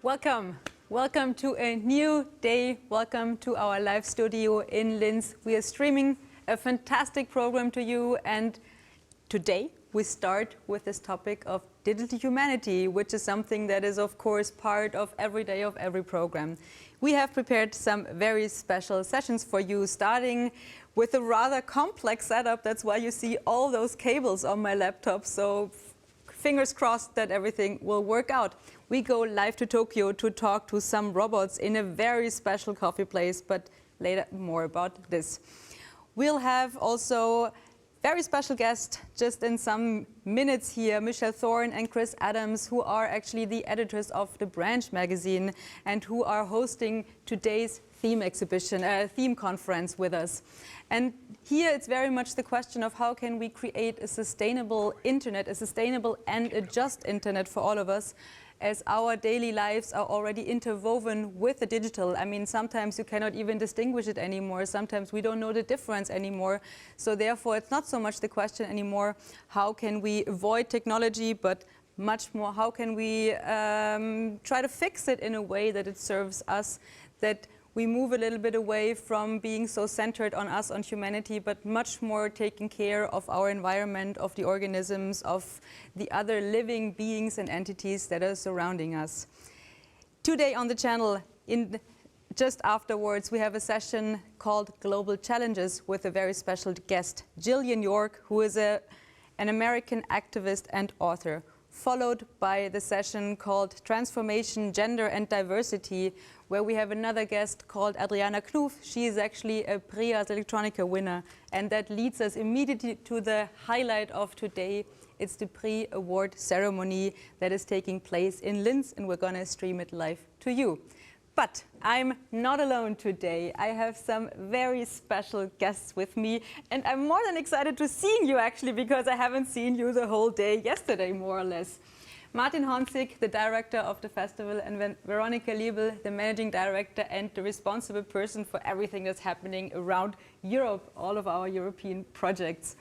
Welcome. Welcome to a new day. Welcome to our live studio in Linz. We are streaming a fantastic program to you, and today we start with this topic of digital humanity, which is something that is of course part of every day of every program. We have prepared some very special sessions for you, starting with a rather complex setup. That's why you see all those cables on my laptop. So fingers crossed that everything will work out. We go live to Tokyo to talk to some robots in a very special coffee place, but later more about this. We'll have also very special guest just in some minutes here, Michelle Thorne and Chris Adams, who are actually the editors of the Branch magazine and who are hosting today's theme exhibition, theme conference with us. And here it's very much the question of how can we create a sustainable internet, a sustainable and a just internet for all of us, as our daily lives are already interwoven with the digital. I mean, sometimes you cannot even distinguish it anymore. Sometimes we don't know the difference anymore. So therefore, it's not so much the question anymore, how can we avoid technology, but much more, how can we try to fix it in a way that it serves us, that we move a little bit away from being so centered on us, on humanity, but much more taking care of our environment, of the organisms, of the other living beings and entities that are surrounding us. Today on the channel, just afterwards, we have a session called Global Challenges with a very special guest, Jillian York, who is an American activist and author, followed by the session called Transformation, Gender and Diversity, where we have another guest called Adriana Knouf. She is actually a PRIX Ars Electronica winner, and that leads us immediately to the highlight of today. It's the PRIX Award ceremony that is taking place in Linz, and we're gonna stream it live to you. But I'm not alone today. I have some very special guests with me, and I'm more than excited to see you actually, because I haven't seen you the whole day yesterday, more or less. Martin Honzik, the director of the festival, and Veronika Liebl, the managing director and the responsible person for everything that's happening around Europe, all of our European projects.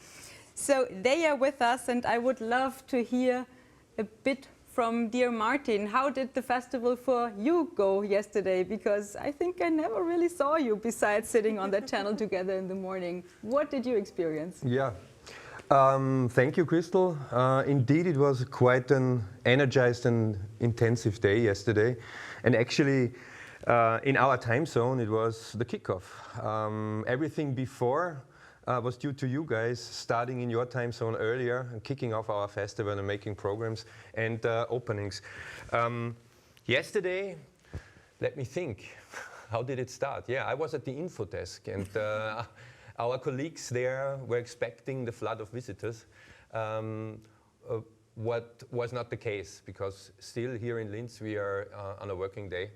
So they are with us, and I would love to hear a bit from dear Martin. How did the festival for you go yesterday? Because I think I never really saw you besides sitting on that channel together in the morning. What did you experience? Yeah. Thank you, Christl. Indeed, it was quite an energized and intensive day yesterday. And actually, in our time zone, it was the kickoff. Everything before was due to you guys starting in your time zone earlier and kicking off our festival and making programs and openings. Yesterday, let me think, how did it start? Yeah, I was at the info desk, and our colleagues there were expecting the flood of visitors. What was not the case, because still here in Linz we are on a working day.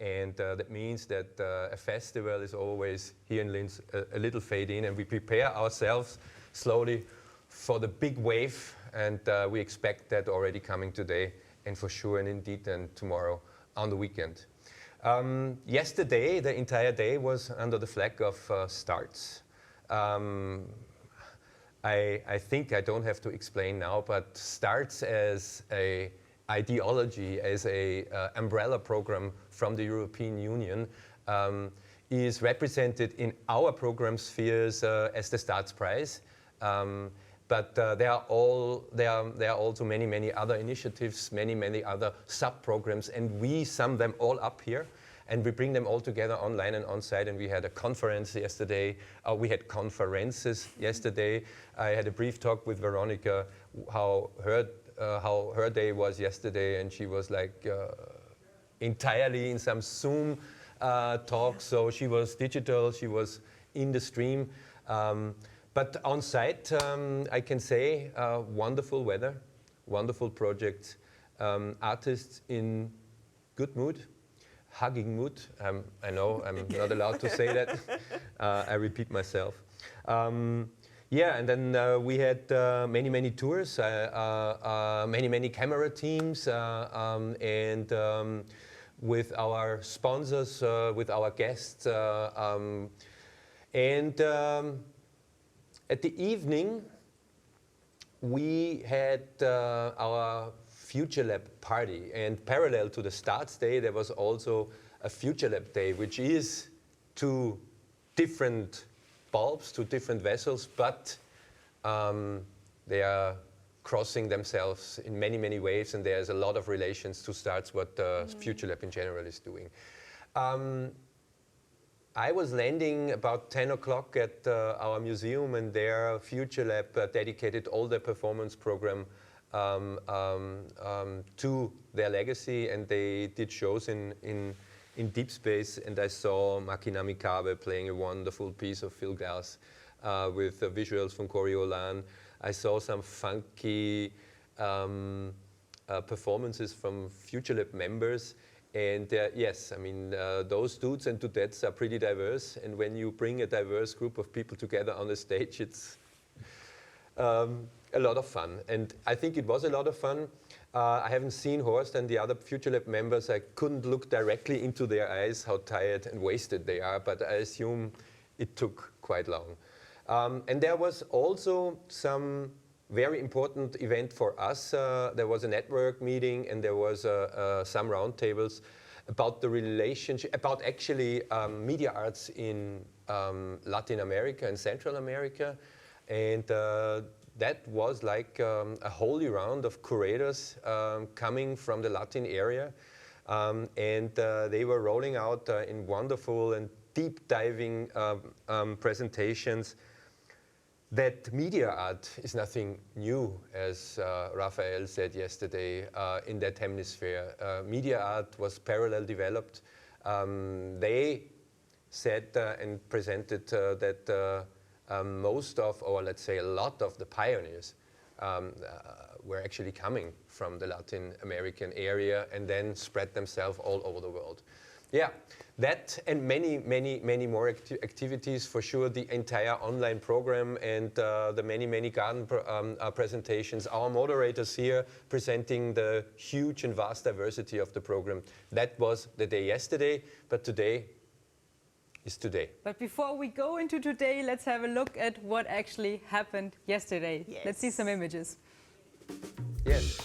And that means that a festival is always here in Linz a little fade in, and we prepare ourselves slowly for the big wave, and we expect that already coming today, and for sure and indeed then tomorrow on the weekend. Yesterday, the entire day was under the flag of starts. I think I don't have to explain now, but starts as a ideology, as a umbrella program from the European Union, is represented in our program spheres as the Starts Prize. But there are also many other initiatives, many other sub-programs, and we sum them all up here. And we bring them all together online and on-site, and we had a conference yesterday. We had conferences yesterday. I had a brief talk with Veronika, how her day was yesterday, and she was like entirely in some Zoom talk. So she was digital, she was in the stream. But on-site, I can say wonderful weather, wonderful projects, artists in good mood. Hugging mood. I know I'm not allowed to say that. I repeat myself. Yeah, and then we had many tours, many camera teams, and with our sponsors, with our guests. And at the evening, we had our Futurelab party. And parallel to the Starts Day, there was also a Futurelab Day, which is 2 different bulbs, 2 different vessels, but they are crossing themselves in many, many ways, and there's a lot of relations to Starts what Futurelab in general is doing. I was landing about 10 o'clock at our museum, and there Futurelab dedicated all their performance program to their legacy, and they did shows in deep space, and I saw Makina Mikabe playing a wonderful piece of Phil Glass with visuals from Quayola. I saw some funky performances from Futurelab members. And yes, I mean, those dudes and dudettes are pretty diverse. And when you bring a diverse group of people together on the stage, it's a lot of fun. And I think it was a lot of fun. I haven't seen Horst and the other Futurelab members. I couldn't look directly into their eyes, how tired and wasted they are. But I assume it took quite long. And there was also some very important event for us. There was a network meeting, and there was some roundtables about the relationship, about actually media arts in Latin America and Central America. And that was like a holy round of curators coming from the Latin area. And they were rolling out in wonderful and deep diving presentations that media art is nothing new, as Raphael said yesterday in that hemisphere. Media art was parallel developed. They said and presented that most of, or let's say a lot of the pioneers were actually coming from the Latin American area and then spread themselves all over the world. Yeah, that and many, many, many more activities, for sure. The entire online program and the many, many garden presentations. Our moderators here presenting the huge and vast diversity of the program. That was the day yesterday, but today is today. But before we go into today, let's have a look at what actually happened yesterday. Yes. Let's see some images. Yes.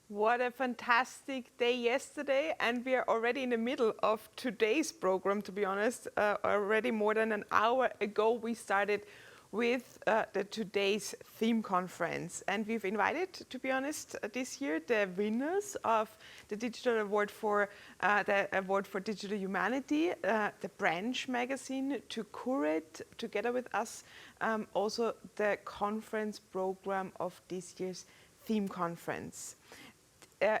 What a fantastic day yesterday, and we are already in the middle of today's program, to be honest. Already more than an hour ago we started with the today's theme conference, and we've invited, to be honest, this year the winners of the Digital Award for the Award for Digital Humanity, the Branch magazine, to curate together with us also the conference program of this year's theme conference.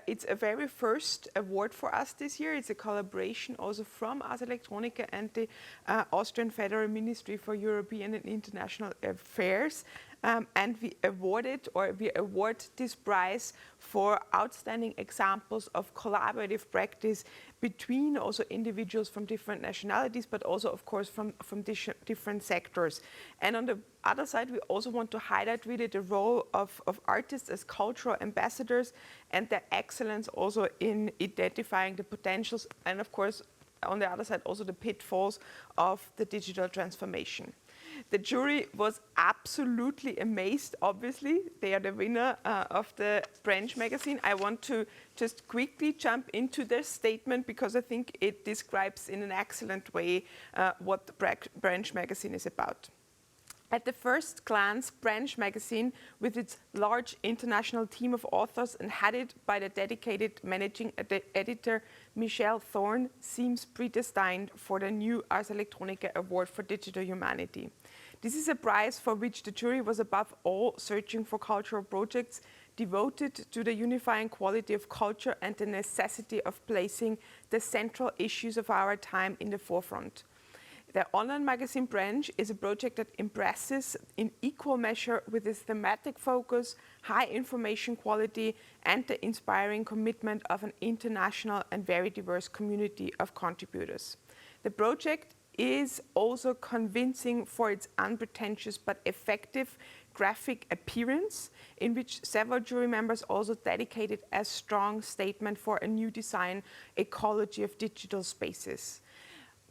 It's a very first award for us this year. It's a collaboration also from Ars Electronica and the Austrian Federal Ministry for European and International Affairs. And we award this prize for outstanding examples of collaborative practice between also individuals from different nationalities, but also, of course, from different sectors. And on the other side, we also want to highlight really the role of artists as cultural ambassadors and their excellence also in identifying the potentials and, of course, on the other side, also the pitfalls of the digital transformation. The jury was absolutely amazed, obviously. They are the winner of the Branch magazine. I want to just quickly jump into their statement because I think it describes in an excellent way what the Branch magazine is about. At the first glance, Branch magazine, with its large international team of authors and headed by the dedicated managing editor Michelle Thorne, seems predestined for the new Ars Electronica Award for Digital Humanity. This is a prize for which the jury was above all searching for cultural projects devoted to the unifying quality of culture and the necessity of placing the central issues of our time in the forefront. The online magazine Branch is a project that impresses in equal measure with its thematic focus, high information quality, and the inspiring commitment of an international and very diverse community of contributors. The project is also convincing for its unpretentious but effective graphic appearance, in which several jury members also dedicated a strong statement for a new design ecology of digital spaces.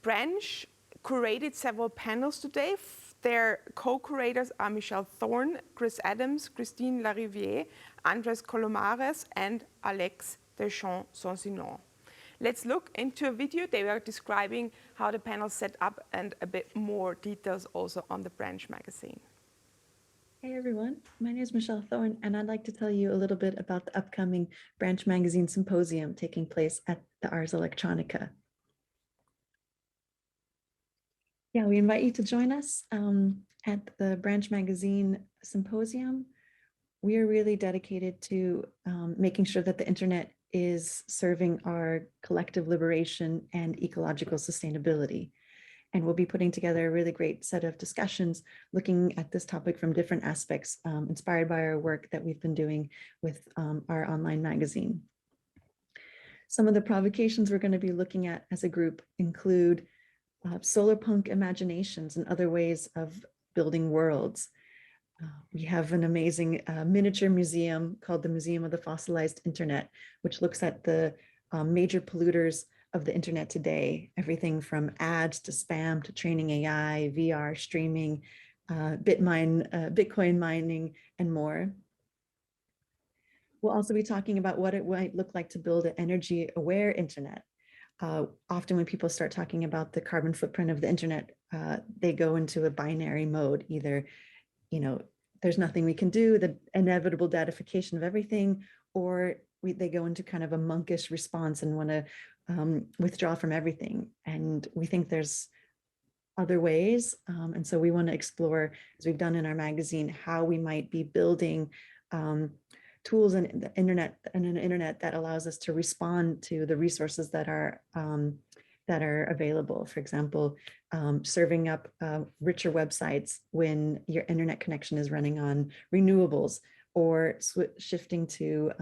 Branch curated several panels today. Their co-curators are Michelle Thorne, Chris Adams, Christine Larivière, Andres Colomares, and Alex Deschamps-Sansinon. Let's look into a video. They were describing how the panel set up and a bit more details also on the Branch magazine. Hey everyone, my name is Michelle Thorne, and I'd like to tell you a little bit about the upcoming Branch Magazine Symposium taking place at the Ars Electronica. Yeah, we invite you to join us at the Branch Magazine Symposium. We are really dedicated to making sure that the internet is serving our collective liberation and ecological sustainability. And we'll be putting together a really great set of discussions looking at this topic from different aspects, inspired by our work that we've been doing with our online magazine. Some of the provocations we're going to be looking at as a group include solar punk imaginations and other ways of building worlds. We have an amazing miniature museum called the Museum of the Fossilized Internet, which looks at the major polluters of the internet today, everything from ads to spam to training AI, VR, streaming, Bitcoin mining, and more. We'll also be talking about what it might look like to build an energy-aware internet. Often when people start talking about the carbon footprint of the internet, they go into a binary mode. Either, there's nothing we can do, the inevitable datification of everything, or they go into kind of a monkish response and want to withdraw from everything. And we think there's other ways. And so we want to explore, as we've done in our magazine, how we might be building tools in the internet and an internet that allows us to respond to the resources that are available. For example, serving up richer websites when your internet connection is running on renewables, or shifting to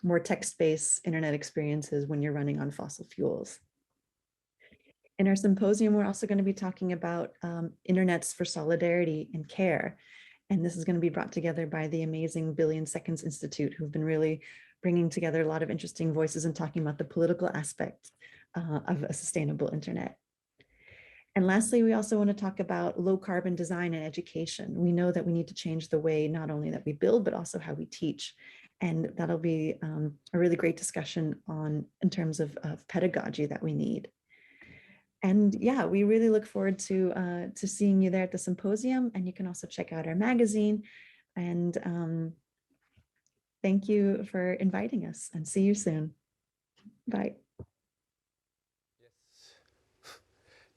more text-based internet experiences when you're running on fossil fuels. In our symposium, we're also going to be talking about internets for solidarity and care. And this is going to be brought together by the amazing Billion Seconds Institute, who've been really bringing together a lot of interesting voices and talking about the political aspect of a sustainable internet. And lastly, we also want to talk about low carbon design and education. We know that we need to change the way not only that we build, but also how we teach. And that'll be a really great discussion in terms of pedagogy that we need. And yeah, we really look forward to seeing you there at the symposium. And you can also check out our magazine. And thank you for inviting us, and see you soon. Bye.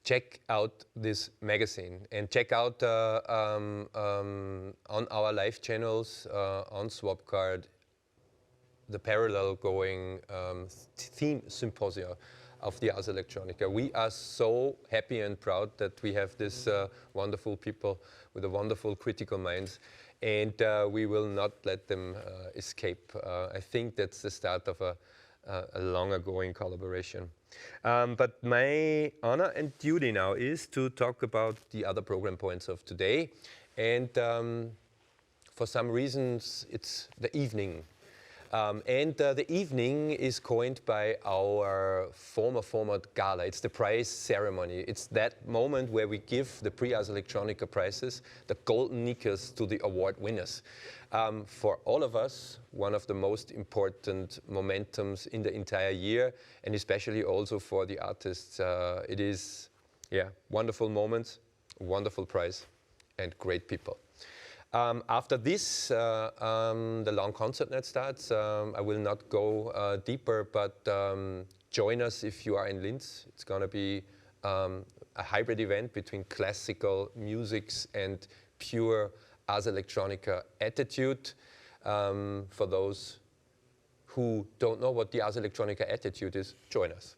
Check out this magazine and check out on our live channels on Swapcard the parallel going theme symposia of the Ars Electronica. We are so happy and proud that we have this wonderful people with a wonderful critical minds, and we will not let them escape. I think that's the start of a longer going collaboration. But my honor and duty now is to talk about the other program points of today. And for some reasons, it's the evening. The evening is coined by our former gala. It's the prize ceremony. It's that moment where we give the Ars Electronica prizes, the golden knickers, to the award winners. For all of us, one of the most important momentums in the entire year, and especially also for the artists. It is, wonderful moments, wonderful prize. and great people. After this, the long concert net starts. I will not go deeper, but join us if you are in Linz. It's going to be a hybrid event between classical musics and pure Ars Electronica attitude. For those who don't know what the Ars Electronica attitude is, join us.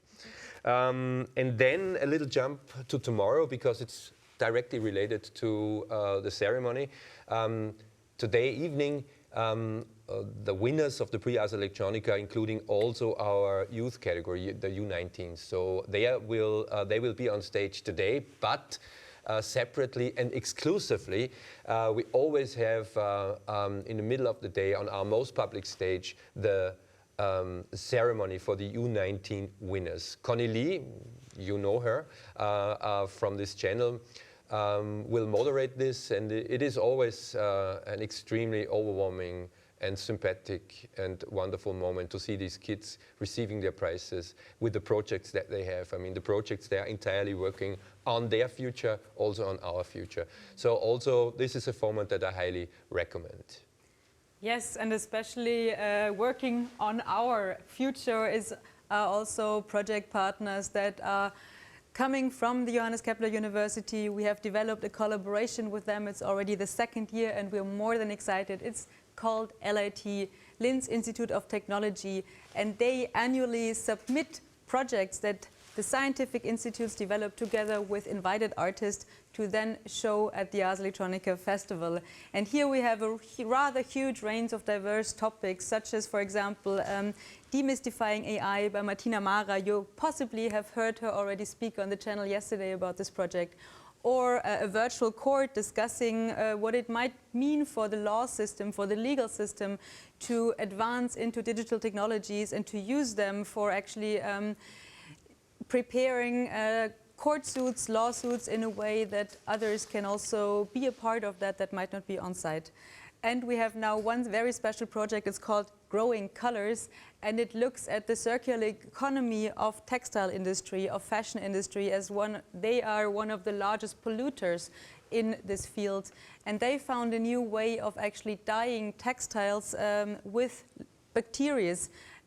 And then a little jump to tomorrow, because it's directly related to the ceremony. Today evening, the winners of the Prix Ars Electronica, including also our youth category, the U19. So they will be on stage today, but separately and exclusively, we always have in the middle of the day on our most public stage the ceremony for the U19 winners. Connie Lee, you know her from this channel, will moderate this, and it is always an extremely overwhelming and sympathetic and wonderful moment to see these kids receiving their prizes with the projects that they have. I mean, the projects, they are entirely working on their future, also on our future. So also, this is a format that I highly recommend. Yes, and especially working on our future is also project partners that are coming from the Johannes Kepler University. We have developed a collaboration with them. It's already the second year, and we're more than excited. It's called LIT, Linz Institute of Technology, and they annually submit projects that the scientific institutes develop together with invited artists to then show at the Ars Electronica Festival. And here we have a rather huge range of diverse topics, such as, for example, Demystifying AI by Martina Mara. You possibly have heard her already speak on the channel yesterday about this project. Or a virtual court discussing what it might mean for the law system, for the legal system, to advance into digital technologies and to use them for actually preparing court suits, lawsuits in a way that others can also be a part of that might not be on site. And we have now one very special project. It's called Growing Colors, and it looks at the circular economy of textile industry, of fashion industry, as they are one of the largest polluters in this field. And they found a new way of actually dyeing textiles with bacteria,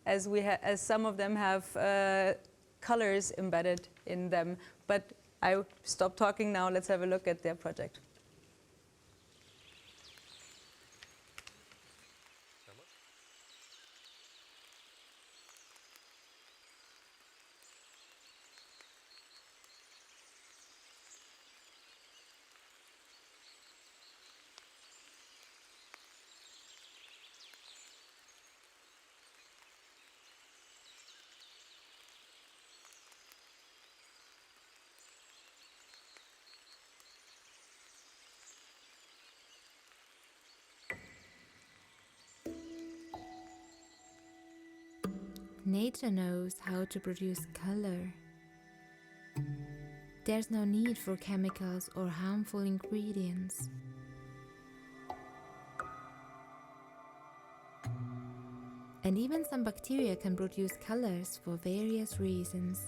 as some of them have colors embedded in them. But I stop talking now. Let's have a look at their project. Nature knows how to produce color. There's no need for chemicals or harmful ingredients. And even some bacteria can produce colors for various reasons.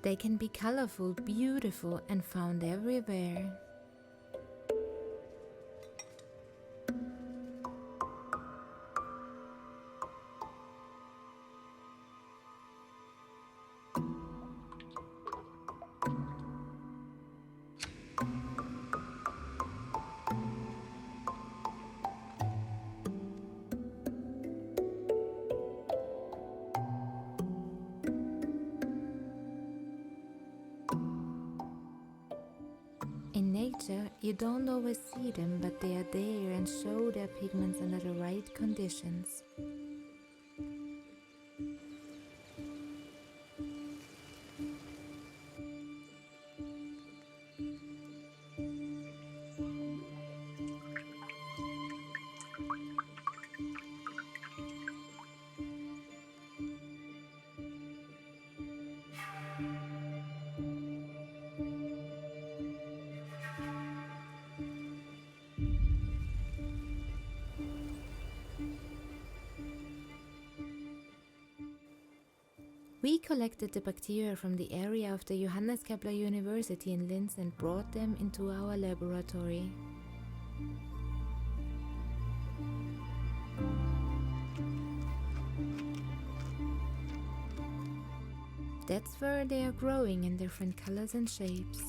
They can be colorful, beautiful, and found everywhere. In nature, you don't always see them, but they are there and show their pigments under the right conditions. We collected the bacteria from the area of the Johannes Kepler University in Linz and brought them into our laboratory. That's where they are growing in different colors and shapes.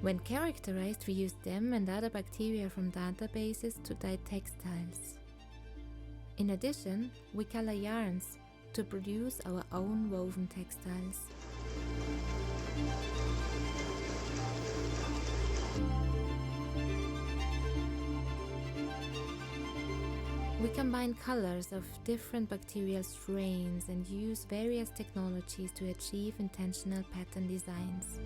When characterized, we use them and other bacteria from databases to dye textiles. In addition, we color yarns to produce our own woven textiles. We combine colors of different bacterial strains and use various technologies to achieve intentional pattern designs.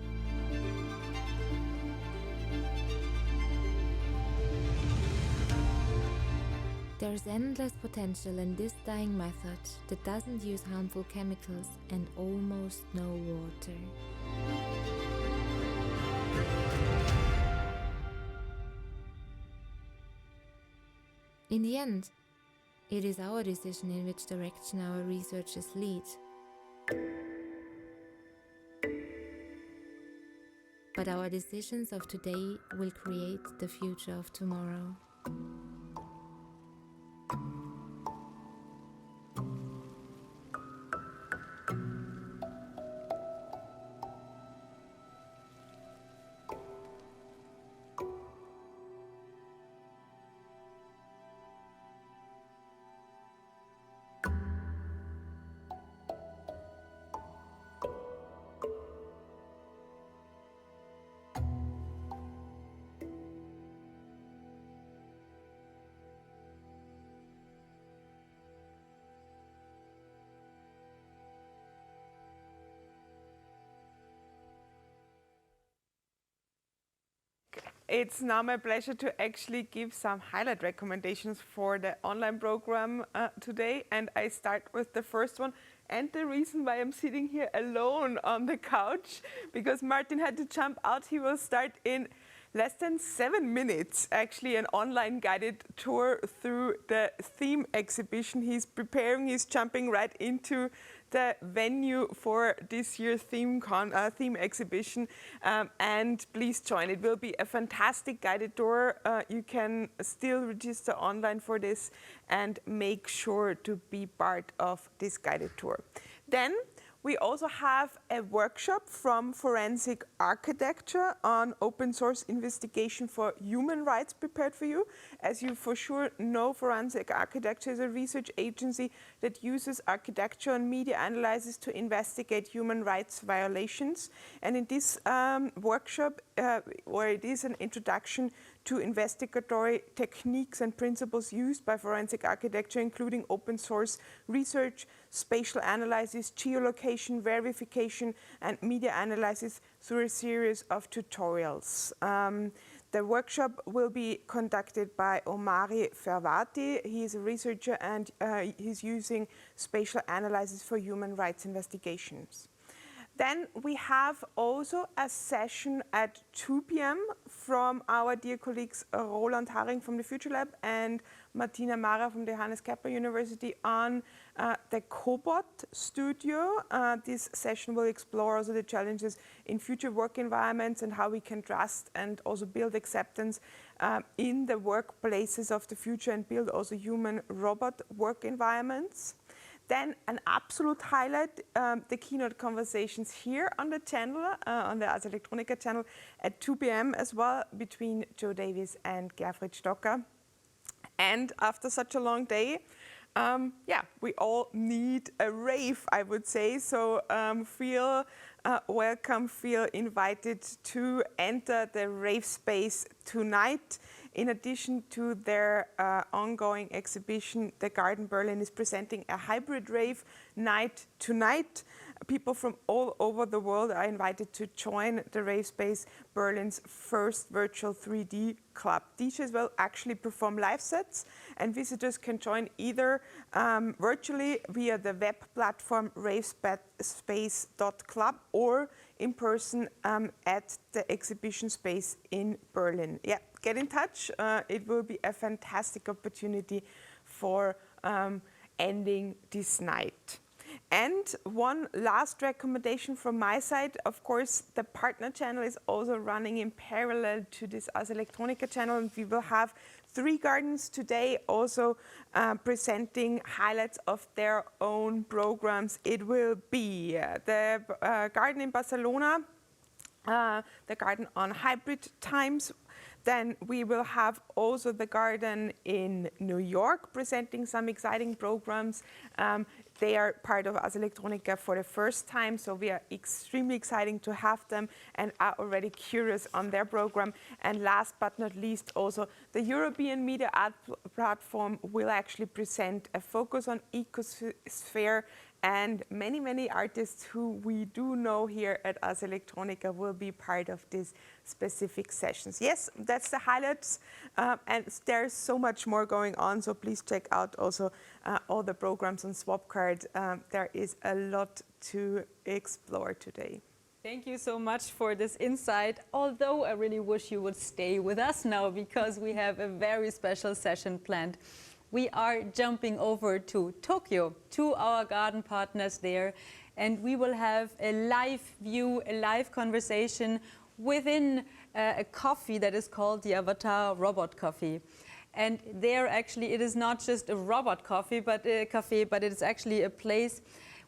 There's endless potential in this dyeing method that doesn't use harmful chemicals and almost no water. In the end, it is our decision in which direction our researches lead. But our decisions of today will create the future of tomorrow. It's now my pleasure to actually give some highlight recommendations for the online program today, and I start with the first one. And the reason why I'm sitting here alone on the couch, because Martin had to jump out. He will start in less than 7 minutes, actually, an online guided tour through the theme exhibition he's preparing. He's jumping right into the venue for this year's theme exhibition, and please join. It will be a fantastic guided tour. You can still register online for this and make sure to be part of this guided tour. Then we also have a workshop from Forensic Architecture on open source investigation for human rights prepared for you. As you for sure know, Forensic Architecture is a research agency that uses architecture and media analysis to investigate human rights violations. And in this workshop, where it is an introduction to investigatory techniques and principles used by forensic architecture, including open source research, spatial analysis, geolocation, verification, and media analysis through a series of tutorials. The workshop will be conducted by Omari Fervati. He is a researcher and he's using spatial analysis for human rights investigations. Then we have also a session at 2 p.m. from our dear colleagues Roland Haring from the Futurelab and Martina Mara from the Johannes Kepler University on the Cobot Studio. This session will explore also the challenges in future work environments and how we can trust and also build acceptance in the workplaces of the future and build also human-robot work environments. Then an absolute highlight, the keynote conversations here on the channel, on the Ars Electronica channel at 2 p.m. as well, between Joe Davis and Gerfried Stocker. And after such a long day, yeah, we all need a rave, I would say. So feel welcome, feel invited to enter the rave space tonight. In addition to their ongoing exhibition, the Garden Berlin is presenting a hybrid rave night tonight. People from all over the world are invited to join the Rave Space Berlin's first virtual 3D club. DJs will actually perform live sets, and visitors can join either virtually via the web platform ravespace.club or in person at the exhibition space in Berlin. Yeah, get in touch. It will be a fantastic opportunity for ending this night. And one last recommendation from my side, of course, the partner channel is also running in parallel to this Ars Electronica channel, and we will have 3 gardens today also presenting highlights of their own programs. It will be the garden in Barcelona, the garden on hybrid times. Then we will have also the garden in New York presenting some exciting programs. They are part of Ars Electronica for the first time, so we are extremely excited to have them and are already curious on their program. And last but not least, also the European Media Art Platform will actually present a focus on ecosphere, and many, many artists who we do know here at Ars Electronica will be part of these specific sessions. Yes, that's the highlights, and there's so much more going on, so please check out also all the programs on Swapcard. There is a lot to explore today. Thank you so much for this insight, although I really wish you would stay with us now because we have a very special session planned. We are jumping over to Tokyo, to our garden partners there, and we will have a live view, a live conversation within a coffee that is called the Avatar Robot Coffee. And there actually it is not just a robot coffee, but a cafe, but it is actually a place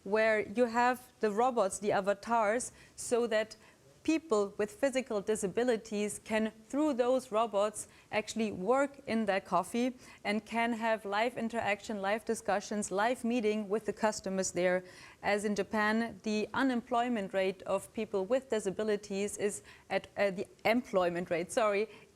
where you have the robots, the avatars, so that people with physical disabilities can, through those robots, actually work in that coffee and can have live interaction, live discussions, live meeting with the customers there. As in Japan, the unemployment rate of people with disabilities is at the employment rate,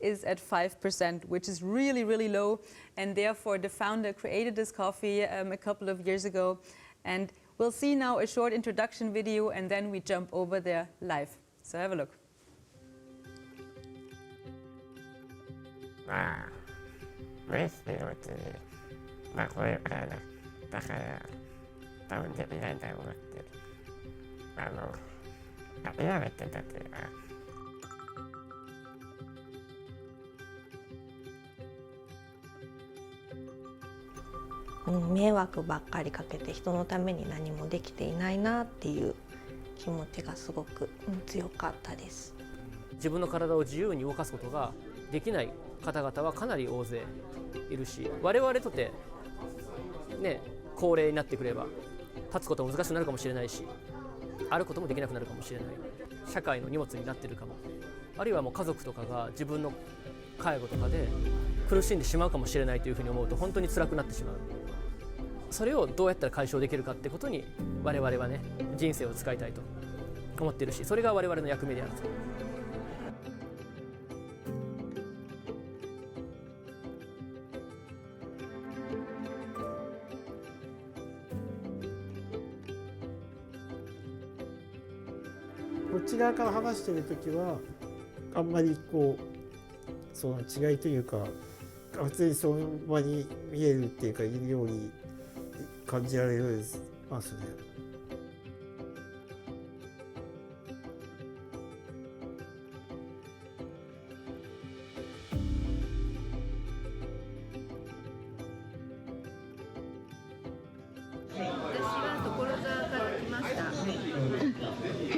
is at 5%, which is really, really low. And therefore, the founder created this coffee a couple of years ago. And we'll see now a short introduction video, and then we jump over there live. So have a look. まあ、嬉しいのうちに、まあこれからだから多分できないと思って、諦めてたというか。迷惑ばっかりかけて人のために何もできていないなっていう気持ちがすごく強かったです。自分の体を自由に動かすことができない方々はかなり大勢いるし、我々とてね、高齢になってくれば立つことも難しくなるかもしれないし、歩くこともできなくなるかもしれない、社会の荷物になっているかも、あるいはもう家族とかが自分の介護とかで苦しんでしまうかもしれないというふうに思うと本当に辛くなってしまう。それをどうやったら解消できるかってことに我々はね、人生を使いたいと思っているし、それが我々の役目であると。こっち側から話しているときはあんまりこうその違いというか、普通にその場に見えるっていうかいるように感じられますね。私は所沢から来ました。所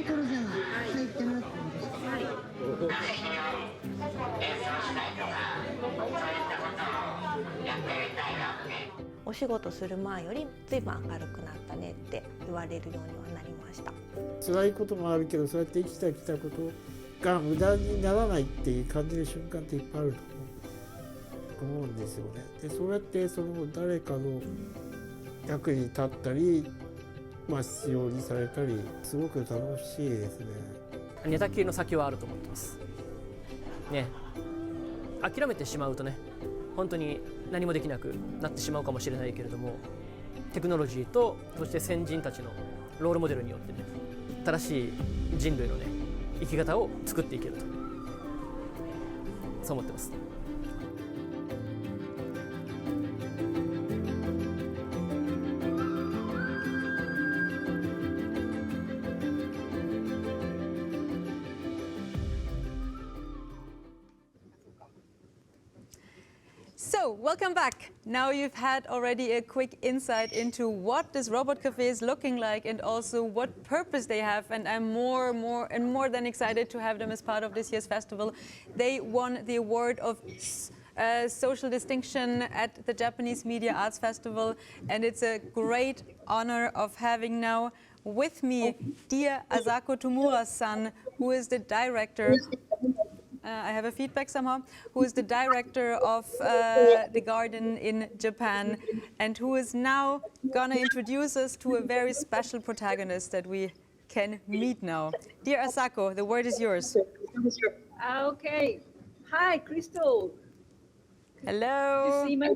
沢、はい、行ってもらっていいですか。はい。お仕事する前より随分明るくなったねって言われるようにはなりました。辛いこともあるけど、そうやって生きてきたことが無駄にならないっていう感じる瞬間っていっぱいあると思うんですよね。でそうやってその誰かの役に立ったり、使用にされたり、すごく楽しいですね。寝たきりの先はあると思ってますね。諦めてしまうとね、本当に何もできなくなってしまうかもしれないけれども、テクノロジーとそして先人たちのロールモデルによってね、新しい人類のね生き方を作っていけると、そう思ってます。So, welcome back. Now you've had already a quick insight into what this robot cafe is looking like and also what purpose they have, and I'm more than excited to have them as part of this year's festival. They won the award of social distinction at the Japanese Media Arts Festival, and it's a great honor of having now with me dear Asako Tomura-san, who is the director I have a feedback somehow, who is the director of the garden in Japan and who is now gonna introduce us to a very special protagonist that we can meet now. Dear Asako, the word is yours. Okay. Hi, Christl. Hello. You see my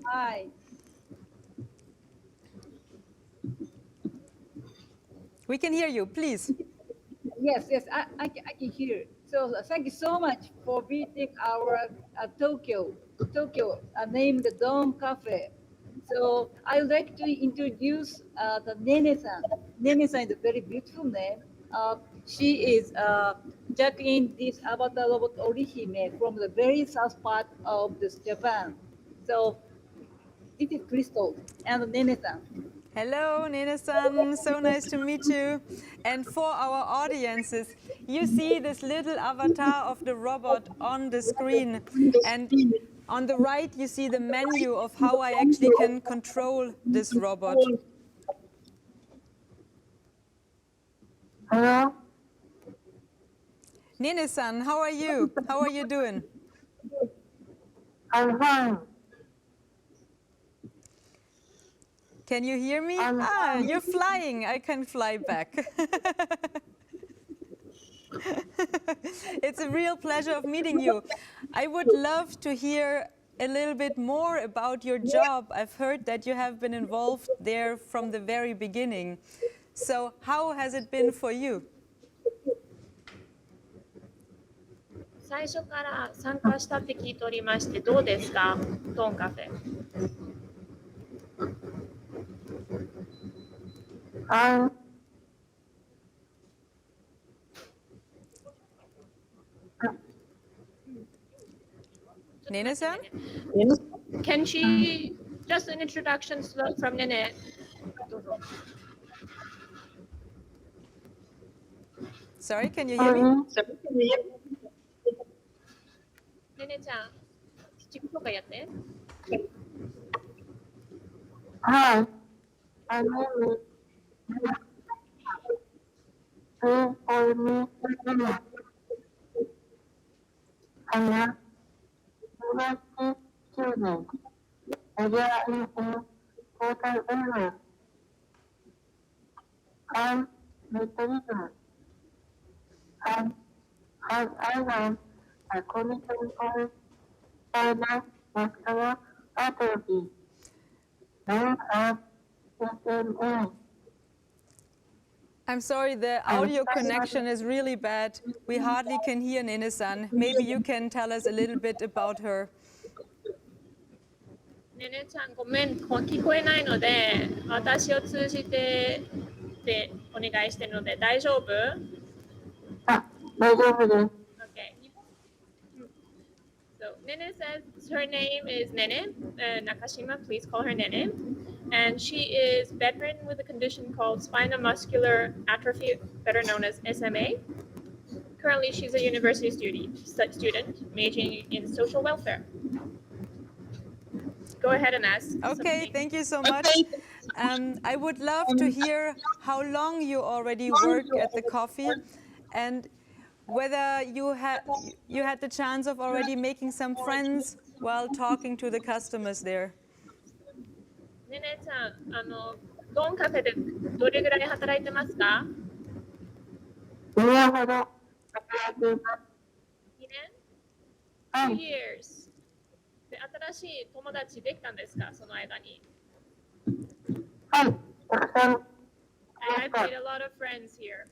Hi. We can hear you, please. Yes, I can hear. So thank you so much for visiting our Tokyo named the Dawn Cafe. So I would like to introduce the Nene-san. Nene-san is a very beautiful name. She is juggling this avatar robot Orihime from the very south part of this Japan. So this is Christl and Nene-san. Hello, Nene-san, so nice to meet you. And for our audiences, you see this little avatar of the robot on the screen. And on the right, you see the menu of how I actually can control this robot. Hello? Nene-san, how are you? How are you doing? I'm fine. Can you hear me? You're flying. I can fly back. It's a real pleasure of meeting you. I would love to hear a little bit more about your job. I've heard that you have been involved there from the very beginning. So how has it been for you? 最初から参加したって聞いておりまして、どうですか、ドンカフェ。Nene-san? Can she just an introduction from Nene? Sorry, can you hear me? Nene-chan, 自己紹介やって。Hi, my name is Please call me Nene. I'm a university student. Major in total English. I'm Methodist. And as I am a congenital spinal muscular atrophy, known as SMA. I'm sorry, the audio connection is really bad. We hardly can hear Nene-san. Maybe you can tell us a little bit about her. ねねちゃん、ごめん、聞こえないので、私を通じてでお願いしてるので、大丈夫？大丈夫です。Okay. So Nene says her name is Nene Nakashima. Please call her Nene. And she is bedridden with a condition called spinal muscular atrophy, better known as SMA. Currently, she's a university student majoring in social welfare. Go ahead and ask. Okay, thank you so much. I would love to hear how long you already work at the coffee and whether you had the chance of already making some friends while talking to the customers there. ねねちゃん、ドンカフェでどれぐらい働いてますか？ 2年ほど働いています。2年？は 2 い。 years。で、新しい友達できたんですか、その間に。はい。たくさん I've made a lot of friends here.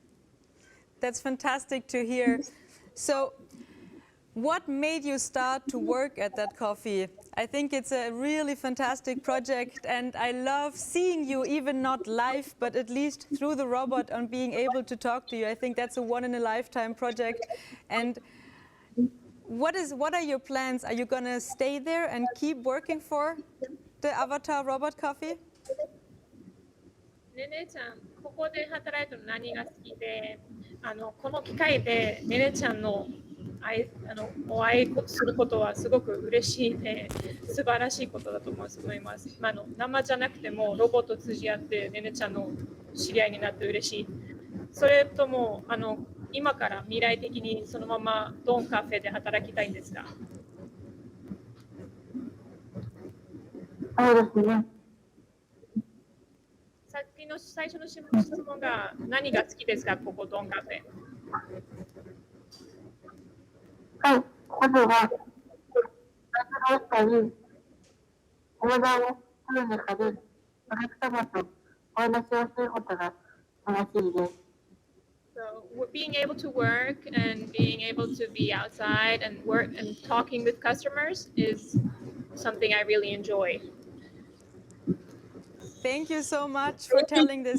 That's fantastic to hear. So, what made you start to work at that coffee? I think it's a really fantastic project, and I love seeing you, even not live, but at least through the robot, on being able to talk to you. I think that's a one-in-a-lifetime project. And what are your plans? Are you going to stay there and keep working for the Avatar Robot Coffee? ねねちゃん、ここで働いてるの何が好きで、この機会でねねちゃんのお会いすることはすごく嬉しいね、素晴らしいことだと思います。生じゃなくてもロボット通じ合ってねねちゃんの知り合いになって嬉しい。それとも今から未来的にそのままドンカフェで働きたいんですか？そうですね。さっきの最初の質問が何が好きですか、ここドンカフェ。はい。ここでは、活動したり、オーダーをする中で、お客様とお話をすることが楽しいです。So being able to work and being able to be outside and work and talking with customers is something I really enjoy. Thank you so much for telling this.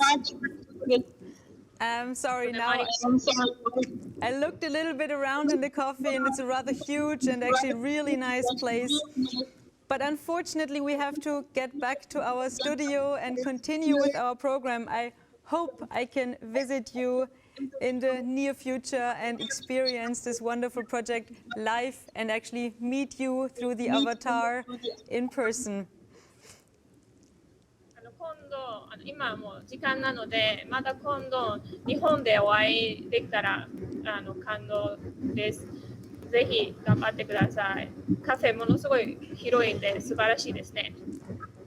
I'm sorry, now I looked a little bit around in the coffee, and it's a rather huge and actually really nice place. But unfortunately, we have to get back to our studio and continue with our program. I hope I can visit you in the near future and experience this wonderful project live and actually meet you through the avatar in person. 今はもう時間なので、また今度日本でお会いできたら感動です。ぜひ頑張ってください。カフェものすごい広いんで素晴らしいですね。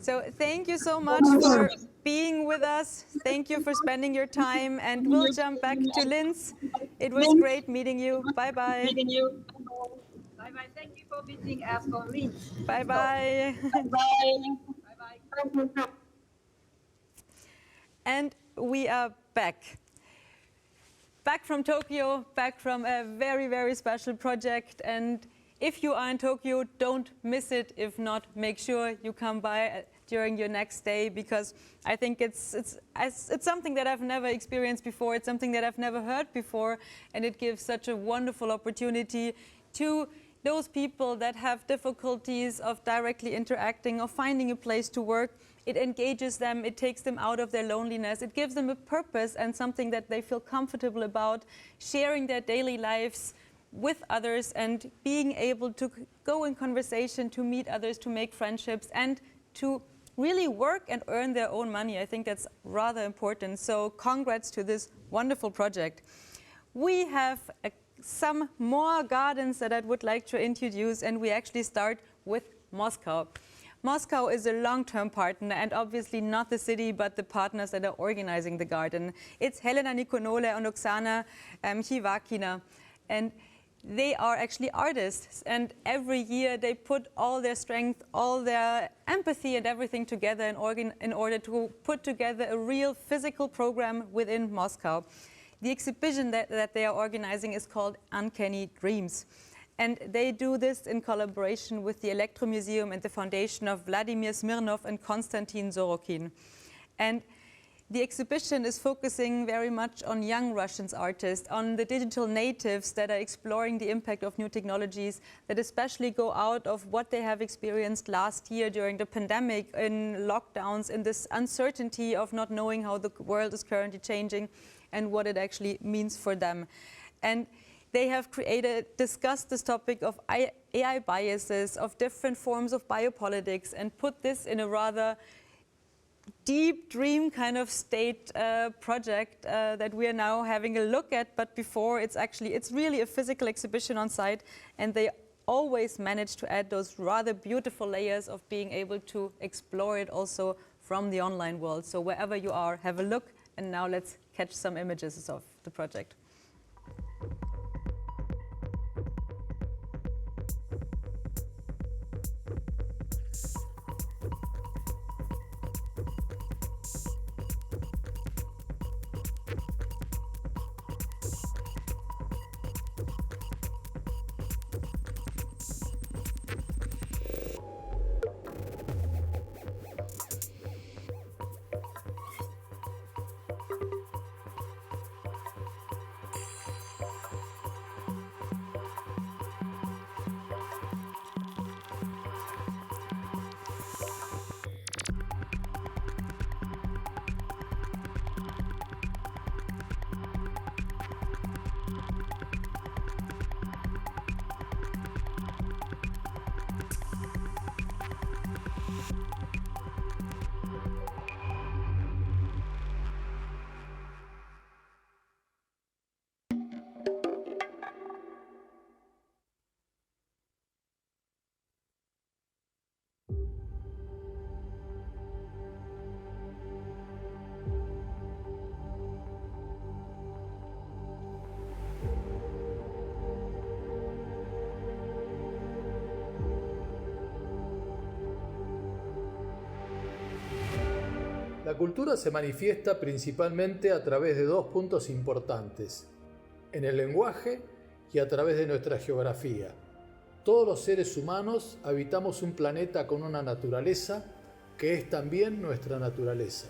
So thank you so much for being with us. Thank you for spending your time, and we'll jump back to Linz. It was great meeting you. Bye bye. Bye bye. Thank you for visiting us for Linz. Bye bye. Bye bye. And we are back. Back from Tokyo, back from a very, very special project. And if you are in Tokyo, don't miss it. If not, make sure you come by during your next day, because I think it's something that I've never experienced before. It's something that I've never heard before. And it gives such a wonderful opportunity to those people that have difficulties of directly interacting or finding a place to work. It engages them, it takes them out of their loneliness, it gives them a purpose and something that they feel comfortable about, sharing their daily lives with others and being able to go in conversation, to meet others, to make friendships, and to really work and earn their own money. I think that's rather important. So congrats to this wonderful project. We have some more gardens that I would like to introduce, and we actually start with Moscow. Moscow is a long-term partner, and obviously not the city, but the partners that are organizing the garden. It's Helena Nikonole and Oksana Chivakina, and they are actually artists. And every year they put all their strength, all their empathy and everything together in order to put together a real physical program within Moscow. The exhibition that they are organizing is called Uncanny Dreams. And they do this in collaboration with the Electromuseum and the foundation of Vladimir Smirnov and Konstantin Sorokin. And the exhibition is focusing very much on young Russian artists, on the digital natives that are exploring the impact of new technologies, that especially go out of what they have experienced last year during the pandemic, in lockdowns, in this uncertainty of not knowing how the world is currently changing and what it actually means for them. And they have discussed this topic of AI biases, of different forms of biopolitics, and put this in a rather deep dream kind of state project that we are now having a look at. But before, it's really a physical exhibition on site, and they always manage to add those rather beautiful layers of being able to explore it also from the online world. So wherever you are, have a look. And now let's catch some images of the project. La cultura se manifiesta principalmente a través de dos puntos importantes, en el lenguaje y a través de nuestra geografía. Todos los seres humanos habitamos un planeta con una naturaleza que es también nuestra naturaleza.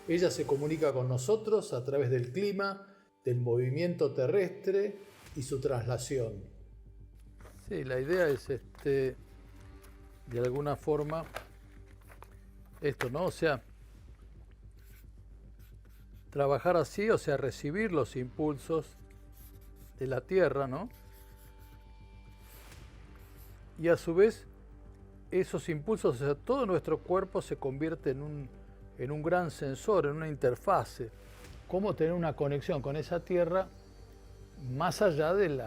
Ella se comunica con nosotros a través del clima, del movimiento terrestre y su traslación. Sí, la idea es de alguna forma esto, ¿no? O sea, trabajar así, o sea, recibir los impulsos de la Tierra, ¿no? Y a su vez, esos impulsos, o sea, todo nuestro cuerpo se convierte en un gran sensor, en una interfase. Cómo tener una conexión con esa Tierra más allá de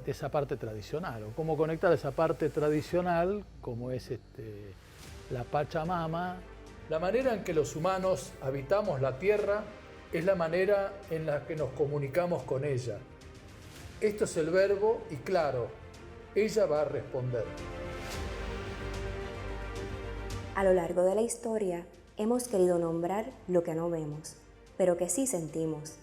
esa parte tradicional, o cómo conectar esa parte tradicional, como es la Pachamama. La manera en que los humanos habitamos la Tierra es la manera en la que nos comunicamos con ella. Esto es el verbo y claro, ella va a responder. A lo largo de la historia hemos querido nombrar lo que no vemos, pero que sí sentimos.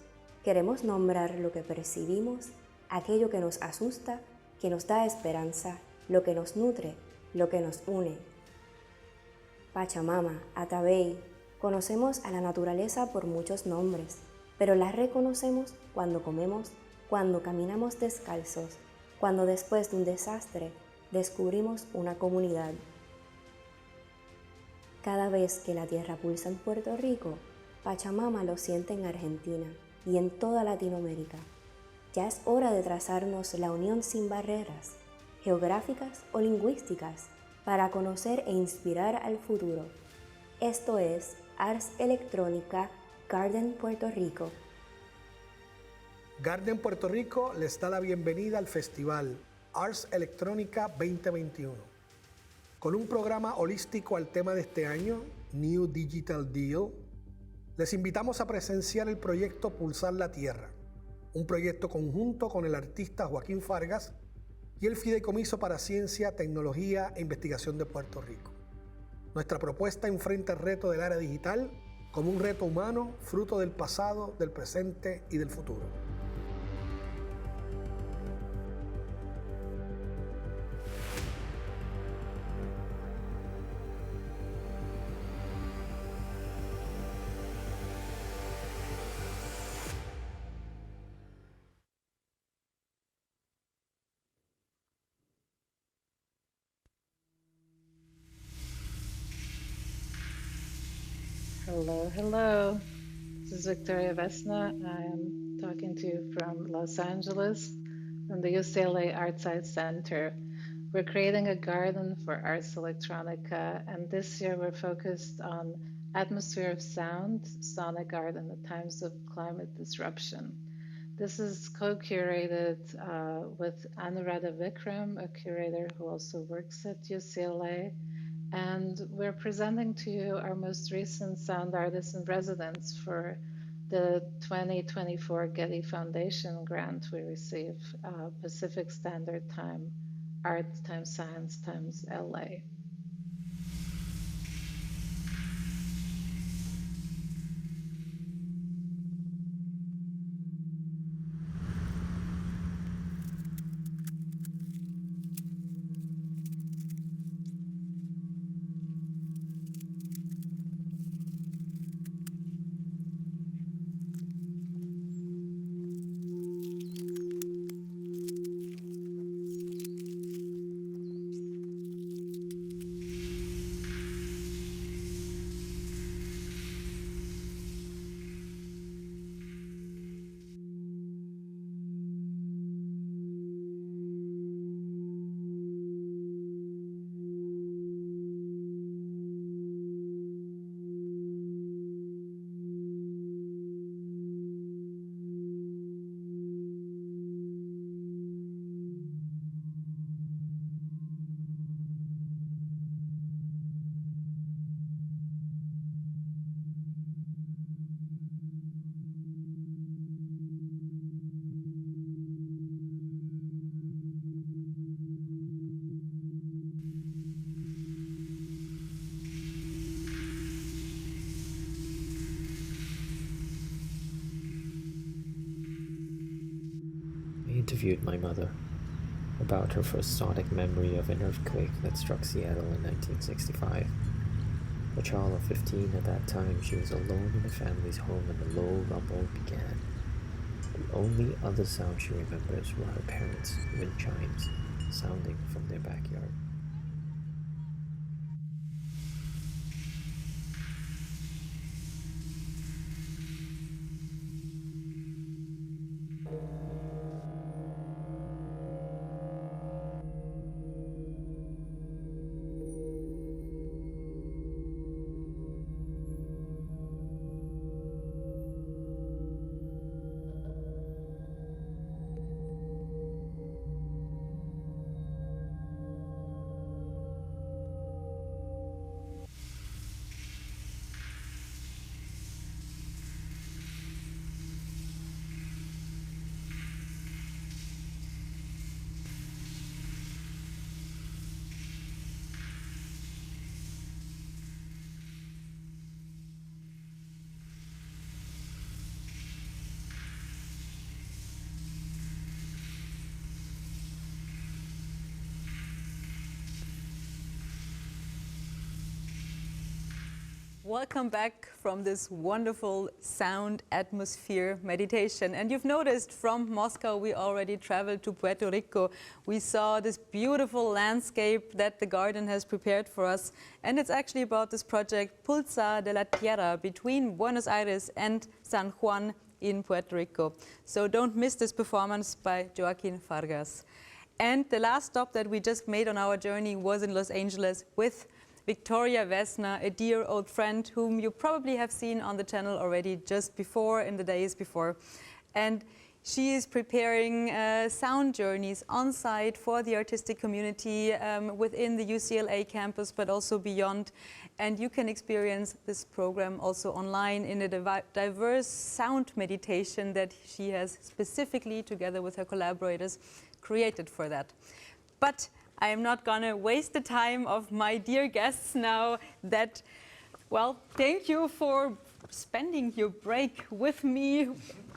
Queremos nombrar lo que percibimos, aquello que nos asusta, que nos da esperanza, lo que nos nutre, lo que nos une. Pachamama, Atabey, conocemos a la naturaleza por muchos nombres, pero la reconocemos cuando comemos, cuando caminamos descalzos, cuando después de un desastre descubrimos una comunidad. Cada vez que la tierra pulsa en Puerto Rico, Pachamama lo siente en Argentina y en toda Latinoamérica. Ya es hora de trazarnos la unión sin barreras, geográficas o lingüísticas, para conocer e inspirar al futuro. Esto es Ars Electronica Garden Puerto Rico. Garden Puerto Rico les da la bienvenida al festival Ars Electronica 2021. Con un programa holístico al tema de este año, New Digital Deal, les invitamos a presenciar el proyecto Pulsar la Tierra, un proyecto conjunto con el artista Joaquín Fargas y el Fideicomiso para Ciencia, Tecnología e Investigación de Puerto Rico. Nuestra propuesta enfrenta el reto del área digital como un reto humano, fruto del pasado, del presente y del futuro. Hello, hello. This is Victoria Vesna. I am talking to you from Los Angeles, from the UCLA Artside Center. We're creating a garden for Ars Electronica, and this year we're focused on atmosphere of sound, sonic art in the times of climate disruption. This is co-curated with Anuradha Vikram, a curator who also works at UCLA, And we're presenting to you our most recent sound artist in residence for the 2024 Getty Foundation grant we received, Pacific Standard Time, Art times Science times LA. I interviewed my mother about her first sonic memory of an earthquake that struck Seattle in 1965. A child of 15 at that time, she was alone in the family's home when the low rumble began. The only other sound she remembers were her parents' wind chimes sounding from their backyard. Welcome back from this wonderful sound atmosphere meditation. And you've noticed from Moscow we already traveled to Puerto Rico. We saw this beautiful landscape that the garden has prepared for us. And it's actually about this project Pulsar de la Tierra between Buenos Aires and San Juan in Puerto Rico. So don't miss this performance by Joaquin Vargas. And the last stop that we just made on our journey was in Los Angeles with Victoria Vesna, a dear old friend whom you probably have seen on the channel already just before, in the days before. And she is preparing sound journeys on site for the artistic community within the UCLA campus, but also beyond. And you can experience this program also online in a diverse sound meditation that she has specifically, together with her collaborators, created for that. But I am not going to waste the time of my dear guests now that, well, thank you for spending your break with me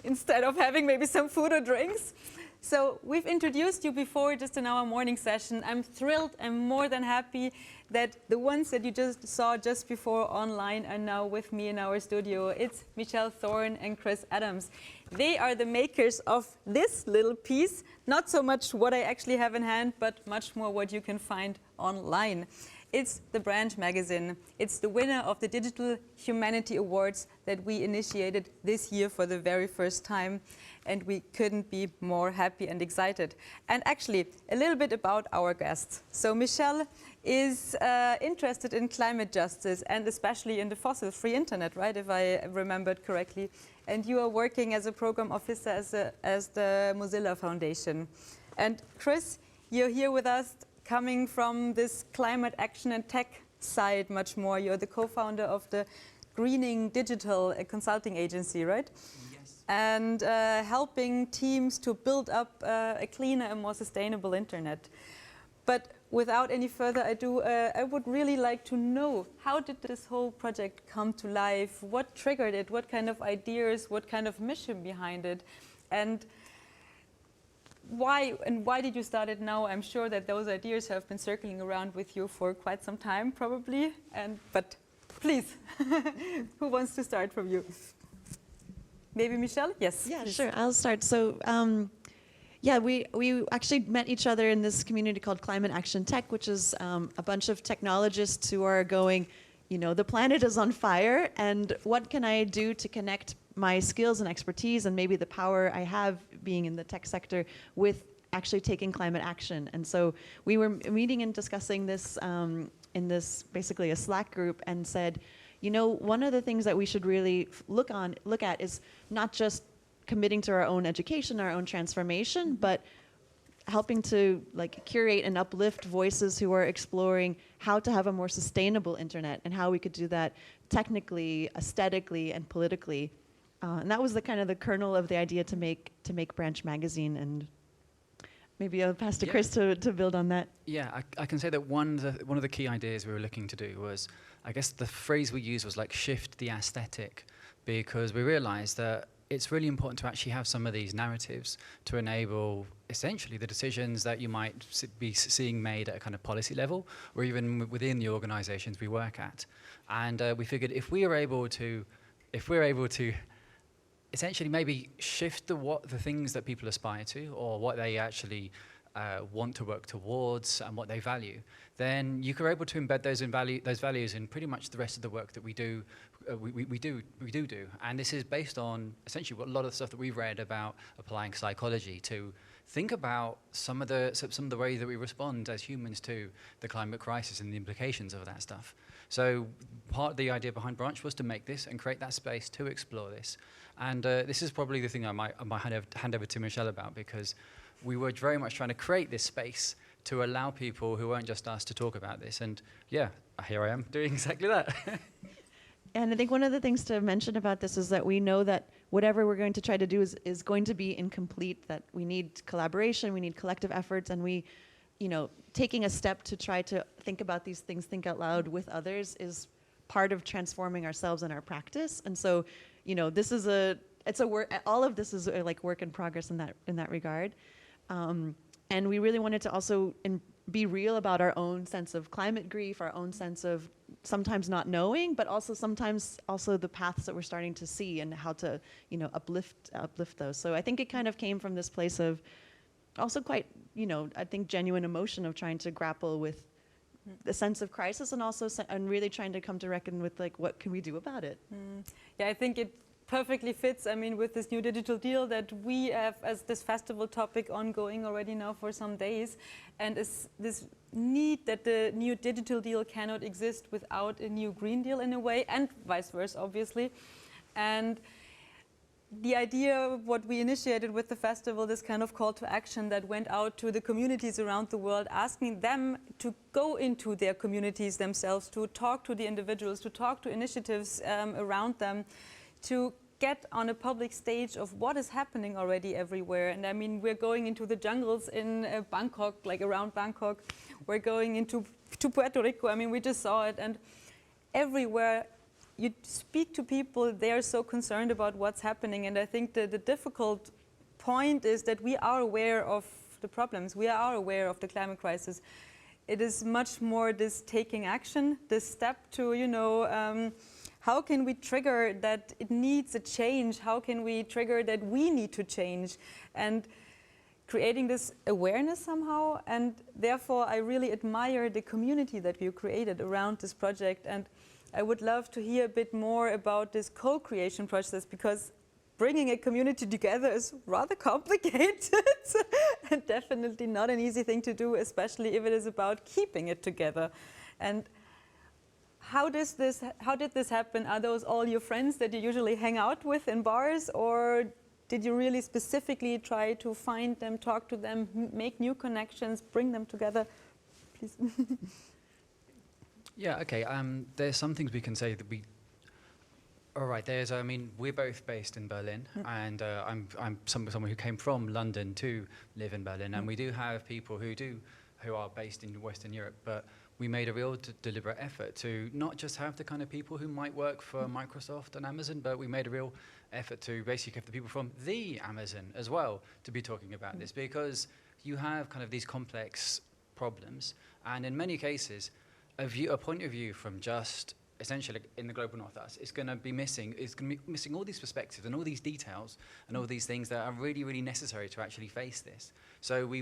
instead of having maybe some food or drinks. So we've introduced you before just in our morning session. I'm thrilled and more than happy that the ones that you just saw just before online are now with me in our studio. It's Michelle Thorne and Chris Adams. They are the makers of this little piece, not so much what I actually have in hand, but much more what you can find online. It's the Branch magazine. It's the winner of the Digital Humanity Awards that we initiated this year for the very first time. And we couldn't be more happy and excited. And actually, a little bit about our guests. So Michelle is interested in climate justice and especially in the fossil-free internet, right, if I remembered correctly. And you are working as a program officer as the Mozilla Foundation. And Chris, you're here with us coming from this climate action and tech side much more. You're the co-founder of the Greening Digital consulting agency, right? Yes. And helping teams to build up a cleaner and more sustainable internet. But without any further ado, I would really like to know, how did this whole project come to life? What triggered it? What kind of ideas? What kind of mission behind it? And why did you start it now? I'm sure that those ideas have been circling around with you for quite some time, probably. But please, who wants to start from you? Maybe Michelle? Yes. Yeah, please. sure. I'll start. So, yeah, we actually met each other in this community called Climate Action Tech, which is a bunch of technologists who are going, you know, the planet is on fire, and what can I do to connect my skills and expertise and maybe the power I have being in the tech sector with actually taking climate action. And so we were meeting and discussing this in this basically a Slack group, and said, you know, one of the things that we should really look at is not just committing to our own education, our own transformation, but helping to like curate and uplift voices who are exploring how to have a more sustainable internet and how we could do that technically, aesthetically, and politically. And that was the kind of the kernel of the idea to make Branch Magazine. And maybe I'll pass to Chris to build on that. Yeah, I can say that one of the key ideas we were looking to do was, I guess the phrase we used was like shift the aesthetic, because we realized that it's really important to actually have some of these narratives to enable essentially the decisions that you might be seeing made at a kind of policy level, or even within the organizations we work at. And we figured if we're able to essentially maybe shift the things that people aspire to, or what they actually want to work towards and what they value, then you are able to embed those values in pretty much the rest of the work that we do. And this is based on essentially what a lot of the stuff that we've read about applying psychology to think about some of the ways that we respond as humans to the climate crisis and the implications of that stuff. So part of the idea behind Branch was to make this and create that space to explore this. And this is probably the thing I might hand over to Michelle about, because we were very much trying to create this space to allow people who weren't just us to talk about this. And yeah, here I am doing exactly that. And I think one of the things to mention about this is that we know that whatever we're going to try to do is going to be incomplete, that we need collaboration, we need collective efforts, and we, you know, taking a step to try to think about these things, think out loud with others, is part of transforming ourselves and our practice. And so, you know, this is it's a work, all of this is like work in progress in that regard. And we really wanted to also be real about our own sense of climate grief, our own sense of sometimes not knowing, but also sometimes the paths that we're starting to see and how to, you know, uplift those. So I think it kind of came from this place of also quite, you know, I think genuine emotion of trying to grapple with the sense of crisis, and also and really trying to come to reckon with like, what can we do about it? Yeah, I think it perfectly fits, I mean, with this new digital deal that we have as this festival topic ongoing already now for some days, and this need that the new digital deal cannot exist without a new Green Deal in a way, and vice versa, obviously. And the idea, what we initiated with the festival, this kind of call to action that went out to the communities around the world, asking them to go into their communities themselves, to talk to the individuals, to talk to initiatives around them, to get on a public stage of what is happening already everywhere. And I mean, we're going into the jungles in Bangkok, like around Bangkok. We're going to Puerto Rico. I mean, we just saw it. And everywhere you speak to people, they are so concerned about what's happening. And I think the difficult point is that we are aware of the problems. We are aware of the climate crisis. It is much more this taking action, this step to, you know, how can we trigger that it needs a change? How can we trigger that we need to change? And creating this awareness somehow. And therefore, I really admire the community that you created around this project. And I would love to hear a bit more about this co-creation process, because bringing a community together is rather complicated and definitely not an easy thing to do, especially if it is about keeping it together. And how did this happen? Are those all your friends that you usually hang out with in bars, or did you really specifically try to find them, talk to them, make new connections, bring them together? Please. Yeah, okay. There's some things we can say that we. All right. There's. I mean, we're both based in Berlin, and I'm someone who came from London to live in Berlin, and we do have people who are based in Western Europe, but we made a real deliberate effort to not just have the kind of people who might work for Microsoft and Amazon, but we made a real effort to basically have the people from the Amazon as well to be talking about this, because you have kind of these complex problems, and in many cases, a point of view from just essentially in the global north is going to be missing. It's going to be missing all these perspectives and all these details and all these things that are really, really necessary to actually face this. So we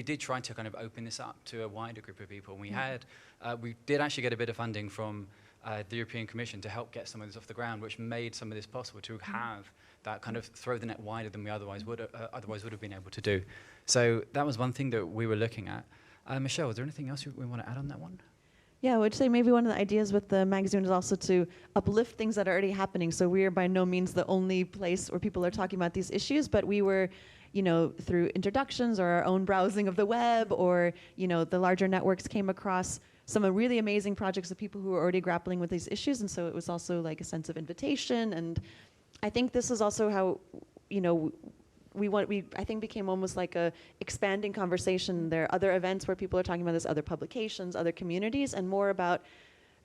did try to kind of open this up to a wider group of people. And we did actually get a bit of funding from the European Commission to help get some of this off the ground, which made some of this possible to have that kind of throw the net wider than we otherwise would have been able to do. So that was one thing that we were looking at. Michelle, is there anything else we want to add on that one? Yeah, I would say maybe one of the ideas with the magazine is also to uplift things that are already happening. So we are by no means the only place where people are talking about these issues, but we were, through introductions or our own browsing of the web, or, the larger networks came across some really amazing projects of people who are already grappling with these issues. And so it was also like a sense of invitation. And I think this is also how, I think became almost like a expanding conversation. There are other events where people are talking about this, other publications, other communities, and more about,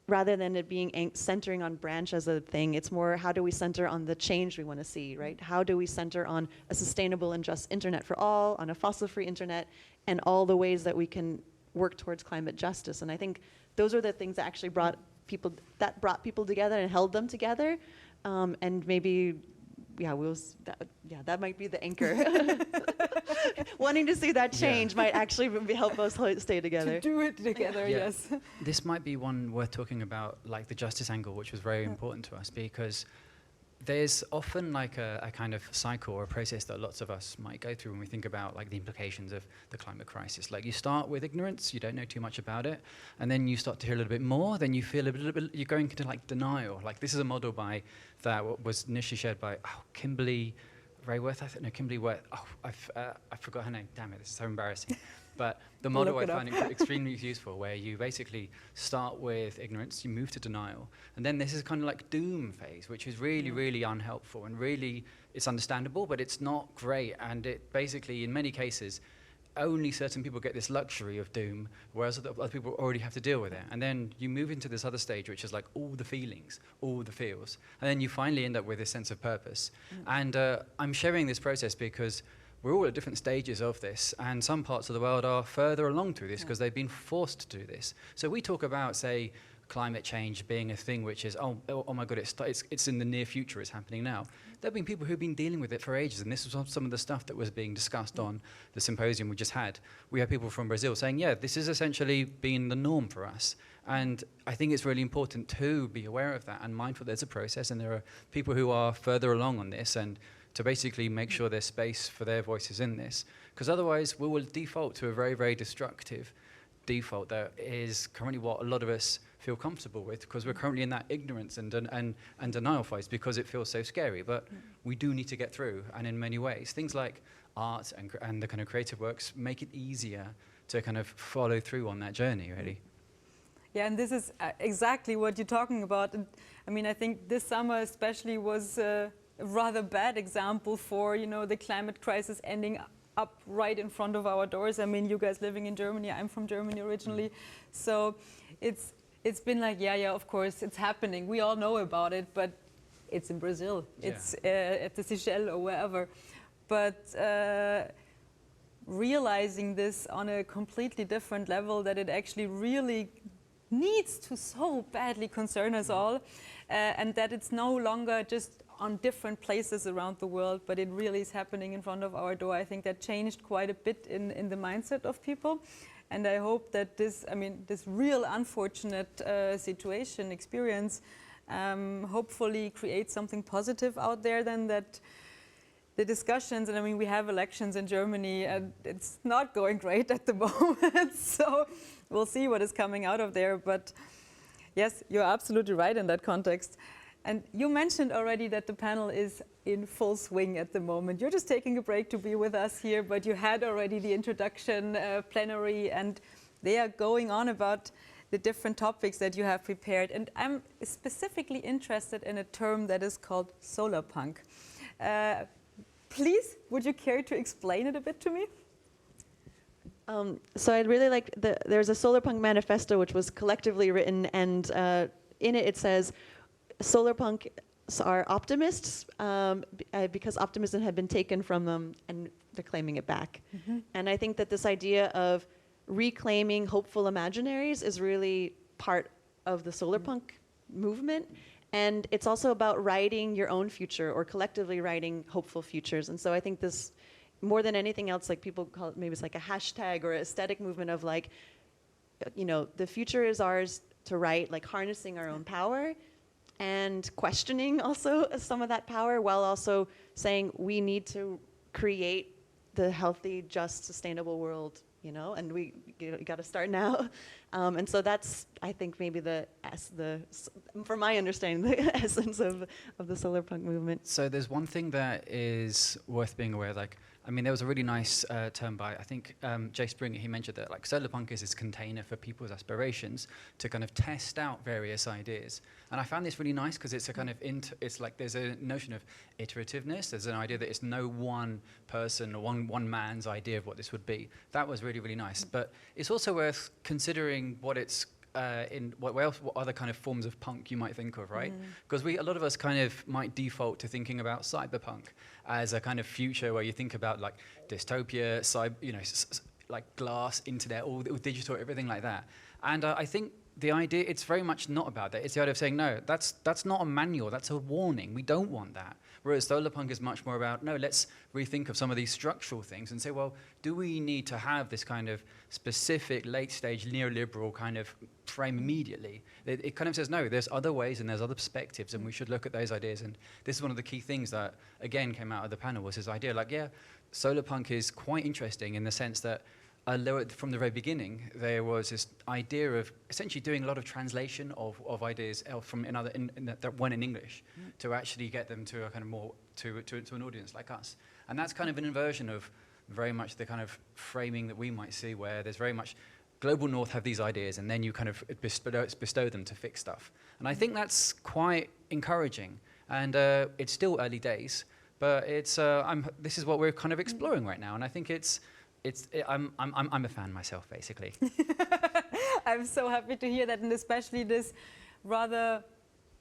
rather than it being centering on branch as a thing, it's more how do we center on the change we want to see, right? How do we center on a sustainable and just internet for all, on a fossil-free internet, and all the ways that we can work towards climate justice. And I think those are the things that actually brought people together and held them together, and maybe. That might be the anchor. Wanting to see that change might actually help us stay together. To do it together, yes. This might be one worth talking about, like the justice angle, which was very important to us, because there's often like a kind of cycle or a process that lots of us might go through when we think about like the implications of the climate crisis. Like you start with ignorance, you don't know too much about it, and then you start to hear a little bit more, then you feel a little bit, you're going into like denial. Like this is a model that was initially shared by Kimberly Rayworth, Kimberly Worth, I forgot her name, damn it, this is so embarrassing. But the model I find extremely useful, where you basically start with ignorance, you move to denial, and then this is kind of like doom phase, which is really, really unhelpful, and really it's understandable, but it's not great, and it basically, in many cases, only certain people get this luxury of doom, whereas other people already have to deal with it. And then you move into this other stage, which is like all the feelings, all the feels, and then you finally end up with this sense of purpose. And I'm sharing this process because we're all at different stages of this, and some parts of the world are further along through this because they've been forced to do this. So we talk about, say, climate change being a thing which is, oh my God, it's in the near future, it's happening now. There have been people who've been dealing with it for ages, and this was some of the stuff that was being discussed on the symposium we just had. We had people from Brazil saying, yeah, this is essentially being the norm for us. And I think it's really important to be aware of that and mindful there's a process, and there are people who are further along on this, and to basically make sure there's space for their voices in this. Because otherwise we will default to a very, very destructive default that is currently what a lot of us feel comfortable with, because we're currently in that ignorance and denial phase because it feels so scary. But we do need to get through, and in many ways, things like art and the kind of creative works make it easier to kind of follow through on that journey, really. Yeah, and this is exactly what you're talking about. And I mean, I think this summer especially was a rather bad example for, the climate crisis ending up right in front of our doors. I mean, you guys living in Germany, I'm from Germany originally. So it's been like, yeah, of course, it's happening. We all know about it, but it's in Brazil. Yeah. It's at the Seychelles or wherever. But realizing this on a completely different level, that it actually really needs to so badly concern us all, and that it's no longer just on different places around the world, but it really is happening in front of our door. I think that changed quite a bit in the mindset of people. And I hope that this real unfortunate experience, hopefully creates something positive out there, then that the discussions, and I mean, we have elections in Germany, and it's not going great at the moment. So we'll see what is coming out of there. But yes, you're absolutely right in that context. And you mentioned already that the panel is in full swing at the moment. You're just taking a break to be with us here, but you had already the introduction plenary, and they are going on about the different topics that you have prepared. And I'm specifically interested in a term that is called solar punk. Please, would you care to explain it a bit to me? So I'd really like, there's a solar punk manifesto which was collectively written, and in it says, solar punks are optimists because optimism had been taken from them and they're claiming it back. And I think that this idea of reclaiming hopeful imaginaries is really part of the solar punk movement. And it's also about writing your own future or collectively writing hopeful futures. And so I think this, more than anything else, like people call it, maybe it's like a hashtag or aesthetic movement of like, you know, the future is ours to write, like harnessing our own power and questioning also some of that power, while also saying we need to create the healthy, just, sustainable world, you know, and we got to start now. And so that's, I think, maybe from my understanding, the essence of the solar punk movement. So there's one thing that is worth being aware of, like, I mean, there was a really nice term by, I think, Jay Springer, he mentioned that, like, solar punk is this container for people's aspirations to kind of test out various ideas. And I found this really nice because it's a kind of, it's like there's a notion of iterativeness. There's an idea that it's no one person or one man's idea of what this would be. That was really, really nice. But it's also worth considering what it's, what other kind of forms of punk you might think of, right? Because a lot of us kind of might default to thinking about cyberpunk as a kind of future where you think about like dystopia, like glass, internet, all digital, everything like that. And I think the idea, it's very much not about that. It's the idea of saying, no, that's not a manual, that's a warning. We don't want that. Whereas solar punk is much more about, no, let's rethink of some of these structural things and say, well, do we need to have this kind of specific late-stage neoliberal kind of frame immediately? It kind of says, no, there's other ways and there's other perspectives, and we should look at those ideas. And this is one of the key things that, again, came out of the panel, was this idea, like, yeah, solar punk is quite interesting in the sense that from the very beginning, there was this idea of essentially doing a lot of translation of ideas from that weren't in English to actually get them to a kind of more to an audience like us. And that's kind of an inversion of very much the kind of framing that we might see, where there's very much global north have these ideas and then you kind of bestow them to fix stuff. And I think that's quite encouraging. And it's still early days, but it's this is what we're kind of exploring right now. And I think I'm a fan myself, basically. I'm so happy to hear that, and especially this rather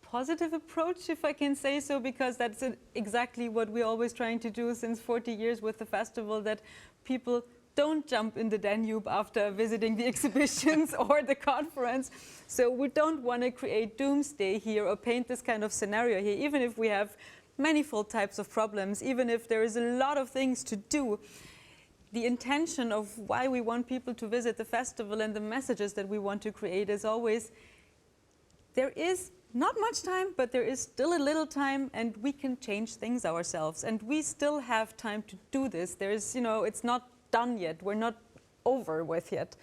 positive approach, if I can say so, because that's exactly what we're always trying to do since 40 years with the festival, that people don't jump in the Danube after visiting the exhibitions or the conference. So we don't want to create doomsday here or paint this kind of scenario here, even if we have manifold types of problems, even if there is a lot of things to do. The intention of why we want people to visit the festival and the messages that we want to create is always, there is not much time, but there is still a little time, and we can change things ourselves. And we still have time to do this. There's, it's not done yet. We're not over with yet.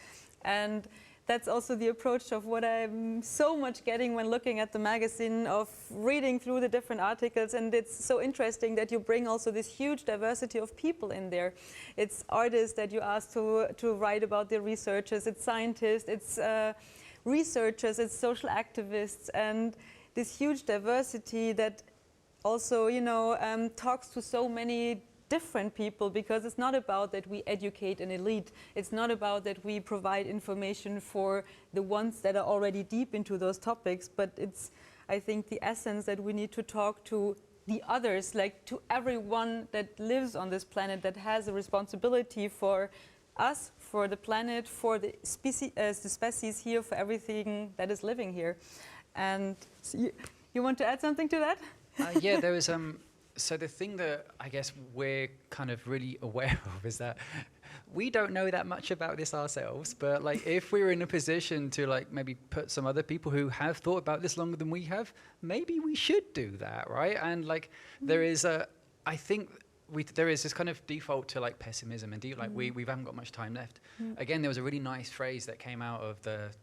And that's also the approach of what I'm so much getting when looking at the magazine, of reading through the different articles. And it's so interesting that you bring also this huge diversity of people in there. It's artists that you ask to write about their researchers, it's scientists, it's researchers, it's social activists, and this huge diversity that also, talks to so many different people, because it's not about that we educate an elite. It's not about that we provide information for the ones that are already deep into those topics, but it's, I think, the essence that we need to talk to the others, like to everyone that lives on this planet, that has a responsibility for us, for the planet, for the species here, for everything that is living here. And so you want to add something to that? Yeah, there was so the thing that I guess we're kind of really aware of is that we don't know that much about this ourselves, but like if we were in a position to like maybe put some other people who have thought about this longer than we have, maybe we should do that, right? And like there is I think there is this kind of default to like pessimism and we haven't got much time left. Again, there was a really nice phrase that came out of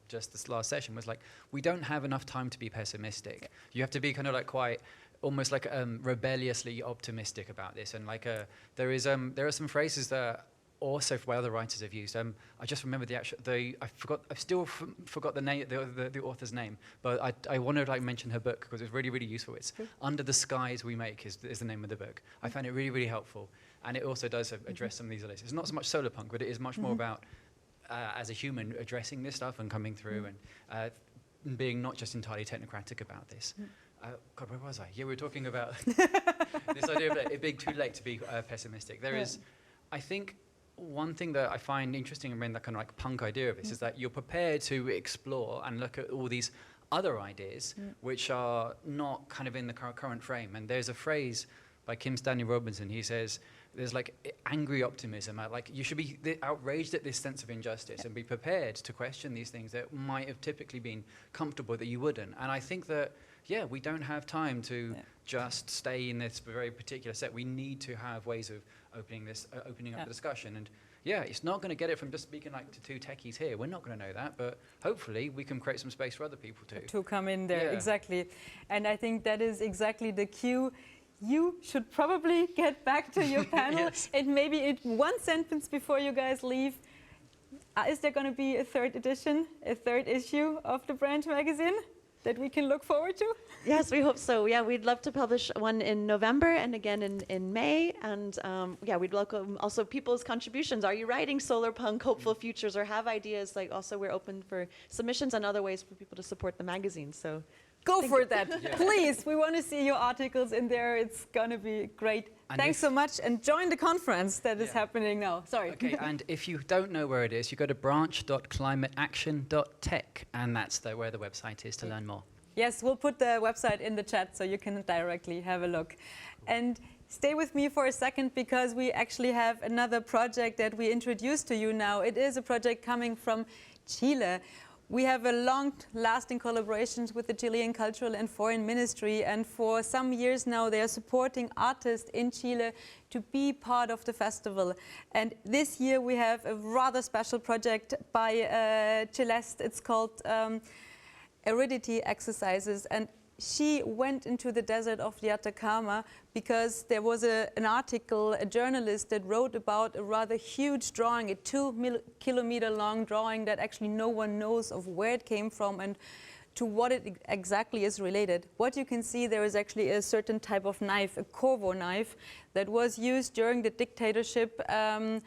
just this last session, was like, we don't have enough time to be pessimistic. You have to be kind of like quite almost like rebelliously optimistic about this. And like there are some phrases that also by other writers have used. I just remember I've still forgot the name, the author's name, but I wanted to mention her book because it's really, really useful. It's Under the Skies We Make is the name of the book. I found it really, really helpful. And it also does address some of these ideas. It's not so much solar punk, but it is much more about, as a human, addressing this stuff and coming through and being not just entirely technocratic about this. God, where was I? Yeah, we were talking about this idea of it being too late to be pessimistic. There is, I think, one thing that I find interesting in that kind of like punk idea of this is that you're prepared to explore and look at all these other ideas which are not kind of in the current frame. And there's a phrase by Kim Stanley Robinson. He says, there's like angry optimism, like you should be outraged at this sense of injustice and be prepared to question these things that might have typically been comfortable that you wouldn't. And I think that, yeah, we don't have time to just stay in this very particular set. We need to have ways of opening up the discussion. And yeah, it's not going to get it from just speaking like to two techies here. We're not going to know that, but hopefully we can create some space for other people too. To come in there, exactly. And I think that is exactly the cue. You should probably get back to your panel. And maybe one sentence before you guys leave. Is there going to be a third edition, a third issue of the Branch magazine that we can look forward to? Yes, we hope so. Yeah, we'd love to publish one in November and again in May. And yeah, we'd welcome also people's contributions. Are you writing solar punk, hopeful futures, or have ideas? Like, also, we're open for submissions and other ways for people to support the magazine. So go for that. Please, we want to see your articles in there. It's going to be great. And thanks so much, and join the conference that is happening now. Sorry. Okay, and if you don't know where it is, you go to branch.climateaction.tech, and that's where the website is to learn more. Yes, we'll put the website in the chat so you can directly have a look. And stay with me for a second, because we actually have another project that we introduced to you now. It is a project coming from Chile. We have a long-lasting collaborations with the Chilean Cultural and Foreign Ministry, and for some years now they are supporting artists in Chile to be part of the festival. And this year we have a rather special project by Celeste. It's called Aridity Exercises, and she went into the desert of the Atacama because there was an article, a journalist that wrote about a rather huge drawing, a 2-kilometer long drawing that actually no one knows of where it came from and to what it exactly is related. What you can see there is actually a certain type of knife, a Corvo knife, that was used during the dictatorship to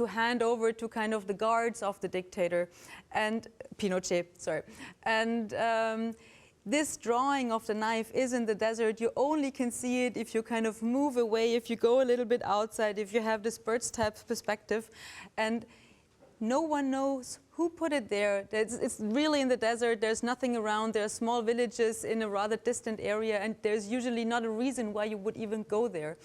hand over to kind of the guards of the dictator, and Pinochet, sorry. And this drawing of the knife is in the desert. You only can see it if you kind of move away, if you go a little bit outside, if you have this bird's type perspective. And no one knows who put it there. It's really in the desert. There's nothing around. There are small villages in a rather distant area, and there's usually not a reason why you would even go there.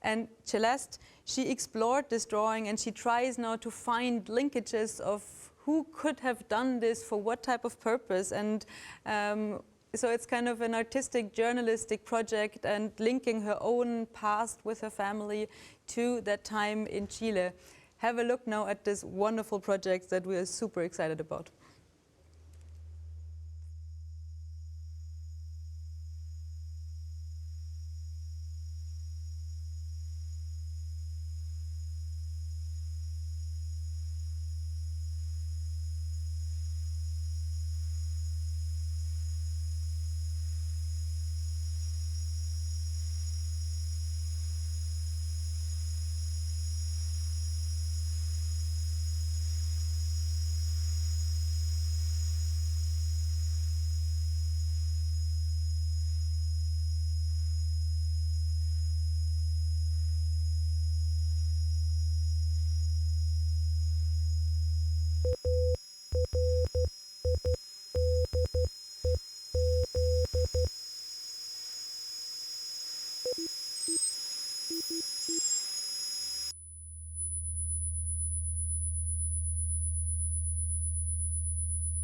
And Celeste, she explored this drawing, and she tries now to find linkages of who could have done this, for what type of purpose. And so it's kind of an artistic, journalistic project, and linking her own past with her family to that time in Chile. Have a look now at this wonderful project that we are super excited about.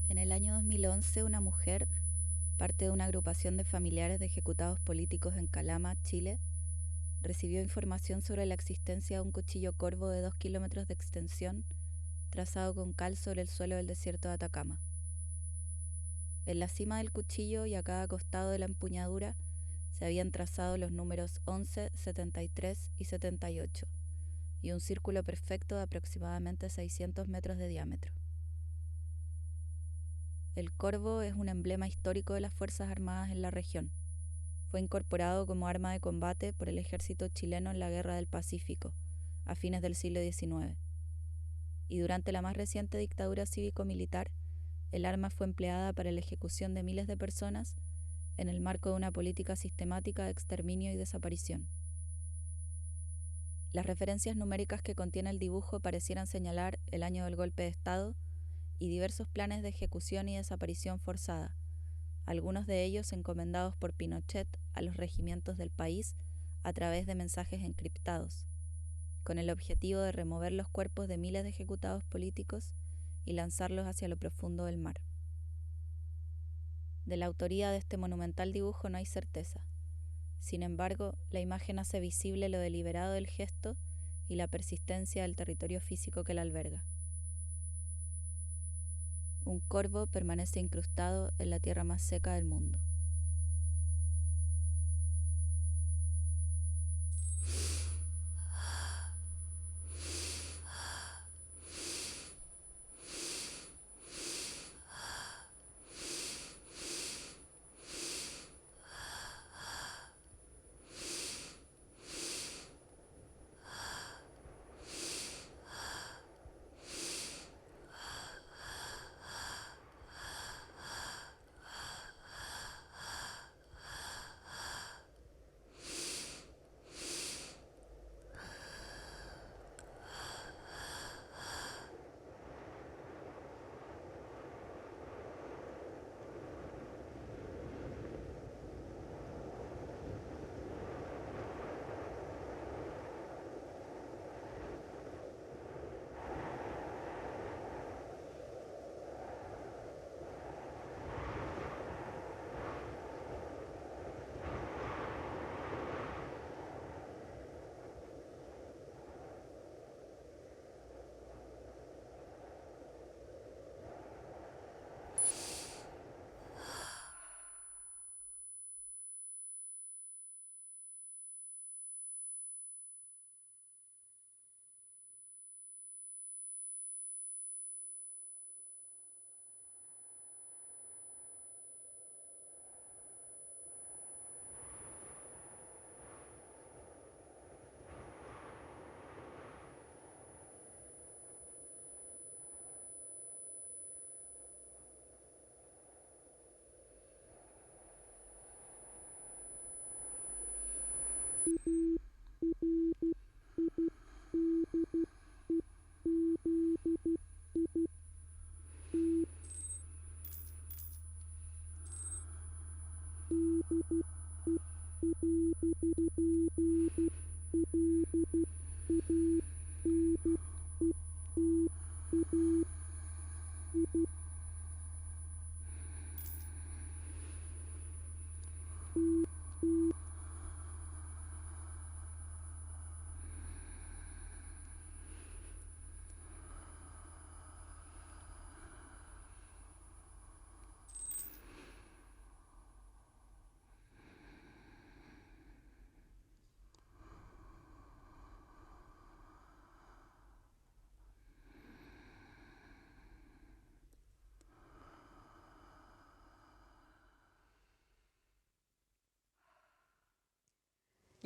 En el año 2011, una mujer, parte de una agrupación de familiares de ejecutados políticos en Calama, Chile, recibió información sobre la existencia de un cuchillo corvo de 2 kilómetros de extensión, trazado con cal sobre el suelo del desierto de Atacama. En la cima del cuchillo y a cada costado de la empuñadura se habían trazado los números 11, 73 y 78, y un círculo perfecto de aproximadamente 600 metros de diámetro. El corvo es un emblema histórico de las Fuerzas Armadas en la región. Fue incorporado como arma de combate por el ejército chileno en la Guerra del Pacífico, a fines del siglo XIX. Y durante la más reciente dictadura cívico-militar, el arma fue empleada para la ejecución de miles de personas en el marco de una política sistemática de exterminio y desaparición. Las referencias numéricas que contiene el dibujo parecieran señalar el año del golpe de Estado y diversos planes de ejecución y desaparición forzada, algunos de ellos encomendados por Pinochet a los regimientos del país a través de mensajes encriptados, con el objetivo de remover los cuerpos de miles de ejecutados políticos y lanzarlos hacia lo profundo del mar. De la autoría de este monumental dibujo no hay certeza. Sin embargo, la imagen hace visible lo deliberado del gesto y la persistencia del territorio físico que la alberga. Un corvo permanece incrustado en la tierra más seca del mundo.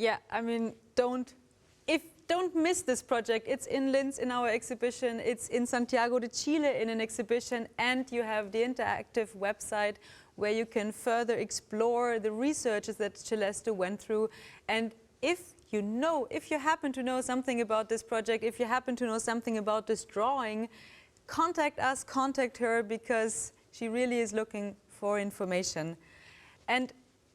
Yeah, I mean, don't miss this project. It's in Linz in our exhibition, it's in Santiago de Chile in an exhibition, and you have the interactive website where you can further explore the researches that Celeste went through. And if you happen to know something about this project, if you happen to know something about this drawing, contact us, contact her, because she really is looking for information. And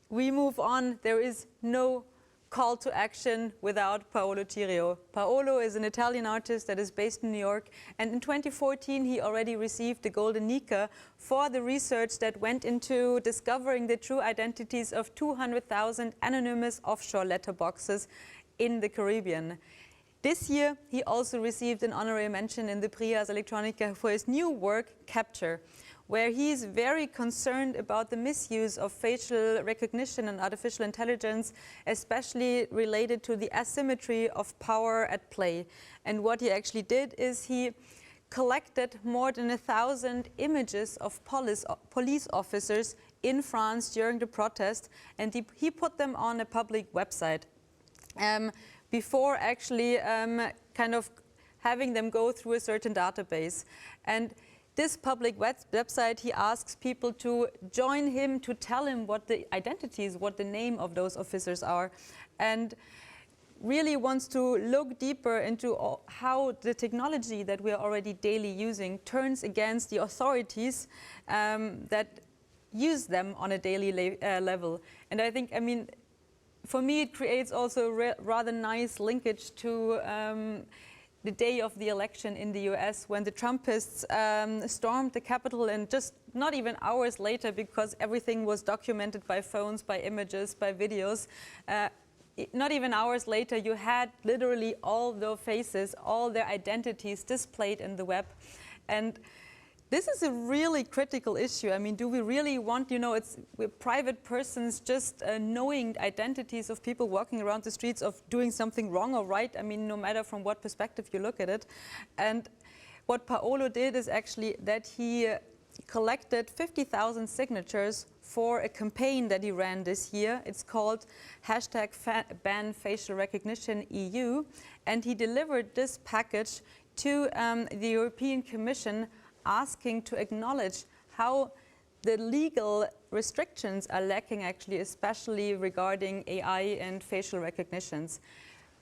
we move on. There is no call to action without Paolo Tirio. Paolo is an Italian artist that is based in New York, and in 2014 he already received the GUERNICA for the research that went into discovering the true identities of 200,000 anonymous offshore letterboxes in the Caribbean. This year he also received an honorary mention in the PRIX Ars Electronica for his new work, Capture. where he's very concerned about the misuse of facial recognition and artificial intelligence, especially related to the asymmetry of power at play. And what he actually did is he collected more than 1,000 images of police officers in France during the protest, and he put them on a public website before actually kind of having them go through a certain database. And this public website, he asks people to join him, to tell him what the identities, what the name of those officers are, and really wants to look deeper into how the technology that we are already daily using turns against the authorities that use them on a daily level. And I think, I mean, for me, it creates also a rather nice linkage to the day of the election in the US, when the Trumpists stormed the Capitol, and just not even hours later, because everything was documented by phones, by images, by videos, not even hours later, you had literally all their faces, all their identities displayed in the web. And this is a really critical issue. I mean, do we really want, you know, we're private persons just knowing identities of people walking around the streets, of doing something wrong or right? I mean, no matter from what perspective you look at it. And what Paolo did is actually that he collected 50,000 signatures for a campaign that he ran this year. It's called #BanFacialRecognitionEU, and he delivered this package to the European Commission, asking to acknowledge how the legal restrictions are lacking, actually, especially regarding AI and facial recognitions.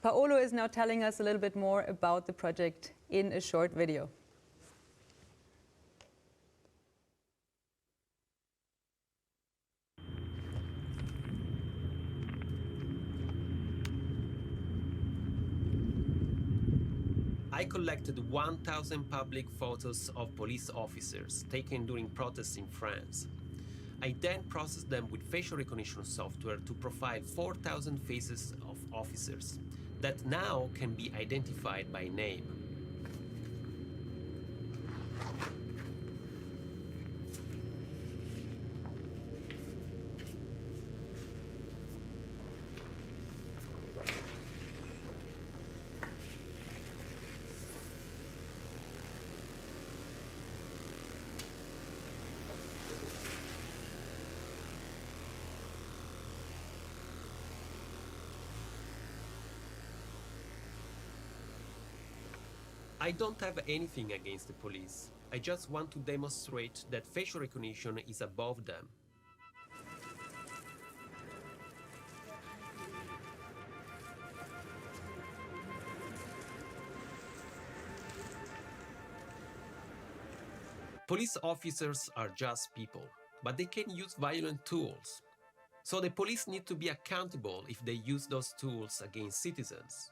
Paolo is now telling us a little bit more about the project in a short video. I collected 1,000 public photos of police officers taken during protests in France. I then processed them with facial recognition software to profile 4,000 faces of officers that now can be identified by name. I don't have anything against the police. I just want to demonstrate that facial recognition is above them. Police officers are just people, but they can use violent tools. So the police need to be accountable if they use those tools against citizens.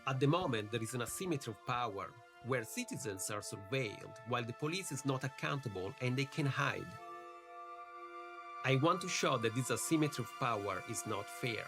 At the moment, there is an asymmetry of power, where citizens are surveilled while the police is not accountable and they can hide. I want to show that this asymmetry of power is not fair.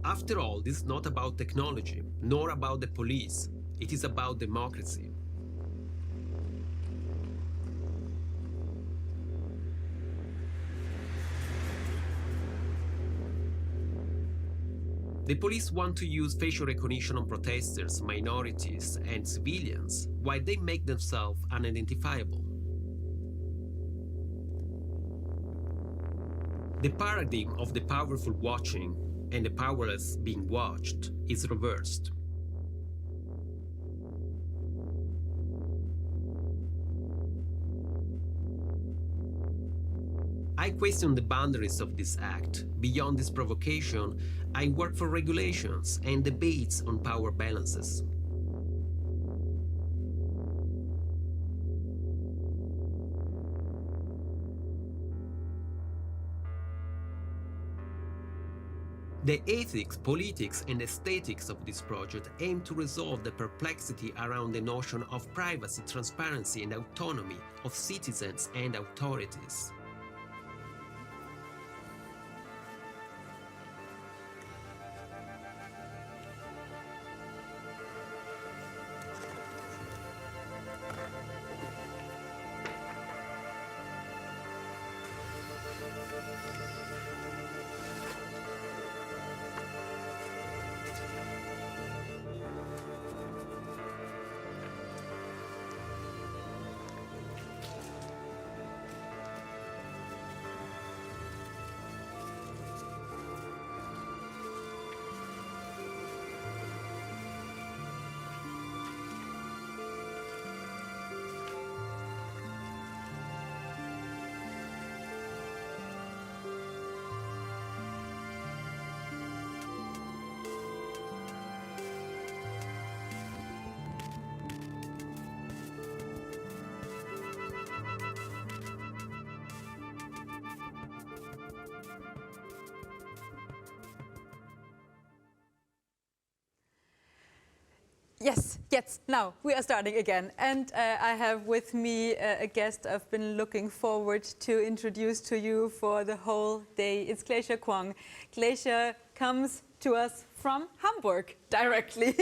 After all, this is not about technology, nor about the police. It is about democracy. The police want to use facial recognition on protesters, minorities, and civilians, while they make themselves unidentifiable. The paradigm of the powerful watching and the powerless being watched is reversed. I question the boundaries of this act. Beyond this provocation, I work for regulations and debates on power balances. The ethics, politics, and aesthetics of this project aim to resolve the perplexity around the notion of privacy, transparency, and autonomy of citizens and authorities. Yes, now we are starting again. And I have with me a guest I've been looking forward to introduce to you for the whole day. It's Glacier Kwong. Glacier comes to us from Hamburg directly,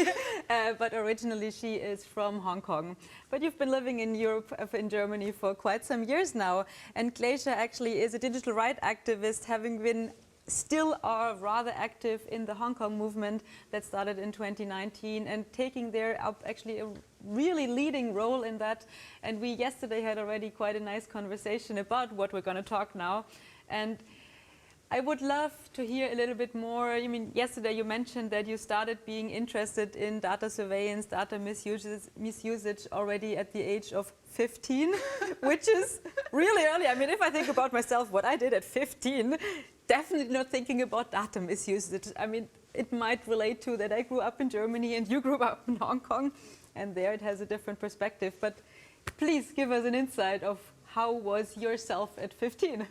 but originally she is from Hong Kong. But you've been living in Europe, in Germany for quite some years now. And Glacier actually is a digital rights activist, having been still are rather active in the Hong Kong movement that started in 2019 and taking there up actually a really leading role in that. And we yesterday had already quite a nice conversation about what we're going to talk now. And I would love to hear a little bit more. I mean, yesterday you mentioned that you started being interested in data surveillance, data misusage already at the age of 15, which is really early. I mean, if I think about myself, what I did at 15, definitely not thinking about data misusage. I mean, it might relate to that I grew up in Germany and you grew up in Hong Kong, and there it has a different perspective. But please give us an insight of how was yourself at 15?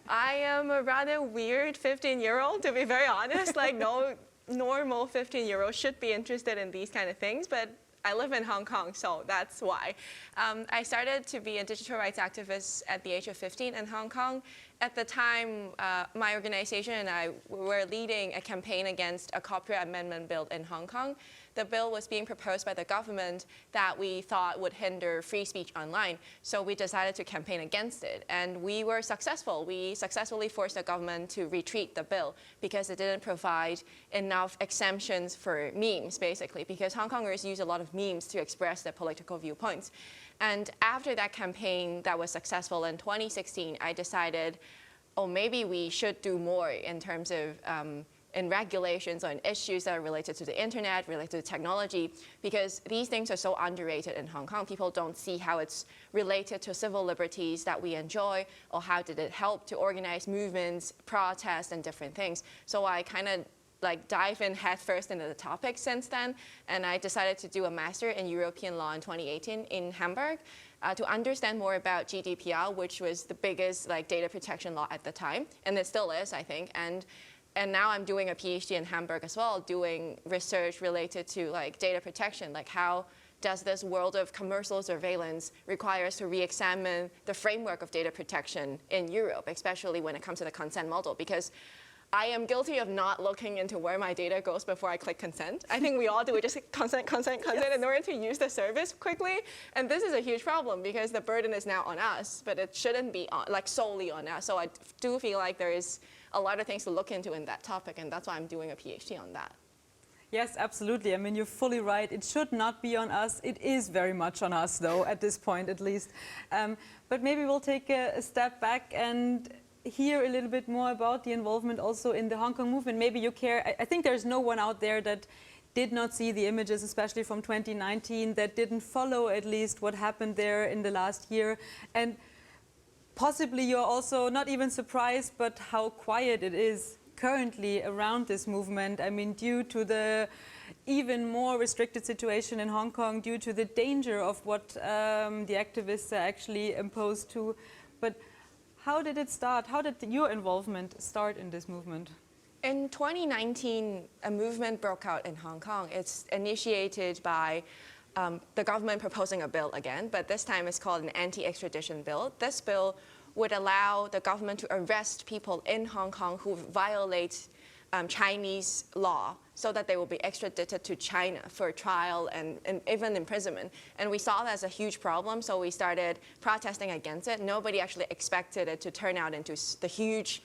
I am a rather weird 15-year-old, to be very honest. Like, no normal 15-year-old should be interested in these kind of things, but I live in Hong Kong, so that's why. I started to be a digital rights activist at the age of 15 in Hong Kong. At the time, my organization and I were leading a campaign against a copyright amendment bill in Hong Kong. The bill was being proposed by the government that we thought would hinder free speech online. So we decided to campaign against it. And we were successful. We successfully forced the government to retreat the bill because it didn't provide enough exemptions for memes, basically, because Hong Kongers use a lot of memes to express their political viewpoints. And after that campaign that was successful in 2016, I decided, oh, maybe we should do more in terms of in regulations on issues that are related to the internet, related to technology, because these things are so underrated in Hong Kong. People don't see how it's related to civil liberties that we enjoy, or how did it help to organize movements, protests, and different things. So I kind of like dive in headfirst into the topic since then, and I decided to do a master in European law in 2018 in Hamburg to understand more about GDPR, which was the biggest like data protection law at the time, and it still is, I think. And now I'm doing a PhD in Hamburg as well, doing research related to like data protection, like how does this world of commercial surveillance require us to re-examine the framework of data protection in Europe, especially when it comes to the consent model, because I am guilty of not looking into where my data goes before I click consent. I think we all do. We just consent in order to use the service quickly. And this is a huge problem because the burden is now on us, but it shouldn't be solely on us. So I do feel like there is a lot of things to look into in that topic, and that's why I'm doing a PhD on that. Yes, absolutely. I mean, you're fully right. It should not be on us. It is very much on us, though, at this point at least. But maybe we'll take a step back and hear a little bit more about the involvement also in the Hong Kong movement. Maybe you care. I think there's no one out there that did not see the images, especially from 2019, that didn't follow at least what happened there in the last year. And possibly you're also not even surprised, but how quiet it is currently around this movement. I mean, due to the even more restricted situation in Hong Kong, due to the danger of what the activists are actually imposed to. But how did it start? How did your involvement start in this movement? In 2019, a movement broke out in Hong Kong. It's initiated by the government proposing a bill again, but this time it's called an anti-extradition bill. This bill would allow the government to arrest people in Hong Kong who violate Chinese law so that they will be extradited to China for trial and even imprisonment. And we saw that as a huge problem, so we started protesting against it. Nobody actually expected it to turn out into the huge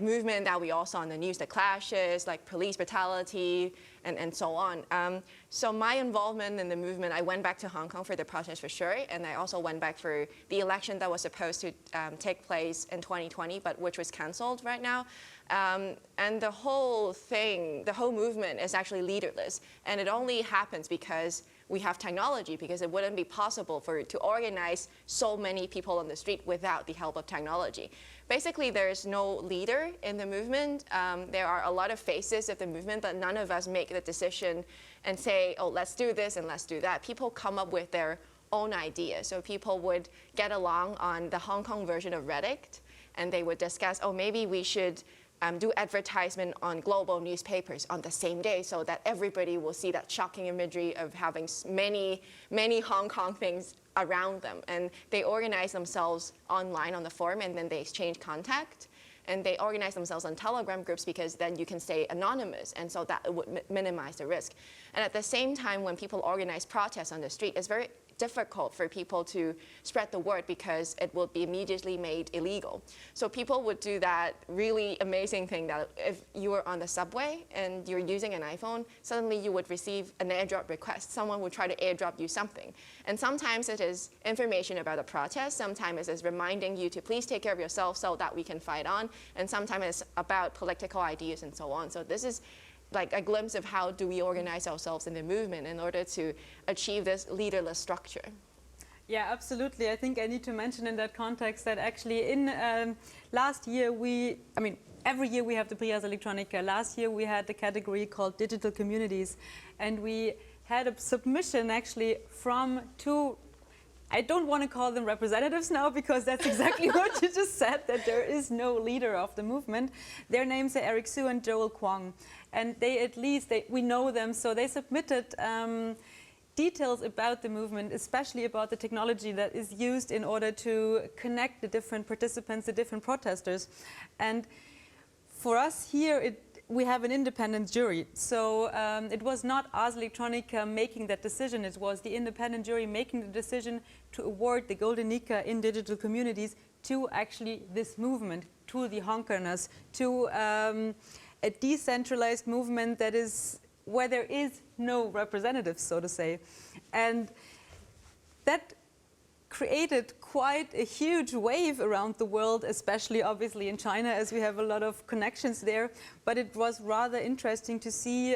movement that we all saw in the news, the clashes, police brutality, and so on. So my involvement in the movement, I went back to Hong Kong for the protest for sure, and I also went back for the election that was supposed to take place in 2020, but which was canceled right now. And the whole thing, the whole movement is actually leaderless, and it only happens because we have technology, because it wouldn't be possible to organize so many people on the street without the help of technology. Basically, there is no leader in the movement. There are a lot of faces of the movement, but none of us make the decision and say, oh, let's do this and let's do that. People come up with their own ideas. So people would get along on the Hong Kong version of Reddit, and they would discuss, oh, maybe we should do advertisement on global newspapers on the same day so that everybody will see that shocking imagery of having many, many Hong Kong things around them. And they organize themselves online on the forum, and then they exchange contact. And they organize themselves on Telegram groups because then you can stay anonymous, and so that would minimize the risk. And at the same time, when people organize protests on the street, it's very difficult for people to spread the word because it will be immediately made illegal. So people would do that really amazing thing that if you were on the subway and you're using an iPhone, suddenly you would receive an airdrop request. Someone would try to airdrop you something. And sometimes it is information about a protest, sometimes it is reminding you to please take care of yourself so that we can fight on, and sometimes it's about political ideas and so on. So this is like a glimpse of how do we organize ourselves in the movement in order to achieve this leaderless structure. Yeah, absolutely. I think I need to mention in that context that actually in last year every year we have the Ars Electronica. Last year we had the category called Digital Communities, and we had a submission actually from two, I don't want to call them representatives now because that's exactly what you just said, that there is no leader of the movement. Their names are Eric Zhou and Michelle Thorne. And we know them, so they submitted details about the movement, especially about the technology that is used in order to connect the different participants, the different protesters. And for us here, we have an independent jury. So it was not Ars Electronica making that decision, it was the independent jury making the decision to award the GUERNICA in digital communities to actually this movement, to the Hong Kongers, to a decentralized movement that is where there is no representatives, so to say. And that created quite a huge wave around the world, especially obviously in China, as we have a lot of connections there. But it was rather interesting to see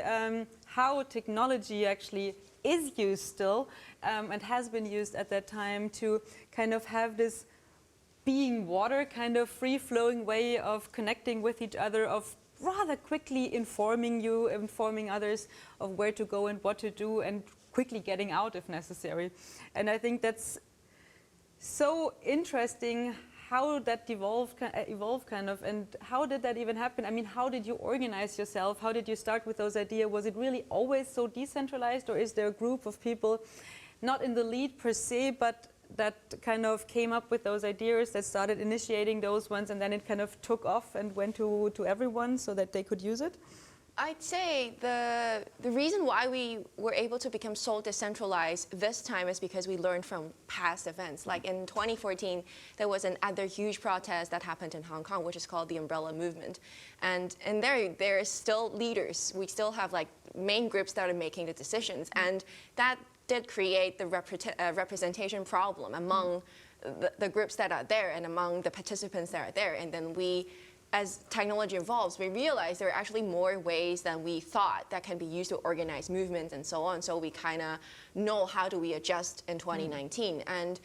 how technology actually is used still and has been used at that time to kind of have this being water, kind of free-flowing way of connecting with each other, of rather quickly informing others of where to go and what to do, and quickly getting out if necessary. And I think that's so interesting how that evolved kind of, and how did that even happen? I mean, how did you organize yourself? How did you start with those ideas? Was it really always so decentralized, or is there a group of people, not in the lead per se, but that kind of came up with those ideas, that started initiating those ones, and then it kind of took off and went to everyone so that they could use it? I'd say the reason why we were able to become so decentralized this time is because we learned from past events. Like in 2014, there was another huge protest that happened in Hong Kong, which is called the Umbrella Movement. And there is still leaders. We still have like main groups that are making the decisions. And that did create the representation problem among the groups that are there and among the participants that are there. And then as technology evolves, we realize there are actually more ways than we thought that can be used to organize movements and so on. So we kind of know how do we adjust in 2019. And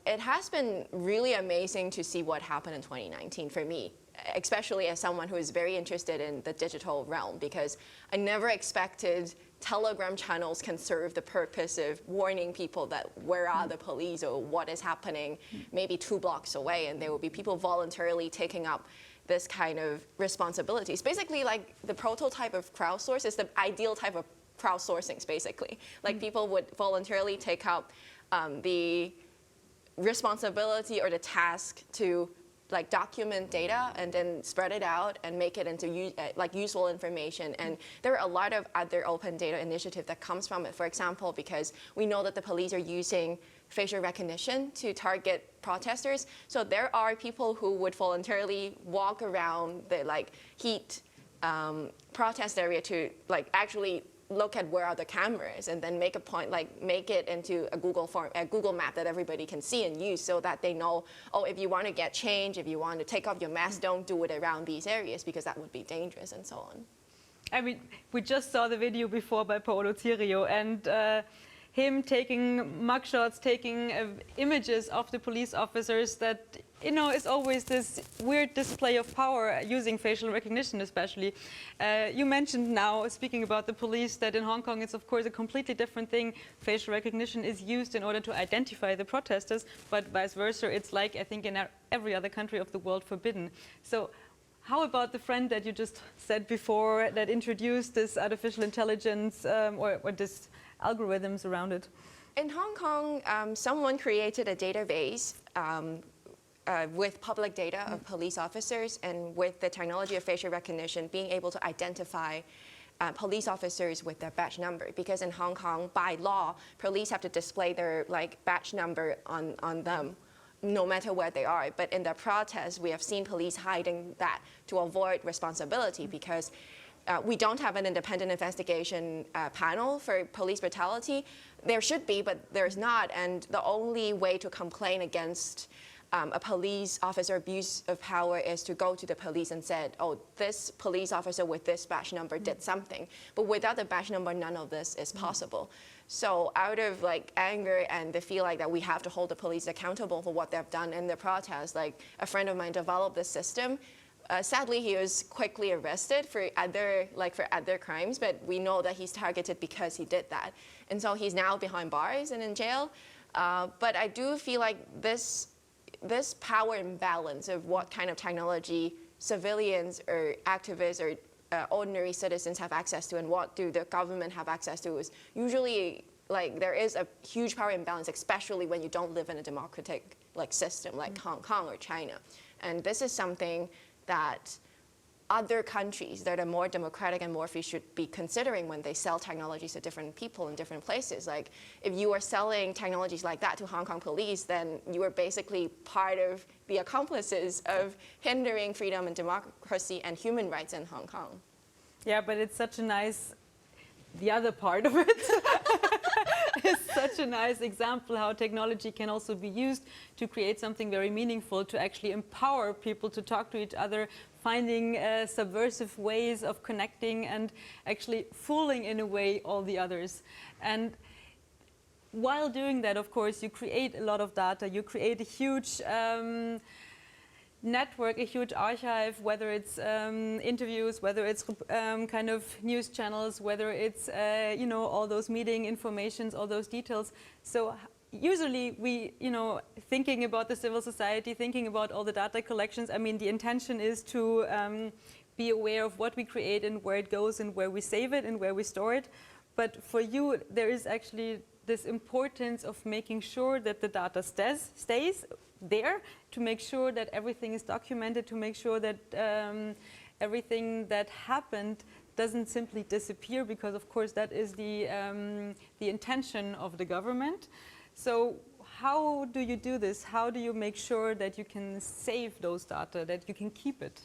it has been really amazing to see what happened in 2019 for me, especially as someone who is very interested in the digital realm, because I never expected Telegram channels can serve the purpose of warning people that where are the police or what is happening maybe 2 blocks away, and there will be people voluntarily taking up this kind of responsibilities. Basically, like the prototype of crowdsource is the ideal type of crowdsourcing, basically. Like people would voluntarily take up the responsibility or the task to like document data and then spread it out and make it into like useful information. And there are a lot of other open data initiatives that comes from it. For example, because we know that the police are using facial recognition to target protesters. So there are people who would voluntarily walk around the like heat protest area to like actually look at where are the cameras and then make a point, like make it into a Google map that everybody can see and use, so that they know, oh, if you want to get change, if you want to take off your mask, don't do it around these areas because that would be dangerous and so on. I mean, we just saw the video before by Paolo Cirio, and him taking mugshots, taking images of the police officers that, you know, is always this weird display of power using facial recognition especially. You mentioned now, speaking about the police, that in Hong Kong it's of course a completely different thing. Facial recognition is used in order to identify the protesters, but vice versa, it's like, I think, in every other country of the world, forbidden. So how about the friend that you just said before that introduced this artificial intelligence or this algorithms around it? In Hong Kong, someone created a database with public data of police officers, and with the technology of facial recognition, being able to identify police officers with their badge number. Because in Hong Kong, by law, police have to display their like badge number on them, no matter where they are. But in the protest, we have seen police hiding that to avoid responsibility, because we don't have an independent investigation panel for police brutality. There should be, but there's not. And the only way to complain against a police officer abuse of power is to go to the police and say, oh, this police officer with this badge number did something. But without the badge number, none of this is possible. So out of like anger and the feel like that we have to hold the police accountable for what they've done in the protest, like a friend of mine developed this system. Sadly, he was quickly arrested for other crimes, but we know that he's targeted because he did that. And so he's now behind bars and in jail. But I do feel like this power imbalance of what kind of technology civilians or activists or ordinary citizens have access to and what do the government have access to is usually like there is a huge power imbalance, especially when you don't live in a democratic like system like Hong Kong or China. And this is something that other countries that are more democratic and more free should be considering when they sell technologies to different people in different places. Like if you are selling technologies like that to Hong Kong police, then you are basically part of the accomplices of hindering freedom and democracy and human rights in Hong Kong. Yeah, but it's such a nice, the other part of it is such a nice example how technology can also be used to create something very meaningful, to actually empower people to talk to each other, finding subversive ways of connecting and actually fooling in a way all the others. And while doing that, of course, you create a lot of data, you create a huge network, a huge archive, whether it's interviews, whether it's kind of news channels, whether it's you know, all those meeting informations, all those details. So usually we, you know, thinking about the civil society, thinking about all the data collections, I mean, the intention is to be aware of what we create and where it goes and where we save it and where we store it. But for you, there is actually this importance of making sure that the data stays there, to make sure that everything is documented, to make sure that everything that happened doesn't simply disappear, because of course that is the intention of the government. So how do you do this? How do you make sure that you can save those data, that you can keep it?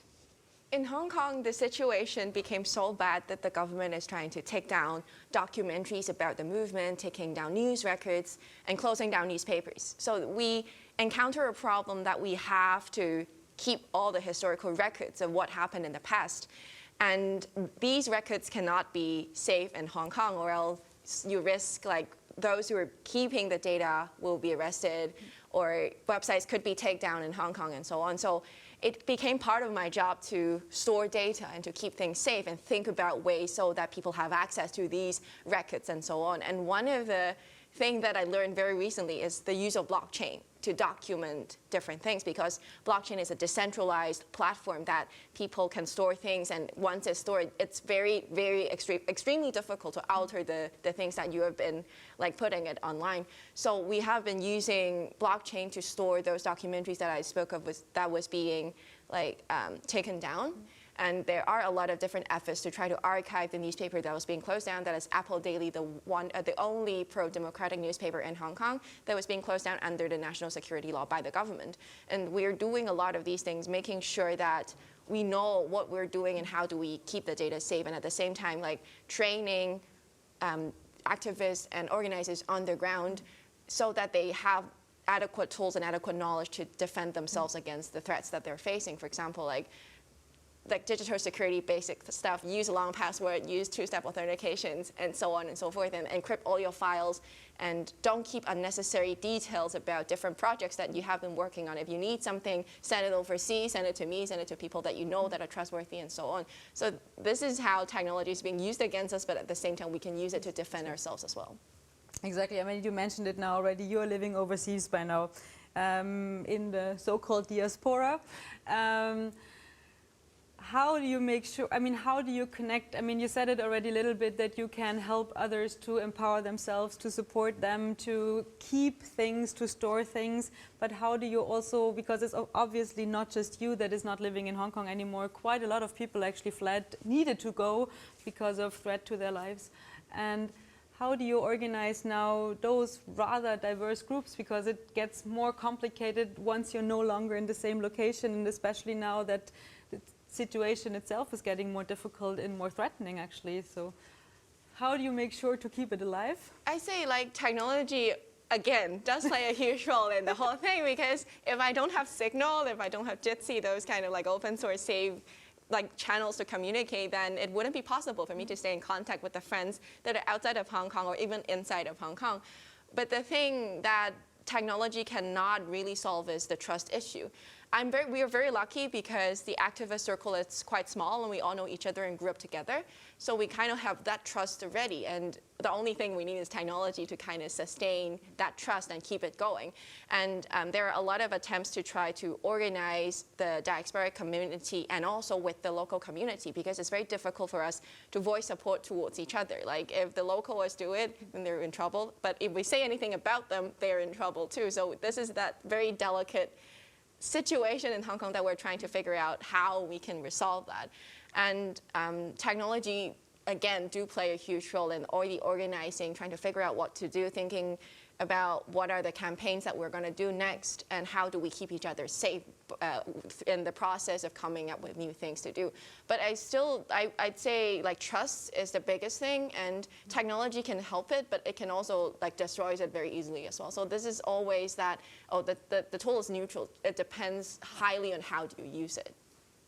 In Hong Kong, the situation became so bad that the government is trying to take down documentaries about the movement, taking down news records, and closing down newspapers. So we encounter a problem that we have to keep all the historical records of what happened in the past. And these records cannot be saved in Hong Kong, or else you risk like those who are keeping the data will be arrested, or websites could be taken down in Hong Kong and so on. So it became part of my job to store data and to keep things safe and think about ways so that people have access to these records and so on. And one of the things that I learned very recently is the use of blockchain to document different things, because blockchain is a decentralized platform that people can store things, and once it's stored, it's very, very extremely difficult to alter the things that you have been like putting it online. So we have been using blockchain to store those documentaries that I spoke of that was being like taken down. And there are a lot of different efforts to try to archive the newspaper that was being closed down. That is Apple Daily, the only pro-democratic newspaper in Hong Kong that was being closed down under the national security law by the government. And we're doing a lot of these things, making sure that we know what we're doing and how do we keep the data safe. And at the same time, like training activists and organizers on the ground so that they have adequate tools and adequate knowledge to defend themselves against the threats that they're facing. For example, like digital security basic stuff, use a long password, use two-step authentications, and so on and so forth, and encrypt all your files, and don't keep unnecessary details about different projects that you have been working on. If you need something, send it overseas, send it to me, send it to people that you know that are trustworthy, and so on. So this is how technology is being used against us, but at the same time, we can use it to defend ourselves as well. Exactly. I mean, you mentioned it now already. You are living overseas by now, in the so-called diaspora. How do you make sure, I mean, how do you connect? I mean, you said it already a little bit, that you can help others to empower themselves, to support them, to keep things, to store things. But how do you also, because it's obviously not just you that is not living in Hong Kong anymore, quite a lot of people actually needed to go because of threat to their lives. And how do you organize now those rather diverse groups? Because it gets more complicated once you're no longer in the same location, and especially now that situation itself is getting more difficult and more threatening, actually. So how do you make sure to keep it alive? I say like technology, again, does play a huge role in the whole thing, because if I don't have Signal, if I don't have Jitsi, those kind of like open source safe like channels to communicate, then it wouldn't be possible for me to stay in contact with the friends that are outside of Hong Kong or even inside of Hong Kong. But the thing that technology cannot really solve is the trust issue. We are very lucky because the activist circle is quite small and we all know each other and grew up together. So we kind of have that trust already, and the only thing we need is technology to kind of sustain that trust and keep it going. And there are a lot of attempts to try to organize the diasporic community and also with the local community, because it's very difficult for us to voice support towards each other. Like if the locals do it, then they're in trouble. But if we say anything about them, they're in trouble too. So this is that very delicate situation in Hong Kong that we're trying to figure out how we can resolve that. And technology, again, do play a huge role in all the organizing, trying to figure out what to do, thinking about what are the campaigns that we're going to do next, and how do we keep each other safe in the process of coming up with new things to do. But I'd say like trust is the biggest thing, and technology can help it, but it can also like destroys it very easily as well. So this is always that, the tool is neutral. It depends highly on how do you use it.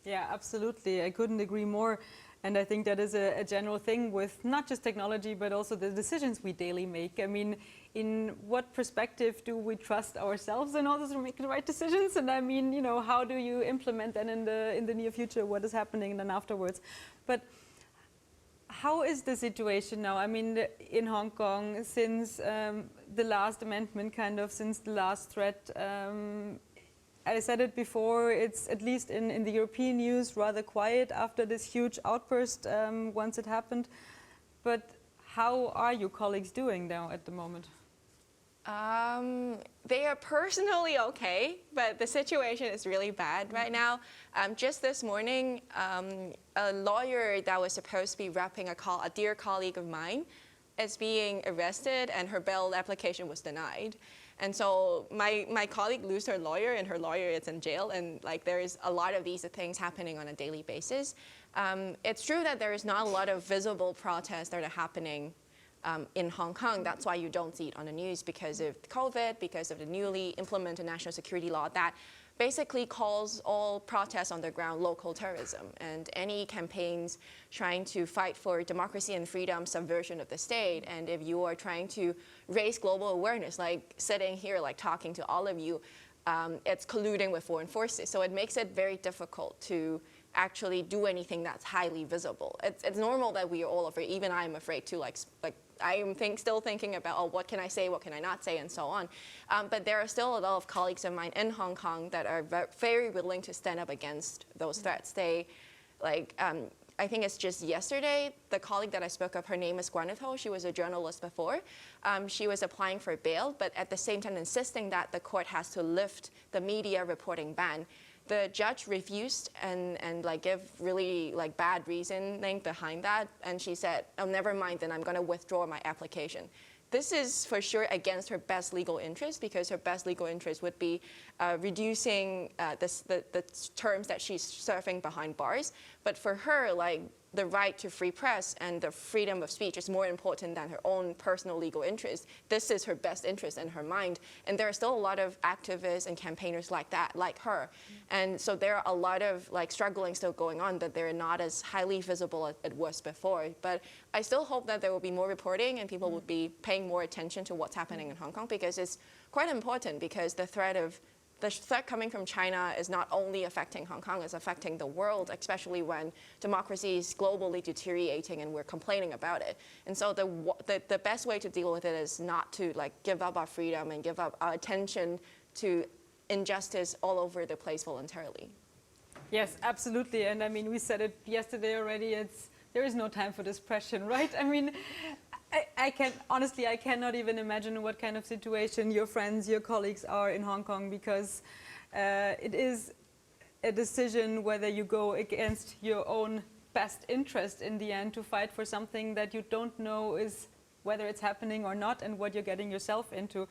Yeah, absolutely. I couldn't agree more. And I think that is a general thing with not just technology, but also the decisions we daily make. I mean, in what perspective do we trust ourselves in order to make the right decisions? And I mean, you know, how do you implement that in the near future? What is happening then afterwards? But how is the situation now? I mean, in Hong Kong, since the last amendment, since the last threat, I said it before, it's at least in the European news rather quiet after this huge outburst once it happened. But how are your colleagues doing now at the moment? They are personally okay, but the situation is really bad right now. Just this morning, a lawyer that was supposed to be repping a dear colleague of mine is being arrested, and her bail application was denied. And so my colleague lose her lawyer, and her lawyer is in jail, and like there is a lot of these things happening on a daily basis. It's true that there is not a lot of visible protests that are happening in Hong Kong. That's why you don't see it on the news, because of COVID, because of the newly implemented national security law that basically calls all protests on the ground local terrorism. And any campaigns trying to fight for democracy and freedom, subversion of the state, and if you are trying to raise global awareness, like sitting here, like talking to all of you, it's colluding with foreign forces. So it makes it very difficult to actually do anything that's highly visible. It's normal that we are all afraid. Even I'm afraid too. Like I am still thinking about, oh, what can I say, what can I not say, and so on. But there are still a lot of colleagues of mine in Hong Kong that are very willing to stand up against those threats. They, like, I think it's just yesterday, the colleague that I spoke of, her name is Guarnitho. She was a journalist before. She was applying for bail, but at the same time insisting that the court has to lift the media reporting ban. The judge refused and like give really like bad reasoning behind that, and she said, "Oh, never mind, then I'm going to withdraw my application." This is for sure against her best legal interest, because her best legal interest would be reducing the terms that she's serving behind bars. But for her, like, the right to free press and the freedom of speech is more important than her own personal legal interest. This is her best interest in her mind. And there are still a lot of activists and campaigners like that, like her. And so there are a lot of like struggling still going on, that they're not as highly visible as it was before. But I still hope that there will be more reporting and people will be paying more attention to what's happening in Hong Kong, because it's quite important, because the threat coming from China is not only affecting Hong Kong, it's affecting the world, especially when democracy is globally deteriorating and we're complaining about it. And so the best way to deal with it is not to like give up our freedom and give up our attention to injustice all over the place voluntarily. Yes, absolutely. And I mean, we said it yesterday already, there is no time for depression, right? I mean, honestly, I cannot even imagine what kind of situation your friends, your colleagues are in Hong Kong, because it is a decision whether you go against your own best interest in the end to fight for something that you don't know is whether it's happening or not, and what you're getting yourself into.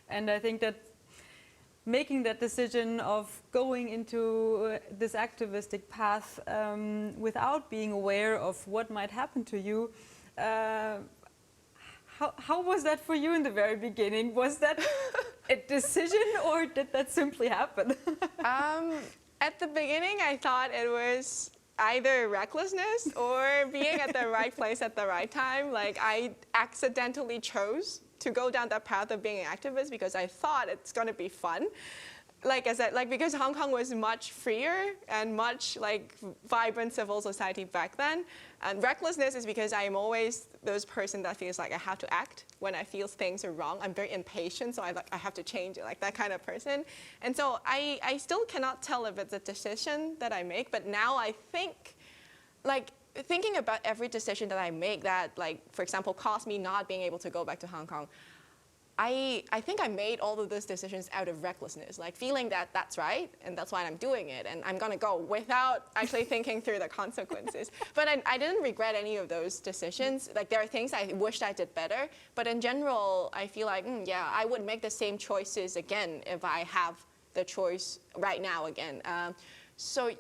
And I think that making that decision of going into this activistic path without being aware of what might happen to you, how was that for you in the very beginning? Was that a decision, or did that simply happen? At the beginning, I thought it was either recklessness or being at the right place at the right time. Like, I accidentally chose to go down that path of being an activist because I thought it's going to be fun. Like I said, because Hong Kong was much freer and much like vibrant civil society back then. And recklessness is because I'm always those person that feels like I have to act when I feel things are wrong. I'm very impatient, so I have to change it, like that kind of person. And so I still cannot tell if it's a decision that I make, but now I think, like, thinking about every decision that I make that, like, for example, cost me not being able to go back to Hong Kong, I think I made all of those decisions out of recklessness, like feeling that that's right and that's why I'm doing it and I'm gonna go without actually thinking through the consequences. But I didn't regret any of those decisions. Like, there are things I wished I did better, but in general, I feel like, yeah, I would make the same choices again if I have the choice right now again. So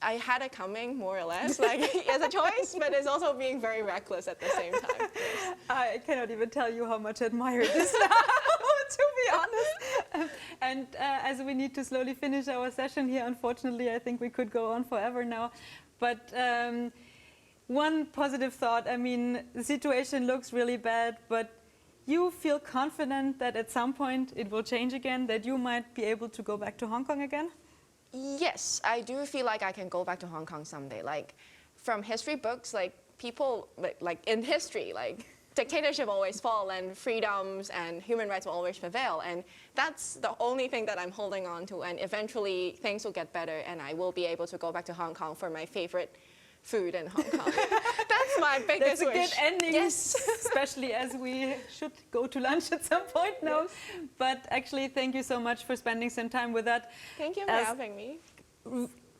I had it coming, more or less, like as a choice, but it's also being very reckless at the same time. Yes. I cannot even tell you how much I admire this now, to be honest. And as we need to slowly finish our session here, unfortunately, I think we could go on forever now. But one positive thought, I mean, the situation looks really bad, but you feel confident that at some point it will change again, that you might be able to go back to Hong Kong again? Yes, I do feel like I can go back to Hong Kong someday. Like, from history books, like, people, like in history, like, dictatorship always fall and freedoms and human rights will always prevail. And that's the only thing that I'm holding on to. And eventually things will get better and I will be able to go back to Hong Kong for my favorite food in Hong Kong. That's my biggest That's a wish. good ending, Yes. especially as we should go to lunch at some point now. Yes. But actually, thank you so much for spending some time with that. Thank you for having me.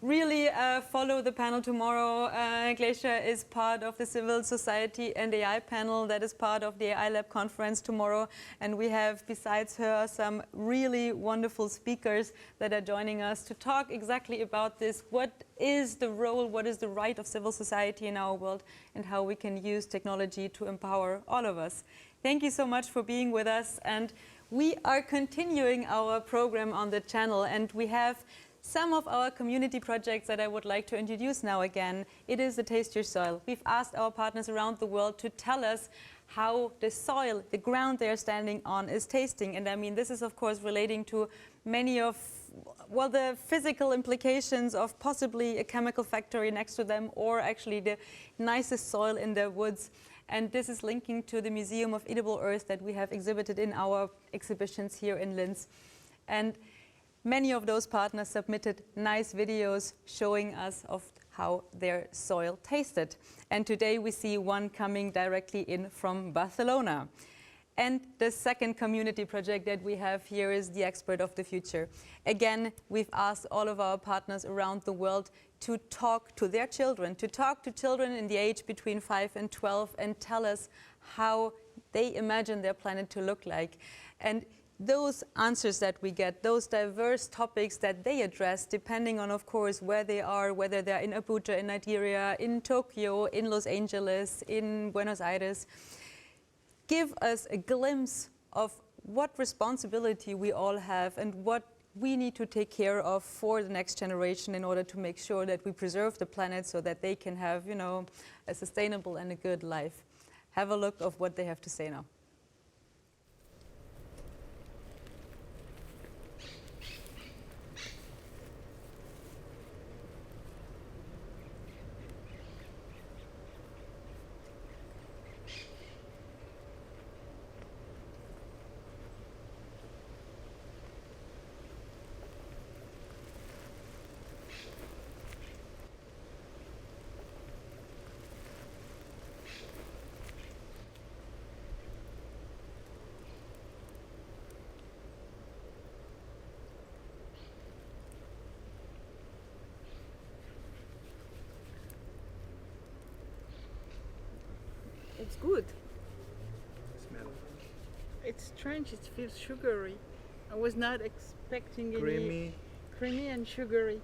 Really follow the panel tomorrow. Glacier is part of the Civil Society and AI panel that is part of the AI Lab conference tomorrow. And we have, besides her, some really wonderful speakers that are joining us to talk exactly about this. What is the role, what is the right of civil society in our world, and how we can use technology to empower all of us. Thank you so much for being with us. And we are continuing our program on the channel, and we have some of our community projects that I would like to introduce now again. It is the Taste Your Soil. We've asked our partners around the world to tell us how the soil, the ground they're standing on, is tasting. And I mean, this is of course relating to many of, well, the physical implications of possibly a chemical factory next to them, or actually the nicest soil in the woods. And this is linking to the Museum of Edible Earth that we have exhibited in our exhibitions here in Linz. And many of those partners submitted nice videos showing us of how their soil tasted. And today we see one coming directly in from Barcelona. And the second community project that we have here is the Expert of the Future. Again, we've asked all of our partners around the world to talk to their children, to talk to children in the age between 5 and 12 and tell us how they imagine their planet to look like. And those answers that we get, those diverse topics that they address, depending on, of course, where they are, whether they're in Abuja, in Nigeria, in Tokyo, in Los Angeles, in Buenos Aires, give us a glimpse of what responsibility we all have and what we need to take care of for the next generation in order to make sure that we preserve the planet so that they can have, you know, a sustainable and a good life. Have a look of what they have to say now. It's good. It's strange, it feels sugary. I was not expecting any creamy and sugary.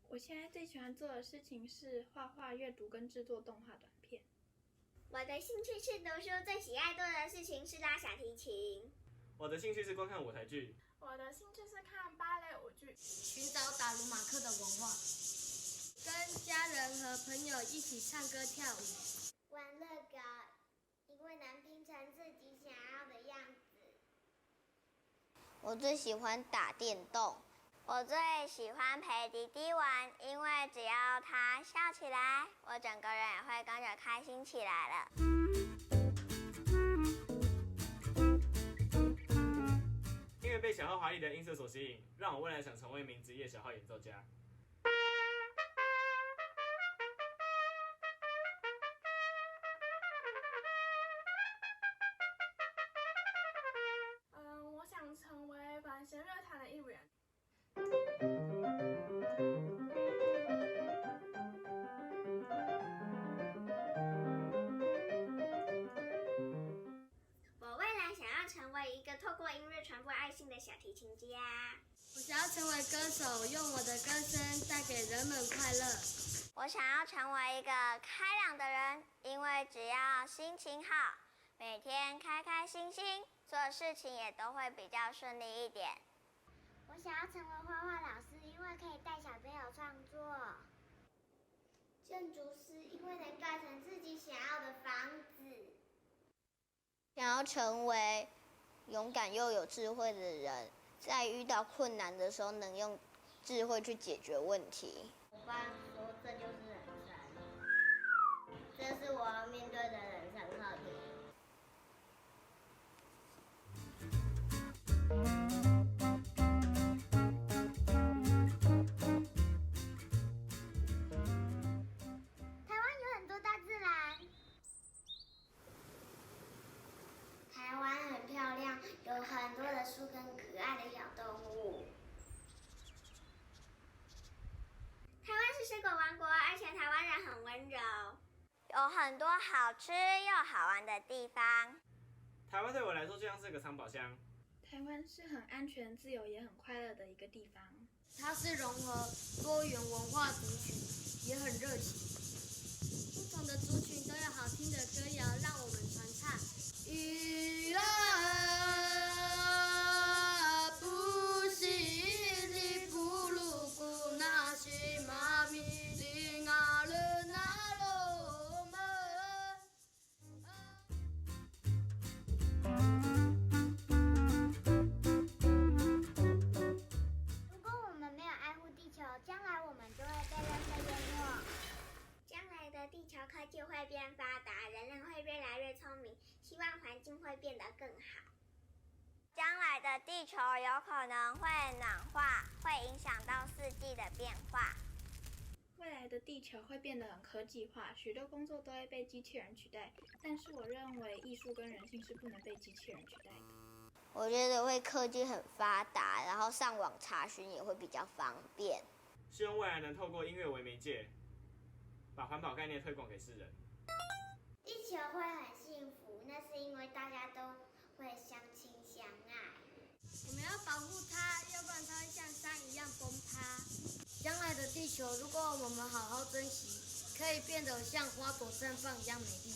我现在最喜欢做的事情是画画、阅读跟制作动画短片。我的兴趣是读书，最喜爱做的事情是拉小提琴。我的兴趣是观看舞台剧。我的兴趣是看芭蕾舞剧。寻找达鲁马克的文化，跟家人和朋友一起唱歌跳舞。玩乐高，因为能拼成自己想要的样子。我最喜欢打电动。我最喜欢陪弟弟玩，因为只要他笑起来，我整个人也会跟着开心起来了。因为被小号华丽的音色所吸引，让我未来想成为一名职业小号演奏家。我想成为管弦乐团的一员。我未来想要成为一个透过音乐传播爱心的小提琴家。我想要成为歌手，用我的歌声带给人们快乐。我想要成为一个开朗的人，因为只要心情好，每天开开心心，做事情也都会比较顺利一点。我想要成为画画老师，因为可以带小朋友创作。建筑师，因为能盖成自己想要的房子。想要成为勇敢又有智慧的人，在遇到困难的时候能用智慧去解决问题。我爸说这就是人生，这是我要面对的人生课题。台湾有很多大自然，台湾很漂亮，有很多的树跟可爱的小动物。台湾是水果王国，而且台湾人很温柔，有很多好吃又好玩的地方。台湾对我来说就像是个藏宝箱。台湾是很安全、自由也很快乐的一个地方。它是融合多元文化族群，也很热情。不同的族群都有好听的歌谣让我们传唱。鱼儿不是你不鲁古那西妈咪林阿勒那罗门。如果我们没有爱护地球，将来我们就会被垃圾淹没。将来的地球科技会变发达，人类会越来越聪明，希望环境会变得更好。将来的地球有可能会暖化，会影响到四季的变化。未来的地球会变得很科技化，许多工作都会被机器人取代，但是我认为艺术跟人性是不能被机器人取代的。我觉得会科技很发达，然后上网查询也会比较方便。希望未来能透过音乐为媒介，把环保概念推广给世人。地球会很幸福，那是因为大家都会相亲相爱。我们要保护它，要不然它会像山一样崩塌。将来的地球，如果我们好好珍惜，可以变得像花朵绽放一样美丽。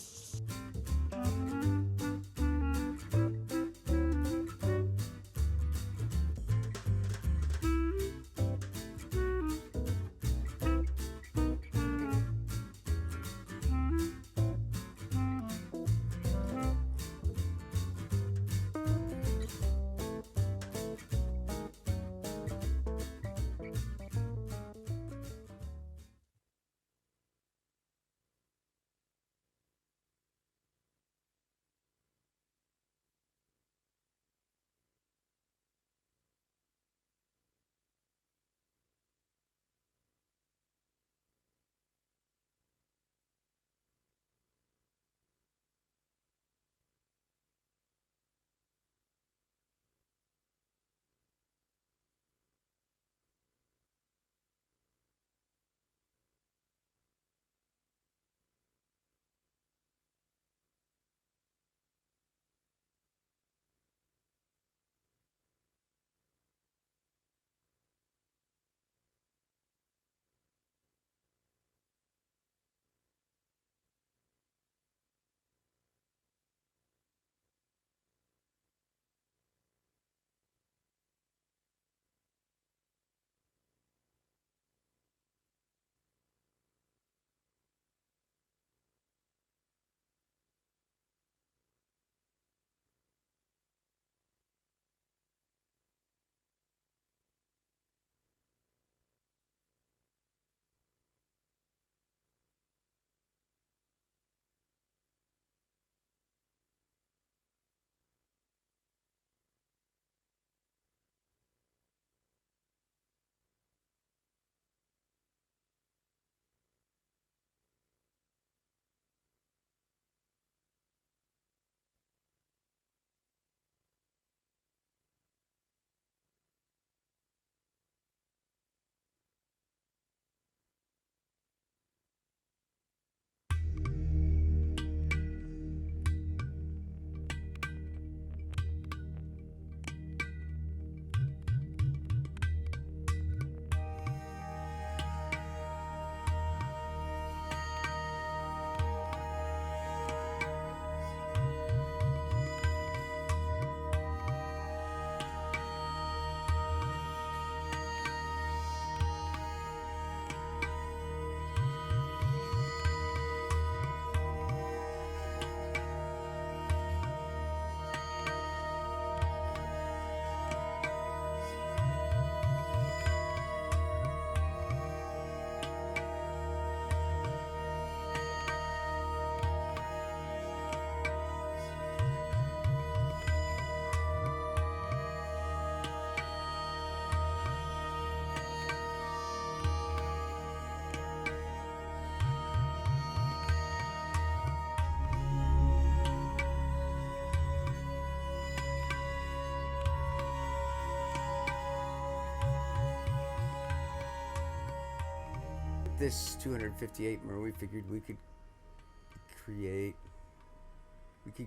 this 258 mer, we figured we could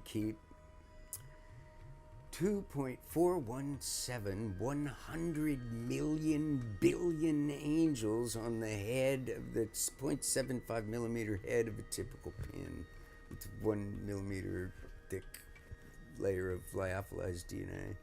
keep 2.417 100 million billion angels on the head of the 0.75 millimeter head of a typical pin with 1 millimeter thick layer of lyophilized DNA.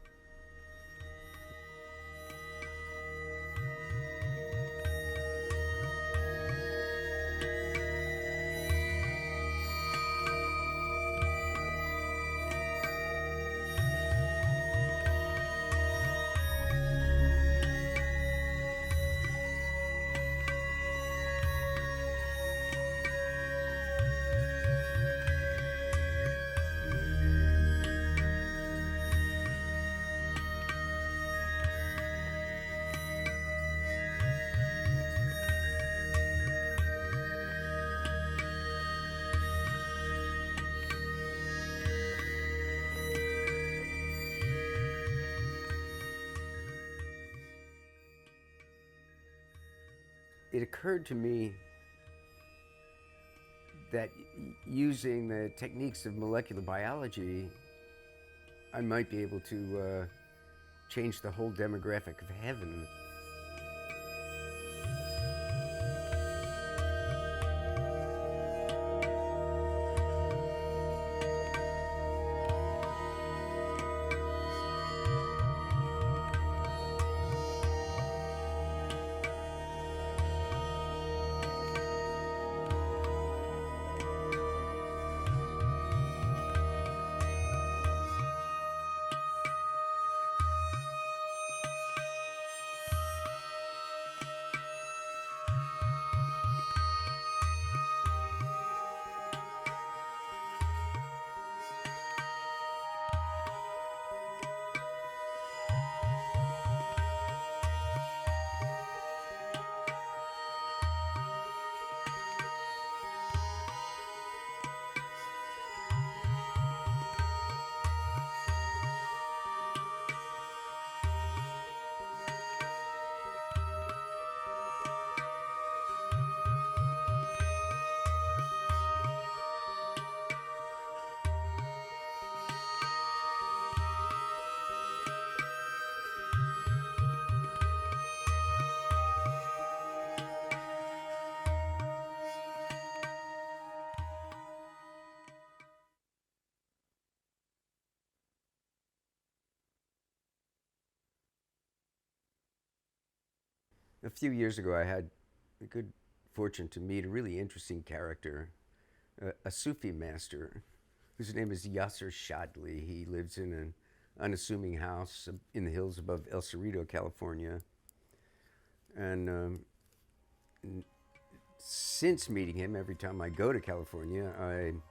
It occurred to me that using the techniques of molecular biology, I might be able to change the whole demographic of heaven. A few years ago, I had the good fortune to meet a really interesting character, a Sufi master, whose name is Yasser Shadli. He lives in an unassuming house in the hills above El Cerrito, California. And since meeting him, every time I go to California, I'm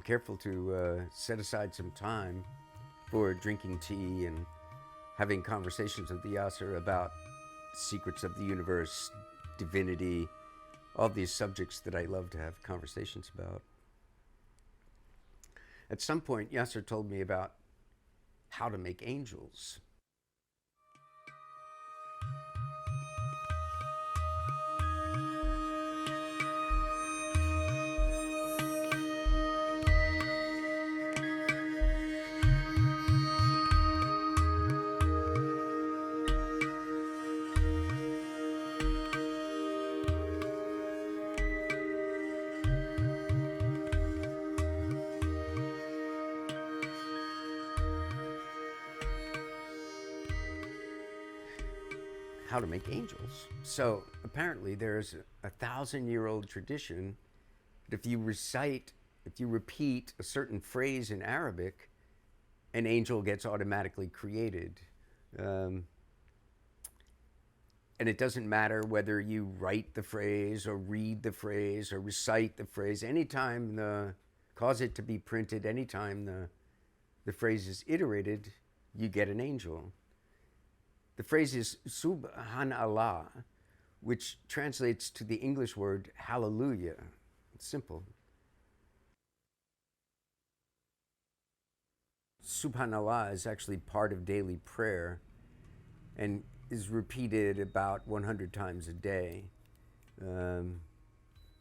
careful to set aside some time for drinking tea and having conversations with Yasser about secrets of the universe, divinity, all these subjects that I love to have conversations about. At some point, Yasser told me about how to make angels. How to make angels. So apparently there's a 1,000-year-old tradition that if you repeat a certain phrase in Arabic, an angel gets automatically created. And it doesn't matter whether you write the phrase or read the phrase or recite the phrase. Anytime cause it to be printed, anytime the phrase is iterated, you get an angel. The phrase is Subhanallah, which translates to the English word hallelujah. It's simple. Subhanallah is actually part of daily prayer and is repeated about 100 times a day.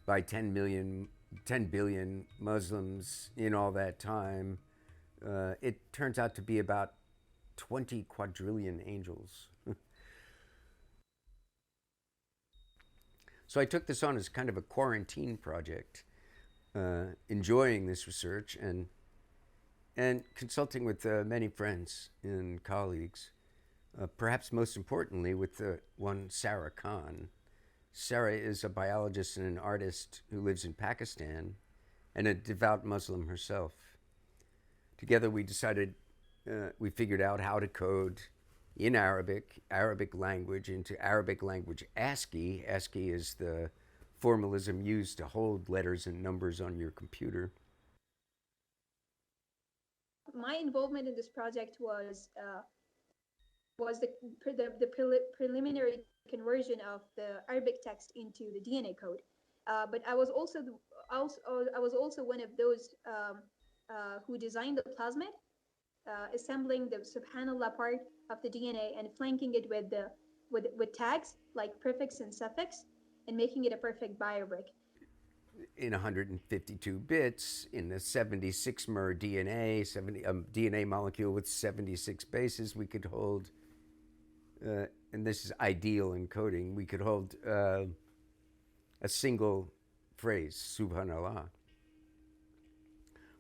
by 10 billion Muslims in all that time, it turns out to be about 20 quadrillion angels. So I took this on as kind of a quarantine project, enjoying this research and consulting with many friends and colleagues, perhaps most importantly with one Sarah Khan. Sarah is a biologist and an artist who lives in Pakistan and a devout Muslim herself. Together we decided, we figured out how to code in Arabic language into Arabic language ASCII. ASCII is the formalism used to hold letters and numbers on your computer. My involvement in this project was the preliminary conversion of the Arabic text into the DNA code. But I was also one of those who designed the plasmid, assembling the subhanallah part of the DNA and flanking it with tags like prefix and suffix and making it a perfect biobrick. In 152 bits, in the 76 mer DNA, DNA molecule with 76 bases, we could hold, and this is ideal encoding, we could hold a single phrase, Subhanallah.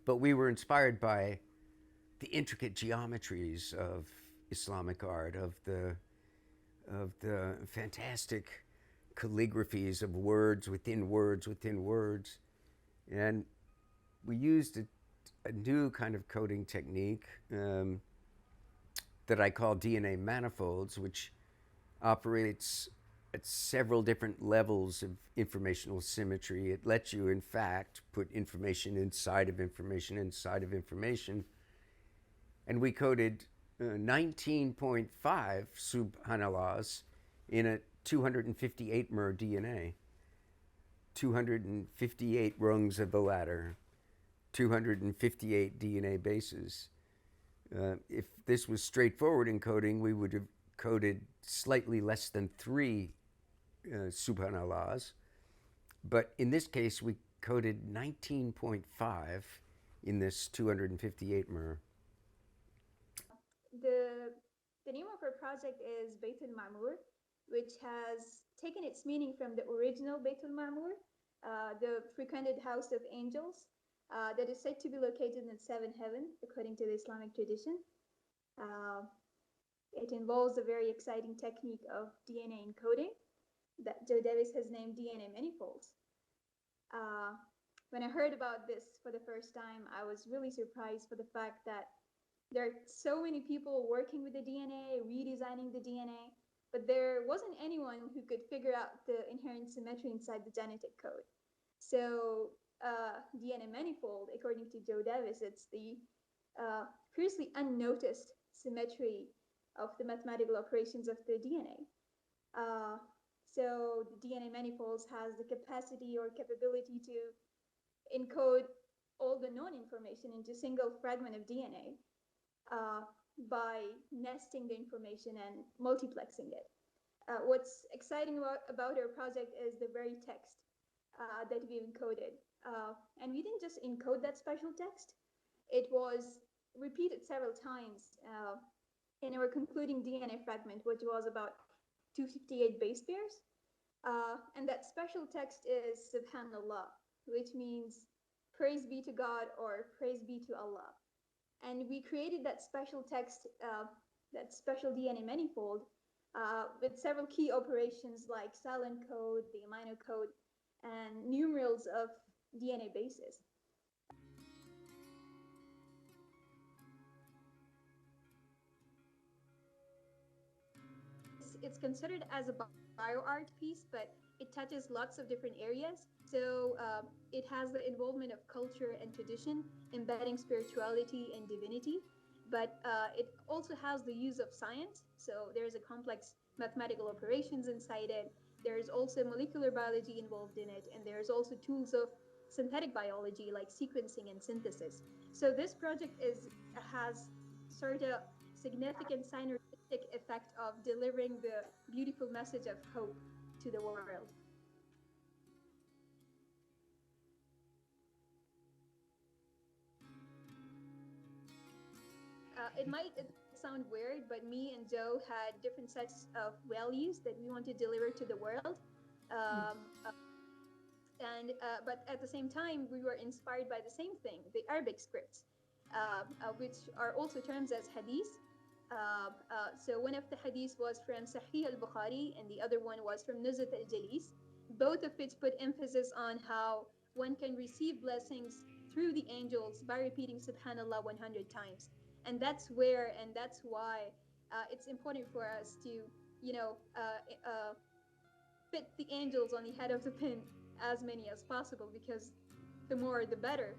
But we were inspired by the intricate geometries of Islamic art, of the fantastic calligraphies of words within words within words. And we used a new kind of coding technique that I call DNA manifolds, which operates at several different levels of informational symmetry. It lets you, in fact, put information inside of information inside of information. And we coded 19.5 subhanallahs in a 258 mer DNA, 258 rungs of the ladder, 258 DNA bases. If this was straightforward encoding, we would have coded slightly less than 3 subhanallahs. But in this case, we coded 19.5 in this 258 mer. The name of our project is Baitul Ma'mur, which has taken its meaning from the original Baitul Ma'mur, the frequented house of angels, that is said to be located in 7th heaven, according to the Islamic tradition. It involves a very exciting technique of DNA encoding that Zhou has named DNA manifolds. When I heard about this for the first time, I was really surprised for the fact that there are so many people working with the DNA, redesigning the DNA, but there wasn't anyone who could figure out the inherent symmetry inside the genetic code. So DNA manifold, according to Zhou, it's the previously unnoticed symmetry of the mathematical operations of the DNA. So the DNA manifolds has the capacity or capability to encode all the known information into a single fragment of DNA by nesting the information and multiplexing it. What's exciting about our project is the very text that we've encoded. And we didn't just encode that special text, it was repeated several times in our concluding DNA fragment, which was about 258 base pairs. And that special text is Subhanallah, which means praise be to God or praise be to Allah. And we created that special text, that special DNA manifold with several key operations like silent code, the amino code, and numerals of DNA bases. It's considered as a bioart piece, but it touches lots of different areas. So it has the involvement of culture and tradition, embedding spirituality and divinity, but it also has the use of science. So there's a complex mathematical operations inside it. There's also molecular biology involved in it, and there's also tools of synthetic biology like sequencing and synthesis. So this project has sort of significant synergistic effect of delivering the beautiful message of hope to the world. it sound weird, but me and Zhou had different sets of values that we want to deliver to the world. But at the same time, we were inspired by the same thing, the Arabic scripts, which are also termed as hadith. So one of the hadiths was from Sahih al-Bukhari, and the other one was from Nuzhat al-Jalis, both of which put emphasis on how one can receive blessings through the angels by repeating Subhanallah 100 times. And that's why it's important for us to, fit the angels on the head of the pin, as many as possible, because the more the better.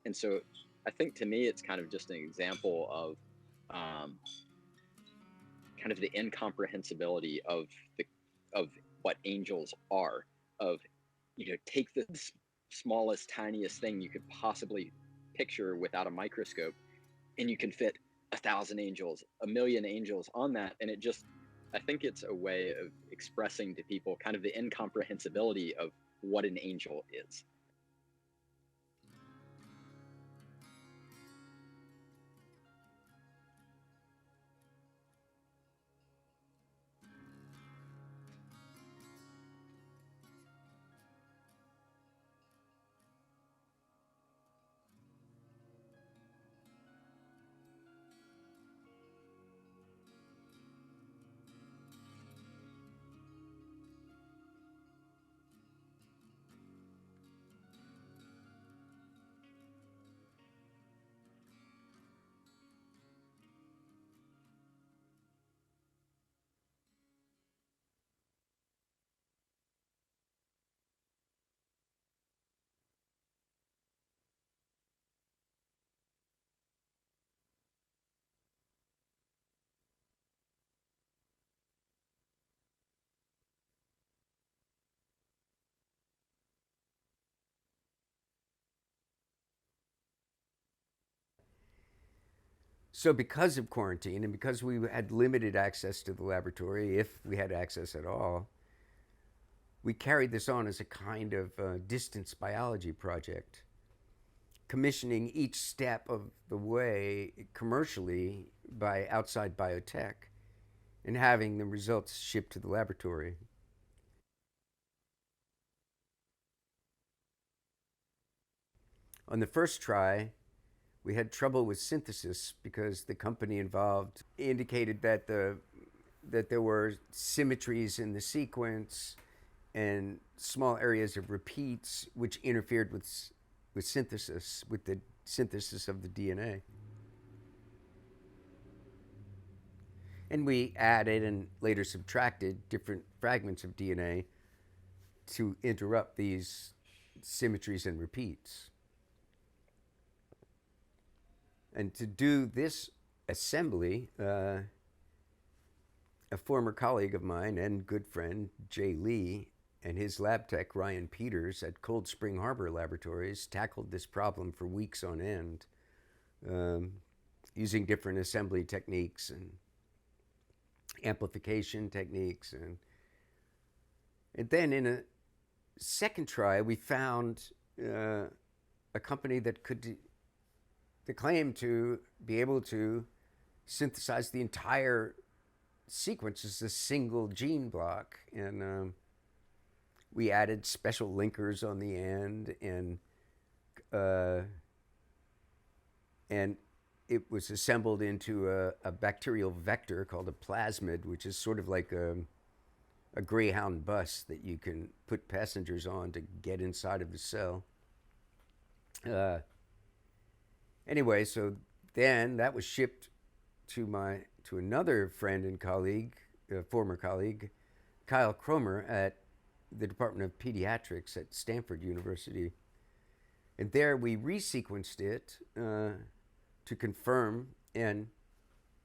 And so I think to me, it's kind of just an example of kind of the incomprehensibility of what angels are, of, take the smallest, tiniest thing you could possibly picture without a microscope, and you can fit 1,000 angels, 1,000,000 angels on that. And I think it's a way of expressing to people kind of the incomprehensibility of what an angel is. So because of quarantine and because we had limited access to the laboratory, if we had access at all, we carried this on as a kind of distance biology project, commissioning each step of the way commercially by outside biotech and having the results shipped to the laboratory. On the first try, we had trouble with synthesis because the company involved indicated that there were symmetries in the sequence and small areas of repeats which interfered with synthesis, with the synthesis of the DNA. And we added and later subtracted different fragments of DNA to interrupt these symmetries and repeats. And to do this assembly, a former colleague of mine and good friend, Jay Lee, and his lab tech, Ryan Peters, at Cold Spring Harbor Laboratories, tackled this problem for weeks on end, using different assembly techniques and amplification techniques. And then in a second try, we found a company that claimed to be able to synthesize the entire sequence as a single gene block. And we added special linkers on the end, and it was assembled into a bacterial vector called a plasmid, which is sort of like a Greyhound bus that you can put passengers on to get inside of the cell. Anyway, so then that was shipped to another friend and colleague, former colleague, Kyle Cromer at the Department of Pediatrics at Stanford University. And there we resequenced it to confirm, and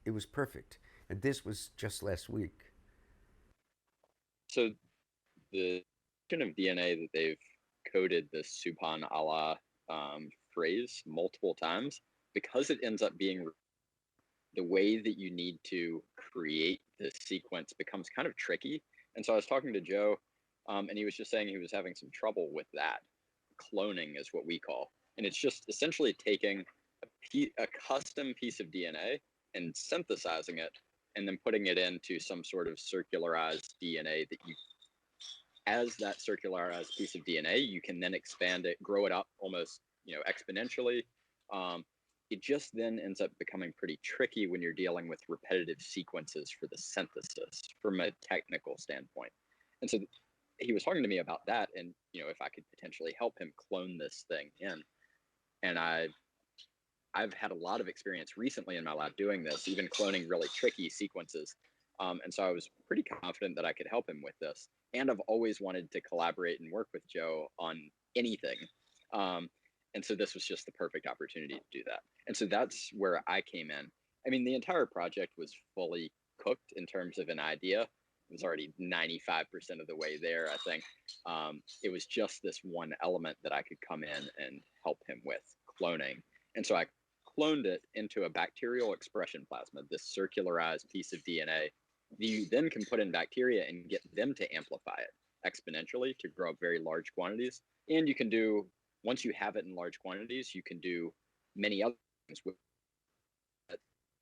it was perfect. And this was just last week. So the of DNA that they've coded the Subhanallah phrase multiple times, because it ends up being the way that you need to create the sequence becomes kind of tricky. And so I was talking to Zhou, and he was just saying he was having some trouble with that. Cloning is what we call, and it's just essentially taking a custom piece of DNA and synthesizing it, and then putting it into some sort of circularized DNA that you, as that circularized piece of DNA, you can then expand it, grow it up almost, exponentially. It just then ends up becoming pretty tricky when you're dealing with repetitive sequences for the synthesis from a technical standpoint. And so he was talking to me about that, and if I could potentially help him clone this thing in. And I've had a lot of experience recently in my lab doing this, even cloning really tricky sequences. And so I was pretty confident that I could help him with this. And I've always wanted to collaborate and work with Zhou on anything. And so this was just the perfect opportunity to do that. And so that's where I came in. I mean, the entire project was fully cooked in terms of an idea. It was already 95% of the way there, I think. It was just this one element that I could come in and help him with cloning. And so I cloned it into a bacterial expression plasmid, this circularized piece of DNA. You then can put in bacteria and get them to amplify it exponentially to grow up very large quantities. And you can do, once you have it in large quantities, you can do many other things with it.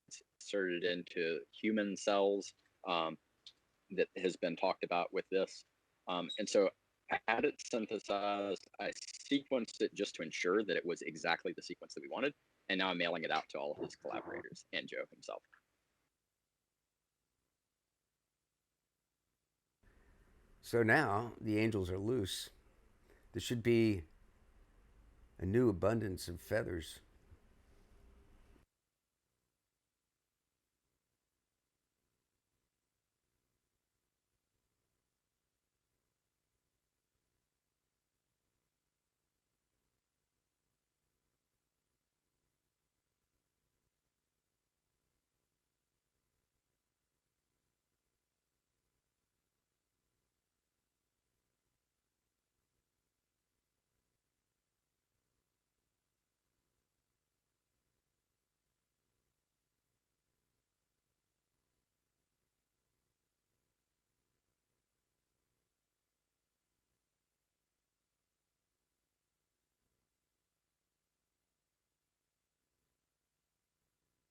It's inserted into human cells that has been talked about with this. And so I had it synthesized. I sequenced it just to ensure that it was exactly the sequence that we wanted. And now I'm mailing it out to all of his collaborators and Zhou himself. So now the angels are loose. There should be a new abundance of feathers.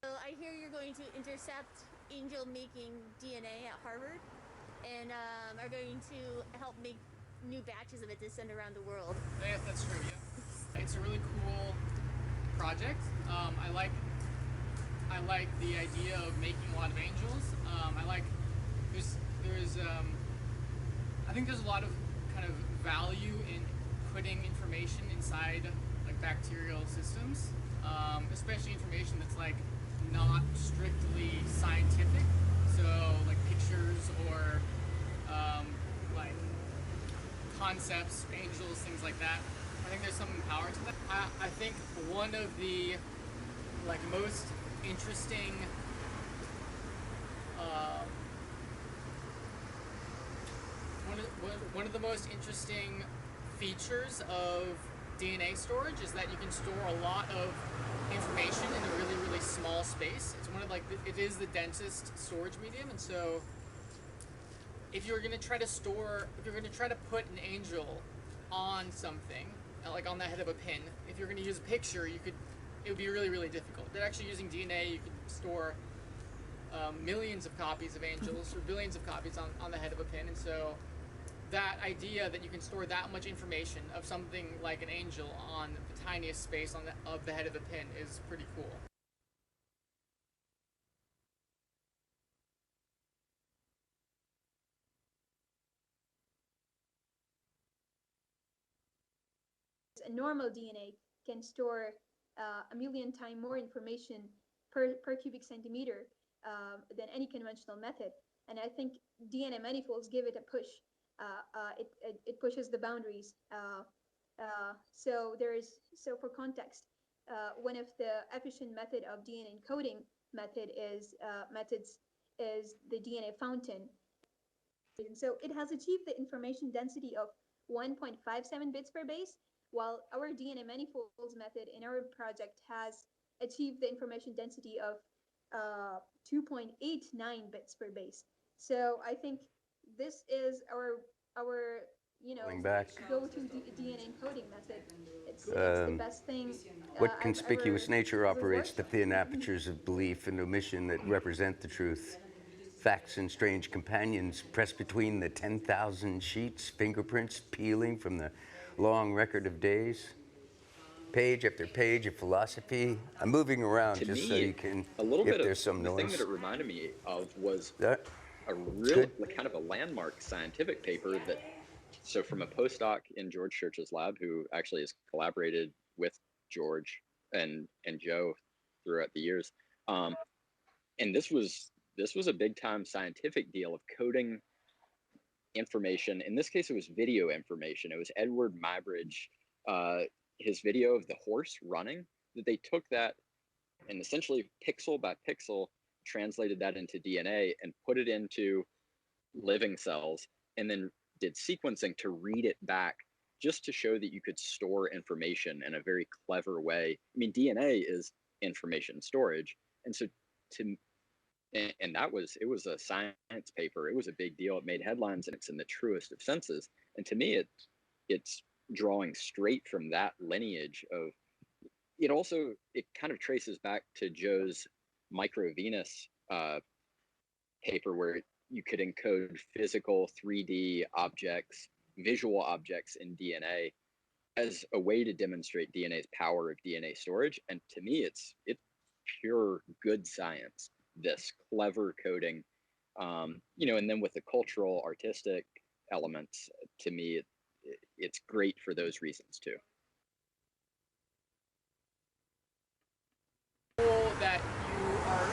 So I hear you're going to intercept angel making DNA at Harvard and are going to help make new batches of it to send around the world. Yeah, that's true, yeah. It's a really cool project. I like the idea of making a lot of angels. I think there's a lot of kind of value in putting information inside like bacterial systems, especially information that's like not strictly scientific, so like pictures or like concepts, angels, things like that. I think there's some power to that. I think one of the like most interesting one of the most interesting features of DNA storage is that you can store a lot of information in a really, really small space. It's one of it is the densest storage medium, and so if you're going to try to put an angel on something, like on the head of a pin, if you're going to use a picture, it would be really, really difficult. But actually using DNA, you can store millions of copies of angels or billions of copies on the head of a pin, and so that idea that you can store that much information of something like an angel on the tiniest space of the head of a pin is pretty cool. A normal DNA can store a million times more information per cubic centimeter than any conventional method. And I think DNA manifolds give it a push. It pushes the boundaries. So for context, one of the efficient method of DNA encoding methods is the DNA fountain. And so it has achieved the information density of 1.57 bits per base, while our DNA manifolds method in our project has achieved the information density of 2.89 bits per base. So I think this is our Going back. go-to DNA encoding method. It's the best thing. What I've conspicuous ever nature operates worked the thin apertures of belief and omission that represent the truth? Facts and strange companions pressed between the 10,000 sheets, fingerprints peeling from the long record of days. Page after page of philosophy. I'm moving around To just me, so you can, a little if bit there's of some the thing noise. that it reminded me of was That, a real, like, kind of a landmark scientific paper that, so from a postdoc in George Church's lab, who actually has collaborated with George and Zhou throughout the years, and this was a big time scientific deal of coding information. In this case, it was video information. It was Edward Muybridge, his video of the horse running, that they took that and essentially pixel by pixel translated that into DNA and put it into living cells, and then did sequencing to read it back, just to show that you could store information in a very clever way. I mean, DNA is information storage. And so and it was a science paper. It was a big deal. It made headlines, and it's in the truest of senses. And to me, it's drawing straight from that lineage of, it kind of traces back to Zhou's microvenus paper, where you could encode physical 3D objects, visual objects in DNA as a way to demonstrate DNA's power of DNA storage. And to me, it's pure good science, this clever coding, and then with the cultural, artistic elements, to me, it's great for those reasons too. That you are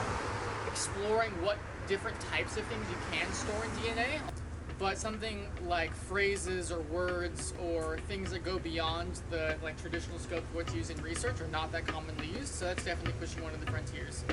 exploring what different types of things you can store in DNA, but something like phrases or words or things that go beyond the traditional scope of what's used in research are not that commonly used, so that's definitely pushing one of the frontiers.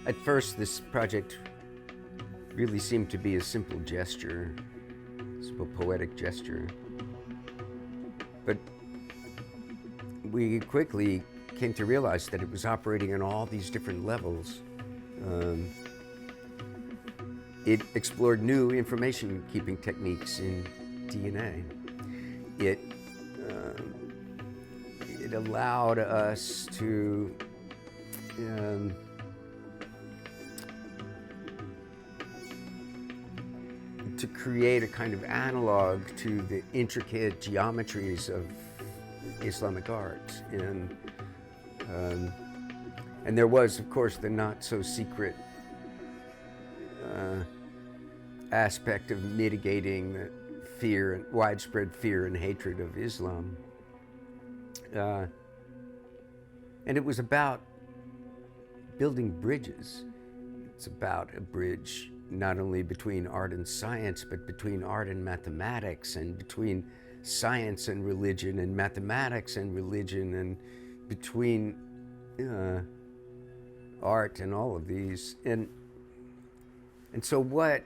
At first, this project really seemed to be a simple gesture, a simple poetic gesture. But we quickly came to realize that it was operating on all these different levels. It explored new information-keeping techniques in DNA. It allowed us to create a kind of analog to the intricate geometries of Islamic art. And there was, of course, the not-so-secret aspect of mitigating the fear and widespread fear and hatred of Islam. And it was about building bridges. It's about a bridge not only between art and science, but between art and mathematics, and between science and religion, and mathematics and religion, and between art and all of these. And so what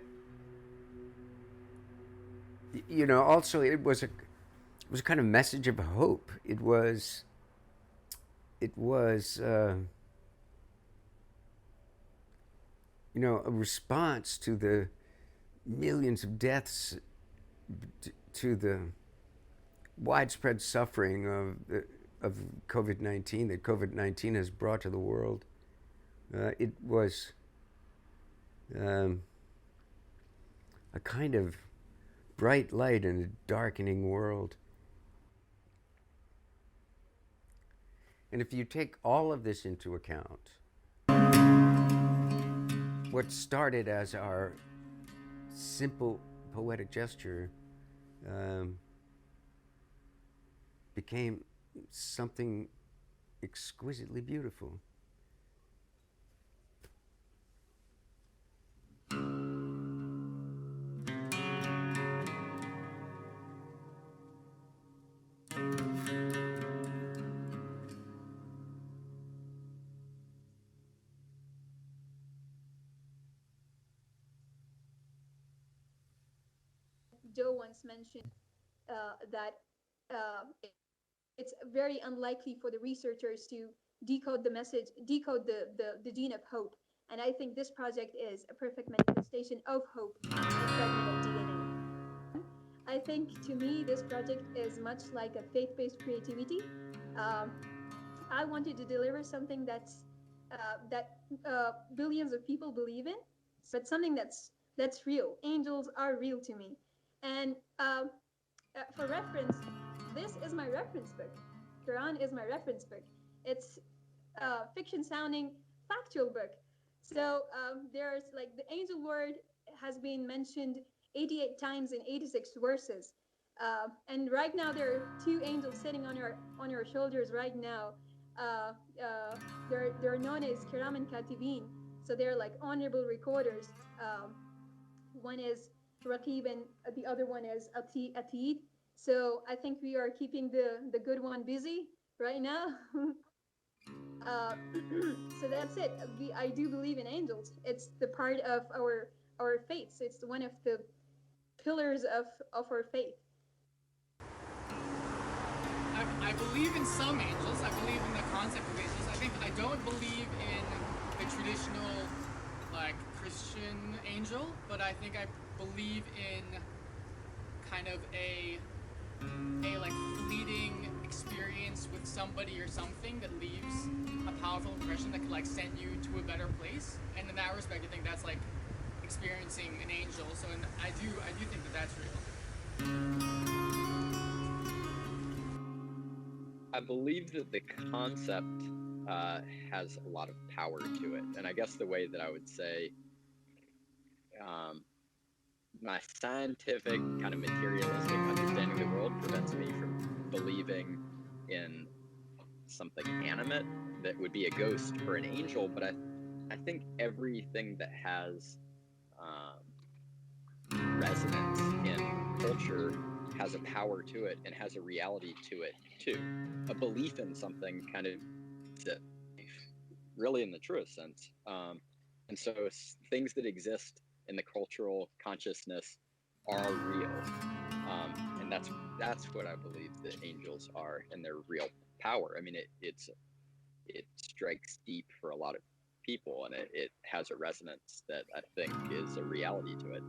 you know, also it was a kind of message of hope. It was you know, a response to the millions of deaths, to the widespread suffering of COVID-19 that COVID-19 has brought to the world. It was a kind of bright light in a darkening world. And if you take all of this into account, what started as our simple poetic gesture became something exquisitely beautiful. Zhou once mentioned that it's very unlikely for the researchers to decode the message, decode the gene of hope. And I think this project is a perfect manifestation of hope, a fragment of DNA. I think to me, this project is much like a faith-based creativity. I wanted to deliver something that billions of people believe in, but something that's real. Angels are real to me. And for reference, this is my reference book. Quran is my reference book. It's a fiction-sounding factual book. So there's like the angel word has been mentioned 88 times in 86 verses. And right now there are 2 angels sitting on your shoulders right now. They're known as Kiram and Katibin. So they're like honorable recorders. One is Raqib and the other one is Atid. So I think we are keeping the good one busy right now. So that's it. I do believe in angels. It's the part of our faith. So it's one of the pillars of our faith. I believe in some angels. I believe in the concept of angels. I don't believe in the traditional like Christian angel, but I think I believe in kind of a like fleeting experience with somebody or something that leaves a powerful impression that could like send you to a better place. And in that respect, I think that's like experiencing an angel. So I do think that that's real. I believe that the concept has a lot of power to it. And I guess the way that I would say my scientific kind of materialistic understanding of the world prevents me from believing in something animate that would be a ghost or an angel, but I think everything that has resonance in culture has a power to it and has a reality to it too. A belief in something kind of really in the truest sense. And so things that exist in the cultural consciousness are real. And that's what I believe that angels are and their real power. I mean, it strikes deep for a lot of people, and it has a resonance that I think is a reality to it.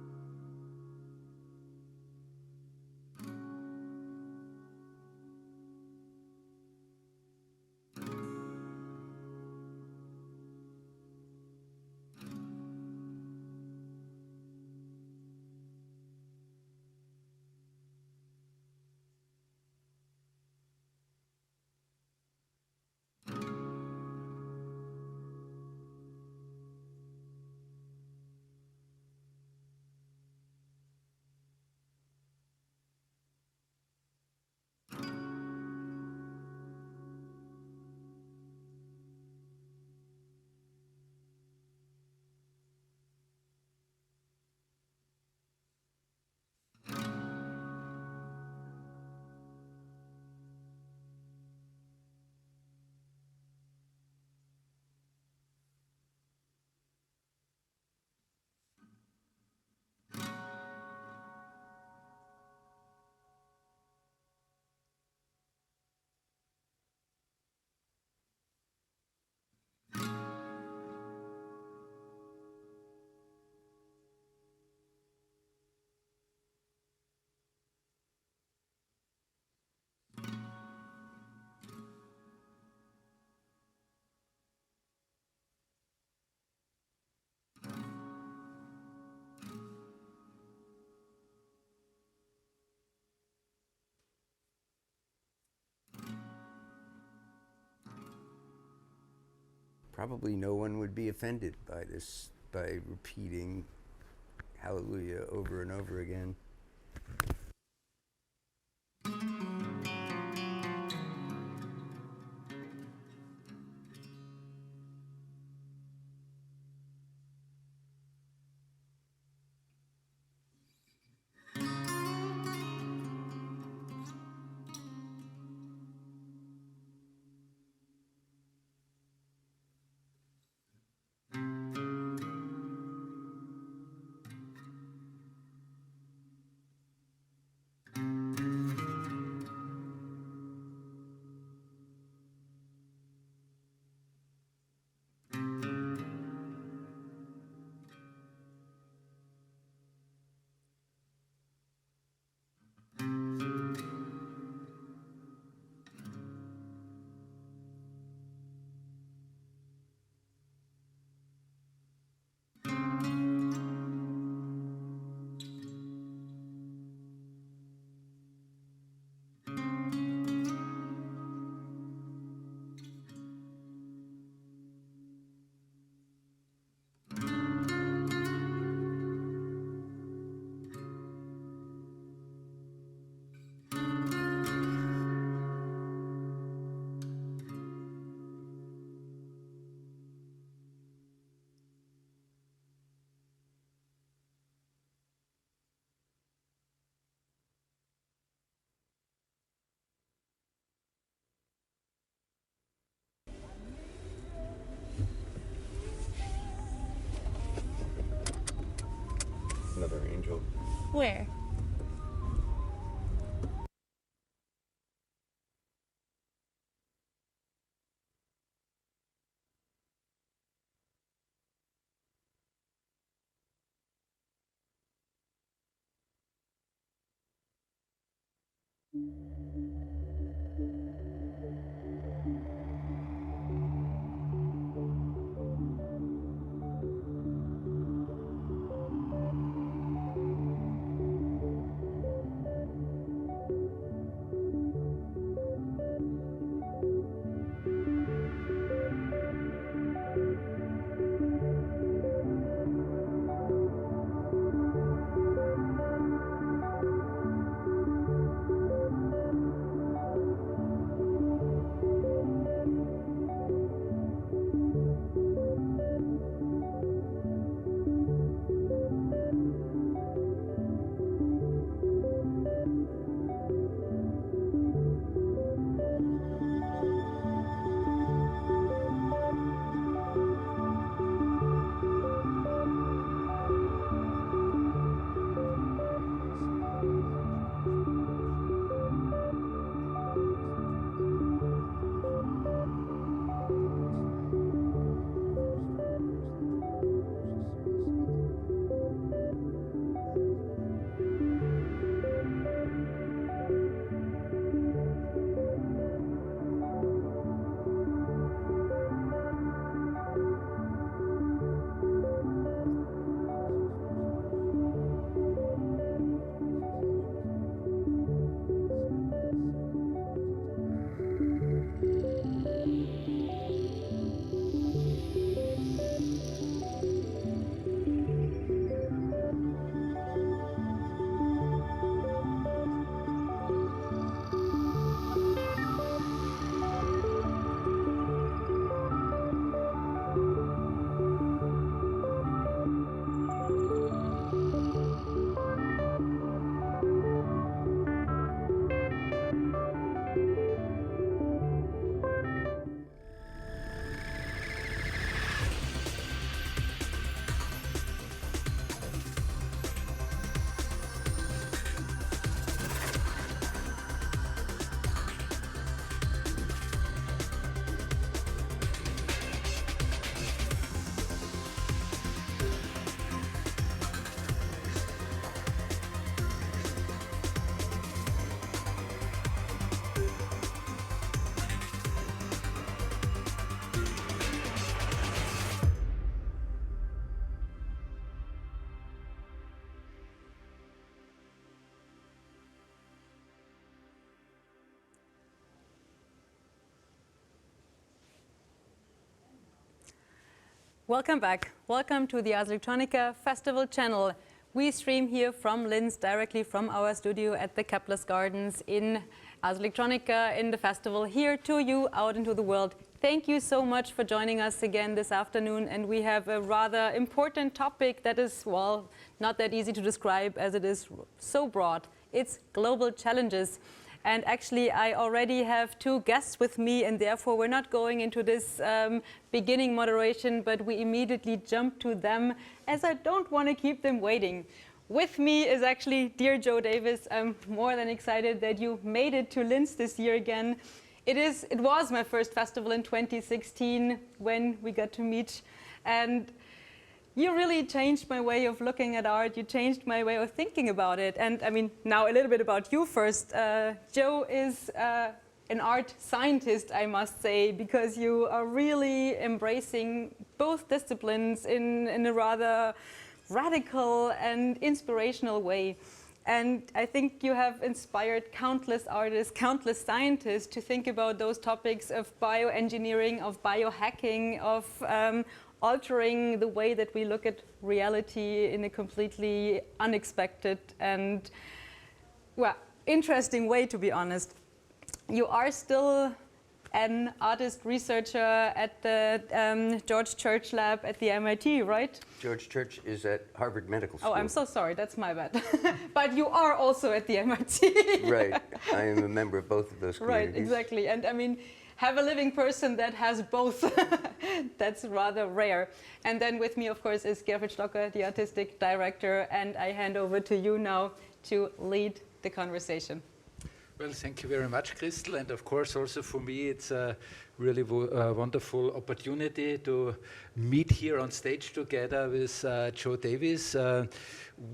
probably no one would be offended by this, by repeating Hallelujah over and over again. Another angel. Where? Welcome back. Welcome to the Ars Electronica Festival channel. We stream here from Linz, directly from our studio at the Kepler's Gardens in Ars Electronica, in the festival, here to you out into the world. Thank you so much for joining us again this afternoon, and we have a rather important topic that is, well, not that easy to describe as it is so broad. It's global challenges. And actually, I already have two guests with me, and therefore we're not going into this beginning moderation, but we immediately jump to them, as I don't want to keep them waiting. With me is actually dear Zhou Davis. I'm more than excited that you made it to Linz this year again. It was my first festival in 2016 when we got to meet, and you really changed my way of looking at art. You changed my way of thinking about it. And I mean, now a little bit about you first. Zhou is an art scientist, I must say, because you are really embracing both disciplines in a rather radical and inspirational way. And I think you have inspired countless artists, countless scientists to think about those topics of bioengineering, of biohacking, of altering the way that we look at reality in a completely unexpected and, well, interesting way, to be honest. You are still an artist researcher at the George Church Lab at the MIT, right? George Church is at Harvard Medical School. Oh, I'm so sorry, that's my bad. But you are also at the MIT. Right, I am a member of both of those communities. Right, exactly. And I mean, have a living person that has both. That's rather rare. And then with me, of course, is Gerfried, the artistic director, and I hand over to you now to lead the conversation. Well, thank you very much, Christl, and of course also for me it's a really wonderful opportunity to meet here on stage together with Zhou Davis.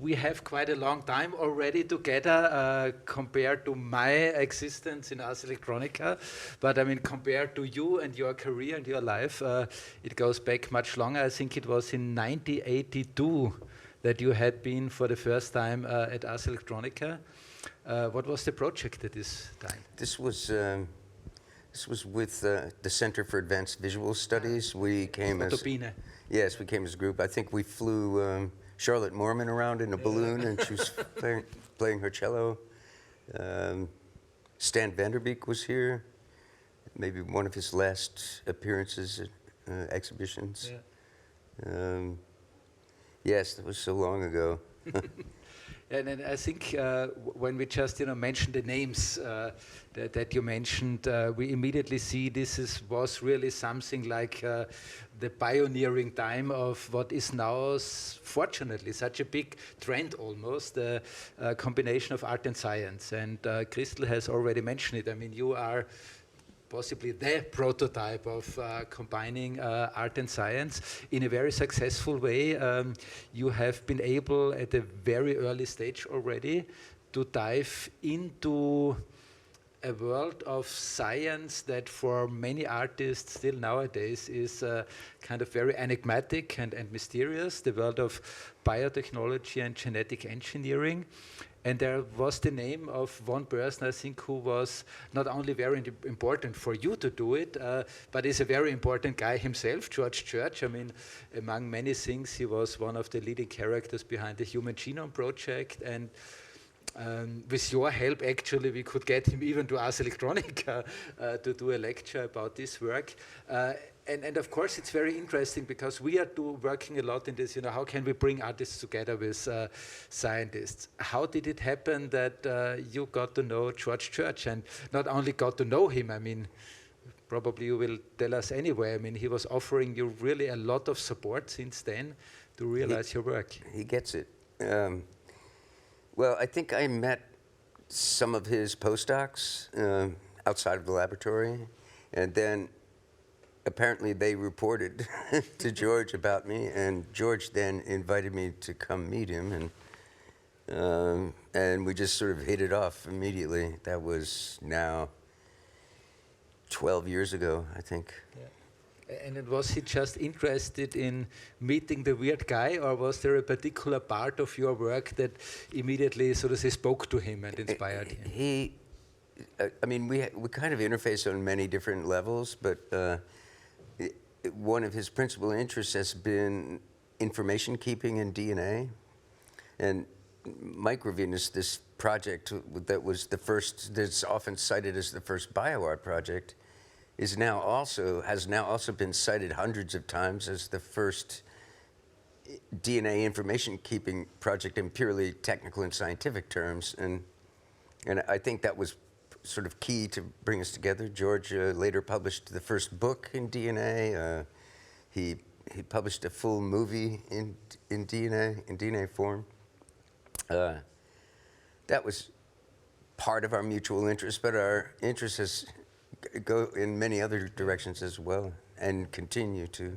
We have quite a long time already together compared to my existence in Ars Electronica, but I mean compared to you and your career and your life, it goes back much longer. I think it was in 1982 that you had been for the first time at Ars Electronica. What was the project at this time? This was with the Center for Advanced Visual Studies. We came as we came as a group. I think we flew Charlotte Moorman around in a balloon, and she was playing her cello. Stan Vanderbeek was here. Maybe one of his last appearances at exhibitions. Yeah. Yes, that was so long ago. And I think when we just mentioned the names that you mentioned, we immediately see this was really something like the pioneering time of what is now, fortunately, such a big trend almost, the combination of art and science. And Christl has already mentioned it. I mean, you are possibly the prototype of combining art and science in a very successful way. You have been able at a very early stage already to dive into a world of science that for many artists still nowadays is kind of very enigmatic and mysterious, the world of biotechnology and genetic engineering. And there was the name of one person, I think, who was not only very important for you to do it, but is a very important guy himself, George Church. I mean, among many things, he was one of the leading characters behind the Human Genome Project. And with your help, actually, we could get him even to Ars Electronica to do a lecture about this work. And of course, it's very interesting because we are working a lot in this, how can we bring artists together with scientists? How did it happen that you got to know George Church and not only got to know him, I mean, probably you will tell us anyway, I mean, he was offering you really a lot of support since then to realize your work. He gets it. Well, I think I met some of his postdocs outside of the laboratory, and then apparently they reported to George about me, and George then invited me to come meet him, and we just sort of hit it off immediately. That was now 12 years ago, I think. Yeah. And was he just interested in meeting the weird guy, or was there a particular part of your work that immediately sort of spoke to him and inspired him? I mean, we kind of interface on many different levels, but one of his principal interests has been information keeping in DNA. And Microvenus, this project that was the first, that's often cited as the first bioart project, has now also been cited hundreds of times as the first DNA information keeping project in purely technical and scientific terms. And I think that was sort of key to bring us together. George later published the first book in DNA. He published a full movie in DNA form. That was part of our mutual interest, but our interests go in many other directions as well, and continue to.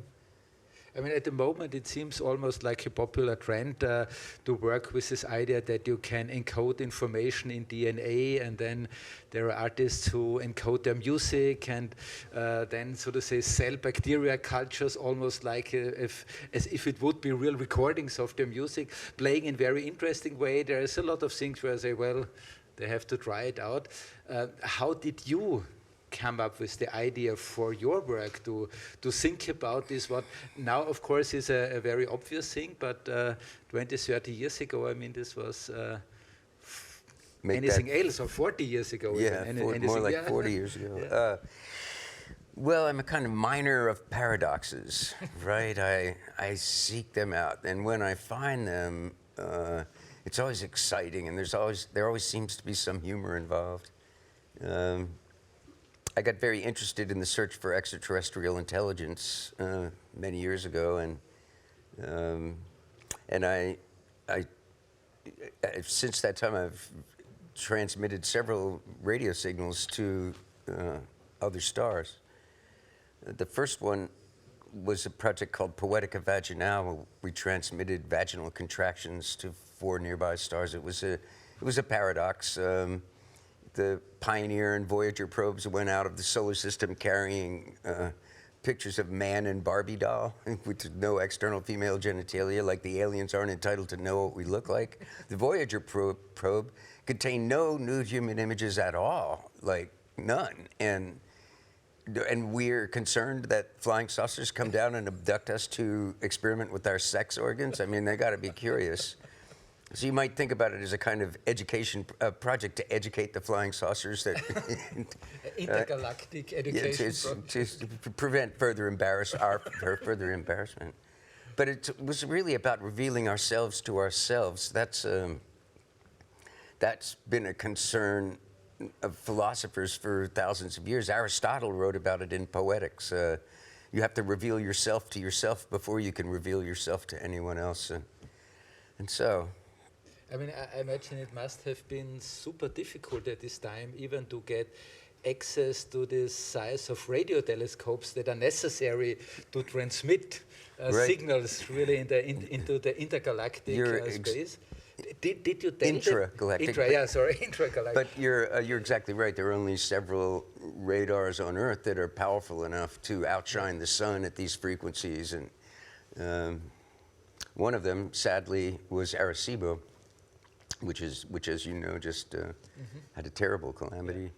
I mean, at the moment, it seems almost like a popular trend to work with this idea that you can encode information in DNA, and then there are artists who encode their music, and then, so to say, cell bacteria cultures, almost like as if it would be real recordings of their music, playing in very interesting way. There is a lot of things where I say, well, they have to try it out. How did you come up with the idea for your work to think about this, what now of course is a very obvious thing, but 20, 30 years ago, I mean, this was anything else, or 40 years ago. Yeah, more like 40 years ago. Yeah. Well, I'm a kind of miner of paradoxes, right? I seek them out, and when I find them, it's always exciting, and there always seems to be some humor involved. I got very interested in the search for extraterrestrial intelligence many years ago, and I since that time I've transmitted several radio signals to other stars. The first one was a project called Poetica Vaginale. We transmitted vaginal contractions to 4 nearby stars. It was a paradox. The Pioneer and Voyager probes went out of the solar system carrying pictures of man and Barbie doll with no external female genitalia, like the aliens aren't entitled to know what we look like. The Voyager probe contained no nude human images at all, like none. And we're concerned that flying saucers come down and abduct us to experiment with our sex organs. I mean, they got to be curious. So you might think about it as a kind of education project to educate the flying saucers that intergalactic education to prevent further embarrassment. But it was really about revealing ourselves to ourselves. That's been a concern of philosophers for thousands of years. Aristotle wrote about it in Poetics. You have to reveal yourself to yourself before you can reveal yourself to anyone else. And so. I mean, I imagine it must have been super difficult at this time even to get access to this size of radio telescopes that are necessary to transmit signals really into the intergalactic space. Did you tell intragalactic? Intragalactic. But you're exactly right. There are only several radars on Earth that are powerful enough to outshine the sun at these frequencies, and one of them, sadly, was Arecibo, which, as you know, just had a terrible calamity.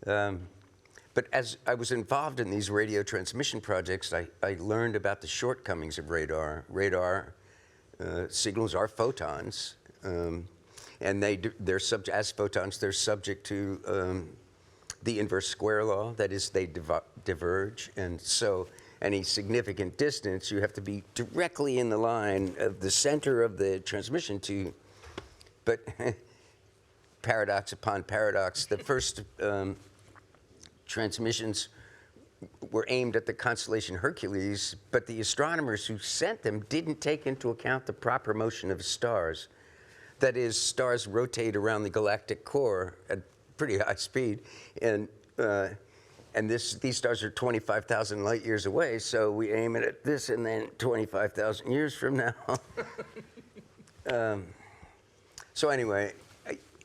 But as I was involved in these radio transmission projects, I learned about the shortcomings of radar. Radar signals are photons, and they're subject, as photons, they're subject to the inverse square law. That is, they diverge, and so any significant distance, you have to be directly in the line of the center of the transmission to. But paradox upon paradox, the first transmissions were aimed at the constellation Hercules, but the astronomers who sent them didn't take into account the proper motion of stars. That is, stars rotate around the galactic core at pretty high speed, and these stars are 25,000 light years away, so we aim it at this, and then 25,000 years from now. So anyway,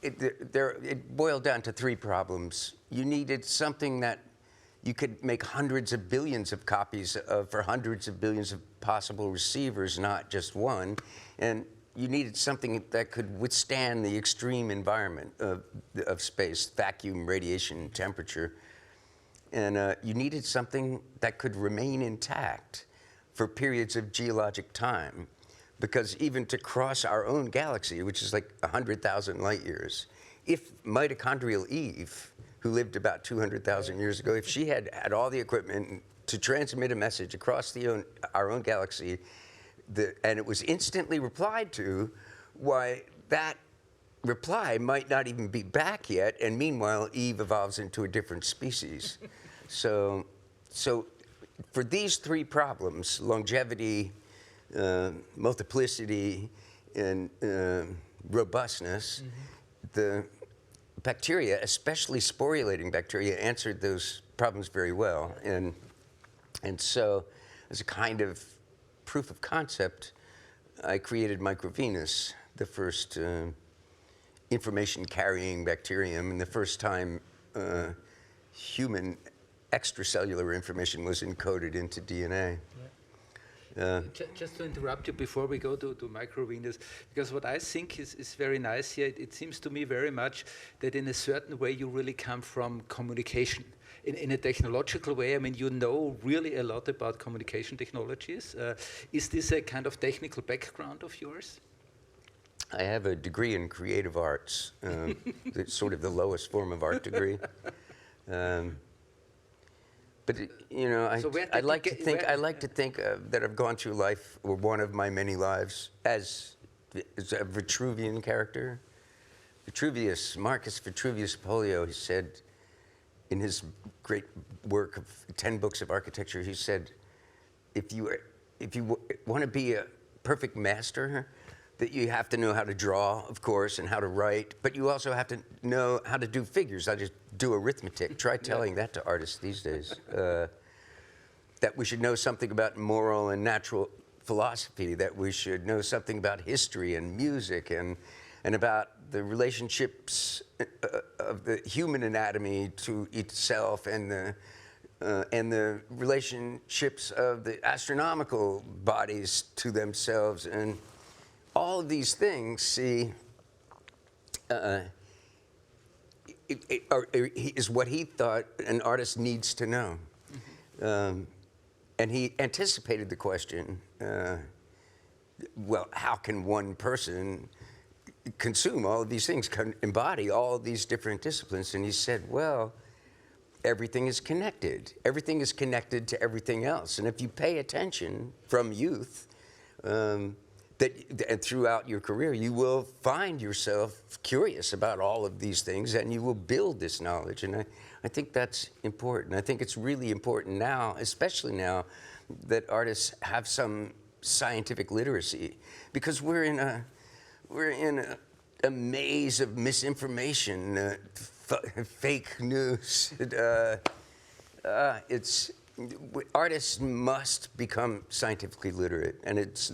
it boiled down to 3 problems. You needed something that you could make hundreds of billions of copies of for hundreds of billions of possible receivers, not just one. And you needed something that could withstand the extreme environment of space, vacuum, radiation, temperature. And you needed something that could remain intact for periods of geologic time. Because even to cross our own galaxy, which is like 100,000 light years, if mitochondrial Eve, who lived about 200,000 years ago, if she had all the equipment to transmit a message across our own galaxy, and it was instantly replied to, why that reply might not even be back yet, and meanwhile Eve evolves into a different species. So for these three problems, longevity, multiplicity, and robustness, the bacteria, especially sporulating bacteria, answered those problems very well. And so, as a kind of proof of concept, I created Microvenus, the first information-carrying bacterium, and the first time human extracellular information was encoded into DNA. Just to interrupt you before we go to Microvenus, because what I think is very nice here, it seems to me very much that in a certain way you really come from communication. In a technological way, I mean, you know really a lot about communication technologies. Is this a kind of technical background of yours? I have a degree in creative arts, it's sort of the lowest form of art degree. But you know, I like to think that I've gone through life, or one of my many lives, as a Vitruvian character. Marcus Vitruvius Polio, he said in his great work of 10 books of architecture, he said, if you want to be a perfect master, that you have to know how to draw, of course, and how to write, but you also have to know how to do figures, how to do arithmetic. Try telling that to artists these days. That we should know something about moral and natural philosophy, that we should know something about history and music and about the relationships of the human anatomy to itself and the relationships of the astronomical bodies to themselves. And all of these things, is what he thought an artist needs to know. And he anticipated the question, well, how can one person consume all of these things, embody all of these different disciplines? And he said, well, everything is connected. Everything is connected to everything else. And if you pay attention from youth, and throughout your career, you will find yourself curious about all of these things, and you will build this knowledge. And I think that's important. I think it's really important now, especially now, that artists have some scientific literacy, because we're in a maze of misinformation, fake news. Artists must become scientifically literate, and it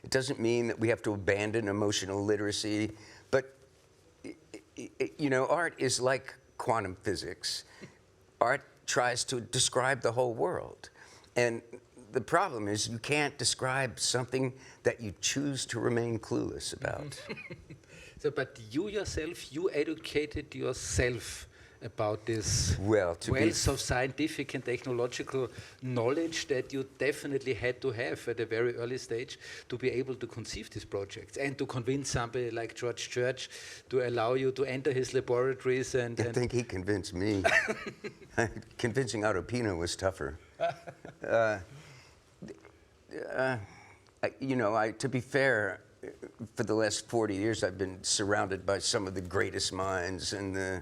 doesn't mean that we have to abandon emotional literacy, but you know, art is like quantum physics. Art tries to describe the whole world. And the problem is you can't describe something that you choose to remain clueless about. So, but you yourself, you educated yourself about this wealth of scientific and technological knowledge that you definitely had to have at a very early stage to be able to conceive these projects and to convince somebody like George Church to allow you to enter his laboratories. And I think he convinced me. Convincing Otto Pino was tougher. You know, to be fair, for the last 40 years I've been surrounded by some of the greatest minds, and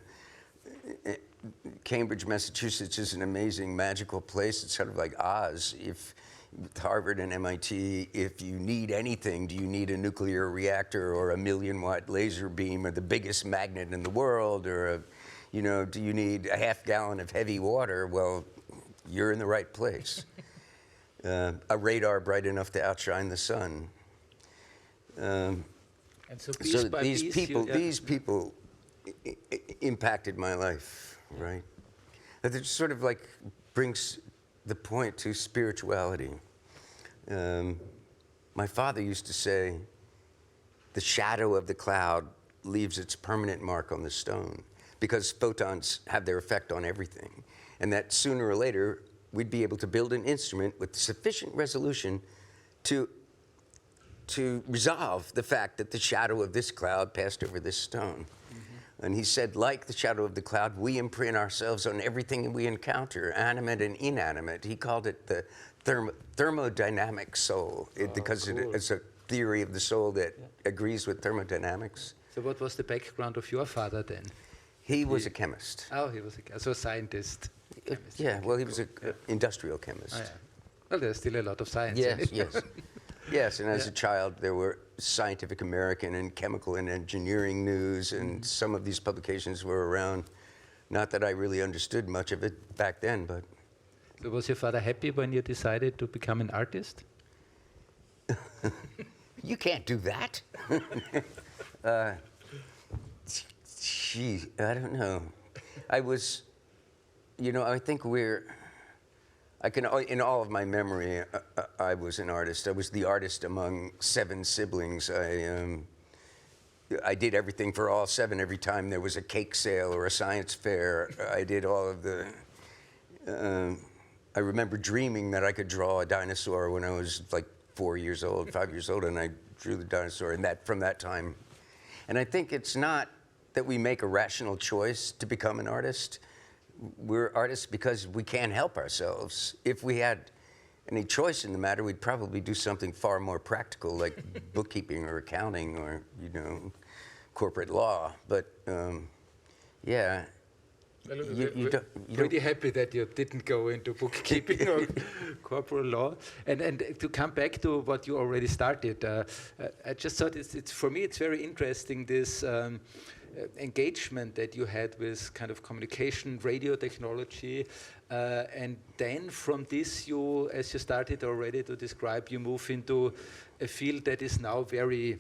Cambridge, Massachusetts is an amazing, magical place. It's sort of like Oz. With Harvard and MIT, if you need anything, do you need a nuclear reactor or a 1,000,000-watt laser beam or the biggest magnet in the world, or do you need a half gallon of heavy water? Well, you're in the right place. A radar bright enough to outshine the sun. And so these people impacted my life, right? That it sort of like brings the point to spirituality. My father used to say, the shadow of the cloud leaves its permanent mark on the stone, because photons have their effect on everything. and that sooner or later we'd be able to build an instrument with sufficient resolution to resolve the fact that the shadow of this cloud passed over this stone. And he said, like the shadow of the cloud, we imprint ourselves on everything we encounter, animate and inanimate. He called it the thermodynamic soul, because it's a theory of the soul that agrees with thermodynamics. So what was the background of your father then? He was a chemist. Oh, he was a scientist. Chemist. Yeah, well, he was an industrial chemist. Oh, yeah. Well, there's still a lot of science. Yes, yes. Yes, and as a child, there were Scientific American and Chemical and Engineering News, and some of these publications were around. Not that I really understood much of it back then, but... So was your father happy when you decided to become an artist? You can't do that. Gee, I don't know. I was, I think in all of my memory, I was an artist. I was the artist among 7 siblings. I did everything for all 7 every time there was a cake sale or a science fair. I did all of the... I remember dreaming that I could draw a dinosaur when I was like 4 years old, 5 years old, and I drew the dinosaur, and from that time. And I think it's not that we make a rational choice to become an artist. We're artists because we can't help ourselves. If we had any choice in the matter, we'd probably do something far more practical, like bookkeeping or accounting or, corporate law. But, yeah. Well, we're pretty happy that you didn't go into bookkeeping or corporate law. And to come back to what you already started, I just thought for me it's very interesting, this engagement that you had with kind of communication, radio technology, and then from this as you started already to describe, you move into a field that is now very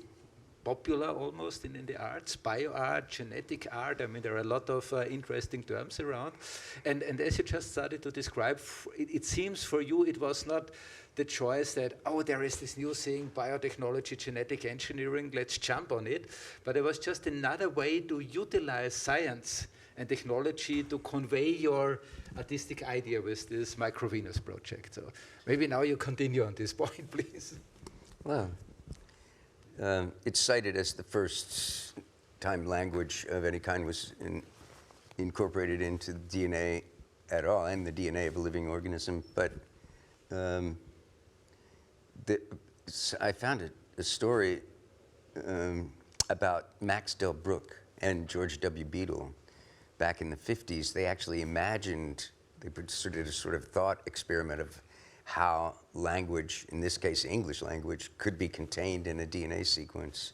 popular almost in the arts, bioart, genetic art. I mean, there are a lot of interesting terms around. And as you just started to describe, it seems for you it was not the choice that, there is this new thing, biotechnology, genetic engineering, let's jump on it. But it was just another way to utilize science and technology to convey your artistic idea with this Microvenus project. So maybe now you continue on this point, please. Well, it's cited as the first time language of any kind was incorporated into DNA at all, and the DNA of a living organism. But I found a story about Max Delbruck and George W. Beadle. Back in the 50s, they actually imagined, they did a sort of thought experiment of how language, in this case English language, could be contained in a DNA sequence.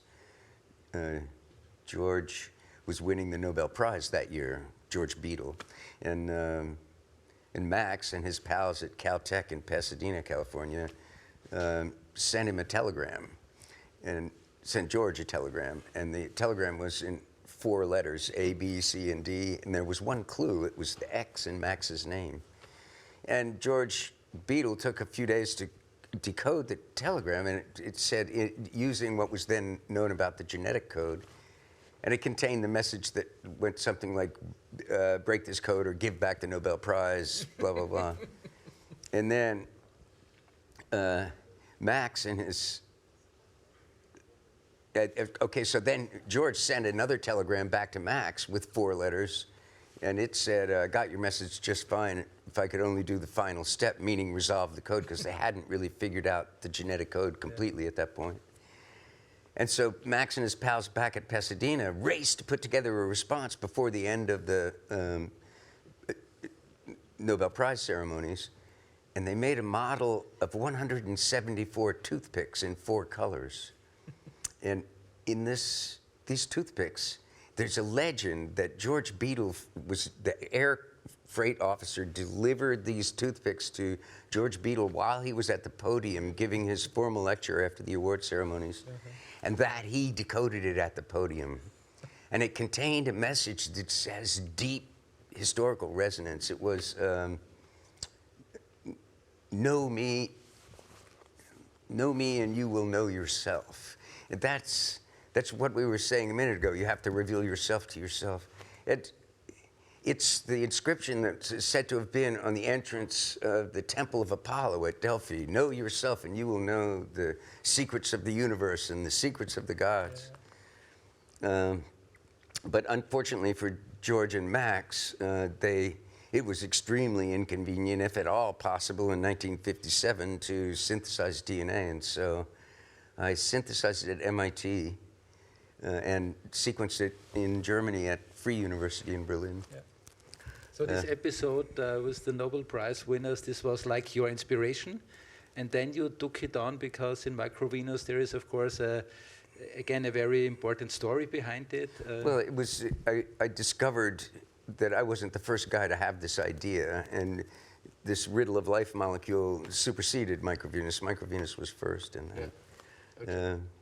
George was winning the Nobel Prize that year, George Beadle. And Max and his pals at Caltech in Pasadena, California, sent him a telegram, and sent George a telegram. And the telegram was in 4 letters, A, B, C, and D, and there was one clue. It was the X in Max's name. And George Beadle took a few days to decode the telegram, and it said, using what was then known about the genetic code, and it contained the message that went something like, break this code or give back the Nobel Prize, blah, blah, blah. And then Max and his... okay, so then George sent another telegram back to Max with 4 letters, and it said, got your message just fine if I could only do the final step, meaning resolve the code, because they hadn't really figured out the genetic code completely at that point. And so Max and his pals back at Pasadena raced to put together a response before the end of the Nobel Prize ceremonies, and they made a model of 174 toothpicks in 4 colors. And in these toothpicks, there's a legend that George Beadle was the air freight officer, delivered these toothpicks to George Beadle while he was at the podium giving his formal lecture after the award ceremonies, and that he decoded it at the podium. And it contained a message that has deep historical resonance. It was, know me and you will know yourself. And that's what we were saying a minute ago. You have to reveal yourself to yourself. It's the inscription that's said to have been on the entrance of the Temple of Apollo at Delphi. Know yourself and you will know the secrets of the universe and the secrets of the gods. But unfortunately for George and Max, it was extremely inconvenient, if at all possible, in 1957 to synthesize DNA. And so I synthesized it at MIT and sequenced it in Germany at Free University in Berlin. Yeah. So this episode with the Nobel Prize winners, this was like your inspiration, and then you took it on because in Microvenus there is, of course, again, a very important story behind it. Well, it was, I discovered that I wasn't the first guy to have this idea, and this riddle of life molecule superseded Microvenus. Microvenus was first, and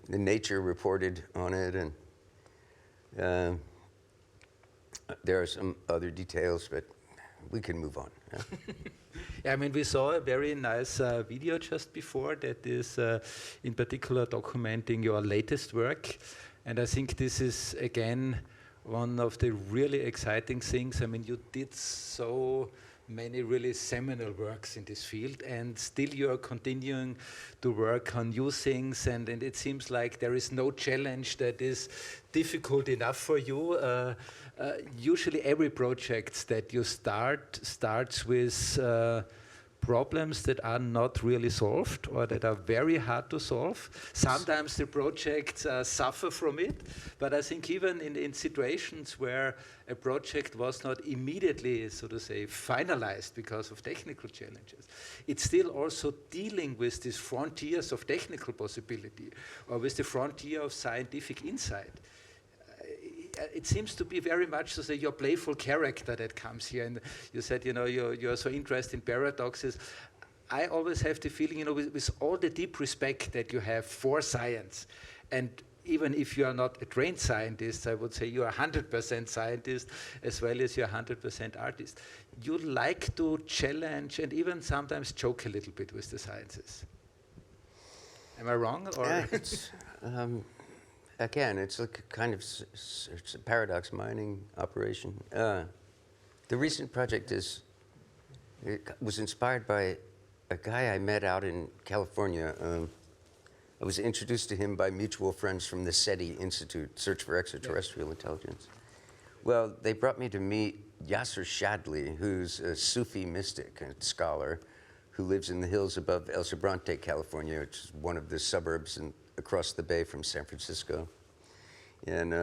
the Nature reported on it, and there are some other details, but we can move on. Yeah. Yeah, I mean, we saw a very nice video just before that is in particular documenting your latest work. And I think this is, again, one of the really exciting things. I mean, you did so many really seminal works in this field, and still you are continuing to work on new things, and it seems like there is no challenge that is difficult enough for you. Usually every project that you starts with problems that are not really solved or that are very hard to solve. Sometimes the projects suffer from it, but I think even in situations where a project was not immediately, so to say, finalized because of technical challenges, it's still also dealing with these frontiers of technical possibility or with the frontier of scientific insight. It seems to be very much, so say, your playful character that comes here. And you said, you know, you're so interested in paradoxes. I always have the feeling, you know, with all the deep respect that you have for science, and even if you are not a trained scientist, I would say you are 100% scientist as well as you're 100% artist. You like to challenge and even sometimes joke a little bit with the sciences. Am I wrong? Or It's, again, it's like kind of it's a paradox mining operation. The recent project was inspired by a guy I met out in California. I was introduced to him by mutual friends from the SETI Institute, Search for Extraterrestrial Intelligence. Well, they brought me to meet Yasser Shadley, who's a Sufi mystic and scholar who lives in the hills above El Sobrante, California, which is one of the suburbs across the bay from San Francisco. And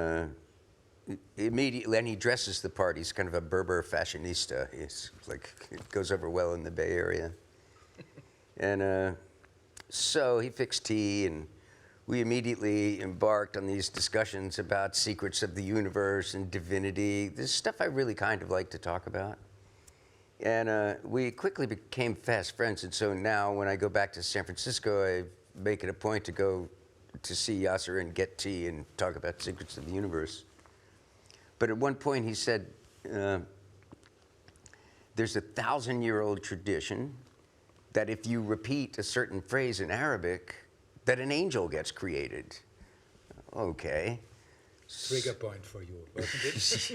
immediately, and he dresses the part. He's kind of a Berber fashionista. He's like, it goes over well in the Bay Area. And so he fixed tea, and we immediately embarked on these discussions about secrets of the universe and divinity. This stuff I really kind of like to talk about. And we quickly became fast friends. And so now when I go back to San Francisco, I make it a point to go to see Yasser and get tea and talk about secrets of the universe. But at one point he said, there's a 1,000-year-old tradition that if you repeat a certain phrase in Arabic, that an angel gets created. Okay. Trigger point for you, wasn't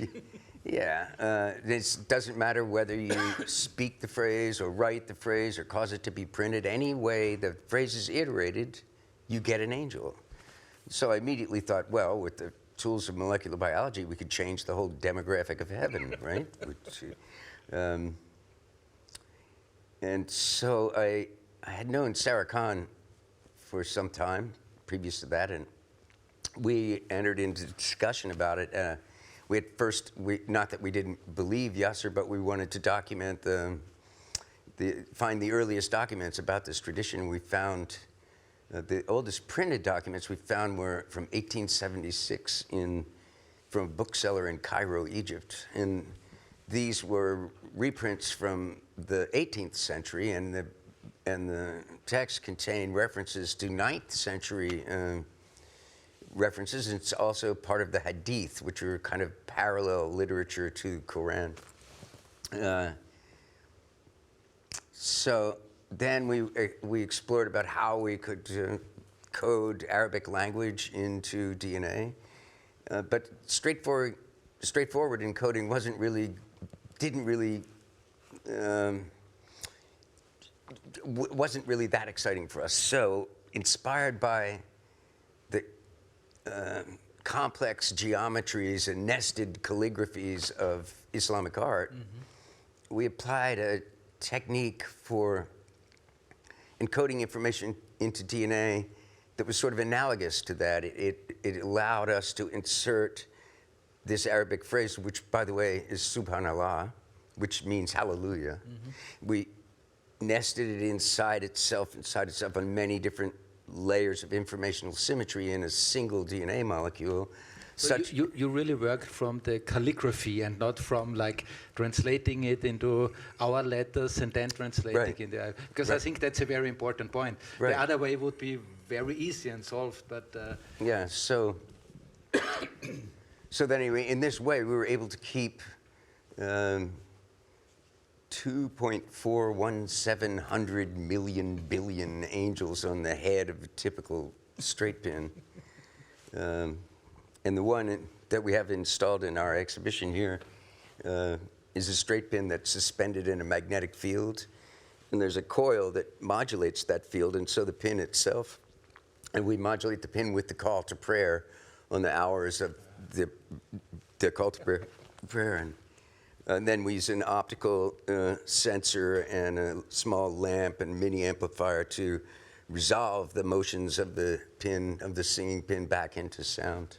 it? Yeah. This doesn't matter whether you speak the phrase or write the phrase or cause it to be printed. Any way the phrase is iterated, you get an angel. So I immediately thought, well, with the tools of molecular biology, we could change the whole demographic of heaven, right? And so I had known Sarah Khan for some time previous to that, and we entered into discussion about it. We at first, not that we didn't believe Yasser, but we wanted to document find the earliest documents about this tradition. We found the oldest printed documents we found were from 1876 from a bookseller in Cairo, Egypt. And these were reprints from the 18th century, and the text contained references to 9th century references. And it's also part of the Hadith, which are kind of parallel literature to the Quran. So then we explored about how we could code Arabic language into DNA. But straightforward encoding wasn't really didn't really, wasn't really that exciting for us. So, inspired by the complex geometries and nested calligraphies of Islamic art, we applied a technique for encoding information into DNA that was sort of analogous to that. It allowed us to insert this Arabic phrase, which, by the way, is Subhanallah, which means hallelujah. We nested it inside itself on many different layers of informational symmetry in a single DNA molecule. So you really worked from the calligraphy and not from like translating it into our letters and then translating it into, because I think that's a very important point. The other way would be very easy and solved, but yeah. So so then anyway, in this way, we were able to keep 2.417 million billion angels on the head of a typical straight pin. And the one that we have installed in our exhibition here is a straight pin that's suspended in a magnetic field. And there's a coil that modulates that field, and so the pin itself. And we modulate the pin with the call to prayer on the hours of the call to prayer. And then we use an optical sensor and a small lamp and mini amplifier to resolve the motions of the pin, of the singing pin, back into sound.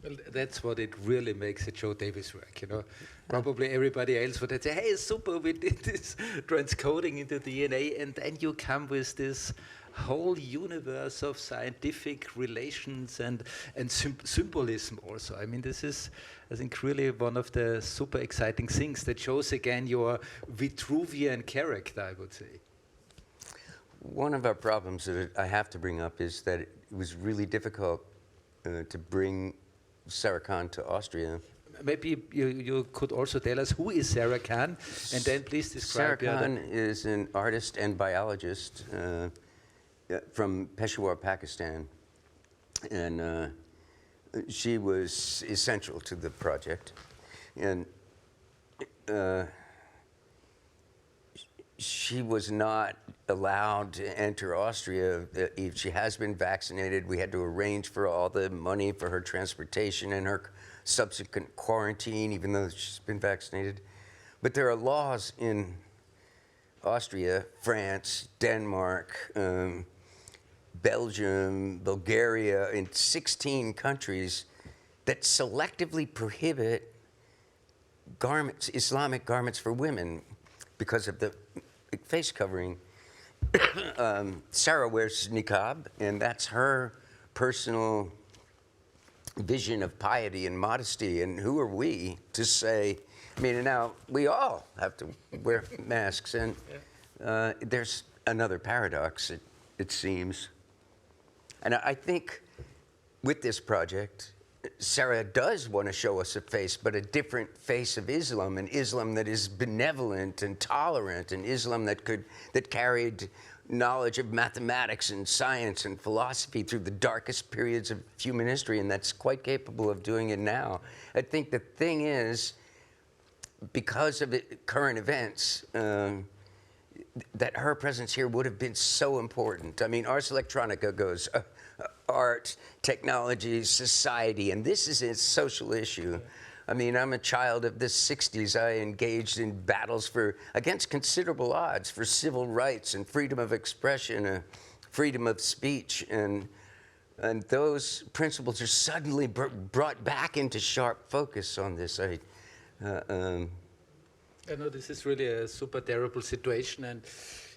Well, that's what it really makes it Joe Davis work, you know. Probably everybody else would say, hey, super, we did this transcoding into DNA, and then you come with this whole universe of scientific relations and symbolism also. I mean, this is, I think, really one of the super exciting things that shows again your Vitruvian character, I would say. One of our problems that I have to bring up is that it was really difficult to bring Sarah Kahn to Austria. Maybe you could also tell us who is Sarah Kahn, and then please describe. Sarah Kahn is an artist and biologist from Peshawar, Pakistan, and she was essential to the project. And she was not allowed to enter Austria. If she has been vaccinated, we had to arrange for all the money for her transportation and her subsequent quarantine, even though she's been vaccinated. But there are laws in Austria, France, Denmark, Belgium, Bulgaria, in 16 countries that selectively prohibit garments, Islamic garments for women because of the face covering. Sarah wears niqab, and that's her personal vision of piety and modesty. And who are we to say, I mean, now we all have to wear masks, and there's another paradox, it seems. And I think with this project, Sarah does want to show us a face, but a different face of Islam, an Islam that is benevolent and tolerant, an Islam that carried knowledge of mathematics and science and philosophy through the darkest periods of human history, and that's quite capable of doing it now. I think the thing is, because of current events, that her presence here would have been so important. I mean, Ars Electronica goes art, technology, society, and this is a social issue. I mean, I'm a child of the 60s. I engaged in battles against considerable odds for civil rights and freedom of expression, freedom of speech, and those principles are suddenly brought back into sharp focus on this. I know this is really a super terrible situation, and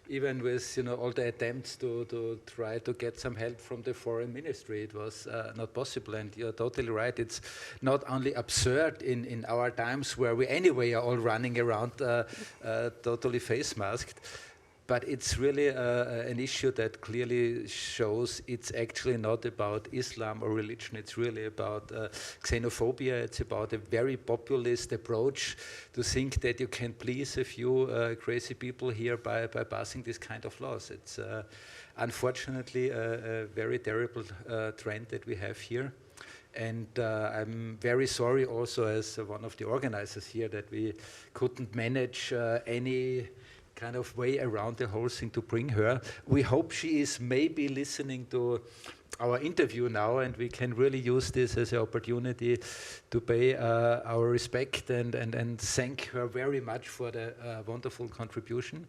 even with all the attempts to try to get some help from the foreign ministry, it was not possible. And you're totally right. It's not only absurd in our times where we anyway are all running around totally face masked, but it's really an issue that clearly shows it's actually not about Islam or religion. It's really about xenophobia. It's about a very populist approach to think that you can please a few crazy people here by passing this kind of laws. It's unfortunately a very terrible trend that we have here. And I'm very sorry also as one of the organizers here that we couldn't manage any kind of way around the whole thing to bring her. We hope she is maybe listening to our interview now, and we can really use this as an opportunity to pay our respect and thank her very much for the wonderful contribution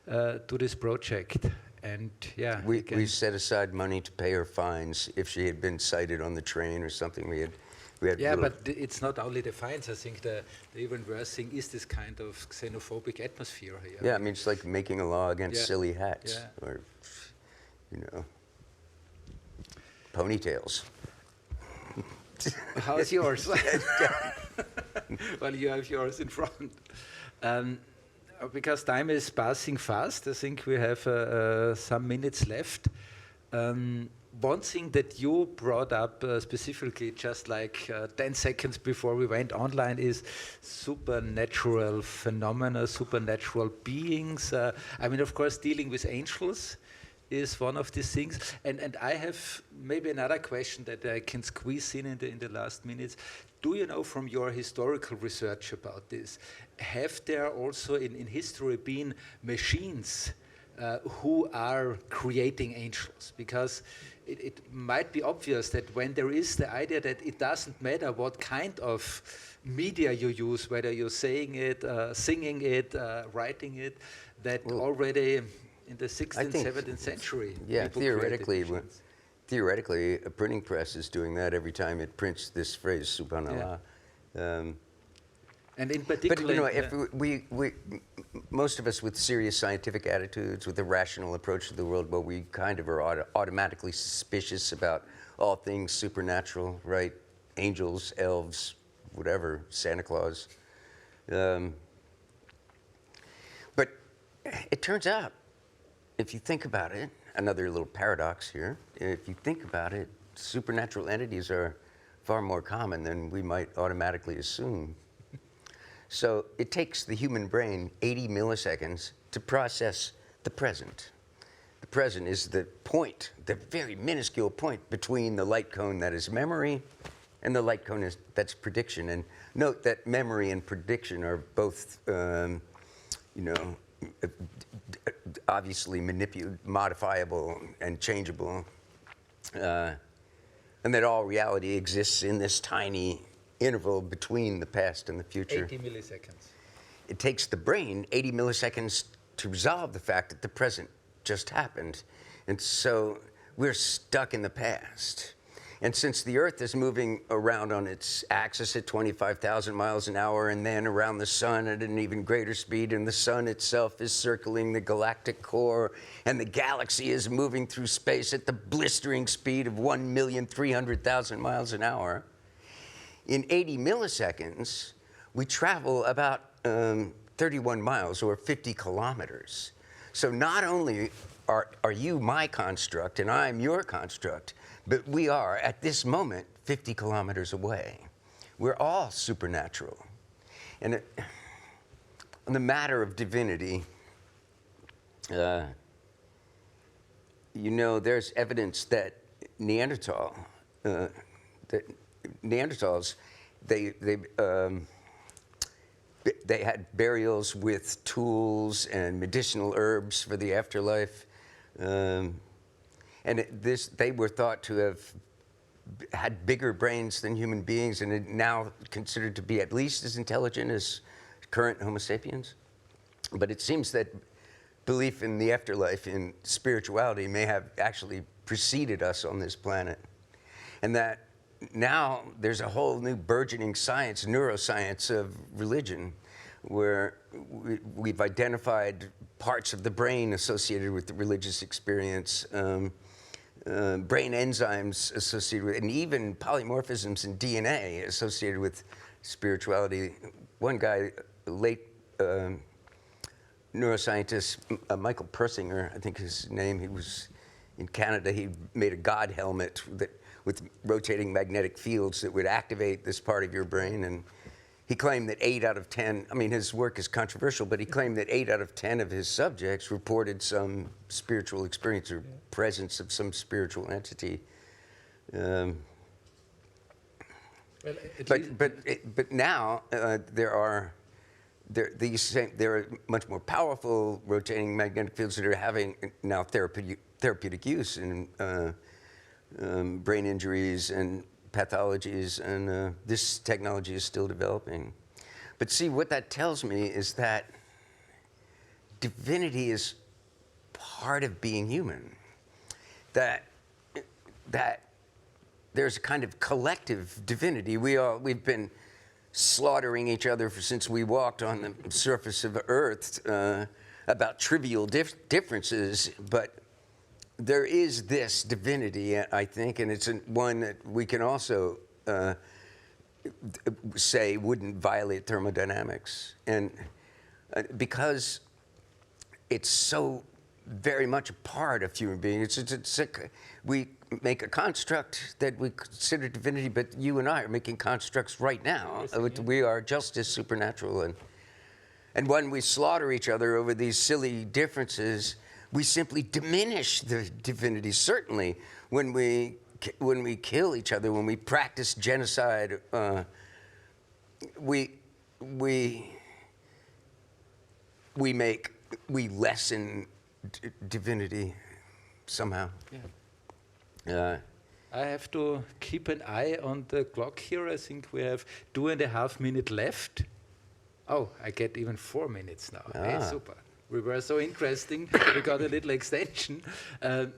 to this project. And yeah, we set aside money to pay her fines if she had been cited on the train or something. We had yeah, but it's not only the fines. I think the even worse thing is this kind of xenophobic atmosphere here. Yeah, I mean, it's like making a law against silly hats or, you know, ponytails. How's yours? Well, you have yours in front. Because time is passing fast, I think we have some minutes left. One thing that you brought up specifically just like 10 seconds before we went online is supernatural phenomena, supernatural beings. I mean, of course, dealing with angels is one of these things. And I have maybe another question that I can squeeze in the last minutes. Do you know from your historical research about this, have there also in history been machines who are creating angels? Because it might be obvious that when there is the idea that it doesn't matter what kind of media you use, whether you're saying it, singing it, writing it, that already in the 16th, 17th century. Yeah, theoretically, a printing press is doing that every time it prints this phrase, subhanallah. And in particular, but you know, if we most of us with serious scientific attitudes, with a rational approach to the world, well, we kind of are automatically suspicious about all things supernatural, right? Angels, elves, whatever, Santa Claus. But it turns out, if you think about it, another little paradox here, if you think about it, supernatural entities are far more common than we might automatically assume. So it takes the human brain 80 milliseconds to process the present. The present is the point, the very minuscule point between the light cone that is memory and the light cone that's prediction. And note that memory and prediction are both, you know, obviously modifiable and changeable, and that all reality exists in this tiny interval between the past and the future. 80 milliseconds. It takes the brain 80 milliseconds to resolve the fact that the present just happened. And so we're stuck in the past. And since the Earth is moving around on its axis at 25,000 miles an hour and then around the sun at an even greater speed, and the sun itself is circling the galactic core, and the galaxy is moving through space at the blistering speed of 1,300,000 miles an hour, in 80 milliseconds, we travel about 31 miles or 50 kilometers. So not only are you my construct and I'm your construct, but we are, at this moment, 50 kilometers away. We're all supernatural. And on the matter of divinity, you know, there's evidence that Neanderthals, they had burials with tools and medicinal herbs for the afterlife. And they were thought to have had bigger brains than human beings and are now considered to be at least as intelligent as current Homo sapiens. But it seems that belief in the afterlife, in spirituality, may have actually preceded us on this planet. And that now there's a whole new burgeoning science, neuroscience of religion, where we've identified parts of the brain associated with the religious experience, brain enzymes associated with, and even polymorphisms in DNA associated with spirituality. One guy, late neuroscientist, Michael Persinger, I think his name, he was in Canada, he made a God helmet with rotating magnetic fields that would activate this part of your brain. And he claimed that 8 out of 10, I mean, his work is controversial, but he claimed that 8 out of 10 of his subjects reported some spiritual experience or presence of some spiritual entity. Well, but now there are much more powerful rotating magnetic fields that are having now therapeutic use in brain injuries and pathologies, and this technology is still developing. But see, what that tells me is that divinity is part of being human. That there's a kind of collective divinity. We've been slaughtering each other since we walked on the surface of Earth about trivial differences, but there is this divinity, I think, and it's one that we can also say wouldn't violate thermodynamics. And because it's so very much a part of human beings, we make a construct that we consider divinity, but you and I are making constructs right now. We are just as supernatural. And when we slaughter each other over these silly differences, we simply diminish the divinity. Certainly, when we kill each other, when we practice genocide, we lessen divinity somehow. Yeah. I have to keep an eye on the clock here. I think we have 2.5 minutes left. Oh, I get even 4 minutes now. Hey, super. We were so interesting. We got a little extension. And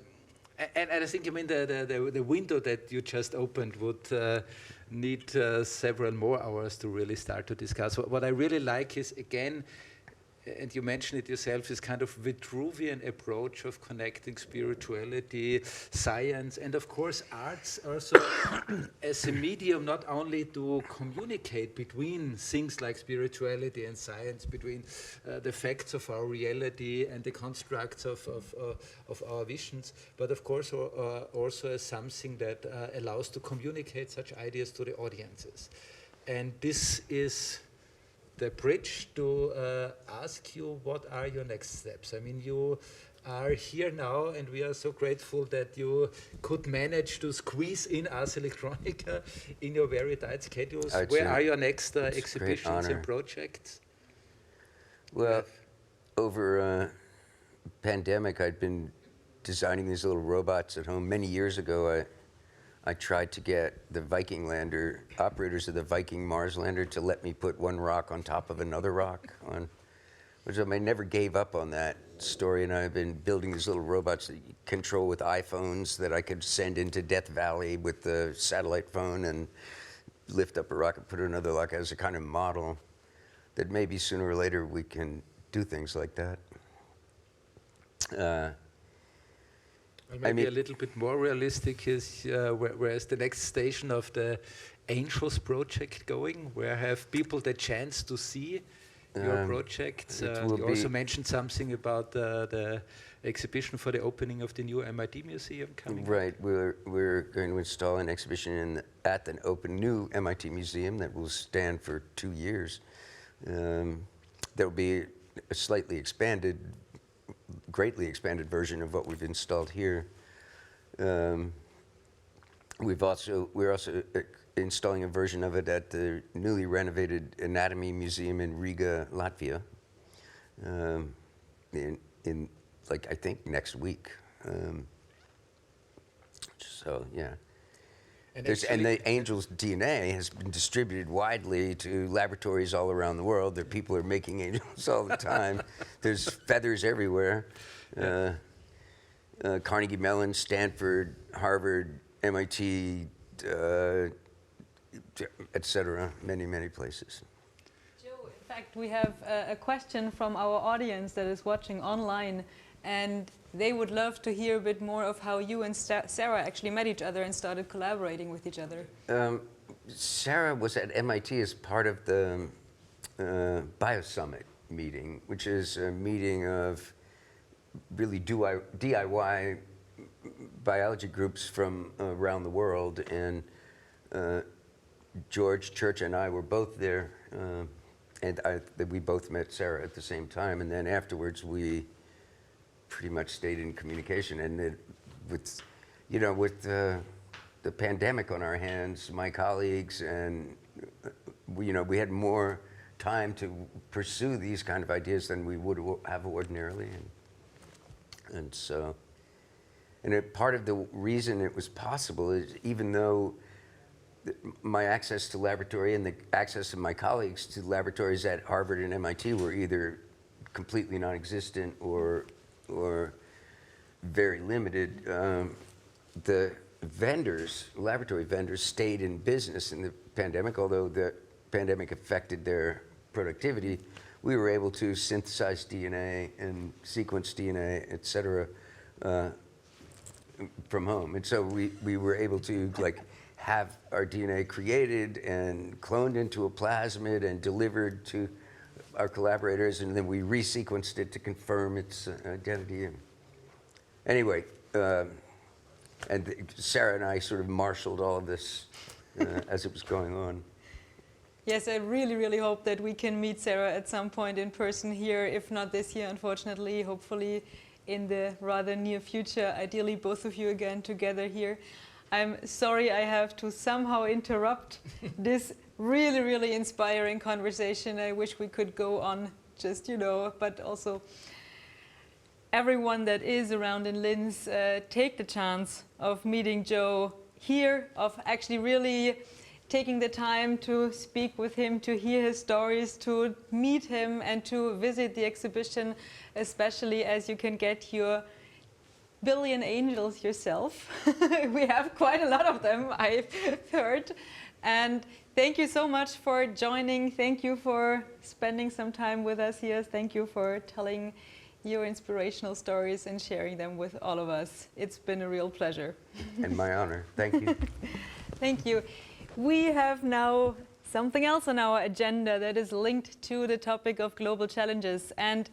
I think, the window that you just opened would need several more hours to really start to discuss. What I really like is, again, and you mentioned it yourself, is kind of Vitruvian approach of connecting spirituality, science, and of course arts also as a medium not only to communicate between things like spirituality and science, between the facts of our reality and the constructs of our visions, but of course also as something that allows to communicate such ideas to the audiences. And this is the bridge to ask you, what are your next steps? I mean, you are here now, and we are so grateful that you could manage to squeeze in Ars Electronica in your very tight schedules. Where are your next exhibitions and projects? Well, over pandemic, I'd been designing these little robots at home. Many years ago, I tried to get the Viking lander, operators of the Viking Mars lander, to let me put one rock on top of another rock, which I never gave up on that story, and I've been building these little robots that you control with iPhones that I could send into Death Valley with the satellite phone and lift up a rocket, put another rock as a kind of model that maybe sooner or later we can do things like that. Well, maybe a little bit more realistic is where is the next station of the Angels project going? Where have people the chance to see your projects? You also mentioned something about the exhibition for the opening of the new MIT museum coming Right, we're going to install an exhibition at the new MIT museum that will stand for 2 years. There will be a slightly expanded, greatly expanded version of what we've installed here. We're also installing a version of it at the newly renovated Anatomy Museum in Riga, Latvia, in like I think next week. So yeah. And the Angel's DNA has been distributed widely to laboratories all around the world. There are people who are making angels all the time. There's feathers everywhere. Carnegie Mellon, Stanford, Harvard, MIT, etc. Many places. Joe, in fact, we have a question from our audience that is watching online, and they would love to hear a bit more of how you and Sarah actually met each other and started collaborating with each other. Sarah was at MIT as part of the BioSummit meeting, which is a meeting of really DIY biology groups from around the world. And George Church and I were both there, and we both met Sarah at the same time. And then afterwards, we pretty much stayed in communication, and with the pandemic on our hands, my colleagues and we had more time to pursue these kind of ideas than we would have ordinarily, and so, part of the reason it was possible is even though my access to laboratory and the access of my colleagues to laboratories at Harvard and MIT were either completely non-existent or very limited, the laboratory vendors stayed in business in the pandemic, although the pandemic affected their productivity. We were able to synthesize DNA and sequence DNA, et cetera, from home. And so we were able to have our DNA created and cloned into a plasmid and delivered to our collaborators, and then we resequenced it to confirm its identity. Anyway, and Sarah and I sort of marshaled all of this as it was going on. Yes, I really, really hope that we can meet Sarah at some point in person here, if not this year, unfortunately, hopefully in the rather near future, ideally both of you again together here. I'm sorry I have to somehow interrupt this really, really inspiring conversation. I wish we could go on just, but also everyone that is around in Linz, take the chance of meeting Zhou here, of actually really taking the time to speak with him, to hear his stories, to meet him and to visit the exhibition, especially as you can get your billion angels yourself. We have quite a lot of them, I've heard. And thank you so much for joining. Thank you for spending some time with us here. Thank you for telling your inspirational stories and sharing them with all of us. It's been a real pleasure. And my honor. Thank you. Thank you. We have now something else on our agenda that is linked to the topic of global challenges. And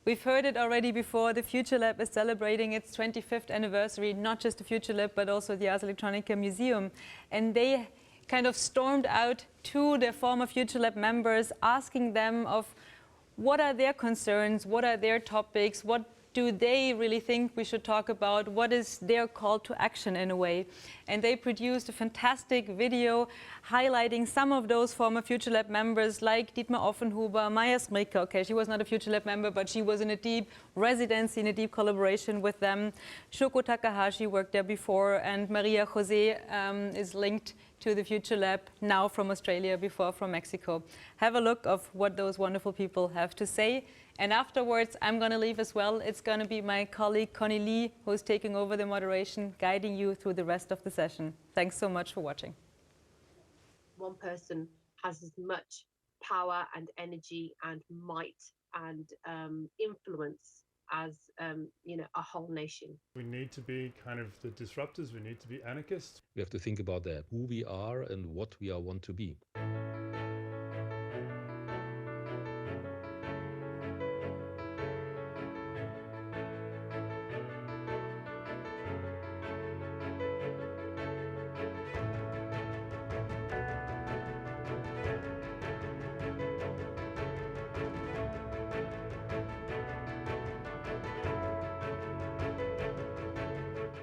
we've heard it already before. The Futurelab is celebrating its 25th anniversary, not just the Futurelab, but also the Ars Electronica Museum. And they kind of stormed out to their former Futurelab members, asking them of what are their concerns, what are their topics, what do they really think we should talk about, what is their call to action in a way. And they produced a fantastic video highlighting some of those former Futurelab members like Dietmar Offenhuber, Maya Smrika. Okay, she was not a Futurelab member, but she was in a deep residency, in a deep collaboration with them. Shoko Takahashi worked there before, and Maria Jose is linked to the Futurelab, now from Australia, before from Mexico. Have a look of what those wonderful people have to say. And afterwards, I'm going to leave as well. It's going to be my colleague Connie Lee who's taking over the moderation, guiding you through the rest of the session. Thanks so much for watching. One person has as much power and energy and might and influence as a whole nation. We need to be kind of the disruptors. We need to be anarchists. We have to think about that, who we are and what we want to be.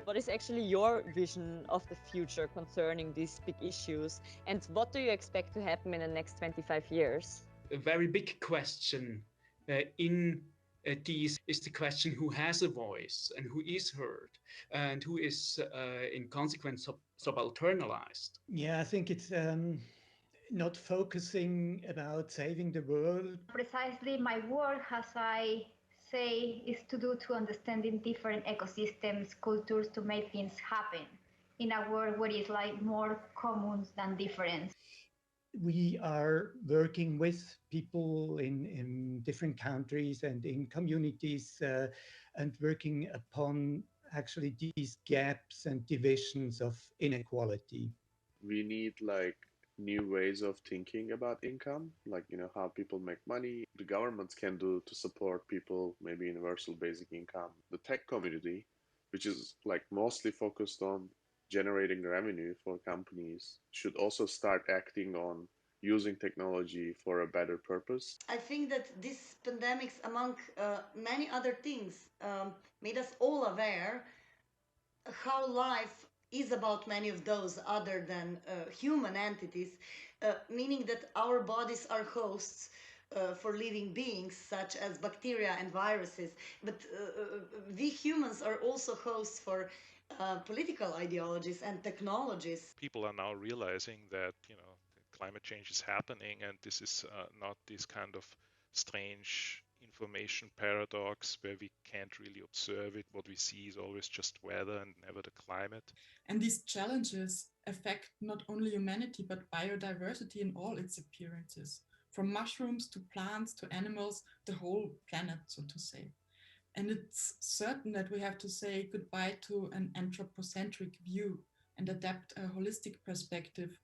What is actually your vision of the future concerning these big issues, and what do you expect to happen in the next 25 years? A very big question in these is the question who has a voice and who is heard and who is in consequence subalternalized. Yeah, I think it's not focusing about saving the world. Precisely my work, as I say, is to understanding different ecosystems, cultures, to make things happen in a world where it's like more commons than difference. We are working with people in different countries and in communities and working upon actually these gaps and divisions of inequality. We need new ways of thinking about income, how people make money. The governments can do to support people, maybe universal basic income. The tech community, which is mostly focused on generating revenue for companies, should also start acting on using technology for a better purpose. I think that this pandemic, among many other things, made us all aware how life is about many of those other than human entities, meaning that our bodies are hosts for living beings such as bacteria and viruses. But we humans are also hosts for political ideologies and technologies. People are now realizing that, climate change is happening, and this is not this kind of strange information paradox where we can't really observe it. What we see is always just weather and never the climate. And these challenges affect not only humanity, but biodiversity in all its appearances, from mushrooms to plants to animals, the whole planet, so to say. And it's certain that we have to say goodbye to an anthropocentric view and adapt a holistic perspective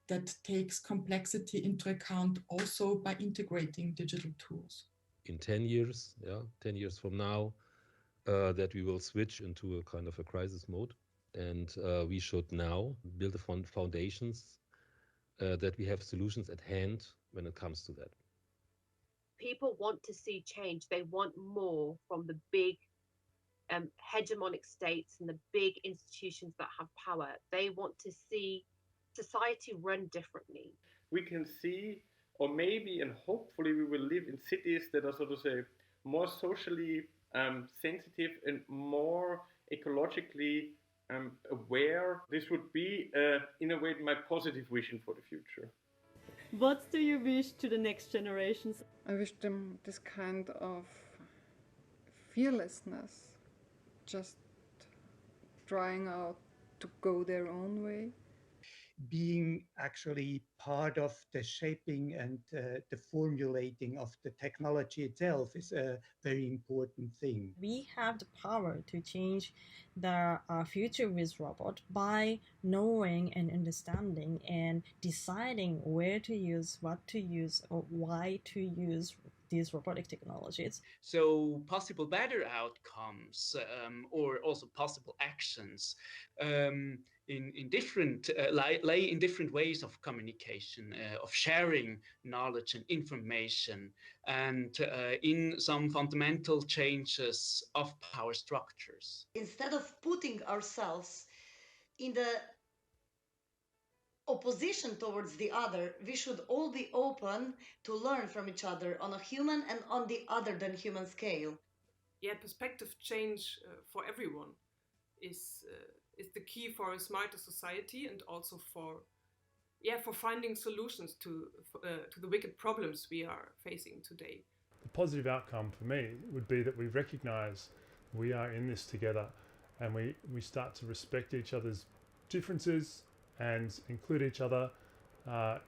that takes complexity into account also by integrating digital tools. In 10 years, 10 years from now, that we will switch into a kind of a crisis mode. And we should now build the foundations that we have solutions at hand when it comes to that. People want to see change. They want more from the big hegemonic states and the big institutions that have power. They want to see society run differently. We can see, or maybe and hopefully we will live in cities that are, so to say, more socially sensitive and more ecologically aware. This would be, in a way, my positive vision for the future. What do you wish to the next generations? I wish them this kind of fearlessness, just trying out to go their own way. Being actually part of the shaping and the formulating of the technology itself is a very important thing. We have the power to change the future with robot by knowing and understanding and deciding where to use, what to use, or why to use these robotic technologies. So possible better outcomes or also possible actions in different lay in different ways of communication, of sharing knowledge and information, and in some fundamental changes of power structures. Instead of putting ourselves in the opposition towards the other, we should all be open to learn from each other on a human and on the other than human scale. Yeah, perspective change for everyone is the key for a smarter society, and also for finding solutions to the wicked problems we are facing today. The positive outcome for me would be that we recognize we are in this together, and we start to respect each other's differences and include each other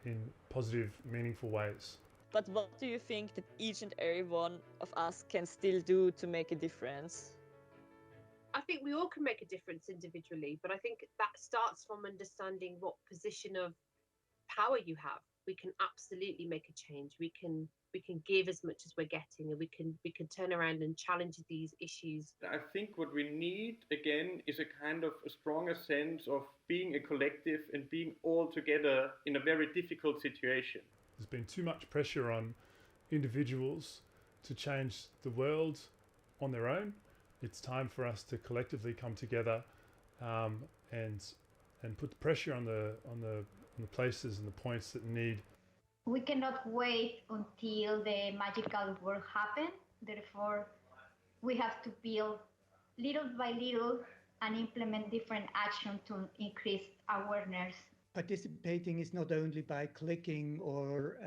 in positive, meaningful ways. But what do you think that each and every one of us can still do to make a difference? I think we all can make a difference individually, but I think that starts from understanding what position of power you have. We can absolutely make a change. We can give as much as we're getting, and we can turn around and challenge these issues. I think what we need again is a kind of a stronger sense of being a collective and being all together in a very difficult situation. There's been too much pressure on individuals to change the world on their own. It's time for us to collectively come together and put the pressure on the places and the points that need. We cannot wait until the magical world happens. Therefore, we have to build little by little and implement different actions to increase awareness. Participating is not only by clicking or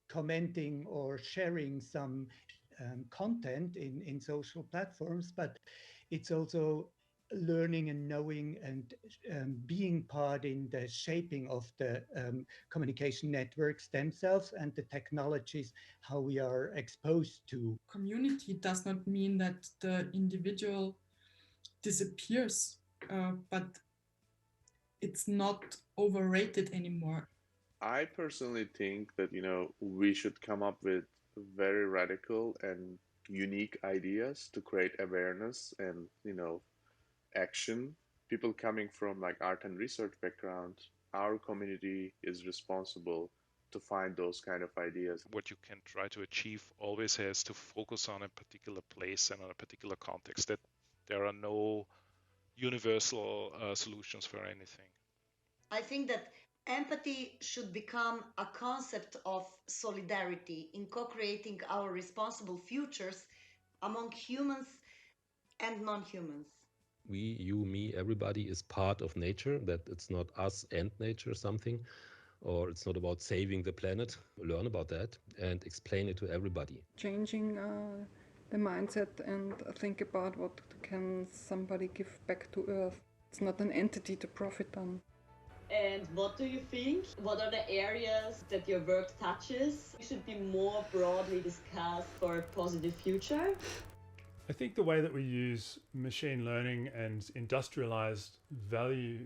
commenting or sharing some content in social platforms, but it's also learning and knowing and being part in the shaping of the communication networks themselves and the technologies, how we are exposed to. Community does not mean that the individual disappears, but it's not overrated anymore. I personally think that, we should come up with very radical and unique ideas to create awareness and, action. People coming from like art and research background, our community is responsible to find those kind of ideas. What you can try to achieve always has to focus on a particular place and on a particular context, that there are no universal solutions for anything. I think that empathy should become a concept of solidarity in co-creating our responsible futures among humans and non-humans. We, you, me, everybody is part of nature, that it's not us and nature something, or it's not about saving the planet. Learn about that and explain it to everybody. Changing the mindset and think about what can somebody give back to Earth. It's not an entity to profit on. And what do you think? What are the areas that your work touches? Should be more broadly discussed for a positive future? I think the way that we use machine learning and industrialized value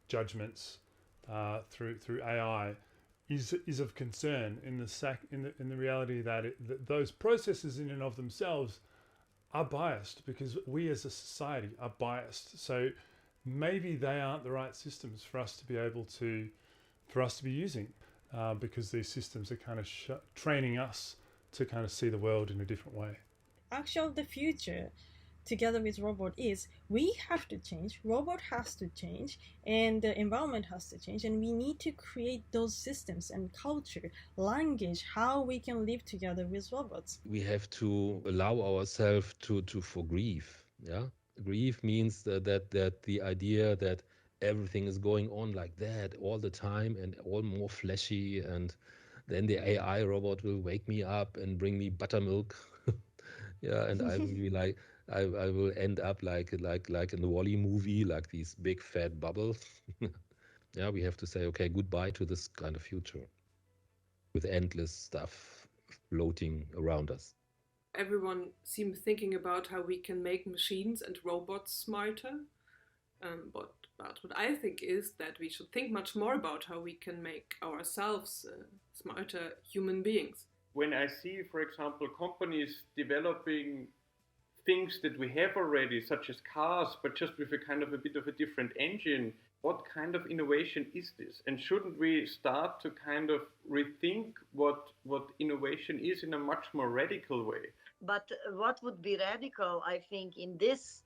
judgments through AI is of concern in the reality that those processes in and of themselves are biased, because we as a society are biased. So maybe they aren't the right systems for us to be able to, using, because these systems are kind of training us to kind of see the world in a different way. Actually, the future, together with robot, is we have to change, robot has to change, and the environment has to change, and we need to create those systems and culture, language, how we can live together with robots. We have to allow ourselves to forgive. Yeah, grief means that the idea that everything is going on like that all the time and all more fleshy, and then the AI robot will wake me up and bring me buttermilk. Yeah, and I will be like, I will end up like in the Wall-E movie, like these big fat bubbles. Yeah, we have to say, okay, goodbye to this kind of future with endless stuff floating around us. Everyone seems thinking about how we can make machines and robots smarter. But what I think is that we should think much more about how we can make ourselves smarter human beings. When I see, for example, companies developing things that we have already, such as cars, but just with a kind of a bit of a different engine, what kind of innovation is this? And shouldn't we start to kind of rethink what innovation is in a much more radical way? But what would be radical, I think, in this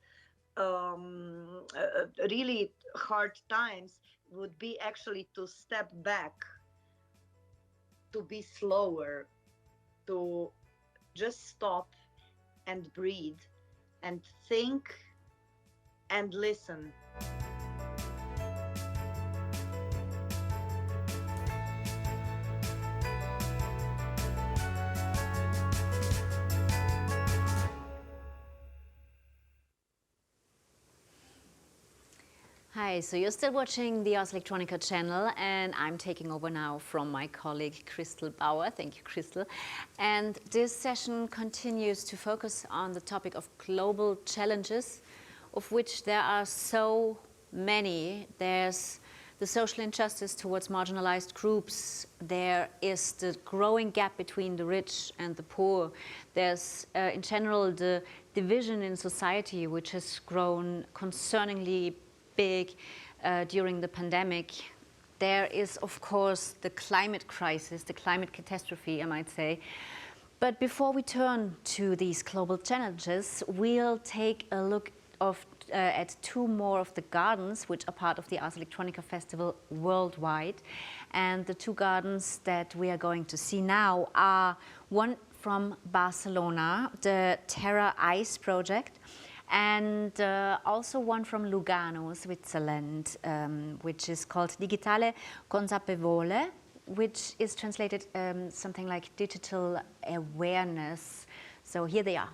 really hard times would be actually to step back, to be slower, to just stop and breathe and think and listen. Hi, so you're still watching the Ars Electronica channel, and I'm taking over now from my colleague Christl Baur. Thank you, Christl. And this session continues to focus on the topic of global challenges, of which there are so many. There's the social injustice towards marginalized groups. There is the growing gap between the rich and the poor. There's, in general, the division in society, which has grown concerningly big during the pandemic. There is, of course, the climate crisis, the climate catastrophe, I might say. But before we turn to these global challenges, we'll take a look at two more of the gardens which are part of the Ars Electronica Festival worldwide. And the two gardens that we are going to see now are one from Barcelona, the Terra Ice project, and also one from Lugano, Switzerland, which is called Digitale Consapevole, which is translated something like digital awareness. So here they are.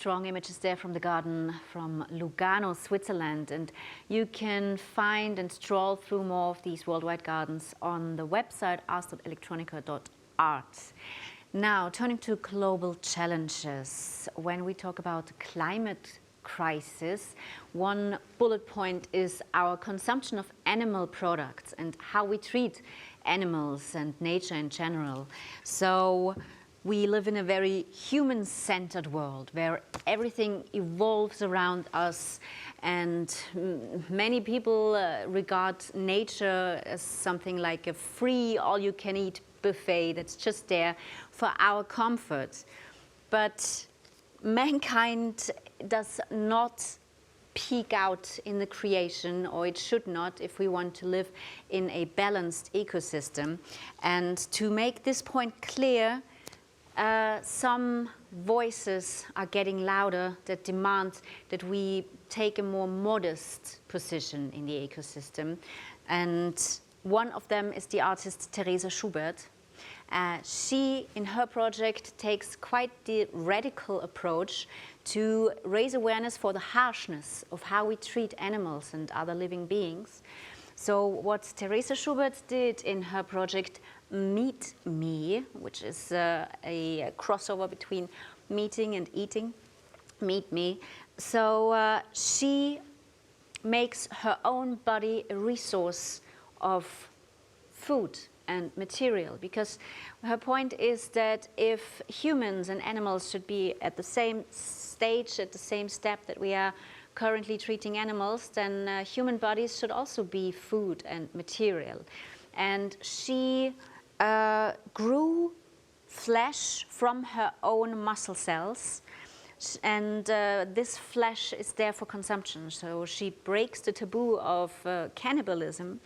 strong images there from the garden from Lugano, Switzerland. And you can find and stroll through more of these worldwide gardens on the website ars.electronica.art. Now, turning to global challenges. When we talk about climate crisis, one bullet point is our consumption of animal products and how we treat animals and nature in general. So we live in a very human-centered world where everything evolves around us, and many people regard nature as something like a free, all-you-can-eat buffet that's just there for our comfort. But mankind does not peak out in the creation, or it should not, if we want to live in a balanced ecosystem. And to make this point clear, some voices are getting louder that demand that we take a more modest position in the ecosystem. And one of them is the artist Theresa Schubert. She, in her project, takes quite the radical approach to raise awareness for the harshness of how we treat animals and other living beings. So what Theresa Schubert did in her project Meet Me, which is a crossover between meeting and eating, Meet Me. So she makes her own body a resource of food and material, because her point is that if humans and animals should be at the same stage, at the same step that we are currently treating animals, then human bodies should also be food and material. And she grew flesh from her own muscle cells, and this flesh is there for consumption. So she breaks the taboo of cannibalism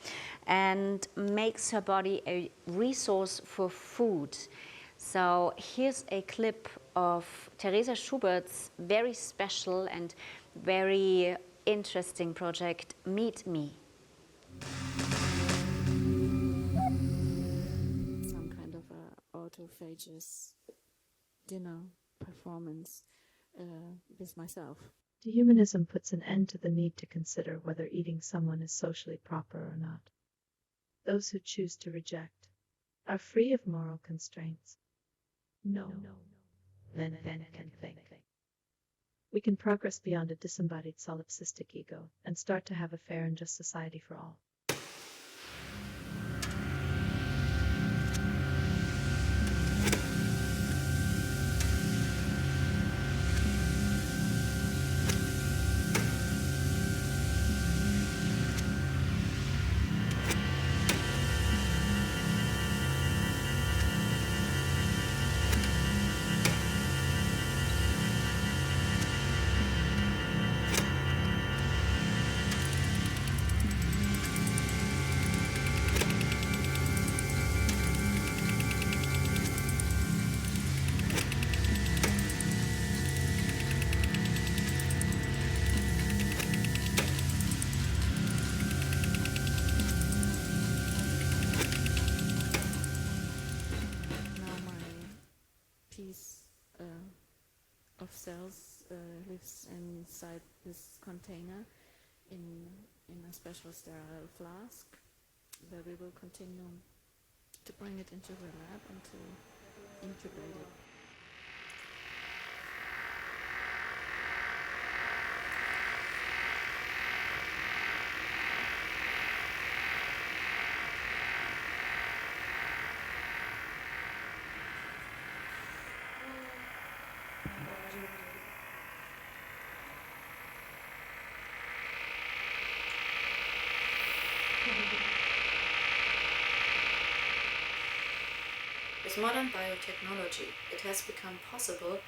and makes her body a resource for food. So here's a clip of Theresa Schubert's very special and very interesting project, Meet Me. Some kind of a autophagus dinner performance with myself. Dehumanism puts an end to the need to consider whether eating someone is socially proper or not. Those who choose to reject are free of moral constraints. No, then can think. We can progress beyond a disembodied solipsistic ego and start to have a fair and just society for all. Of cells lives inside this container in a special sterile flask, where we will continue to bring it into the lab and to incubate it. With modern biotechnology, it has become possible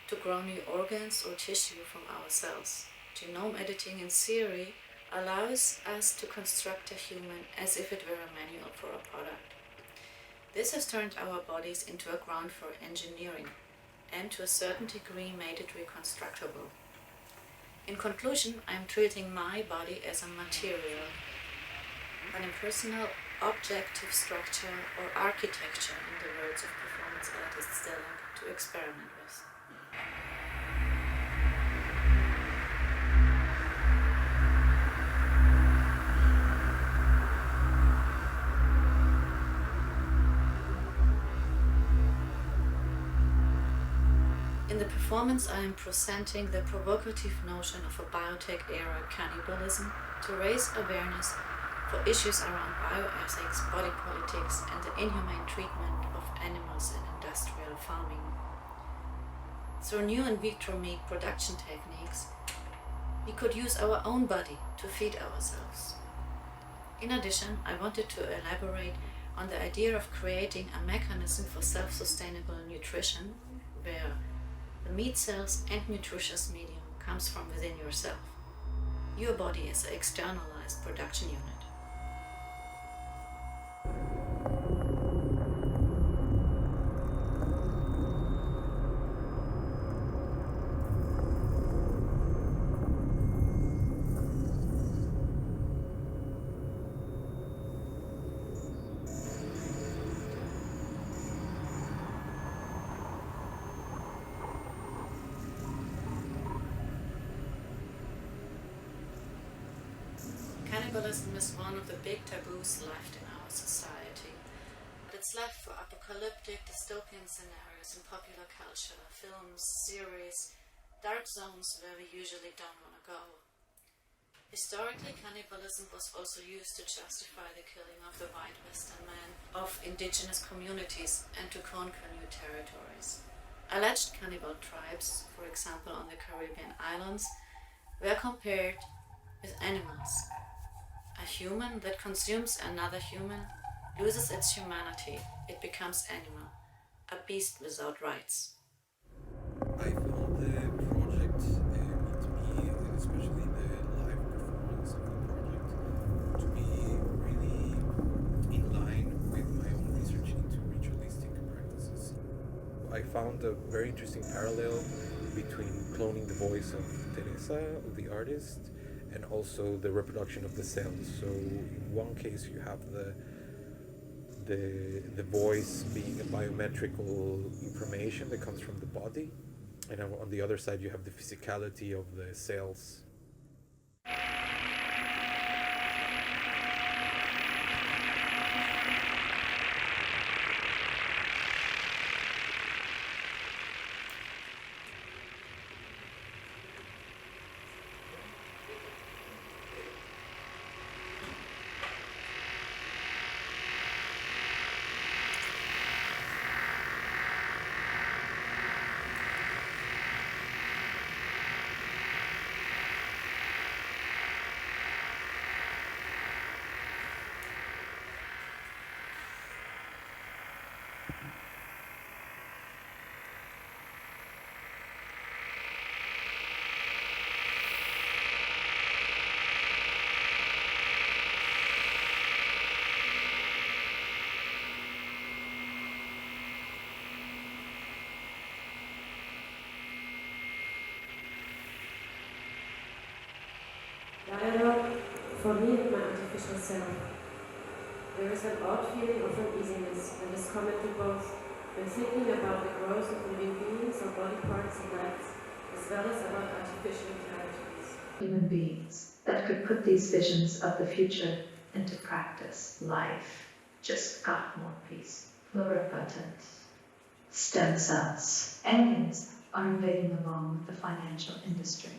to grow new organs or tissue from our cells. Genome editing in theory allows us to construct a human as if it were a manual for a product. This has turned our bodies into a ground for engineering, and to a certain degree made it reconstructible. In conclusion, I am treating my body as a material, an impersonal, objective structure or architecture, in the words of performance artist Stelling, to experiment with. In the performance, I am presenting the provocative notion of a biotech-era cannibalism to raise awareness for issues around bioethics, body politics, and the inhumane treatment of animals in industrial farming. Through new in vitro meat production techniques, we could use our own body to feed ourselves. In addition, I wanted to elaborate on the idea of creating a mechanism for self-sustainable nutrition, where the meat cells and nutritious medium comes from within yourself. Your body is an externalized production unit. Cannibalism is one of the big taboos left in our society. But it's left for apocalyptic dystopian scenarios in popular culture, films, series, dark zones where we usually don't want to go. Historically, cannibalism was also used to justify the killing of the white Western men of indigenous communities and to conquer new territories. Alleged cannibal tribes, for example on the Caribbean islands, were compared with animals. A human that consumes another human loses its humanity, it becomes animal, a beast without rights. I found the project to be, especially the live performance of the project, to be really in line with my own research into ritualistic practices. I found a very interesting parallel between cloning the voice of Theresa, the artist, and also the reproduction of the cells. So in one case you have the voice being a biometrical information that comes from the body, and on the other side you have the physicality of the cells. Dialogue for me and my artificial self. There is an odd feeling of uneasiness that is common to both when thinking about the growth of living beings or body parts and acts, as well as about artificial intelligence. Human beings that could put these visions of the future into practice. Life just got more peace. Pluripotent. Stem cells. Aliens are invading along with the financial industry.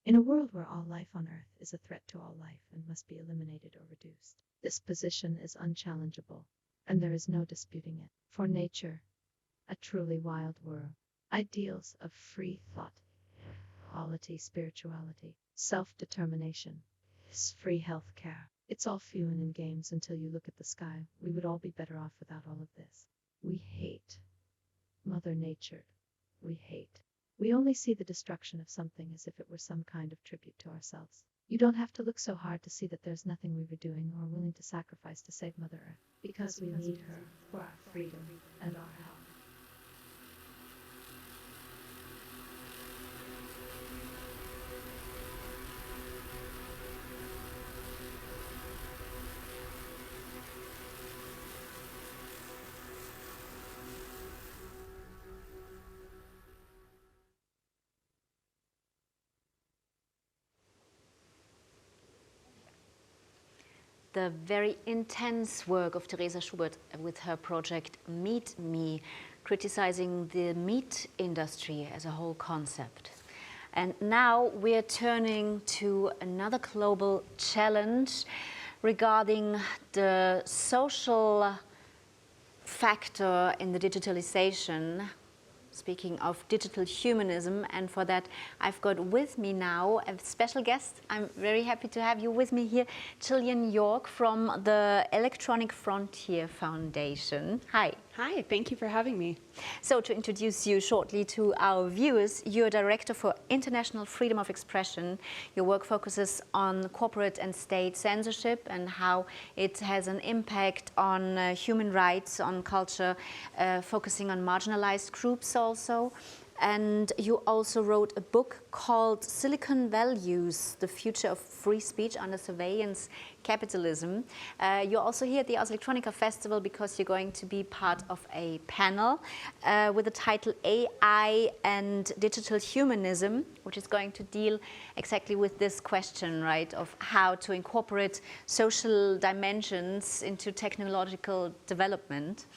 in a world where all life on Earth is a threat to all life and must be eliminated or reduced. This position is unchallengeable, and there is no disputing it. For nature, a truly wild world, ideals of free thought, equality, spirituality, self-determination, this free health care. It's all fun and games until you look at the sky. We would all be better off without all of this. We hate Mother Nature. We hate. We only see the destruction of something as if it were some kind of tribute to ourselves. You don't have to look so hard to see that there's nothing we were doing or willing to sacrifice to save Mother Earth, because we need her for our freedom and our health. The very intense work of Theresa Schubert with her project Meet Me, criticizing the meat industry as a whole concept. And now we're turning to another global challenge regarding the social factor in the digitalization. Speaking of digital humanism, and for that I've got with me now a special guest. I'm very happy to have you with me here, Jillian York from the Electronic Frontier Foundation. Hi. Hi, thank you for having me. So to introduce you shortly to our viewers, you're Director for International Freedom of Expression. Your work focuses on corporate and state censorship and how it has an impact on human rights, on culture, focusing on marginalized groups also. And you also wrote a book called Silicon Values, The Future of Free Speech Under Surveillance Capitalism. You're also here at the Ars Electronica Festival because you're going to be part of a panel with the title AI and Digital Humanism, which is going to deal exactly with this question, right, of how to incorporate social dimensions into technological development.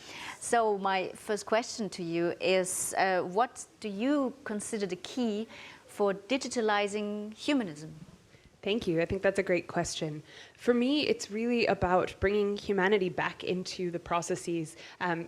So my first question to you is, what do you consider the key for digitalizing humanism? Thank you. I think that's a great question. For me, it's really about bringing humanity back into the processes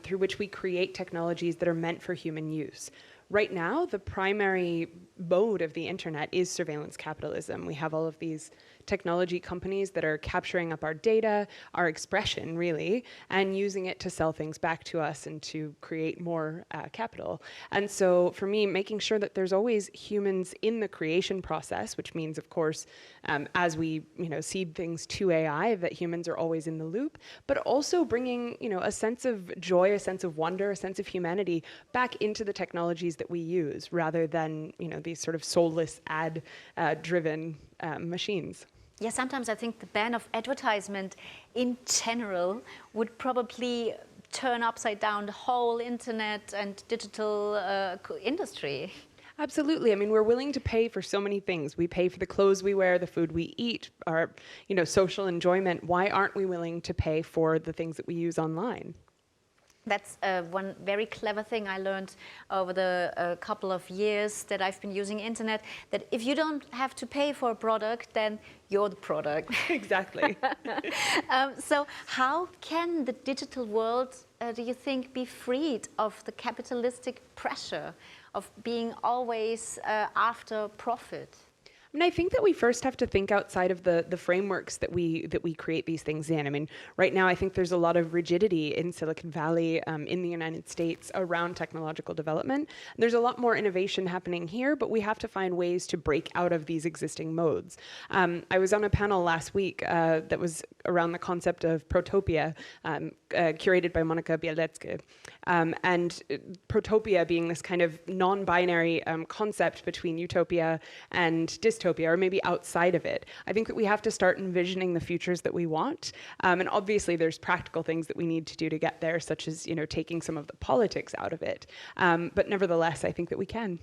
through which we create technologies that are meant for human use. Right now, the primary mode of the internet is surveillance capitalism. We have all of these technology companies that are capturing up our data, our expression really, and using it to sell things back to us and to create more capital. And so for me, making sure that there's always humans in the creation process, which means, of course, as we seed things to AI, that humans are always in the loop, but also bringing a sense of joy, a sense of wonder, a sense of humanity back into the technologies that we use, rather than these sort of soulless ad-driven machines. Yeah, sometimes I think the ban of advertisement in general would probably turn upside down the whole internet and digital industry. Absolutely. I mean, we're willing to pay for so many things. We pay for the clothes we wear, the food we eat, our social enjoyment. Why aren't we willing to pay for the things that we use online? That's one very clever thing I learned over the couple of years that I've been using internet, that if you don't have to pay for a product, then you're the product. Exactly. So how can the digital world, do you think, be freed of the capitalistic pressure of being always after profit? I mean, I think that we first have to think outside of the frameworks that we create these things in. I mean, right now I think there's a lot of rigidity in Silicon Valley, in the United States, around technological development. There's a lot more innovation happening here, but we have to find ways to break out of these existing modes. I was on a panel last week that was around the concept of protopia, curated by Monika Bialecki. And protopia being this kind of non-binary concept between utopia and dystopia, or maybe outside of it. I think that we have to start envisioning the futures that we want. And obviously there's practical things that we need to do to get there, such as taking some of the politics out of it. But nevertheless, I think that we can.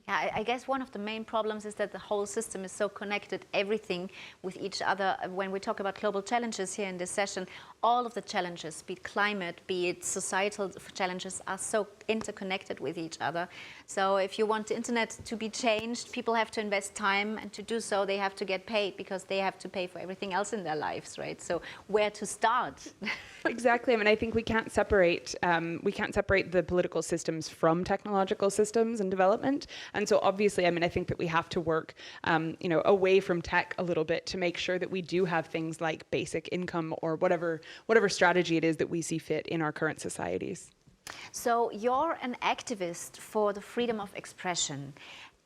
Yeah, I guess one of the main problems is that the whole system is so connected, everything with each other. When we talk about global challenges here in this session, all of the challenges, be it climate, be it societal challenges, are so interconnected with each other. So if you want the internet to be changed, people have to invest time, and to do so they have to get paid, because they have to pay for everything else in their lives, right? So where to start? Exactly. I mean, I think we can't separate the political systems from technological systems and development. And so obviously, I mean, I think that we have to work, away from tech a little bit to make sure that we do have things like basic income or whatever strategy it is that we see fit in our current societies. So you're an activist for the freedom of expression.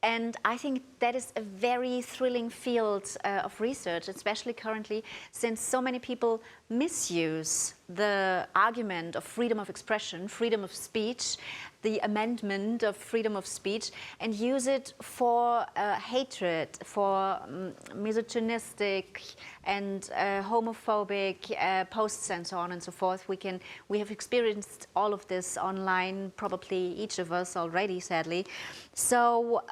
And I think that is a very thrilling field of research, especially currently, since so many people misuse the argument of freedom of expression, freedom of speech, the amendment of freedom of speech, and use it for hatred, for misogynistic and homophobic posts and so on and so forth. We have experienced all of this online, probably each of us already, sadly. So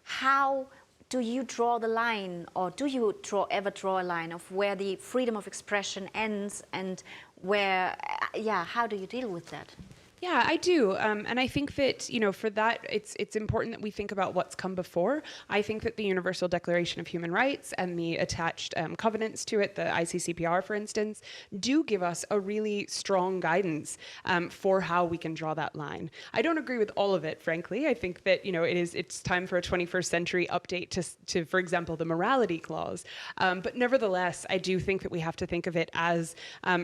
how do you draw the line, or do you ever draw a line of where the freedom of expression ends, and where, how do you deal with that? Yeah, I do. And I think that, for that, it's important that we think about what's come before. I think that the Universal Declaration of Human Rights and the attached covenants to it, the ICCPR, for instance, do give us a really strong guidance for how we can draw that line. I don't agree with all of it, frankly. I think that, it's time for a 21st century update to, for example, the morality clause. But nevertheless, I do think that we have to think of it as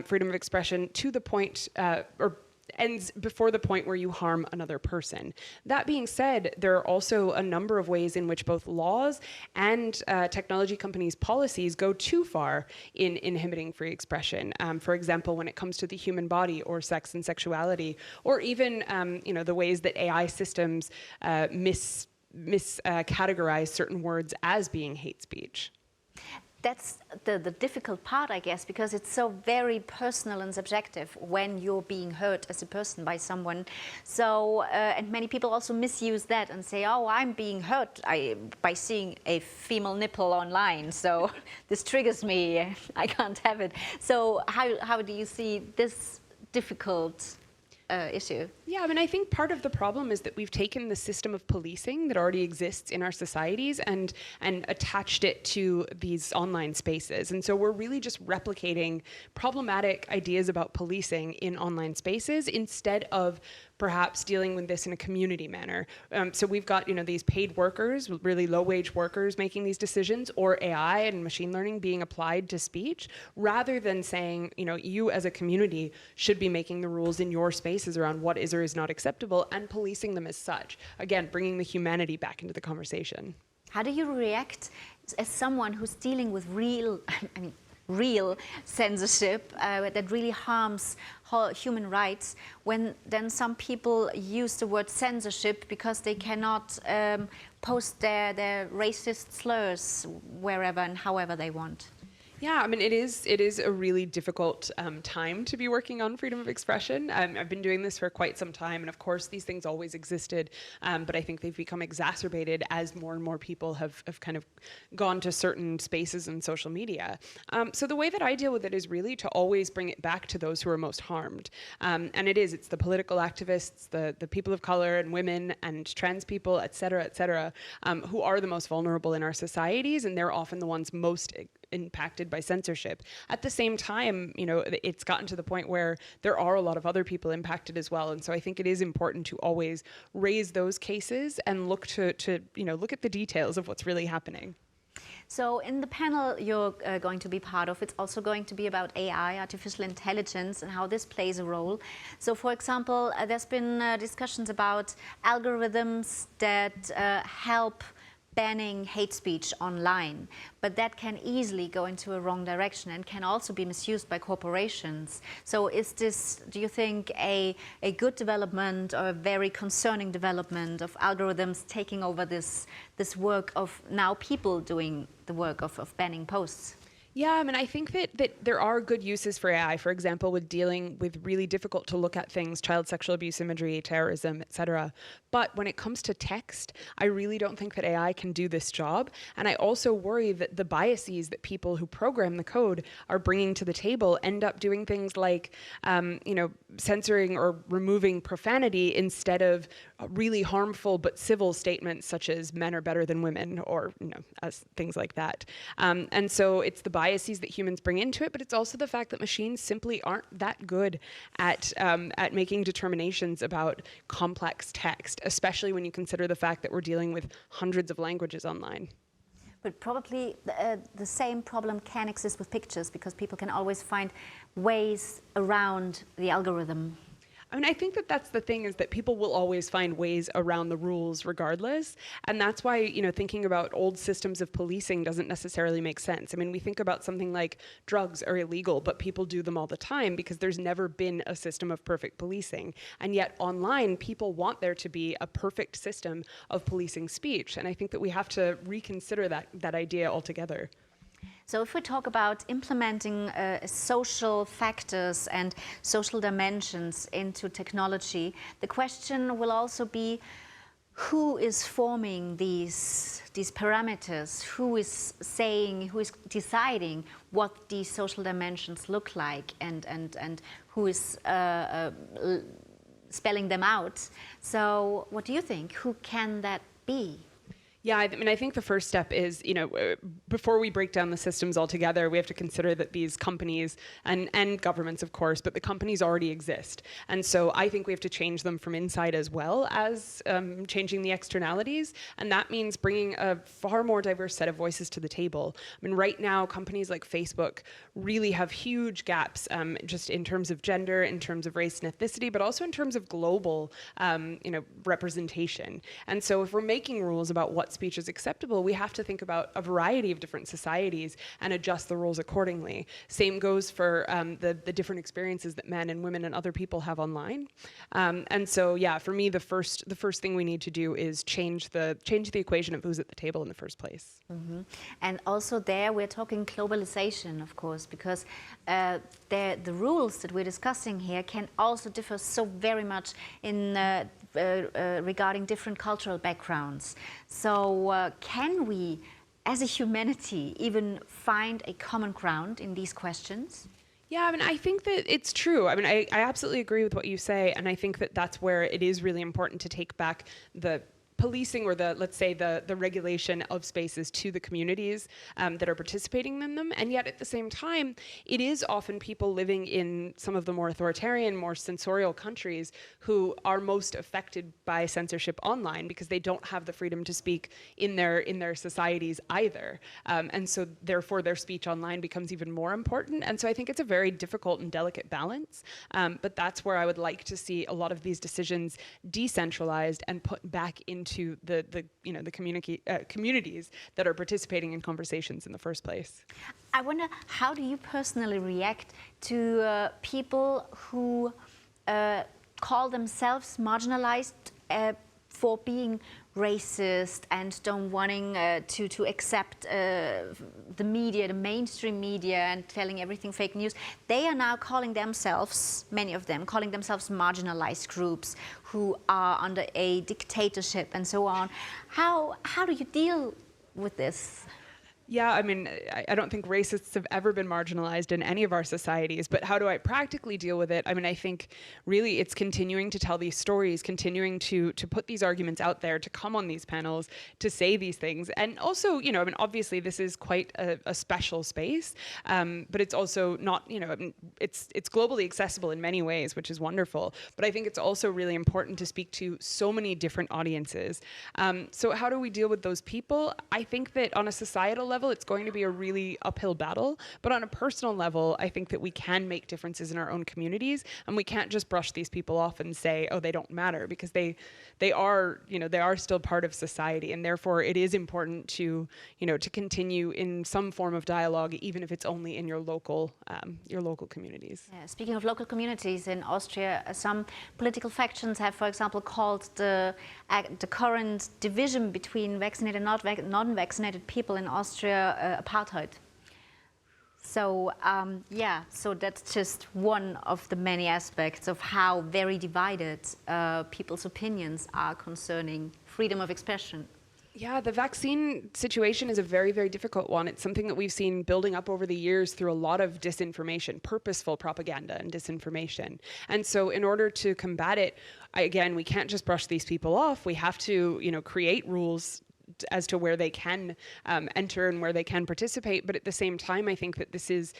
freedom of expression to the point, or ends before the point where you harm another person. That being said, there are also a number of ways in which both laws and technology companies' policies go too far in inhibiting free expression. For example, when it comes to the human body or sex and sexuality, or even the ways that AI systems miscategorize certain words as being hate speech. That's the difficult part, I guess, because it's so very personal and subjective when you're being hurt as a person by someone. So, and many people also misuse that and say, oh, I'm being hurt by seeing a female nipple online, so this triggers me, I can't have it. So how do you see this difficult issue? Yeah, I mean, I think part of the problem is that we've taken the system of policing that already exists in our societies and attached it to these online spaces. And so we're really just replicating problematic ideas about policing in online spaces instead of perhaps dealing with this in a community manner. So we've got, these paid workers, really low-wage workers making these decisions, or AI and machine learning being applied to speech, rather than saying, you as a community should be making the rules in your spaces around what is or is not acceptable and policing them as such. Again, bringing the humanity back into the conversation. How do you react as someone who's dealing with real censorship that really harms human rights, when then some people use the word censorship because they cannot post their racist slurs wherever and however they want? Yeah, I mean, it is a really difficult time to be working on freedom of expression. I've been doing this for quite some time, and of course, these things always existed, but I think they've become exacerbated as more and more people have kind of gone to certain spaces in social media. So the way that I deal with it is really to always bring it back to those who are most harmed. And it's the political activists, the people of color and women and trans people, et cetera, who are the most vulnerable in our societies, and they're often the ones most impacted by censorship. At the same time, it's gotten to the point where there are a lot of other people impacted as well. And so I think it is important to always raise those cases and look to look at the details of what's really happening. So in the panel you're going to be part of, it's also going to be about AI, artificial intelligence, and how this plays a role. So for example, there's been discussions about algorithms that help banning hate speech online, but that can easily go into a wrong direction and can also be misused by corporations. So is this, do you think, a good development or a very concerning development of algorithms taking over this work of now people doing the work of banning posts? Yeah, I mean, I think that there are good uses for AI, for example, with dealing with really difficult to look at things, child sexual abuse imagery, terrorism, etc. But when it comes to text, I really don't think that AI can do this job. And I also worry that the biases that people who program the code are bringing to the table end up doing things like, censoring or removing profanity instead of really harmful but civil statements such as men are better than women or, as things like that. And so it's the biases that humans bring into it, but it's also the fact that machines simply aren't that good at making determinations about complex text, especially when you consider the fact that we're dealing with hundreds of languages online. But probably the same problem can exist with pictures because people can always find ways around the algorithm. I mean, I think that that's the thing, is that people will always find ways around the rules regardless. And that's why, thinking about old systems of policing doesn't necessarily make sense. I mean, we think about something like drugs are illegal, but people do them all the time because there's never been a system of perfect policing. And yet online, people want there to be a perfect system of policing speech. And I think that we have to reconsider that idea altogether. So if we talk about implementing social factors and social dimensions into technology, the question will also be who is forming these parameters, who is deciding what these social dimensions look like, and who is spelling them out. So what do you think? Who can that be? Yeah, I mean, I think the first step is, before we break down the systems altogether, we have to consider that these companies and governments, of course, but the companies already exist. And so I think we have to change them from inside as well as changing the externalities. And that means bringing a far more diverse set of voices to the table. I mean, right now, companies like Facebook really have huge gaps just in terms of gender, in terms of race and ethnicity, but also in terms of global, representation. And so if we're making rules about what speech is acceptable, we have to think about a variety of different societies and adjust the rules accordingly. Same goes for the different experiences that men and women and other people have online. And so, yeah, for me, the first thing we need to do is change the equation of who's at the table in the first place. Mm-hmm. And also there we're talking globalization, of course, because the rules that we're discussing here can also differ so very much in regarding different cultural backgrounds. So can we, as a humanity, even find a common ground in these questions? Yeah, I mean, I think that it's true. I mean, I absolutely agree with what you say, and I think that that's where it is really important to take back the policing or let's say the regulation of spaces to the communities that are participating in them. And yet at the same time, it is often people living in some of the more authoritarian, more censorial countries who are most affected by censorship online because they don't have the freedom to speak in their societies either. And so therefore their speech online becomes even more important. And so I think it's a very difficult and delicate balance. But that's where I would like to see a lot of these decisions decentralized and put back into the communities that are participating in conversations in the first place. I wonder, how do you personally react to people who call themselves marginalized for being racist and don't wanting to accept the media, the mainstream media, and telling everything fake news? They are now calling themselves, many of them, calling themselves marginalized groups who are under a dictatorship and so on. How do you deal with this? Yeah, I mean, I don't think racists have ever been marginalized in any of our societies, but how do I practically deal with it? I mean, I think really it's continuing to tell these stories, continuing to put these arguments out there, to come on these panels, to say these things. And also, I mean, obviously this is quite a special space, but it's also not, I mean, it's globally accessible in many ways, which is wonderful. But I think it's also really important to speak to so many different audiences. So how do we deal with those people? I think that on a societal level, it's going to be a really uphill battle, but on a personal level, I think that we can make differences in our own communities, and we can't just brush these people off and say, oh, they don't matter, because they are, they are still part of society, and therefore it is important to, to continue in some form of dialogue, even if it's only in your local communities. Yeah, speaking of local communities, in Austria, some political factions have, for example, called the current division between vaccinated and non-vaccinated people in Austria apartheid. So yeah, so that's just one of the many aspects of how very divided people's opinions are concerning freedom of expression. Yeah, the vaccine situation is a very, very difficult one. It's something that we've seen building up over the years through a lot of disinformation, purposeful propaganda and disinformation. And so in order to combat it, again, we can't just brush these people off. We have to, create rules as to where they can enter and where they can participate. But at the same time, I think that this is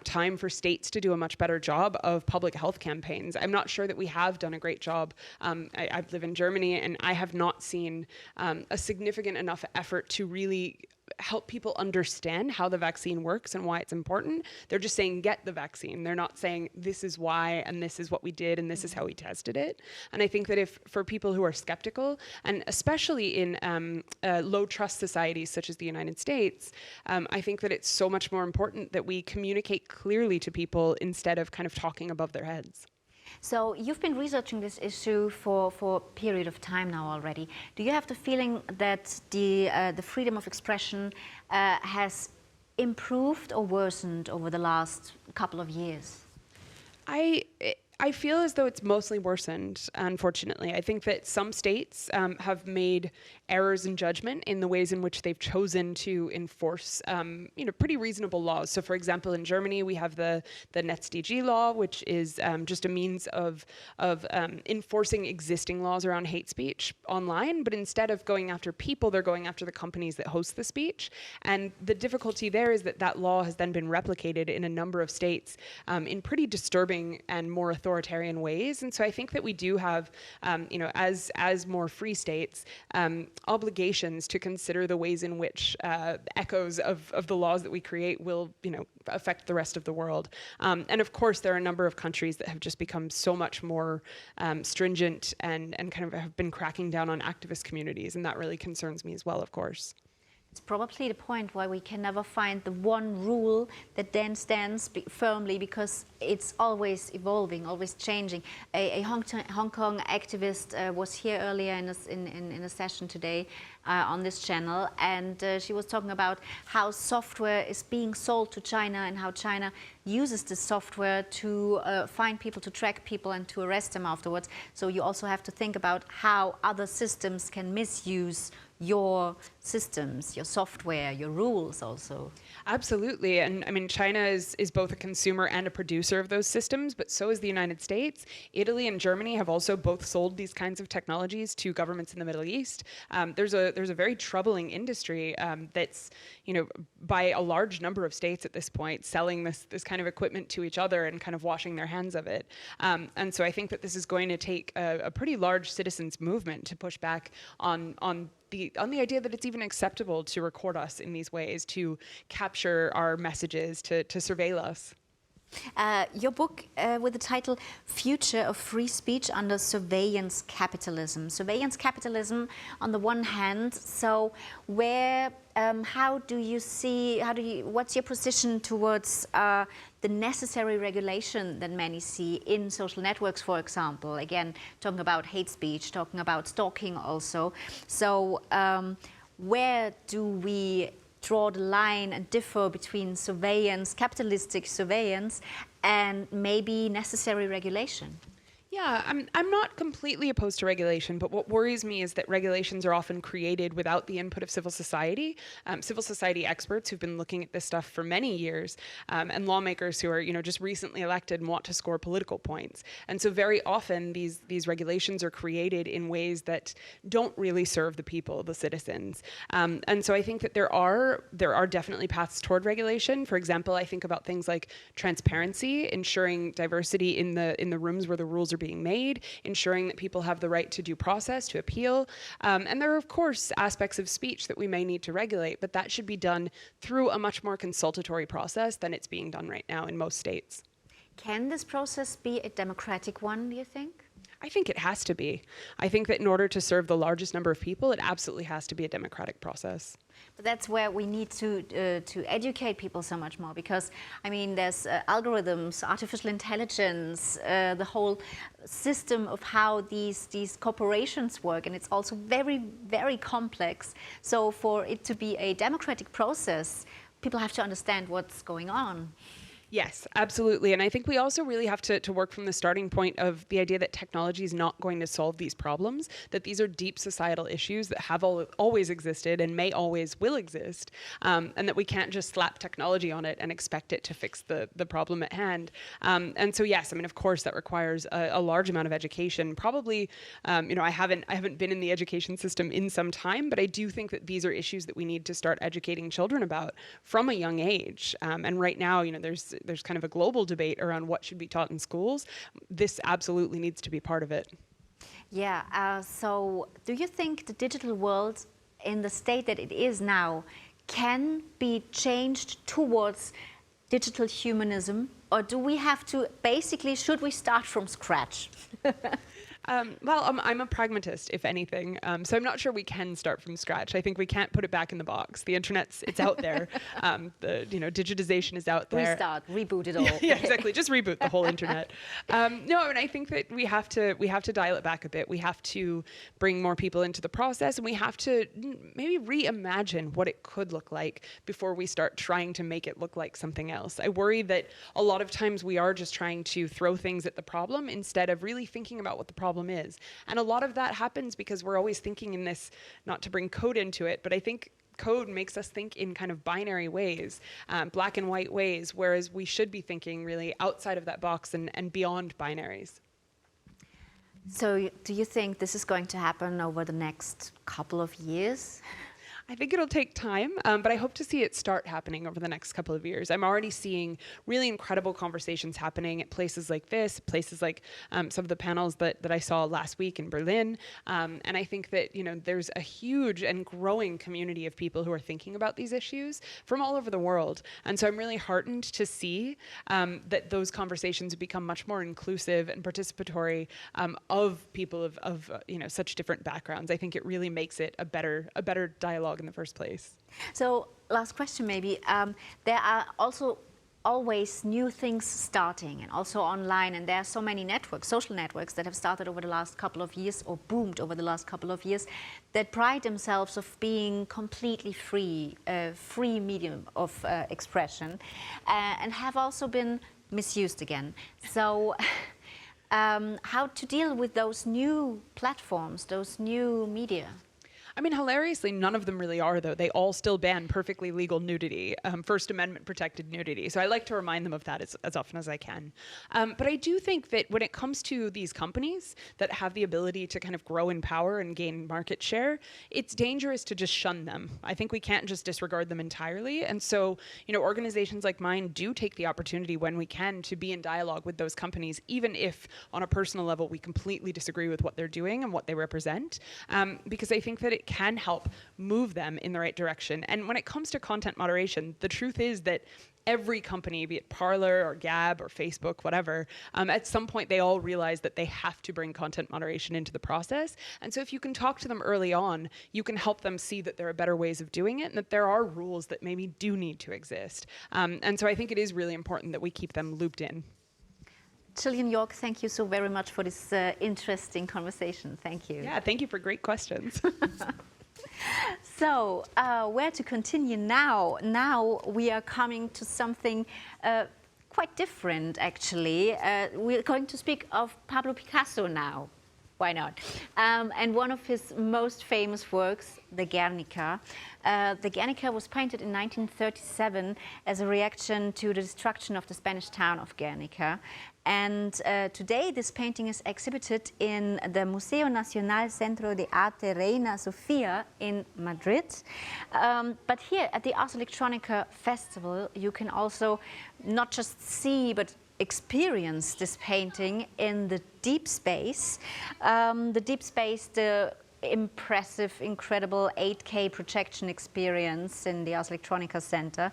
time for states to do a much better job of public health campaigns. I'm not sure that we have done a great job. I live in Germany, and I have not seen a significant enough effort to really help people understand how the vaccine works and why it's important. They're just saying, get the vaccine. They're not saying, this is why, and this is what we did, and this is how we tested it. And I think that if, for people who are skeptical, and especially in low trust societies such as the United States, I think that it's so much more important that we communicate clearly to people instead of kind of talking above their heads. So you've been researching this issue for a period of time now already. Do you have the feeling that the freedom of expression has improved or worsened over the last couple of years? I feel as though it's mostly worsened, unfortunately. I think that some states have made errors in judgment in the ways in which they've chosen to enforce, pretty reasonable laws. So, for example, in Germany, we have the NetzDG law, which is just a means of enforcing existing laws around hate speech online. But instead of going after people, they're going after the companies that host the speech. And the difficulty there is that that law has then been replicated in a number of states in pretty disturbing and more authoritarian ways. And so I think that we do have, as more free states, obligations to consider the ways in which echoes of the laws that we create will, affect the rest of the world. And of course, there are a number of countries that have just become so much more stringent and kind of have been cracking down on activist communities. And that really concerns me as well, of course. It's probably the point why we can never find the one rule that then stands firmly, because it's always evolving, always changing. A Hong Kong activist was here earlier in a session today on this channel, and she was talking about how software is being sold to China and how China uses this software to find people, to track people and to arrest them afterwards. So you also have to think about how other systems can misuse your systems, your software, your rules also. Absolutely. And I mean, China is both a consumer and a producer of those systems, but so is the United States. Italy and Germany have also both sold these kinds of technologies to governments in the Middle East. There's a very troubling industry that's, by a large number of states at this point, selling this kind of equipment to each other and kind of washing their hands of it. And so I think that this is going to take a pretty large citizens movement to push back on the idea that it's even acceptable to record us in these ways, to capture our messages, to surveil us. Your book with the title Future of Free Speech Under Surveillance Capitalism. Surveillance capitalism on the one hand, so where, what's your position towards the necessary regulation that many see in social networks, for example? Again, talking about hate speech, talking about stalking also. So where do we draw the line and differ between surveillance, capitalistic surveillance, and maybe necessary regulation? Yeah, I'm not completely opposed to regulation, but what worries me is that regulations are often created without the input of civil society. Civil society experts who've been looking at this stuff for many years, and lawmakers who are, just recently elected and want to score political points. And so very often these regulations are created in ways that don't really serve the people, the citizens. And so I think that there are definitely paths toward regulation. For example, I think about things like transparency, ensuring diversity in the rooms where the rules are being made, ensuring that people have the right to due process, to appeal. And there are, of course, aspects of speech that we may need to regulate, but that should be done through a much more consultatory process than it's being done right now in most states. Can this process be a democratic one, do you think? I think it has to be. I think that in order to serve the largest number of people, it absolutely has to be a democratic process. But that's where we need to educate people so much more, because, I mean, there's algorithms, artificial intelligence, the whole system of how these corporations work, and it's also very, very complex. So for it to be a democratic process, people have to understand what's going on. Yes, absolutely. And I think we also really have to work from the starting point of the idea that technology is not going to solve these problems, that these are deep societal issues that have always existed and may always will exist, and that we can't just slap technology on it and expect it to fix the problem at hand. And so, yes, I mean, of course, that requires a large amount of education. Probably, I haven't been in the education system in some time, but I do think that these are issues that we need to start educating children about from a young age. And right now, there's kind of a global debate around what should be taught in schools. This absolutely needs to be part of it. Yeah, so do you think the digital world in the state that it is now can be changed towards digital humanism, or do we have to, basically, should we start from scratch? Well, I'm a pragmatist, if anything, so I'm not sure we can start from scratch. I think we can't put it back in the box. The it's out there. Digitization is out there. Restart, reboot it all. Yeah, exactly. Just reboot the whole internet. No, and I think that we have to dial it back a bit. We have to bring more people into the process, and we have to maybe reimagine what it could look like before we start trying to make it look like something else. I worry that a lot of times we are just trying to throw things at the problem instead of really thinking about what the problem is. And a lot of that happens because we're always thinking in this, not to bring code into it, but I think code makes us think in kind of binary ways, black and white ways, whereas we should be thinking really outside of that box and beyond binaries. So do you think this is going to happen over the next couple of years? I think it'll take time, but I hope to see it start happening over the next couple of years. I'm already seeing really incredible conversations happening at places like this, places like some of the panels that I saw last week in Berlin. And I think that there's a huge and growing community of people who are thinking about these issues from all over the world. And so I'm really heartened to see that those conversations become much more inclusive and participatory of people of such different backgrounds. I think it really makes it a better dialogue in the first place. So last question maybe, there are also always new things starting and also online, and there are so many networks, social networks that have started over the last couple of years or boomed over the last couple of years that pride themselves of being completely free medium of expression and have also been misused again. So how to deal with those new platforms, those new media? I mean, hilariously, none of them really are, though. They all still ban perfectly legal nudity, First Amendment protected nudity. So I like to remind them of that as often as I can. But I do think that when it comes to these companies that have the ability to kind of grow in power and gain market share, it's dangerous to just shun them. I think we can't just disregard them entirely. And so, organizations like mine do take the opportunity when we can to be in dialogue with those companies, even if on a personal level we completely disagree with what they're doing and what they represent, because I think that it can help move them in the right direction. And when it comes to content moderation, the truth is that every company, be it Parler or Gab or Facebook, whatever, at some point they all realize that they have to bring content moderation into the process. And so if you can talk to them early on, you can help them see that there are better ways of doing it and that there are rules that maybe do need to exist. And so I think it is really important that we keep them looped in. Jillian York, thank you so very much for this interesting conversation. Thank you. Yeah, thank you for great questions. So, where to continue now? Now we are coming to something quite different, actually. We're going to speak of Pablo Picasso now. Why not? And one of his most famous works, the Guernica. The Guernica was painted in 1937 as a reaction to the destruction of the Spanish town of Guernica. And today this painting is exhibited in the Museo Nacional Centro de Arte Reina Sofia in Madrid. But here at the Ars Electronica Festival, you can also not just see, but experience this painting in the deep space. The impressive, incredible 8K projection experience in the Ars Electronica Center.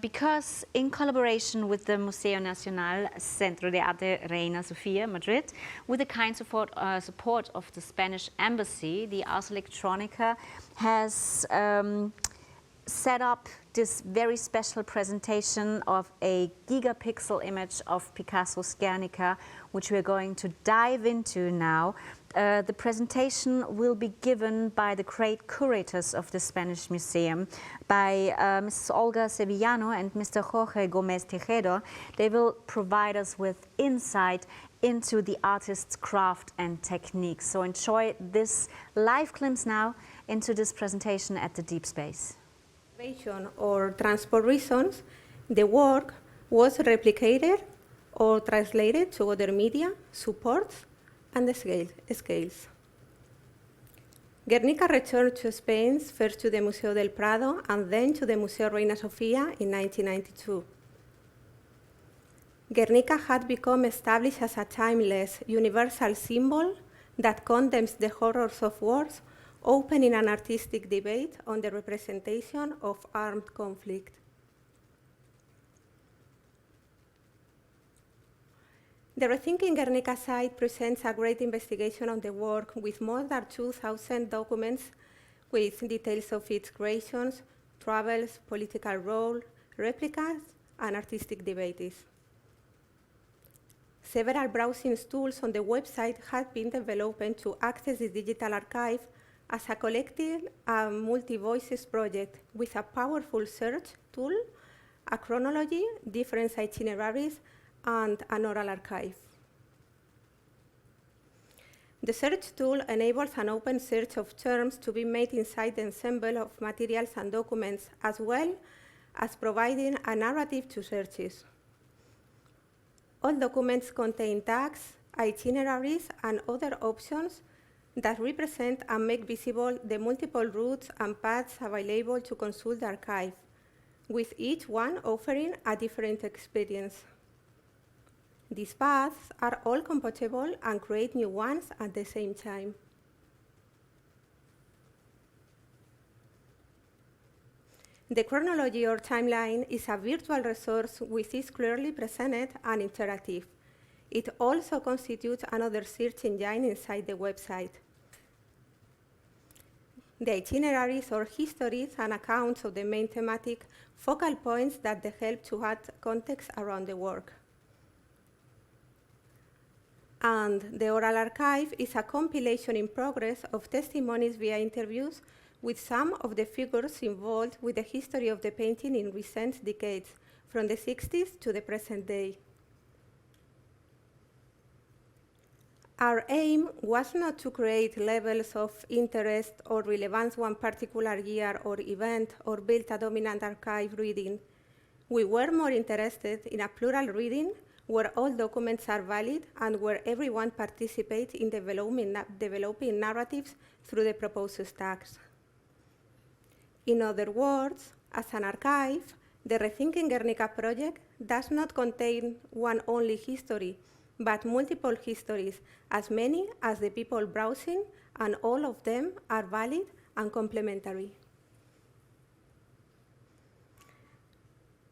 Because in collaboration with the Museo Nacional Centro de Arte Reina Sofia, Madrid, with the kind support of the Spanish Embassy, the Ars Electronica has set up this very special presentation of a gigapixel image of Picasso's Guernica, which we're going to dive into now. The presentation will be given by the great curators of the Spanish Museum, by Mrs. Olga Sevillano and Mr. Jorge Gomez Tejedo. They will provide us with insight into the artist's craft and technique. So enjoy this live glimpse now into this presentation at the Deep Space. Or transport reasons, the work was replicated or translated to other media, supports, and the scales. Guernica returned to Spain, first to the Museo del Prado and then to the Museo Reina Sofia in 1992. Guernica had become established as a timeless, universal symbol that condemns the horrors of wars, opening an artistic debate on the representation of armed conflict. The Rethinking Guernica site presents a great investigation on the work with more than 2,000 documents with details of its creations, travels, political role, replicas, and artistic debates. Several browsing tools on the website have been developed to access the digital archive as a collective multi-voices project with a powerful search tool, a chronology, different itineraries, and an oral archive. The search tool enables an open search of terms to be made inside the ensemble of materials and documents, as well as providing a narrative to searches. All documents contain tags, itineraries, and other options that represent and make visible the multiple routes and paths available to consult the archive, with each one offering a different experience. These paths are all compatible and create new ones at the same time. The chronology or timeline is a virtual resource which is clearly presented and interactive. It also constitutes another search engine inside the website. The itineraries or histories and accounts of the main thematic focal points that help to add context around the work. And the oral archive is a compilation in progress of testimonies via interviews with some of the figures involved with the history of the painting in recent decades, from the 60s to the present day. Our aim was not to create levels of interest or relevance one particular year or event or build a dominant archive reading. We were more interested in a plural reading where all documents are valid and where everyone participates in developing narratives through the proposed tags. In other words, as an archive, the Rethinking Guernica project does not contain one only history, but multiple histories, as many as the people browsing, and all of them are valid and complementary.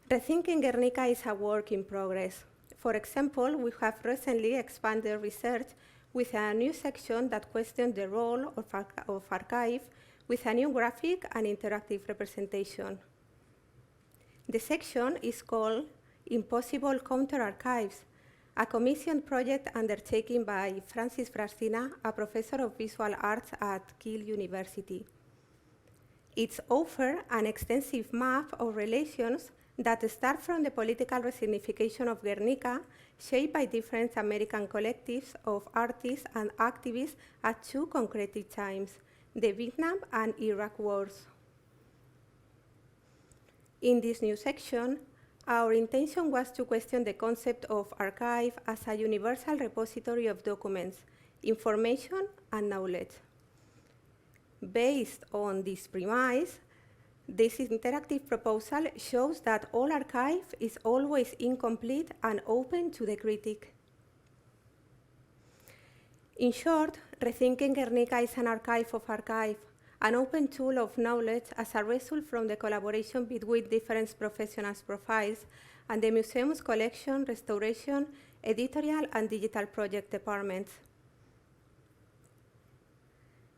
Rethinking Guernica is a work in progress. For example, we have recently expanded research with a new section that questions the role of archive with a new graphic and interactive representation. The section is called Impossible Counter-Archives, a commissioned project undertaken by Francis Brasina, a professor of visual arts at Keele University. It offers an extensive map of relations that start from the political resignification of Guernica, shaped by different American collectives of artists and activists at two concrete times, the Vietnam and Iraq wars. In this new section, our intention was to question the concept of archive as a universal repository of documents, information, and knowledge. Based on this premise, this interactive proposal shows that all archive is always incomplete and open to the critic. In short, Rethinking Guernica is an archive of archive, an open tool of knowledge as a result from the collaboration between different professionals' profiles and the museum's collection, restoration, editorial, and digital project departments.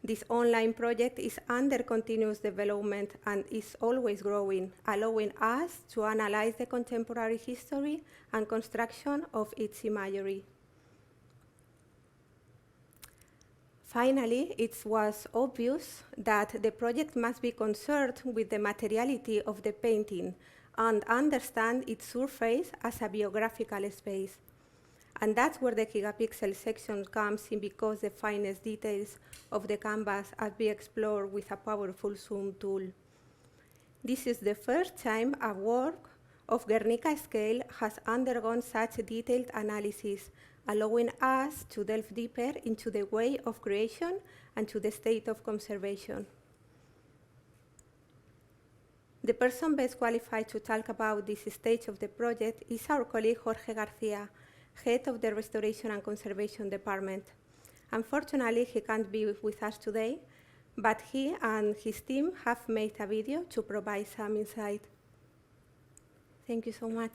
This online project is under continuous development and is always growing, allowing us to analyze the contemporary history and construction of its imagery. Finally, it was obvious that the project must be concerned with the materiality of the painting and understand its surface as a biographical space. And that's where the gigapixel section comes in, because the finest details of the canvas are being explored with a powerful zoom tool. This is the first time a work of Guernica scale has undergone such detailed analysis, allowing us to delve deeper into the way of creation and to the state of conservation. The person best qualified to talk about this stage of the project is our colleague Jorge Garcia, head of the Restoration and Conservation Department. Unfortunately, he can't be with us today, but he and his team have made a video to provide some insight. Thank you so much.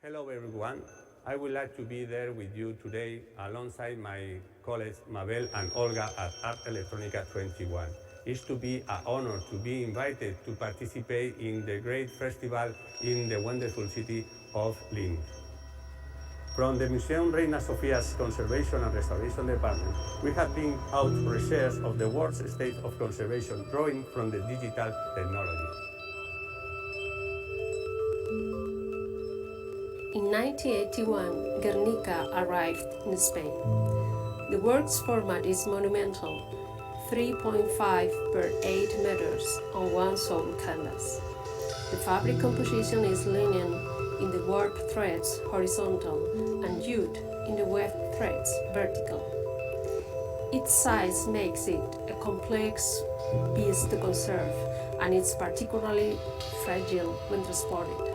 Hello, everyone. I would like to be there with you today alongside my colleagues Mabel and Olga at Ars Electronica 21. It's to be an honor to be invited to participate in the great festival in the wonderful city of Linz. From the Museum Reina Sofia's Conservation and Restoration Department, we have been out research of the world's state of conservation, drawing from the digital technology. In 1981, Guernica arrived in Spain. The work's format is monumental, 3.5 per 8 meters on one sole canvas. The fabric composition is linen in the warp threads horizontal and jute in the weft threads vertical. Its size makes it a complex piece to conserve, and it's particularly fragile when transported.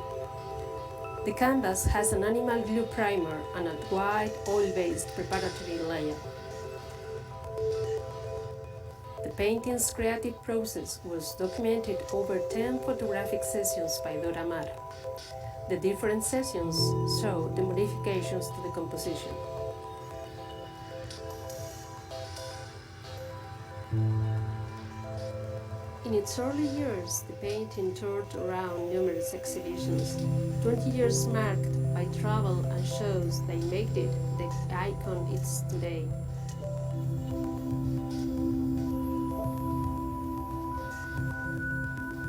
The canvas has an animal glue primer and a white oil-based preparatory layer. The painting's creative process was documented over 10 photographic sessions by Dora Maar. The different sessions show the modifications to the composition. In its early years, the painting toured around numerous exhibitions. 20 years marked by travel and shows that made it the icon it is today.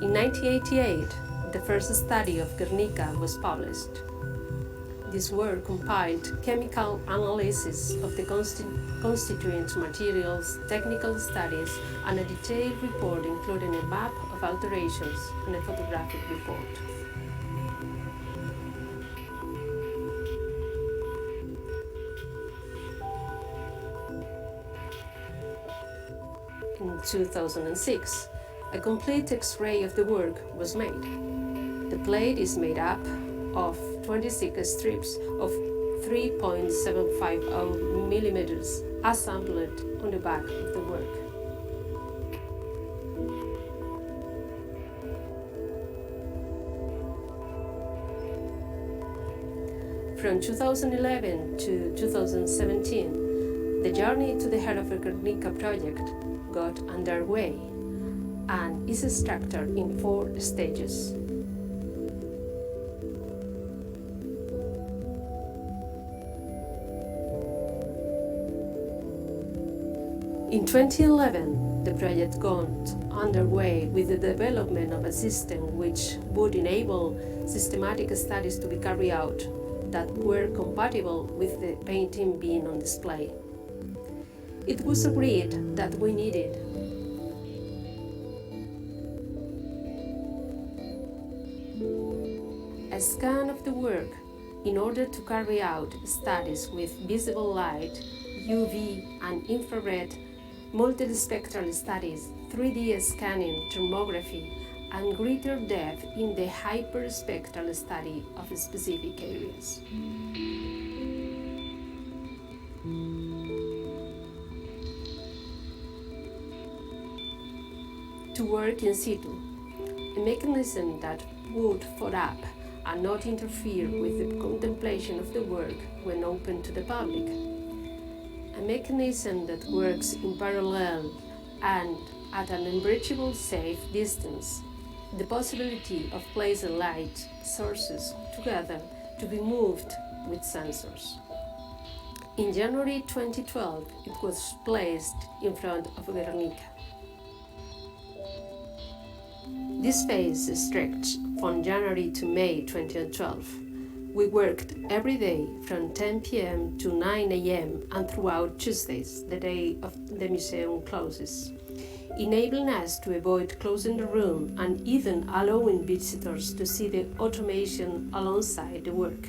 In 1988, the first study of Guernica was published. This work compiled chemical analysis of the constituent materials, technical studies, and a detailed report including a map of alterations and a photographic report. In 2006, a complete X-ray of the work was made. The plate is made up of 26 strips of 3.750 millimeters assembled on the back of the work. From 2011 to 2017, the journey to the heart of the Guernica project got underway and is structured in 4 stages. In 2011, the project got underway with the development of a system which would enable systematic studies to be carried out that were compatible with the painting being on display. It was agreed that we needed a scan of the work in order to carry out studies with visible light, UV and infrared, multispectral studies, 3D scanning, thermography, and greater depth in the hyperspectral study of specific areas. To work in situ, a mechanism that would follow up and not interfere with the contemplation of the work when open to the public. A mechanism that works in parallel and at an unbreachable safe distance. The possibility of placing light sources together to be moved with sensors. In January 2012, it was placed in front of Guernica. This phase stretched from January to May 2012. We worked every day from 10 p.m. to 9 a.m. and throughout Tuesdays, the day of the museum closes, enabling us to avoid closing the room and even allowing visitors to see the automation alongside the work.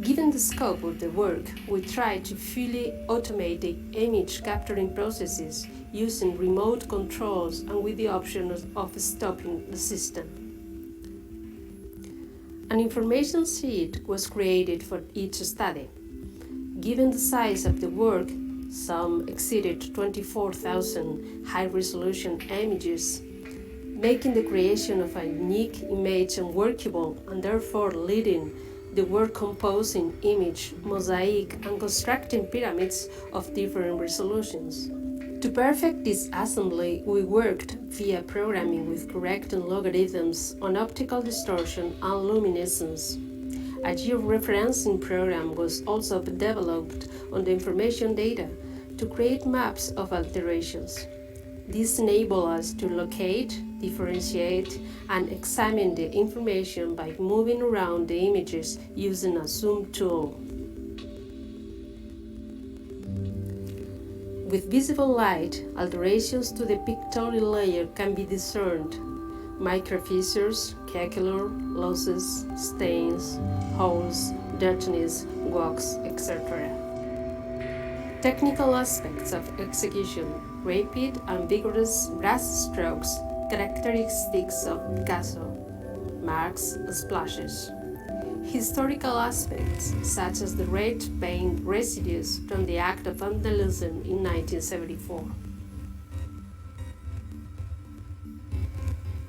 Given the scope of the work, we tried to fully automate the image capturing processes using remote controls and with the option of stopping the system. An information sheet was created for each study. Given the size of the work, some exceeded 24,000 high-resolution images, making the creation of a unique image unworkable and therefore leading the work composing image, mosaic, and constructing pyramids of different resolutions. To perfect this assembly, we worked via programming with correcting logarithms on optical distortion and luminescence. A georeferencing program was also developed on the information data to create maps of alterations. This enabled us to locate, differentiate, and examine the information by moving around the images using a zoom tool. With visible light, alterations to the pictorial layer can be discerned. Microfissures, calculus, losses, stains, holes, dirtiness, wax, etc. Technical aspects of execution, rapid and vigorous brush strokes, characteristics of Picasso, marks and splashes. Historical aspects, such as the red paint residues from the act of vandalism in 1974.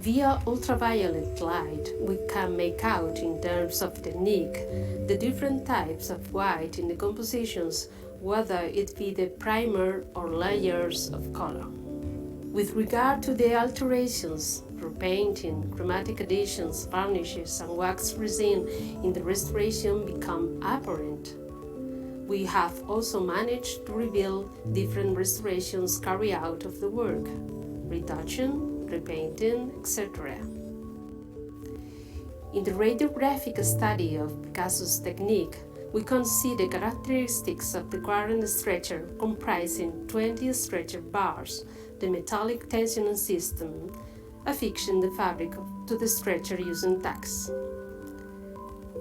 Via ultraviolet light, we can make out, in terms of technique, the different types of white in the compositions, whether it be the primer or layers of color. With regard to the alterations, repainting, chromatic additions, varnishes, and wax resin in the restoration become apparent. We have also managed to reveal different restorations carried out of the work, retouching, repainting, etc. In the radiographic study of Picasso's technique, we can see the characteristics of the current stretcher comprising 20 stretcher bars, the metallic tensioning system, affixing the fabric to the stretcher using tacks.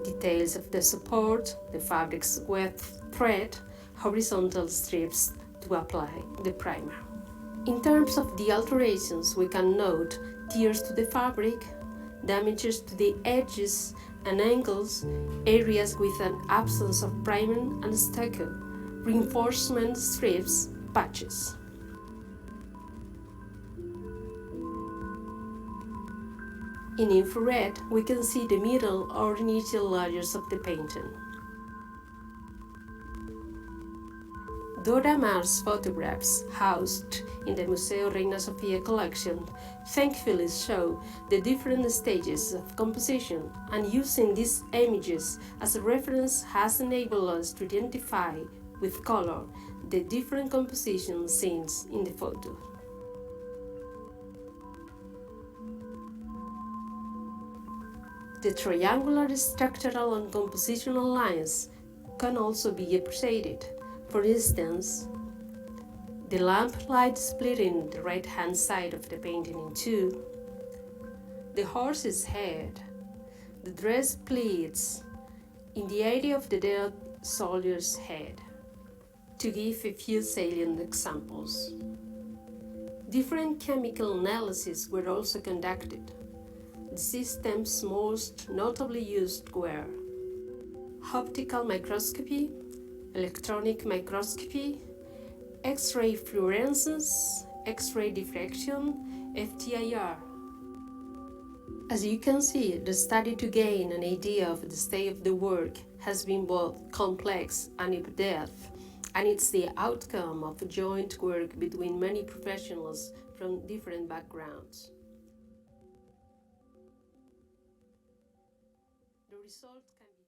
Details of the support, the fabric's wet thread, horizontal strips to apply the primer. In terms of the alterations, we can note tears to the fabric, damages to the edges and angles, areas with an absence of priming and stucco, reinforcement strips, patches. In infrared, we can see the middle or initial layers of the painting. Dora Maar's photographs, housed in the Museo Reina Sofia collection, thankfully show the different stages of composition, and using these images as a reference has enabled us to identify with color the different composition scenes in the photo. The triangular structural and compositional lines can also be appreciated. For instance, the lamp light splitting the right-hand side of the painting in two, the horse's head, the dress pleats in the area of the dead soldier's head, to give a few salient examples. Different chemical analyses were also conducted. The systems most notably used were optical microscopy, electronic microscopy, X-ray fluorescence, X-ray diffraction, FTIR. As you can see, the study to gain an idea of the state of the work has been both complex and in-depth, and it's the outcome of joint work between many professionals from different backgrounds. The result can be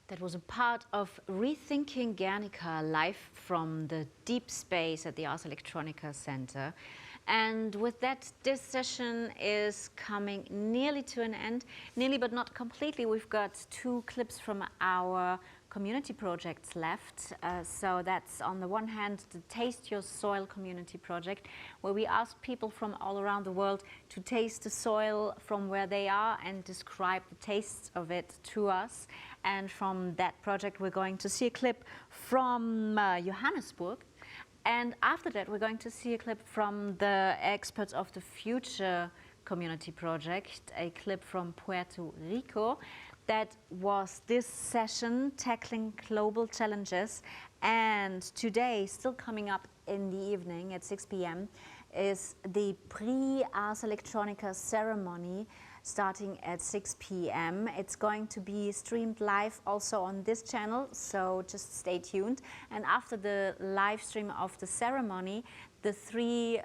That was a part of Rethinking Guernica live from the deep space at the Ars Electronica Center. And with that, this session is coming nearly to an end. Nearly, but not completely. We've got 2 clips from our community projects left. So that's on the one hand, the Taste Your Soil community project, where we ask people from all around the world to taste the soil from where they are and describe the tastes of it to us. And from that project, we're going to see a clip from Johannesburg. And after that, we're going to see a clip from the Experts of the Future community project, a clip from Puerto Rico. That was this session, Tackling Global Challenges. And today, still coming up in the evening at 6 p.m., is the PRIX Ars Electronica ceremony, starting at 6 p.m. It's going to be streamed live also on this channel, so just stay tuned. And after the live stream of the ceremony, the three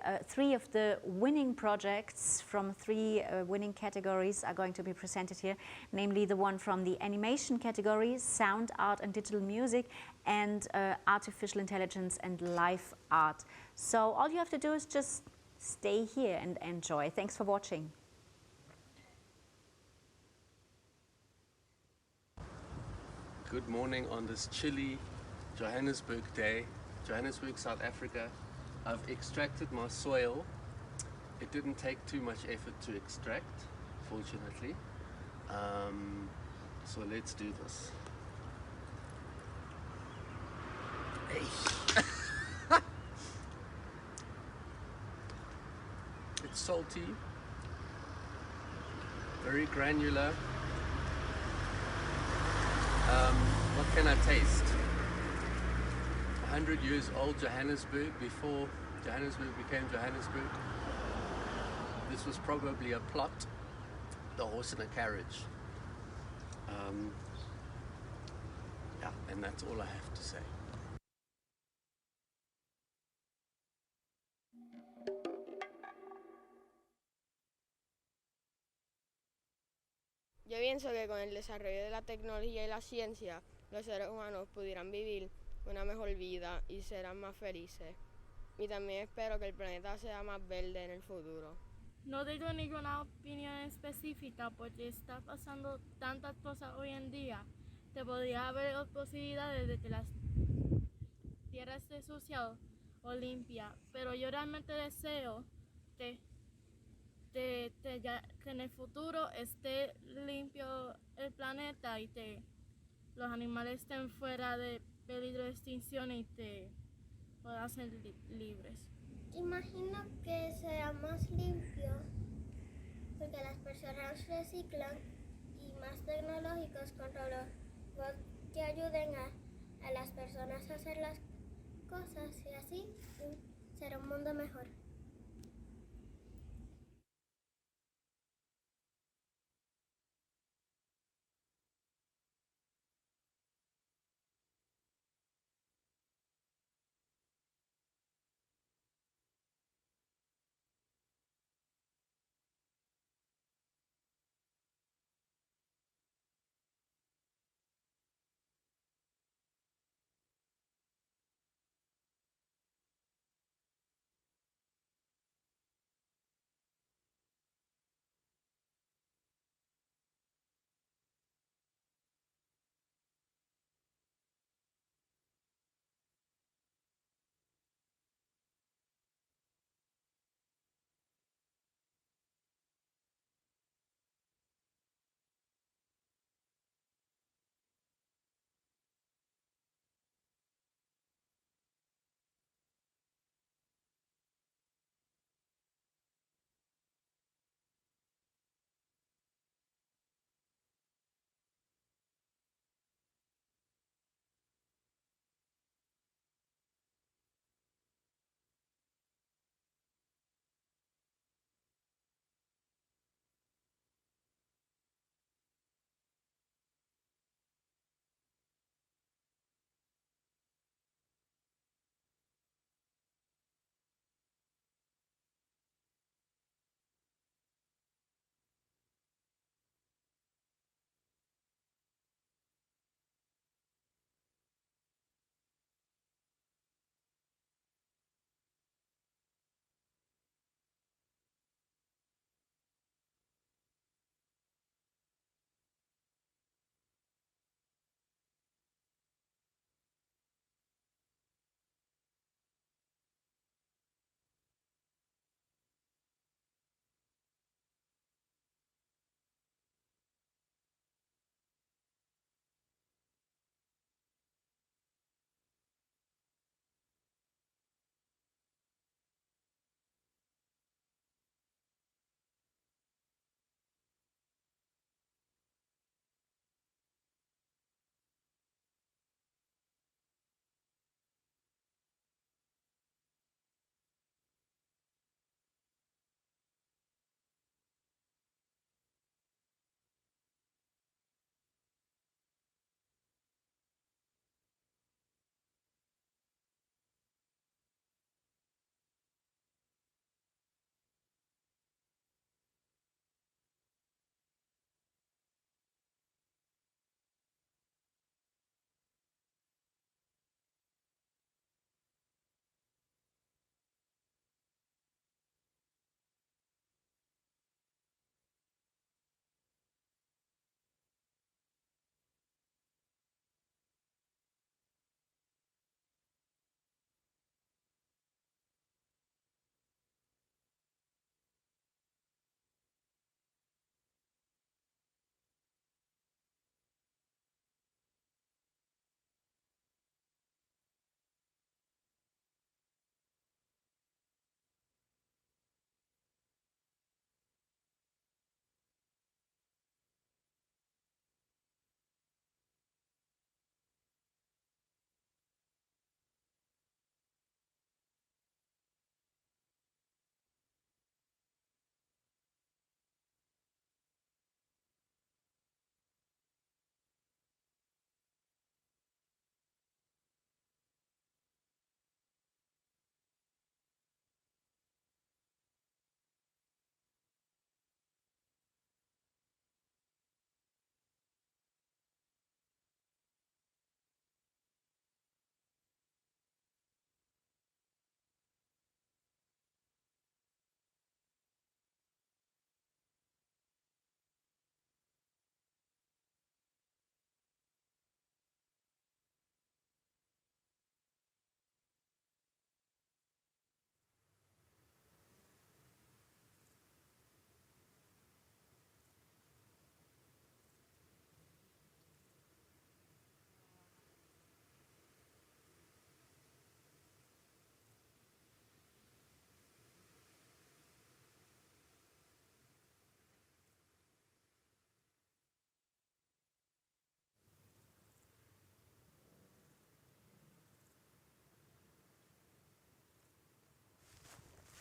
of the winning projects from 3 winning categories are going to be presented here, namely the one from the animation category, sound art and digital music, and artificial intelligence and live art. So all you have to do is just stay here and enjoy. Thanks for watching. Good morning on this chilly Johannesburg day, Johannesburg, South Africa. I've extracted my soil. It didn't take too much effort to extract, fortunately. So let's do this. Hey. It's salty, very granular. What can I taste? 100 years old Johannesburg, before Johannesburg became Johannesburg. This was probably a plot, the horse and a carriage. Yeah, and that's all I have to say. Yo pienso que con el desarrollo de la tecnología y la ciencia, los seres humanos pudieran vivir una mejor vida y serán más felices. Y también espero que el planeta sea más verde en el futuro. No tengo ninguna opinión específica porque está pasando tantas cosas hoy en día. Te podría haber posibilidades de que la tierra esté sucia o limpia, pero yo realmente deseo que en el futuro esté limpio el planeta y que los animales estén fuera de peligro de extinción y que puedan ser libres. Imagino que será más limpio porque las personas reciclan y más tecnológicos con robots que ayuden a las personas a hacer las cosas y así será un mundo mejor.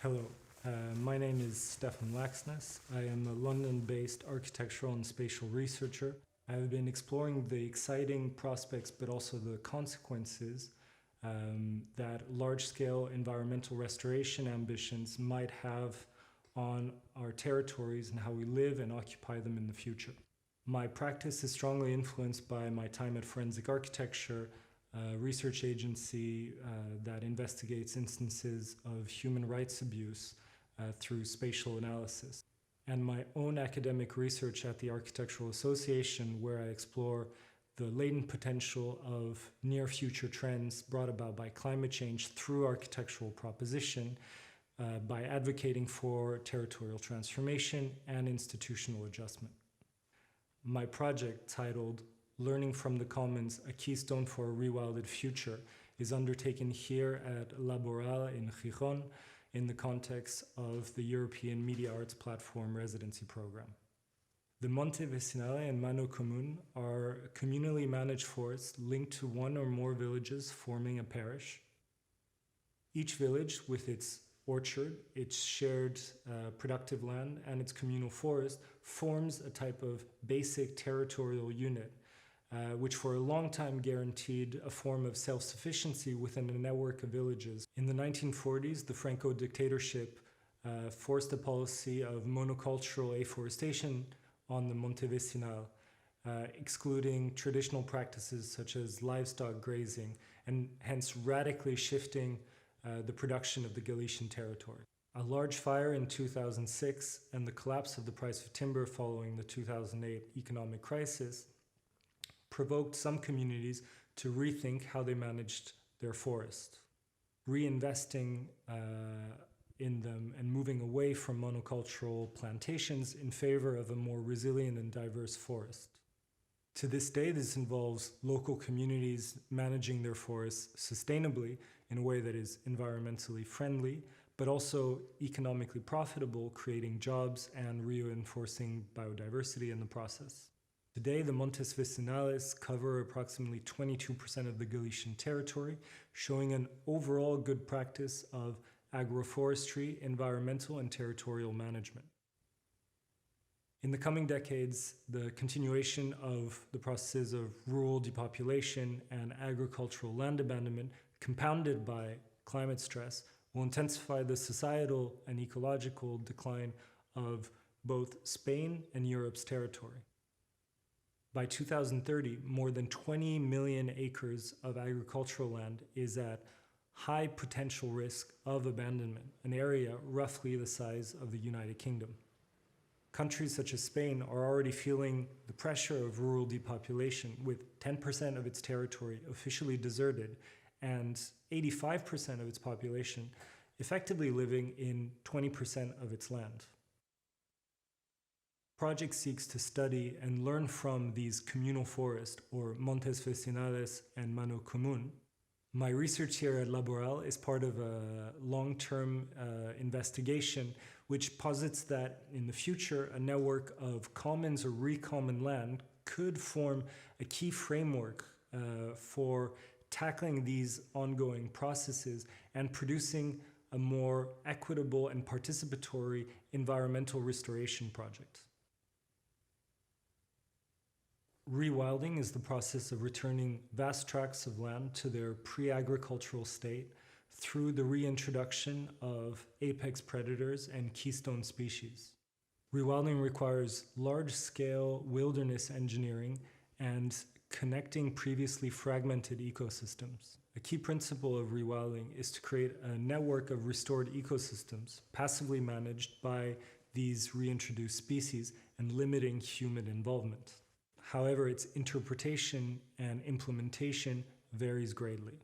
Hello, my name is Stefan Laxness. I am a London-based architectural and spatial researcher. I've been exploring the exciting prospects but also the consequences that large-scale environmental restoration ambitions might have on our territories and how we live and occupy them in the future. My practice is strongly influenced by my time at Forensic Architecture, a research agency that investigates instances of human rights abuse through spatial analysis, and my own academic research at the Architectural Association, where I explore the latent potential of near-future trends brought about by climate change through architectural proposition by advocating for territorial transformation and institutional adjustment. My project, titled Learning from the Commons, a Keystone for a Rewilded Future, is undertaken here at Laboral in Gijón in the context of the European Media Arts Platform residency program. The Monte Vecinale and Mano Común are communally managed forests linked to one or more villages forming a parish. Each village, with its orchard, its shared productive land, and its communal forest, forms a type of basic territorial unit, which for a long time guaranteed a form of self-sufficiency within a network of villages. In the 1940s, the Franco dictatorship forced a policy of monocultural afforestation on the Monte Vecinal, excluding traditional practices such as livestock grazing, and hence radically shifting the production of the Galician territory. A large fire in 2006 and the collapse of the price of timber following the 2008 economic crisis provoked some communities to rethink how they managed their forest, reinvesting in them and moving away from monocultural plantations in favor of a more resilient and diverse forest. To this day, this involves local communities managing their forests sustainably in a way that is environmentally friendly, but also economically profitable, creating jobs and reinforcing biodiversity in the process. Today, the Montes Vecinales cover approximately 22% of the Galician territory, showing an overall good practice of agroforestry, environmental and territorial management. In the coming decades, the continuation of the processes of rural depopulation and agricultural land abandonment, compounded by climate stress, will intensify the societal and ecological decline of both Spain and Europe's territory. By 2030, more than 20 million acres of agricultural land is at high potential risk of abandonment, an area roughly the size of the United Kingdom. Countries such as Spain are already feeling the pressure of rural depopulation, with 10% of its territory officially deserted and 85% of its population effectively living in 20% of its land. Project seeks to study and learn from these communal forests, or Montes Vecinales and Mano Común. My research here at Laboral is part of a long-term investigation which posits that in the future a network of commons or recommon land could form a key framework for tackling these ongoing processes and producing a more equitable and participatory environmental restoration project. Rewilding is the process of returning vast tracts of land to their pre-agricultural state through the reintroduction of apex predators and keystone species. Rewilding requires large-scale wilderness engineering and connecting previously fragmented ecosystems. A key principle of rewilding is to create a network of restored ecosystems passively managed by these reintroduced species and limiting human involvement. However, its interpretation and implementation varies greatly.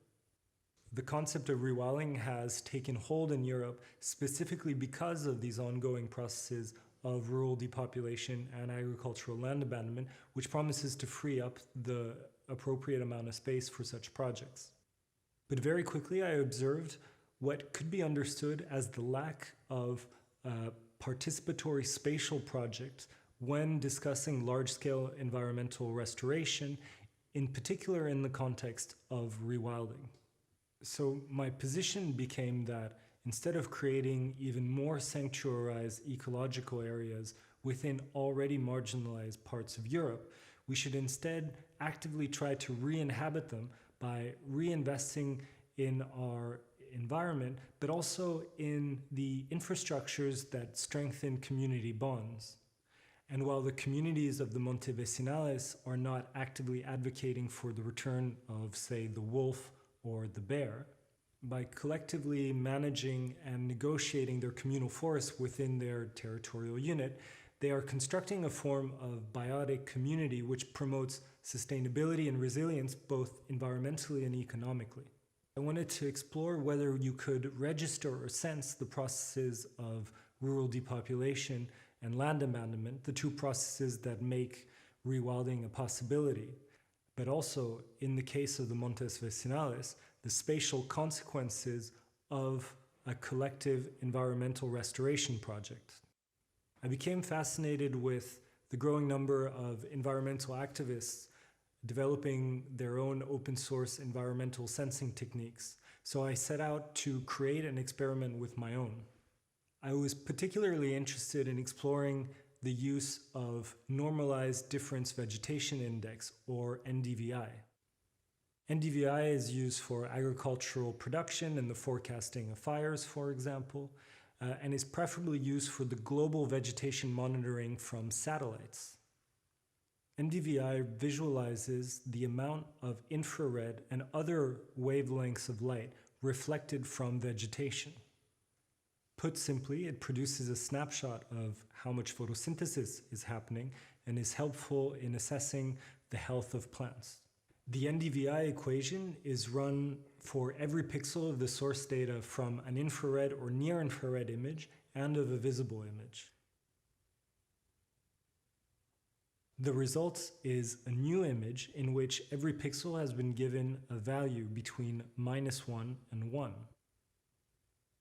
The concept of rewilding has taken hold in Europe specifically because of these ongoing processes of rural depopulation and agricultural land abandonment, which promises to free up the appropriate amount of space for such projects. But very quickly I observed what could be understood as the lack of participatory spatial projects when discussing large-scale environmental restoration, in particular in the context of rewilding. So my position became that instead of creating even more sanctuarized ecological areas within already marginalized parts of Europe, we should instead actively try to re-inhabit them by reinvesting in our environment, but also in the infrastructures that strengthen community bonds. And while the communities of the Monte Vecinales are not actively advocating for the return of, say, the wolf or the bear, by collectively managing and negotiating their communal forests within their territorial unit, they are constructing a form of biotic community which promotes sustainability and resilience both environmentally and economically. I wanted to explore whether you could register or sense the processes of rural depopulation and land abandonment, the two processes that make rewilding a possibility, but also, in the case of the Montes Vecinales, the spatial consequences of a collective environmental restoration project. I became fascinated with the growing number of environmental activists developing their own open source environmental sensing techniques, so I set out to create an experiment with my own. I was particularly interested in exploring the use of Normalized Difference Vegetation Index, or NDVI. NDVI is used for agricultural production and the forecasting of fires, for example, and is preferably used for the global vegetation monitoring from satellites. NDVI visualizes the amount of infrared and other wavelengths of light reflected from vegetation. Put simply, it produces a snapshot of how much photosynthesis is happening and is helpful in assessing the health of plants. The NDVI equation is run for every pixel of the source data from an infrared or near-infrared image and of a visible image. The result is a new image in which every pixel has been given a value between -1 and 1.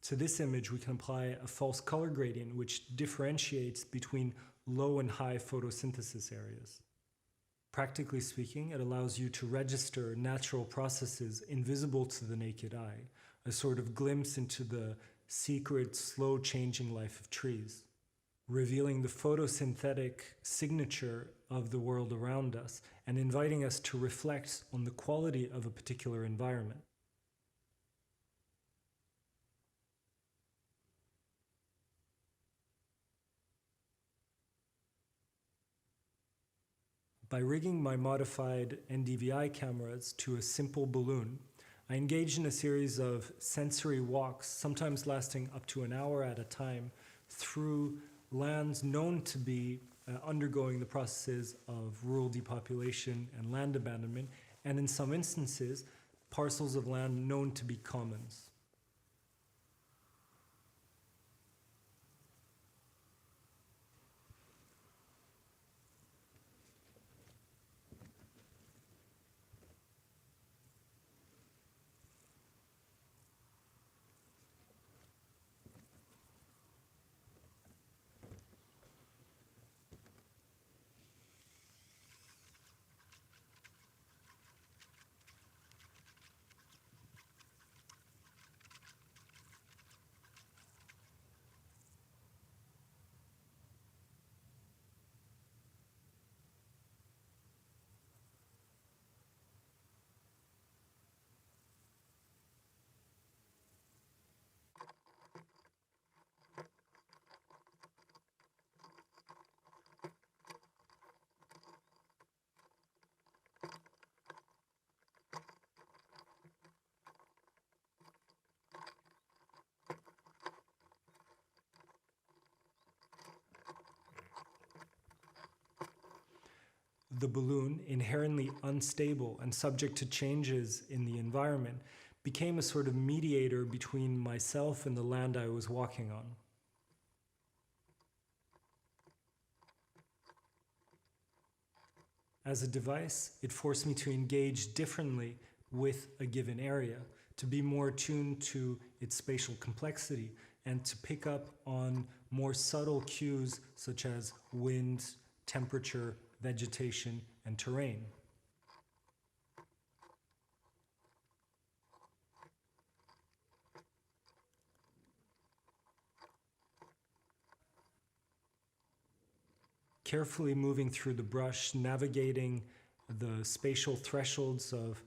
To this image, we can apply a false color gradient which differentiates between low and high photosynthesis areas. Practically speaking, it allows you to register natural processes invisible to the naked eye, a sort of glimpse into the secret, slow-changing life of trees, revealing the photosynthetic signature of the world around us and inviting us to reflect on the quality of a particular environment. By rigging my modified NDVI cameras to a simple balloon, I engaged in a series of sensory walks, sometimes lasting up to an hour at a time, through lands known to be undergoing the processes of rural depopulation and land abandonment, and in some instances, parcels of land known to be commons. The balloon, inherently unstable and subject to changes in the environment, became a sort of mediator between myself and the land I was walking on. As a device, it forced me to engage differently with a given area, to be more attuned to its spatial complexity, and to pick up on more subtle cues such as wind, temperature, vegetation, and terrain. carefully moving through the brush, navigating the spatial thresholds of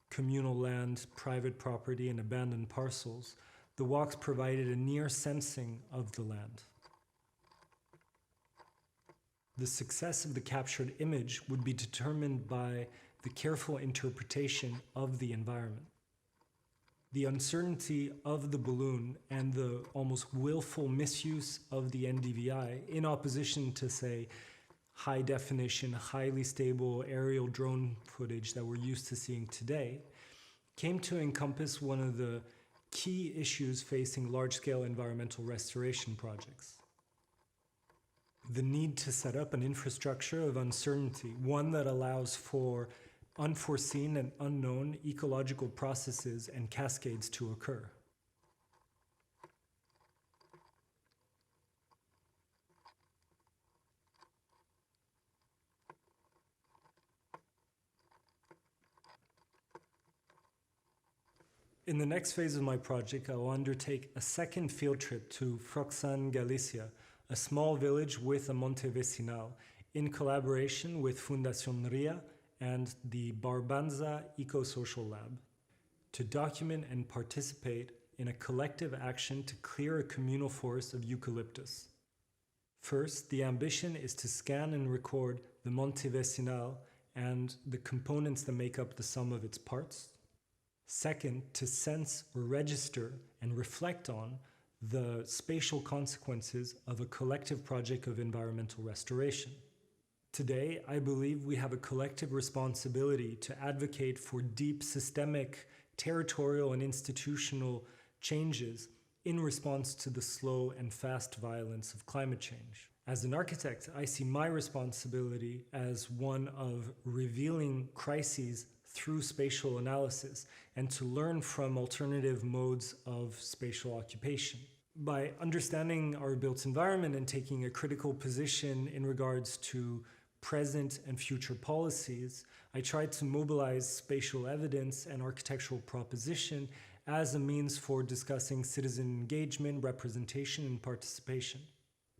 communal land, private property, and abandoned parcels, the walks provided a near sensing of the land. The success of the captured image would be determined by the careful interpretation of the environment. The uncertainty of the balloon and the almost willful misuse of the NDVI, in opposition to, say, high definition, highly stable aerial drone footage that we're used to seeing today, came to encompass one of the key issues facing large-scale environmental restoration projects. The need to set up an infrastructure of uncertainty, one that allows for unforeseen and unknown ecological processes and cascades to occur. In the next phase of my project, I will undertake a second field trip to Froxan, Galicia, a small village with a monte vecinal, in collaboration with Fundación RIA and the Barbanza Eco-Social Lab, to document and participate in a collective action to clear a communal forest of eucalyptus. First, the ambition is to scan and record the monte vecinal and the components that make up the sum of its parts. Second, to sense or register and reflect on the spatial consequences of a collective project of environmental restoration. Today, I believe we have a collective responsibility to advocate for deep systemic, territorial, and institutional changes in response to the slow and fast violence of climate change. As an architect, I see my responsibility as one of revealing crises through spatial analysis and to learn from alternative modes of spatial occupation. By understanding our built environment and taking a critical position in regards to present and future policies, I try to mobilize spatial evidence and architectural proposition as a means for discussing citizen engagement, representation, and participation.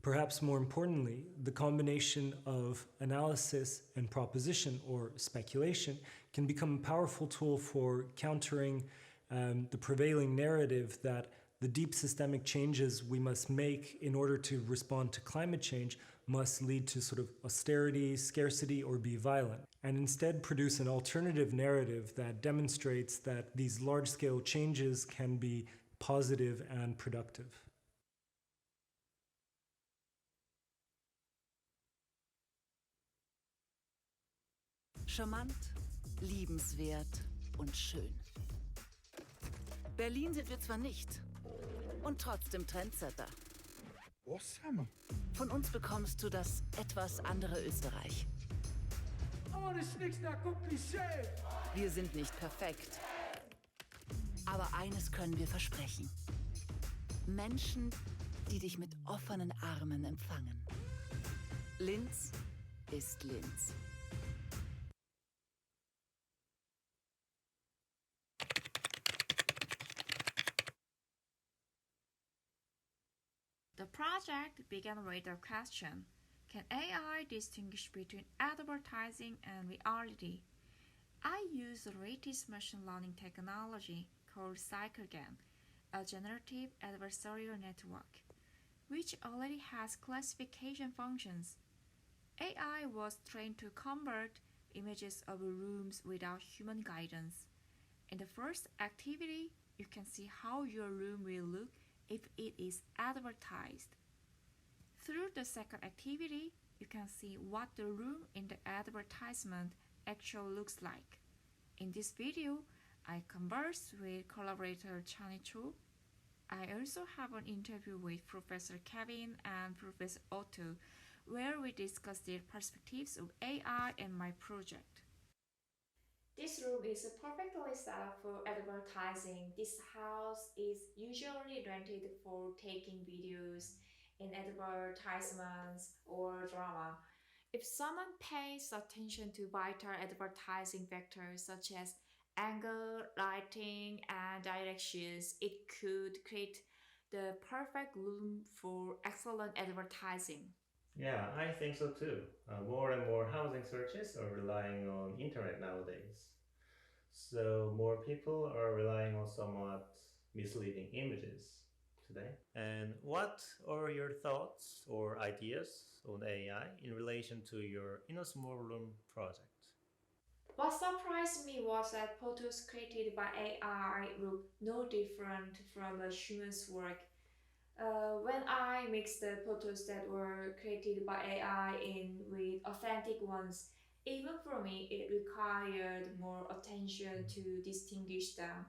Perhaps more importantly, the combination of analysis and proposition, or speculation, can become a powerful tool for countering the prevailing narrative that the deep systemic changes we must make in order to respond to climate change must lead to sort of austerity, scarcity, or be violent, and instead produce an alternative narrative that demonstrates that these large-scale changes can be positive and productive. Charmant, liebenswert und schön. Berlin sind wir zwar nicht, und trotzdem Trendsetter. Awesome. Von uns bekommst du das etwas andere Österreich. Wir sind nicht perfekt. Aber eines können wir versprechen. Menschen, die dich mit offenen Armen empfangen. Linz ist Linz. The project began with the question, can AI distinguish between advertising and reality? I use the latest machine learning technology called CycleGAN, a generative adversarial network, which already has classification functions. AI was trained to convert images of rooms without human guidance. In the first activity, you can see how your room will look if it is advertised. Through the second activity, you can see what the room in the advertisement actually looks like. In this video, I conversed with collaborator Zhou. I also have an interview with Professor Kevin and Professor Otto, where we discussed their perspectives of AI and my project. This room is perfectly set up for advertising. This house is usually rented for taking videos in advertisements or drama. If someone pays attention to vital advertising factors such as angle, lighting, and directions, it could create the perfect room for excellent advertising. Yeah, I think so too. More and more housing searches are relying on internet nowadays. So more people are relying on somewhat misleading images today. And what are your thoughts or ideas on AI in relation to your inner small room project? What surprised me was that photos created by AI look no different from a human's work. When I mixed the photos that were created by AI in with authentic ones, even for me, it required more attention to distinguish them.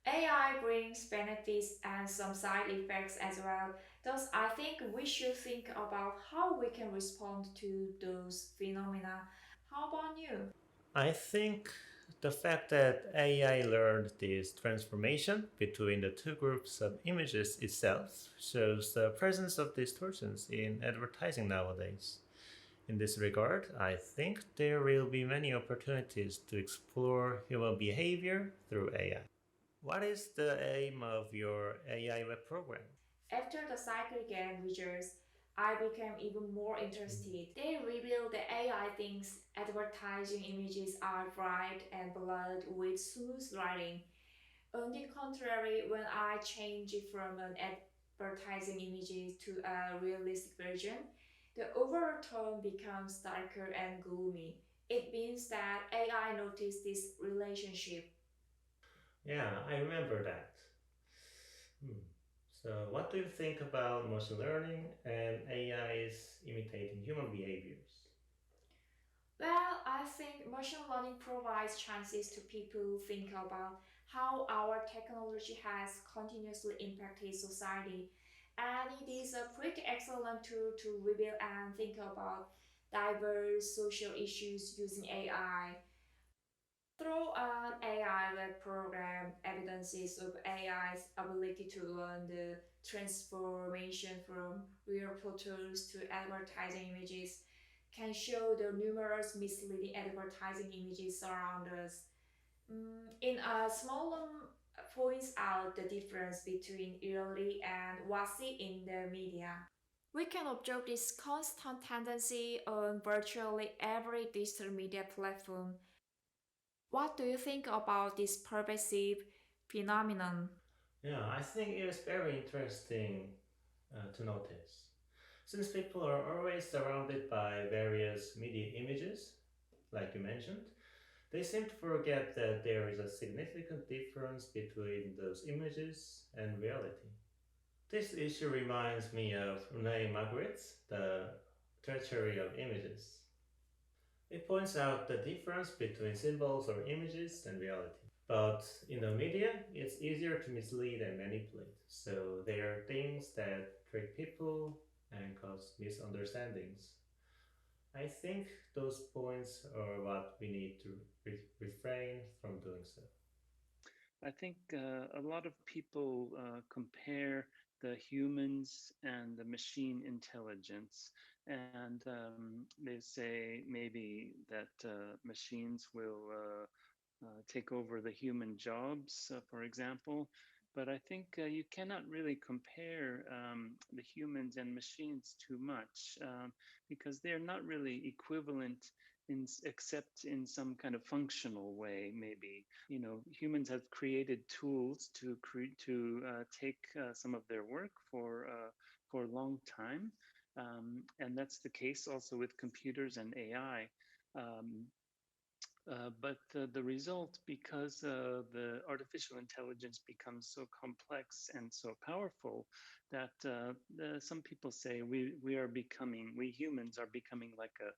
AI brings benefits and some side effects as well. Thus, I think we should think about how we can respond to those phenomena. How about you? I think the fact that AI learned this transformation between the two groups of images itself shows the presence of distortions in advertising nowadays. In this regard, I think there will be many opportunities to explore human behavior through AI. What is the aim of your AI web program? After the psychology results, I became even more interested. They revealed that AI thinks advertising images are bright and blurred with smooth writing. On the contrary, when I change it from an advertising image to a realistic version, the overall tone becomes darker and gloomy. It means that AI noticed this relationship. Yeah, I remember that. Hmm. So, what do you think about machine learning and AI's imitating human behaviors? Well, I think machine learning provides chances to people think about how our technology has continuously impacted society. And it is a pretty excellent tool to reveal and think about diverse social issues using AI. Through an AI-led program, evidences of AI's ability to learn the transformation from real photos to advertising images can show the numerous misleading advertising images around us. In a small points out the difference between reality and what's in the media. We can observe this constant tendency on virtually every digital media platform. What do you think about this pervasive phenomenon? Yeah, I think it is very interesting to notice. Since people are always surrounded by various media images, like you mentioned, they seem to forget that there is a significant difference between those images and reality. This issue reminds me of Rene Magritte's The Treachery of Images. It points out the difference between symbols or images and reality. But in the media, it's easier to mislead and manipulate. So there are things that trick people and cause misunderstandings. I think those points are what we need to refrain from doing so. I think a lot of people compare the humans and the machine intelligence, and they say maybe that machines will take over the human jobs, for example. But I think you cannot really compare the humans and machines too much because they're not really equivalent except in some kind of functional way, maybe. You know, humans have created tools to take some of their work for a long time, and that's the case also with computers and AI. Um, but the result, because the artificial intelligence becomes so complex and so powerful, that some people say we humans are becoming like a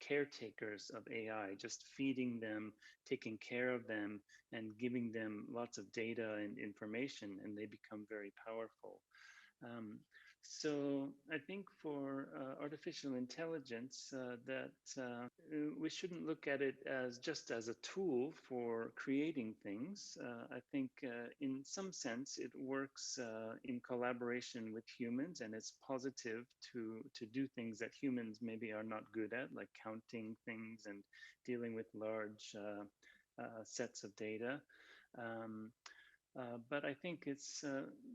caretakers of AI, just feeding them, taking care of them, and giving them lots of data and information, and they become very powerful. Um, so I think for artificial intelligence, that we shouldn't look at it as just as a tool for creating things. I think in some sense it works in collaboration with humans, and it's positive to do things that humans maybe are not good at, like counting things and dealing with large sets of data. Um, But I think it's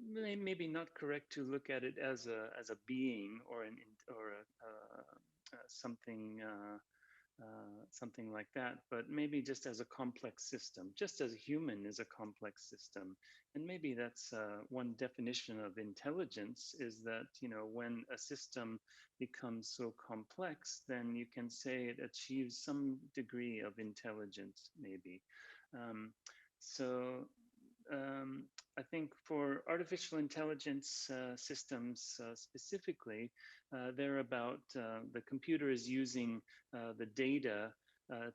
maybe not correct to look at it as a being or something something like that, but maybe just as a complex system, just as a human is a complex system. And maybe that's one definition of intelligence, is that, you know, when a system becomes so complex, then you can say it achieves some degree of intelligence, maybe. Um, so I think for artificial intelligence systems specifically, they're about the computer is using the data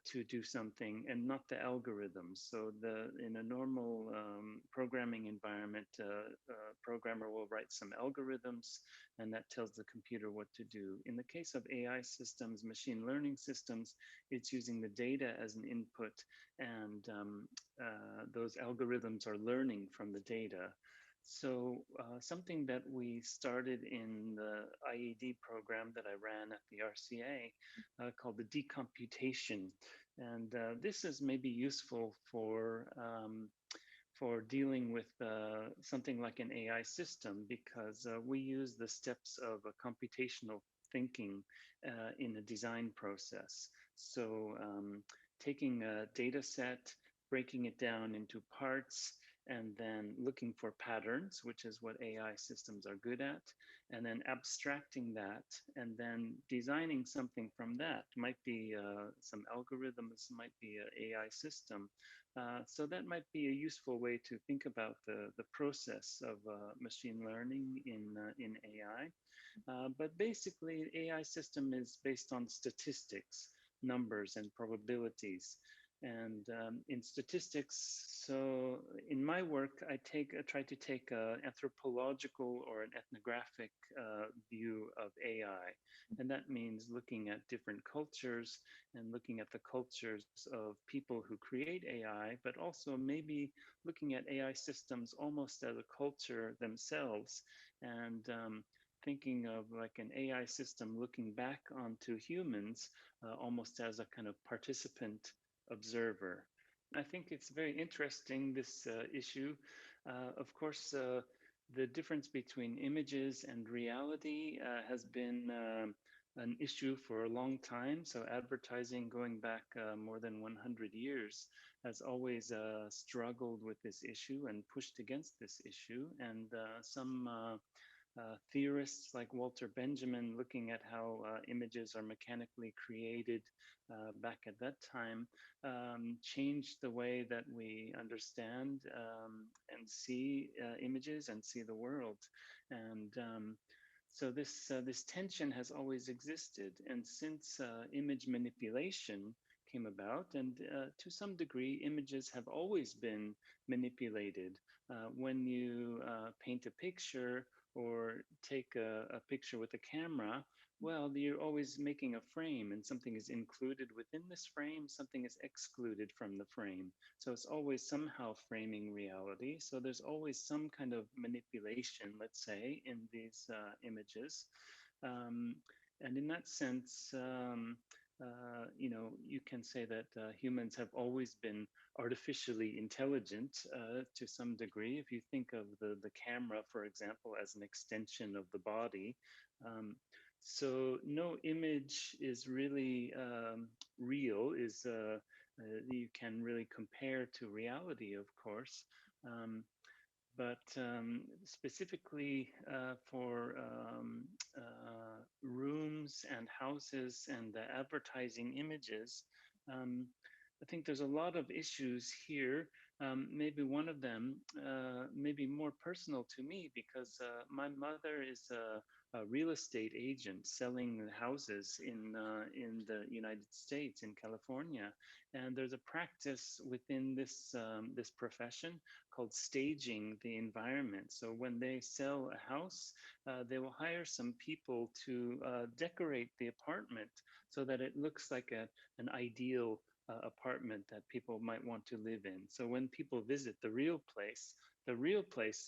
to do something and not the algorithms. So in a normal programming environment, programmer will write some algorithms and that tells the computer what to do. In the case of AI systems, machine learning systems, it's using the data as an input, and those algorithms are learning from the data. So something that we started in the IED program that I ran at the RCA called the decomputation. And this is maybe useful for dealing with something like an AI system, because we use the steps of a computational thinking in a design process. So taking a data set, breaking it down into parts, and then looking for patterns, which is what AI systems are good at, and then abstracting that, and then designing something from that. Might be some algorithms, might be an AI system. So that might be a useful way to think about the process of machine learning in AI. But basically, AI system is based on statistics, numbers, and probabilities. And in statistics, so in my work, I try to take an anthropological or an ethnographic view of AI. And that means looking at different cultures and looking at the cultures of people who create AI, but also maybe looking at AI systems almost as a culture themselves, and thinking of like an AI system looking back onto humans almost as a kind of participant observer. I think it's very interesting, this issue. Of course, the difference between images and reality has been an issue for a long time. So advertising going back more than 100 years has always struggled with this issue and pushed against this issue. And some theorists like Walter Benjamin, looking at how images are mechanically created back at that time, changed the way that we understand and see images and see the world. And so this tension has always existed. And since image manipulation came about, and to some degree, images have always been manipulated. When you paint a picture or take a picture with a camera, well, you're always making a frame, and something is included within this frame, something is excluded from the frame. So it's always somehow framing reality. So there's always some kind of manipulation, let's say, in these images. And in that sense, you know, you can say that humans have always been artificially intelligent to some degree. If you think of the camera, for example, as an extension of the body. So no image is really real, you can really compare to reality, of course. But specifically for rooms and houses and the advertising images, I think there's a lot of issues here. Maybe one of them may be more personal to me, because my mother is a real estate agent selling houses in the United States, in California. And there's a practice within this profession called staging the environment. So when they sell a house, they will hire some people to decorate the apartment so that it looks like an ideal apartment that people might want to live in. So when people visit the real place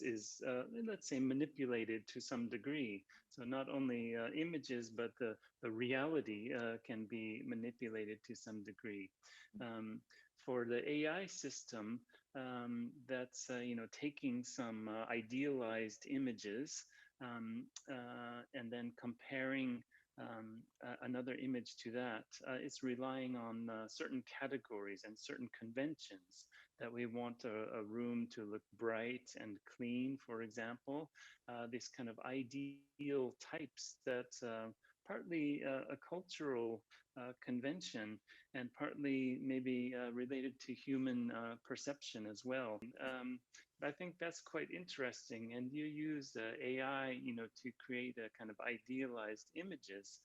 is, let's say, manipulated to some degree. So not only images, but the reality can be manipulated to some degree. For the AI system, that's taking some idealized images and then comparing another image to that. It's relying on certain categories and certain conventions that we want a room to look bright and clean, for example. This kind of ideal types that partly a cultural convention and partly maybe related to human perception as well. I think that's quite interesting. And you use AI, to create a kind of idealized images.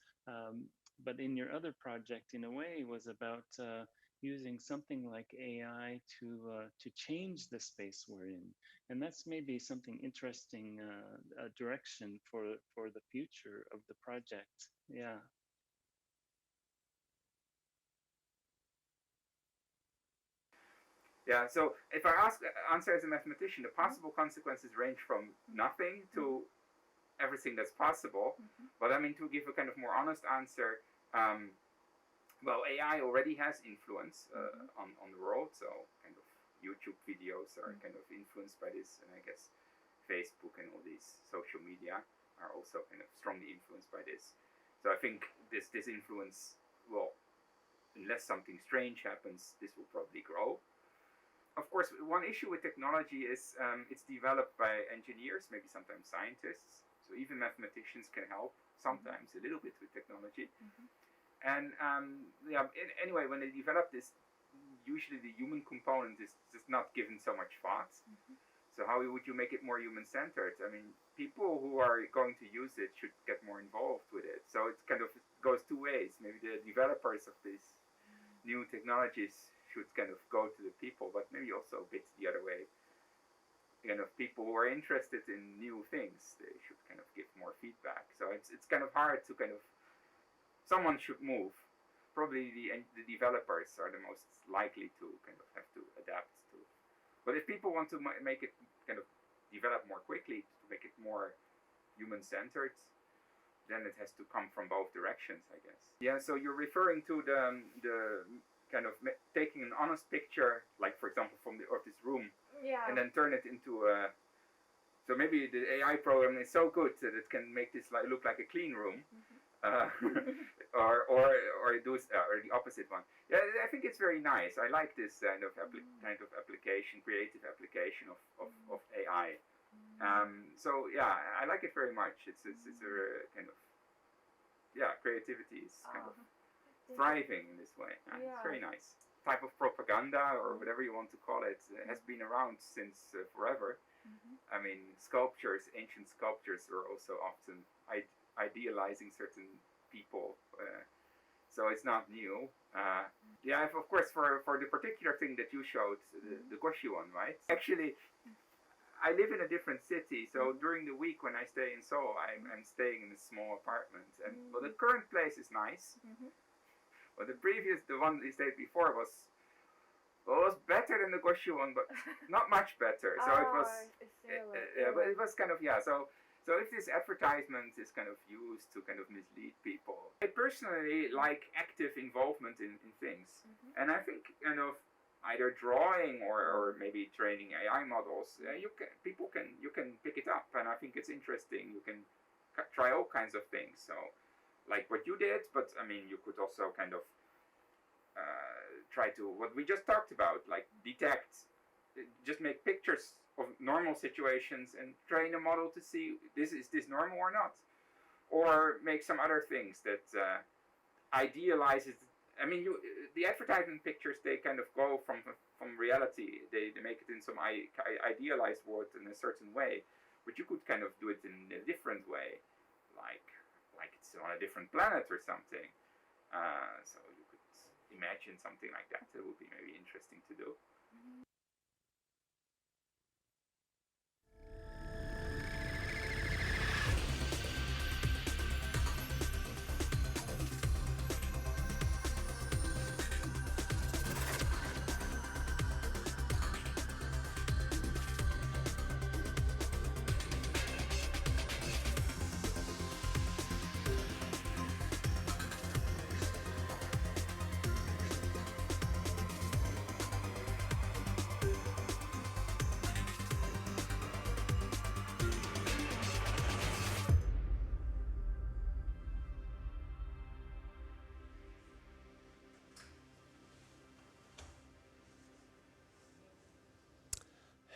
But in your other project, in a way, was about using something like AI to change the space we're in, and that's maybe something interesting direction for the future of the project. Yeah. Yeah, so if I answer as a mathematician, the possible consequences range from nothing to everything that's possible. But I mean, to give a kind of more honest answer, well, AI already has influence on the world. So kind of YouTube videos are kind of influenced by this, and I guess Facebook and all these social media are also kind of strongly influenced by this. So I think this influence will, unless something strange happens, this will probably grow. Of course, one issue with technology is it's developed by engineers, maybe sometimes scientists. So even mathematicians can help sometimes a little bit with technology. And yeah, anyway, when they develop this, usually the human component is just not given so much thought. So how would you make it more human-centered? I mean, people who are going to use it should get more involved with it. So it kind of goes two ways. Maybe the developers of these new technologies should kind of go to the people, but maybe also a bit the other way. Kind of people who are interested in new things, they should kind of give more feedback. So it's kind of hard to kind of, someone should move. Probably the developers are the most likely to kind of have to adapt to. But if people want to make it kind of develop more quickly, to make it more human-centered, then it has to come from both directions, I guess. Yeah, so you're referring to the kind of taking an honest picture, like for example of this room, and then turn it into a. So maybe the AI program is so good that it can make this look like a clean room, or the opposite one. Yeah, I think it's very nice. I like this kind of application, creative application of AI. So yeah, I like it very much. It's a kind of, yeah, creativity is kind of thriving in this way. It's very nice. Type of propaganda, or whatever you want to call it, has been around since forever. I mean, sculptures, ancient sculptures, are also often idealizing certain people. So it's not new. Yeah, of course, for the particular thing that you showed, the Goshi one, right? Actually, I live in a different city, so during the week when I stay in Seoul, I'm staying in a small apartment. And well, the current place is nice. But the one we stayed before was better than the Goshi one, but not much better. So it was, but it was kind of, yeah. So if this advertisement is kind of used to kind of mislead people, I personally like active involvement in things, and I think kind of either drawing or maybe training AI models, you can pick it up, and I think it's interesting. You can try all kinds of things. So, like what you did, but I mean, you could also kind of try to, what we just talked about, like detect, just make pictures of normal situations and train a model to see is this normal or not, or make some other things that idealizes. I mean, the advertisement pictures, they kind of go from reality. They make it in some idealized world in a certain way, but you could kind of do it in a different way, like it's on a different planet or something. So you could imagine something like that. It would be maybe interesting to do.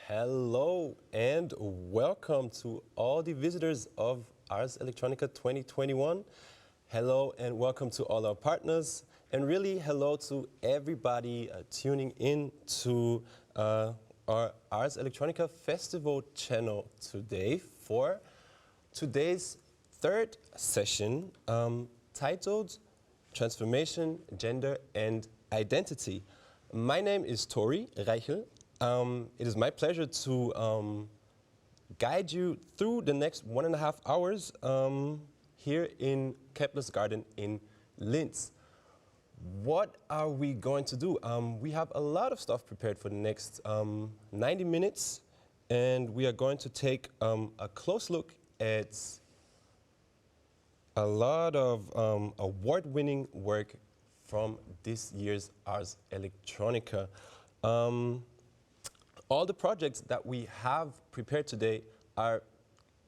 Hello and welcome to all the visitors of Ars Electronica 2021. Hello and welcome to all our partners, and really hello to everybody tuning in to our Ars Electronica Festival channel today for today's third session titled Transformation, Gender and Identity. My name is Tori Reichel. It is my pleasure to guide you through the next 1.5 hours here in Kepler's Garden in Linz. What are we going to do? We have a lot of stuff prepared for the next 90 minutes, and we are going to take a close look at a lot of award-winning work from this year's Ars Electronica. All the projects that we have prepared today are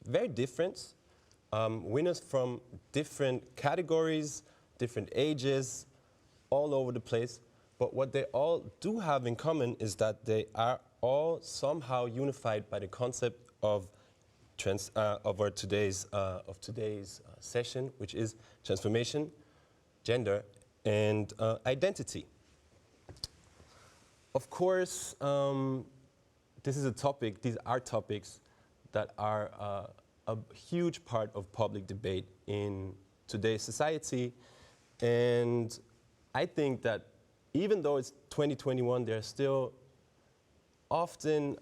very different, winners from different categories, different ages, all over the place. But what they all do have in common is that they are all somehow unified by the concept of today's session, which is transformation, gender, and identity. Of course, this is a topic, these are topics that are a huge part of public debate in today's society. And I think that even though it's 2021, they're still often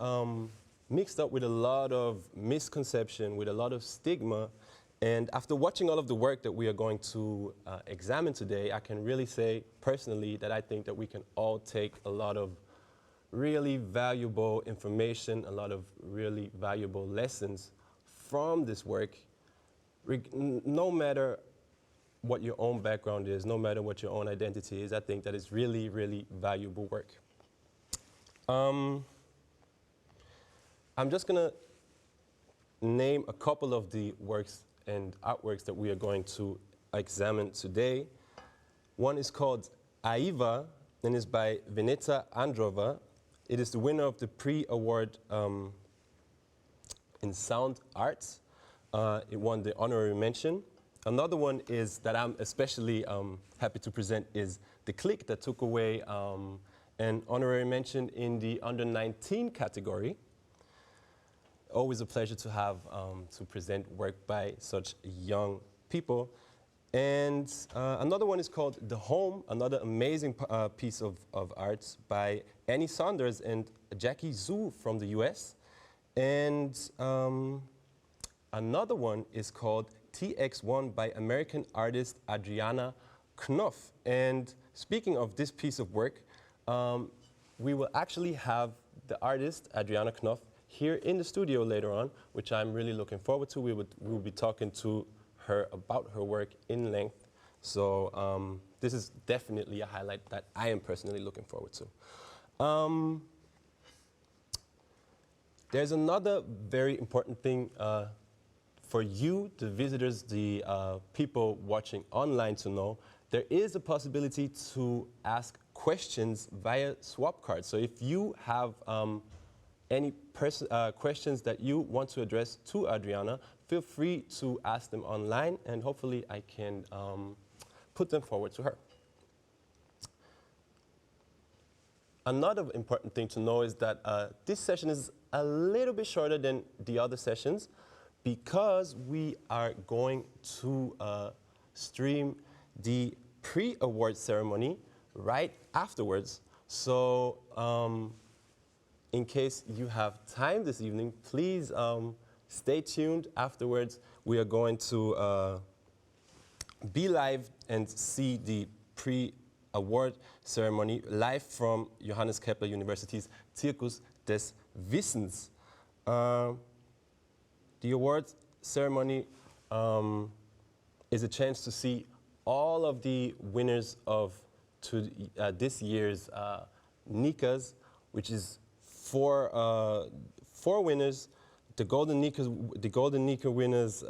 mixed up with a lot of misconception, with a lot of stigma. And after watching all of the work that we are going to examine today, I can really say personally that I think that we can all take a lot of really valuable information, a lot of really valuable lessons from this work, no matter what your own background is, no matter what your own identity is. I think that it's really, really valuable work. I'm just gonna name a couple of the works and artworks that we are going to examine today. One is called AIVA and is by Veneta Androva. It is the winner of the PRIX Award in Sound Arts. It won the honorary mention. Another one is that I'm especially happy to present is The Click, that took away an honorary mention in the under-19 category. Always a pleasure to have to present work by such young people. And another one is called The Home, another amazing piece of art by Saunders and Jackie Zhou from the US. And another one is called TX1 by American artist Adriana Knouf. And speaking of this piece of work, we will actually have the artist Adriana Knouf here in the studio later on, which I'm really looking forward to. We will be talking to her about her work in length. So this is definitely a highlight that I am personally looking forward to. There's another very important thing for you, the visitors, the people watching online to know. There is a possibility to ask questions via swap cards. So if you have any questions that you want to address to Adriana, feel free to ask them online, and hopefully I can put them forward to her. Another important thing to know is that this session is a little bit shorter than the other sessions because we are going to stream the pre-award ceremony right afterwards. So in case you have time this evening, please stay tuned. Afterwards, we are going to be live and see the pre-award ceremony live from Johannes Kepler University's Zirkus des Wissens. The award ceremony is a chance to see all of the winners of this year's NICAs, which is four winners. The Golden Nika winners,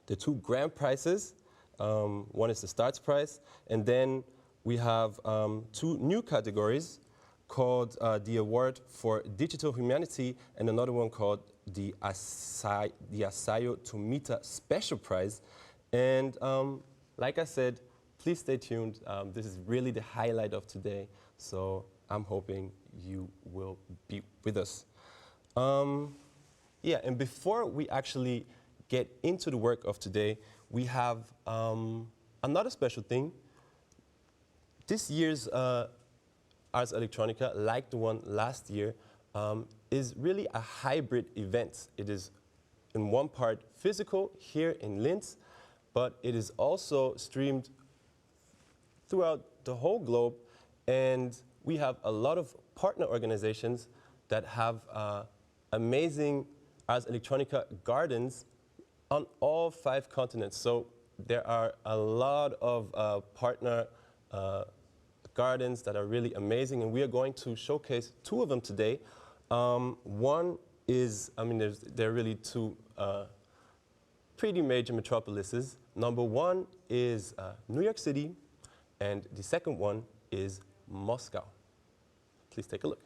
the two grand prizes. One is the Starts Prize, and then we have two new categories. called the Award for Digital Humanity and another one called the Asayo Tomita Special Prize. And like I said, please stay tuned. This is really the highlight of today, so I'm hoping you will be with us. Yeah, and before we actually get into the work of today, we have another special thing. This year's Ars Electronica, like the one last year, is really a hybrid event. It is in one part physical here in Linz, but it is also streamed throughout the whole globe, and we have a lot of partner organizations that have amazing Ars Electronica gardens on all 5 continents. So there are a lot of partner gardens that are really amazing, and we are going to showcase 2 of them today. One is, there are really 2 pretty major metropolises. Number 1 is New York City, and the second one is Moscow. Please take a look.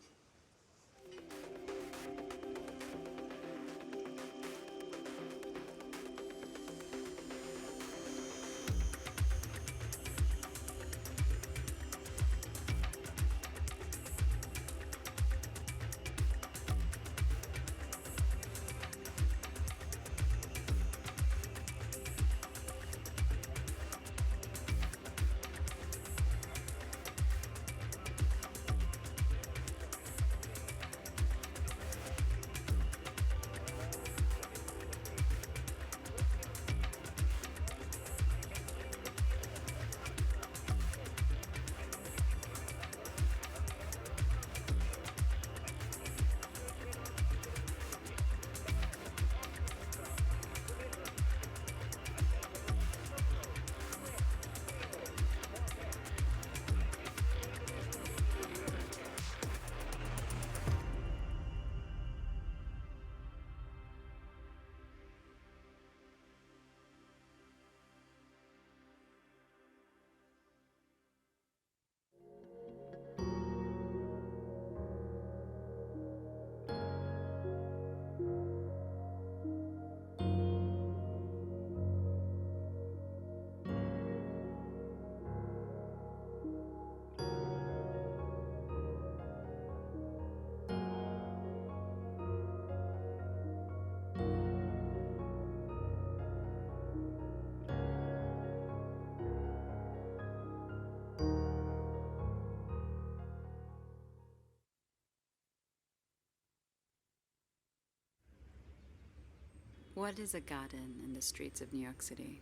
What is a garden in the streets of New York City?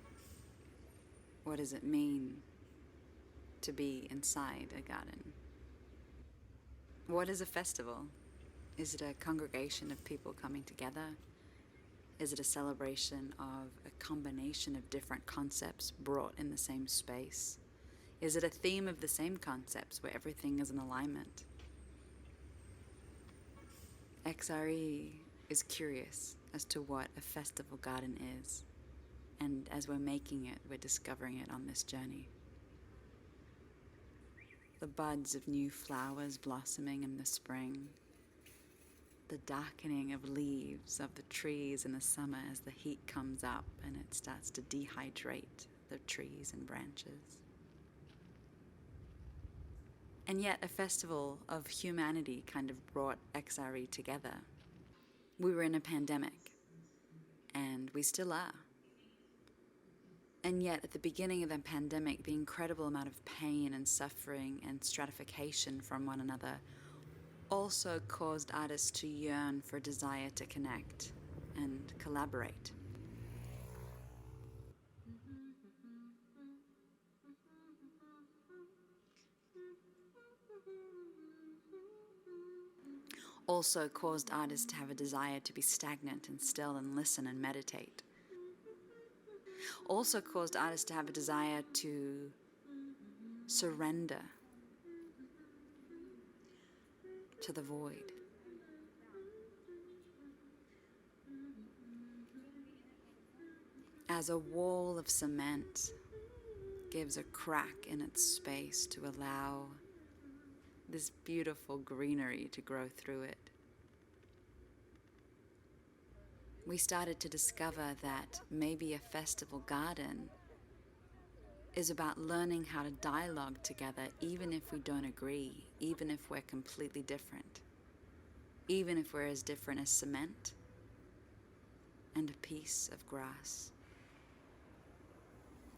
What does it mean to be inside a garden? What is a festival? Is it a congregation of people coming together? Is it a celebration of a combination of different concepts brought in the same space? Is it a theme of the same concepts where everything is in alignment? XRE is curious as to what a festival garden is, and as we're making it, we're discovering it on this journey. The buds of new flowers blossoming in the spring, the darkening of leaves of the trees in the summer as the heat comes up and it starts to dehydrate the trees and branches. And yet a festival of humanity kind of brought XRE together. We were in a pandemic, and we still are. And yet at the beginning of the pandemic, the incredible amount of pain and suffering and stratification from one another also caused artists to yearn for desire to connect and collaborate. Also caused artists to have a desire to be stagnant and still and listen and meditate. Also caused artists to have a desire to surrender to the void. As a wall of cement gives a crack in its space to allow this beautiful greenery to grow through it. We started to discover that maybe a festival garden is about learning how to dialogue together even if we don't agree, even if we're completely different, even if we're as different as cement and a piece of grass.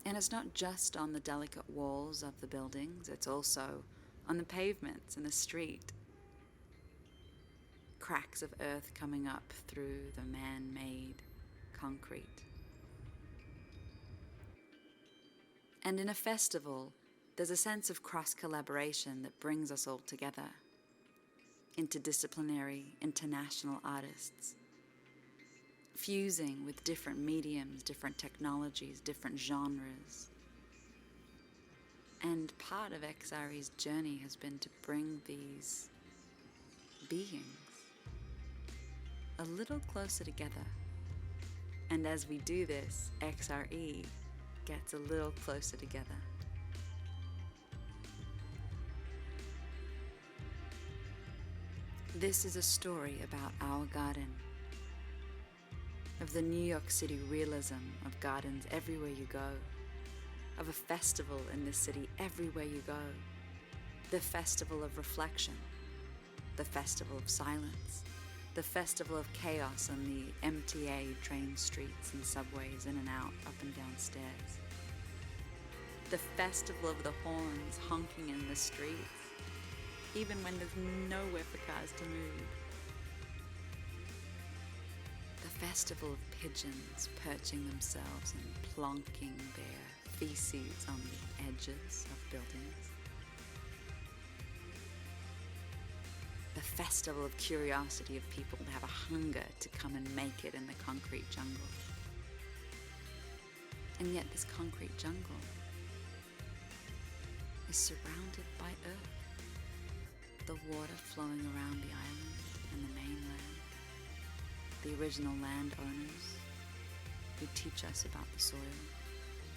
And it's not just on the delicate walls of the buildings, it's also on the pavements in the street. Cracks of earth coming up through the man-made concrete. And in a festival, there's a sense of cross-collaboration that brings us all together. Interdisciplinary, international artists, fusing with different mediums, different technologies, different genres. And part of XRE's journey has been to bring these beings a little closer together. And as we do this, XRE gets a little closer together. This is a story about our garden, of the New York City realism of gardens everywhere you go, of a festival in this city everywhere you go, the festival of reflection, the festival of silence, the festival of chaos on the MTA train streets and subways, in and out, up and down stairs, the festival of the horns honking in the streets, even when there's nowhere for cars to move. The festival of pigeons perching themselves and plonking their feces on the edges of buildings. The festival of curiosity of people that have a hunger to come and make it in the concrete jungle. And yet this concrete jungle is surrounded by earth. The water flowing around the island and the mainland. The original landowners who teach us about the soil,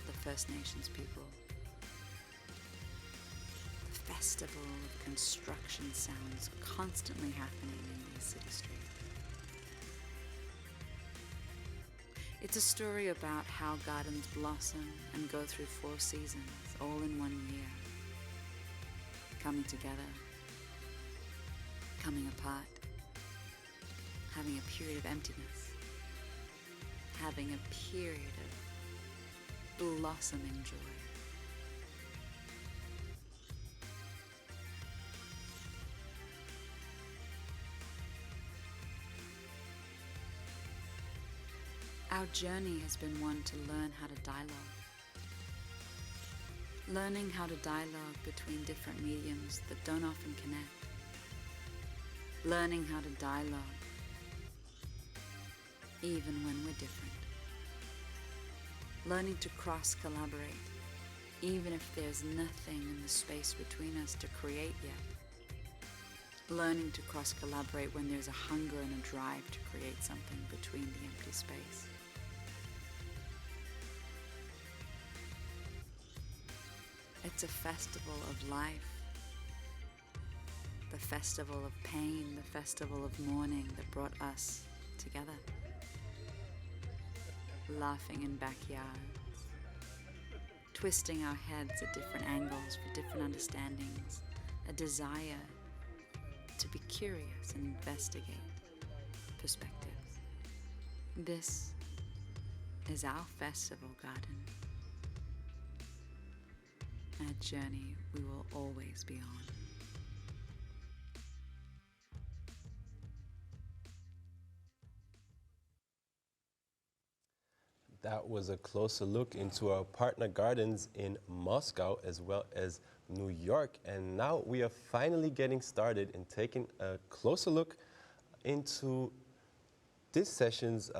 the First Nations people. The festival of construction sounds constantly happening in these city streets. It's a story about how gardens blossom and go through 4 seasons, all in one year. Coming together, coming apart, having a period of emptiness, having a period of blossoming joy. Our journey has been one to learn how to dialogue. Learning how to dialogue between different mediums that don't often connect. Learning how to dialogue even when we're different. Learning to cross-collaborate even if there's nothing in the space between us to create yet. Learning to cross-collaborate when there's a hunger and a drive to create something between the empty space. It's a festival of life, the festival of pain, the festival of mourning that brought us together. Laughing in backyards, twisting our heads at different angles for different understandings, a desire to be curious and investigate perspectives. This is our festival garden. A journey we will always be on. That was a closer look into our partner gardens in Moscow as well as New York. And now we are finally getting started in taking a closer look into this session's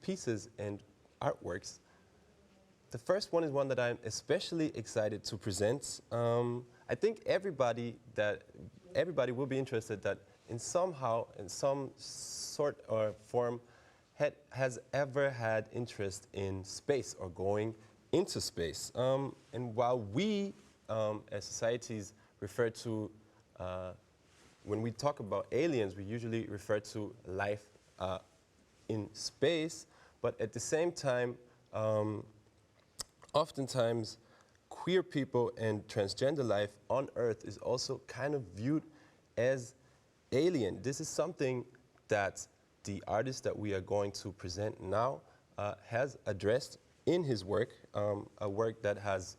pieces and artworks. The first one is one that I'm especially excited to present. I think everybody will be interested that in some sort or form has ever had interest in space or going into space. And while we as societies refer to when we talk about aliens, we usually refer to life in space, but at the same time, oftentimes queer people and transgender life on Earth is also kind of viewed as alien. This is something that the artist that we are going to present now has addressed in his work, a work that has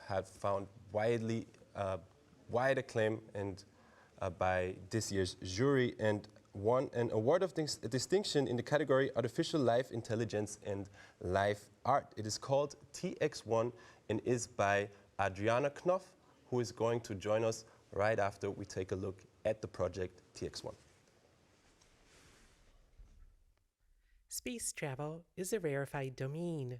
had found wide acclaim and by this year's jury and won an award of distinction in the category Artificial Life Intelligence and Life Art. It is called TX1 and is by Adriana Knouf, who is going to join us right after we take a look at the project TX1. Space travel is a rarefied domain.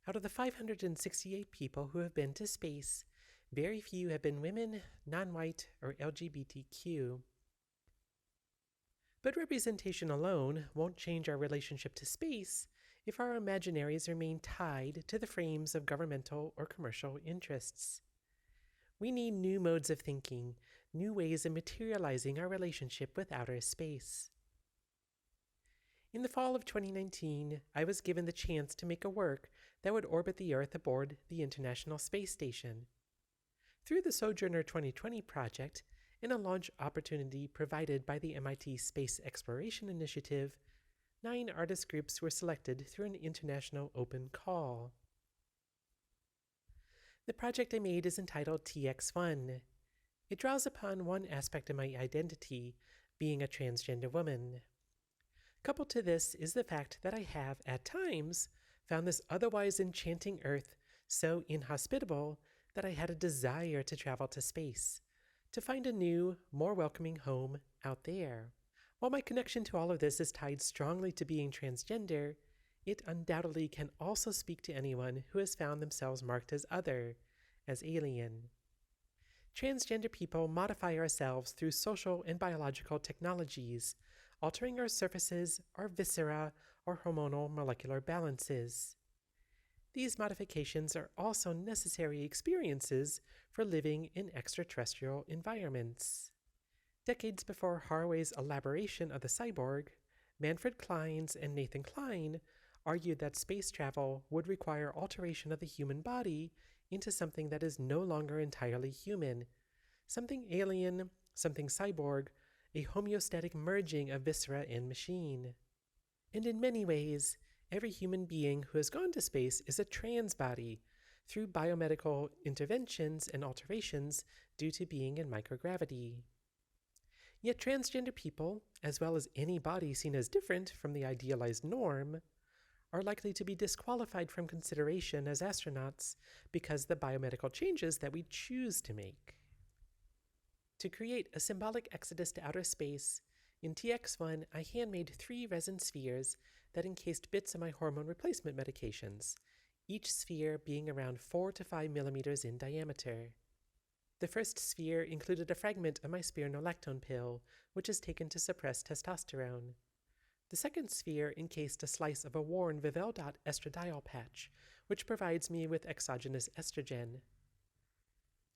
Out of the 568 people who have been to space, very few have been women, non-white, or LGBTQ. But representation alone won't change our relationship to space if our imaginaries remain tied to the frames of governmental or commercial interests. We need new modes of thinking, new ways of materializing our relationship with outer space. In the fall of 2019, I was given the chance to make a work that would orbit the Earth aboard the International Space Station. Through the Sojourner 2020 project and a launch opportunity provided by the MIT Space Exploration Initiative, 9 artist groups were selected through an international open call. The project I made is entitled TX1. It draws upon one aspect of my identity, being a transgender woman. Coupled to this is the fact that I have, at times, found this otherwise enchanting Earth so inhospitable that I had a desire to travel to space, to find a new, more welcoming home out there. While my connection to all of this is tied strongly to being transgender, it undoubtedly can also speak to anyone who has found themselves marked as other, as alien. Transgender people modify ourselves through social and biological technologies, altering our surfaces, our viscera, or hormonal molecular balances. These modifications are also necessary experiences for living in extraterrestrial environments. Decades before Haraway's elaboration of the cyborg, Manfred Clynes and Nathan Kline argued that space travel would require alteration of the human body into something that is no longer entirely human, something alien, something cyborg, a homeostatic merging of viscera and machine. And in many ways, every human being who has gone to space is a trans body through biomedical interventions and alterations due to being in microgravity. Yet transgender people, as well as any body seen as different from the idealized norm, are likely to be disqualified from consideration as astronauts because of the biomedical changes that we choose to make. To create a symbolic exodus to outer space, in TX1 I handmade 3 resin spheres that encased bits of my hormone replacement medications, each sphere being around 4 to 5 millimeters in diameter. The first sphere included a fragment of my spironolactone pill, which is taken to suppress testosterone. The second sphere encased a slice of a worn Viveldot estradiol patch, which provides me with exogenous estrogen.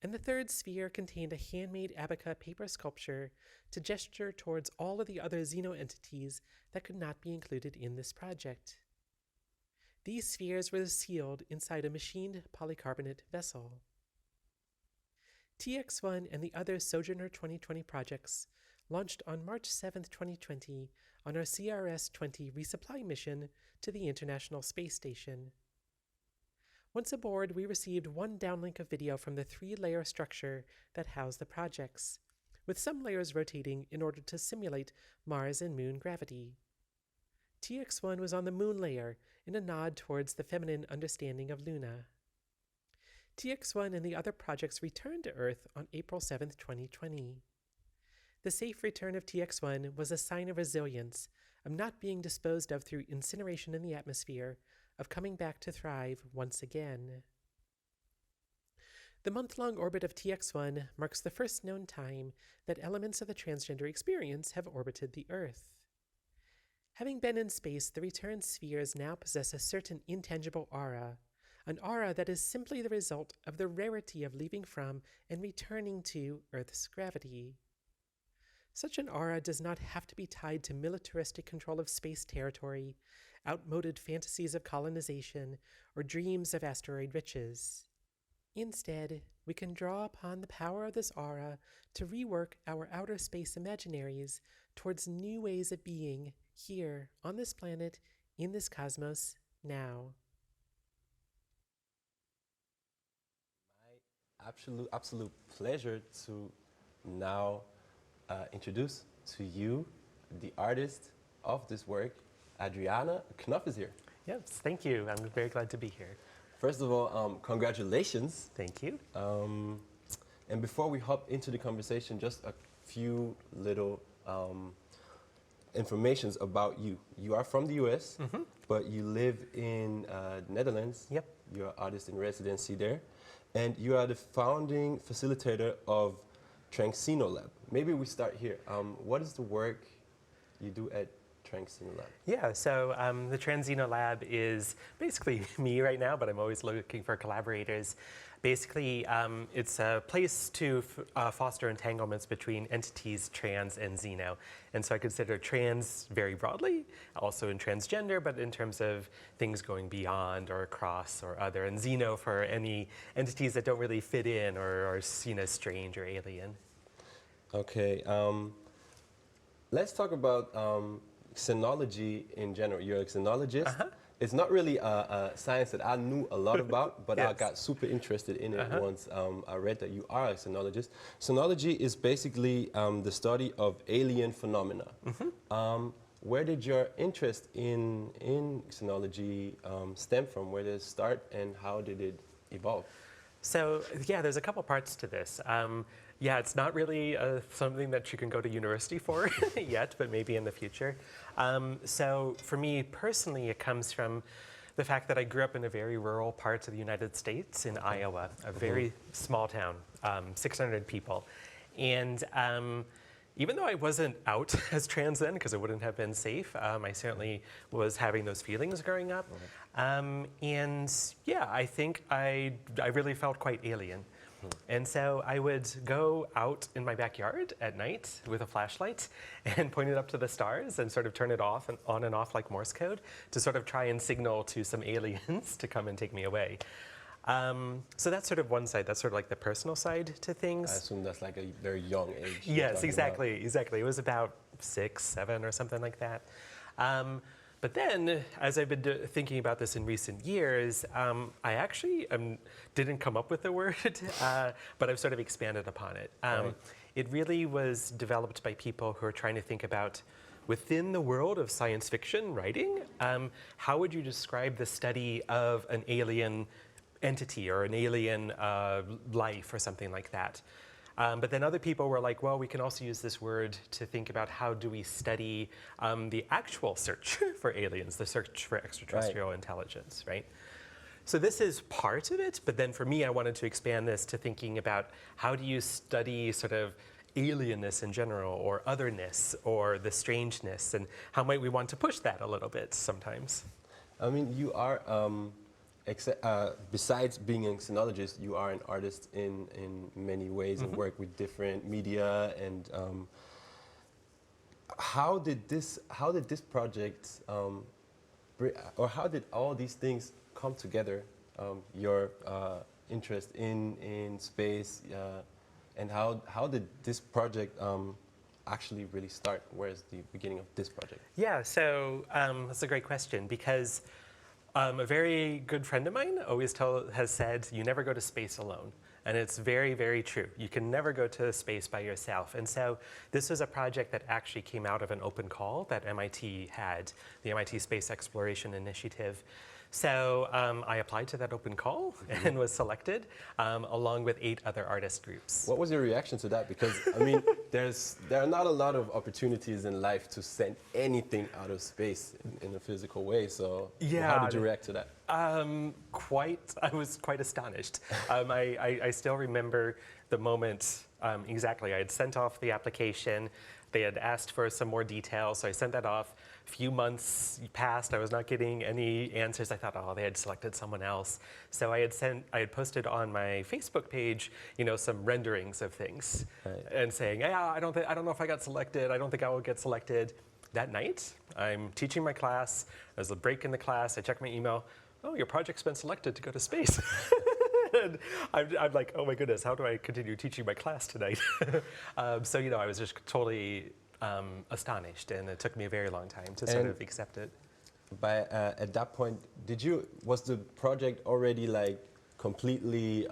And the third sphere contained a handmade abaca paper sculpture to gesture towards all of the other xenoentities that could not be included in this project. These spheres were sealed inside a machined polycarbonate vessel. TX1 and the other Sojourner 2020 projects launched on March 7, 2020 on our CRS-20 resupply mission to the International Space Station. Once aboard, we received one downlink of video from the 3-layer structure that housed the projects, with some layers rotating in order to simulate Mars and Moon gravity. TX1 was on the Moon layer in a nod towards the feminine understanding of Luna. TX1 and the other projects returned to Earth on April 7, 2020. The safe return of TX1 was a sign of resilience, of not being disposed of through incineration in the atmosphere, of coming back to thrive once again. The month-long orbit of TX1 marks the first known time that elements of the transgender experience have orbited the Earth. Having been in space, the returned spheres now possess a certain intangible aura, an aura that is simply the result of the rarity of leaving from and returning to Earth's gravity. Such an aura does not have to be tied to militaristic control of space territory, outmoded fantasies of colonization, or dreams of asteroid riches. Instead, we can draw upon the power of this aura to rework our outer space imaginaries towards new ways of being here on this planet, in this cosmos, now. My absolute pleasure to now introduce to you the artist of this work. Adriana Knouf is here. Yes, thank you. I'm very glad to be here. First of all, congratulations. Thank you. And before we hop into the conversation, just a few little informations about you. You are from the US, but you live in the Netherlands. Yep. You're an artist in residency there. And you are the founding facilitator of Transient. Maybe we start here. What is the work you do at Transient? Yeah, so the Transient Lab is basically me right now, but I'm always looking for collaborators. Basically, it's a place to foster entanglements between entities trans and xeno. And so I consider trans very broadly, also in transgender, but in terms of things going beyond or across or other, and xeno for any entities that don't really fit in or are seen as strange or alien. Okay, let's talk about xenology in general. You're a xenologist. It's not really a science that I knew a lot about, but I got super interested in it once I read that you are a xenologist. Xenology is basically the study of alien phenomena. Where did your interest in xenology stem from? Where did it start and how did it evolve? So yeah, there's a couple parts to this. Yeah, it's not really something that you can go to university for yet, but maybe in the future. So for me personally, it comes from the fact that I grew up in a very rural part of the United States in Iowa, a very small town, 600 people. And even though I wasn't out as trans then, because it wouldn't have been safe, I certainly was having those feelings growing up. And yeah, I think I really felt quite alien. And so I would go out in my backyard at night with a flashlight and point it up to the stars and sort of turn it off and on and off like Morse code to sort of try and signal to some aliens to come and take me away. So that's sort of one side. That's sort of like the personal side to things. I assume that's like a very young age. Yes, exactly. It was about 6, 7 or something like that. But then, as I've been thinking about this in recent years, I actually didn't come up with the word, but I've sort of expanded upon it. It really was developed by people who are trying to think about, within the world of science fiction writing, how would you describe the study of an alien entity or an alien life or something like that? But then other people were like, well, we can also use this word to think about how do we study the actual search for aliens, the search for extraterrestrial intelligence, right? So this is part of it, but then for me, I wanted to expand this to thinking about how do you study sort of alienness in general, or otherness, or the strangeness, and how might we want to push that a little bit sometimes? I mean, you are, besides being a xenologist, you are an artist in many ways and work with different media. And how did this project, or how did all these things come together? Your interest in space, and how did this project actually really start? Where's the beginning of this project? Yeah, so that's a great question, because a very good friend of mine always has said, you never go to space alone. And it's very, very true. You can never go to space by yourself. And so this was a project that actually came out of an open call that MIT had, the MIT Space Exploration Initiative. So I applied to that open call and was selected, along with 8 other artist groups. What was your reaction to that? Because, I mean, there are not a lot of opportunities in life to send anything out of space in a physical way. So how did you react to that? I was quite astonished. I still remember the moment exactly. I had sent off the application. They had asked for some more details, so I sent that off. few months passed, I was not getting any answers. I thought, oh, they had selected someone else. So I had posted on my Facebook page, some renderings of things, and saying, yeah, I don't know if I got selected. I don't think I will get selected. That night, I'm teaching my class. There's a break in the class. I check my email. Oh, your project's been selected to go to space. And I'm like, oh my goodness, how do I continue teaching my class tonight? So I was just totally astonished, and it took me a very long time to sort of accept it. At that point, was the project already like completely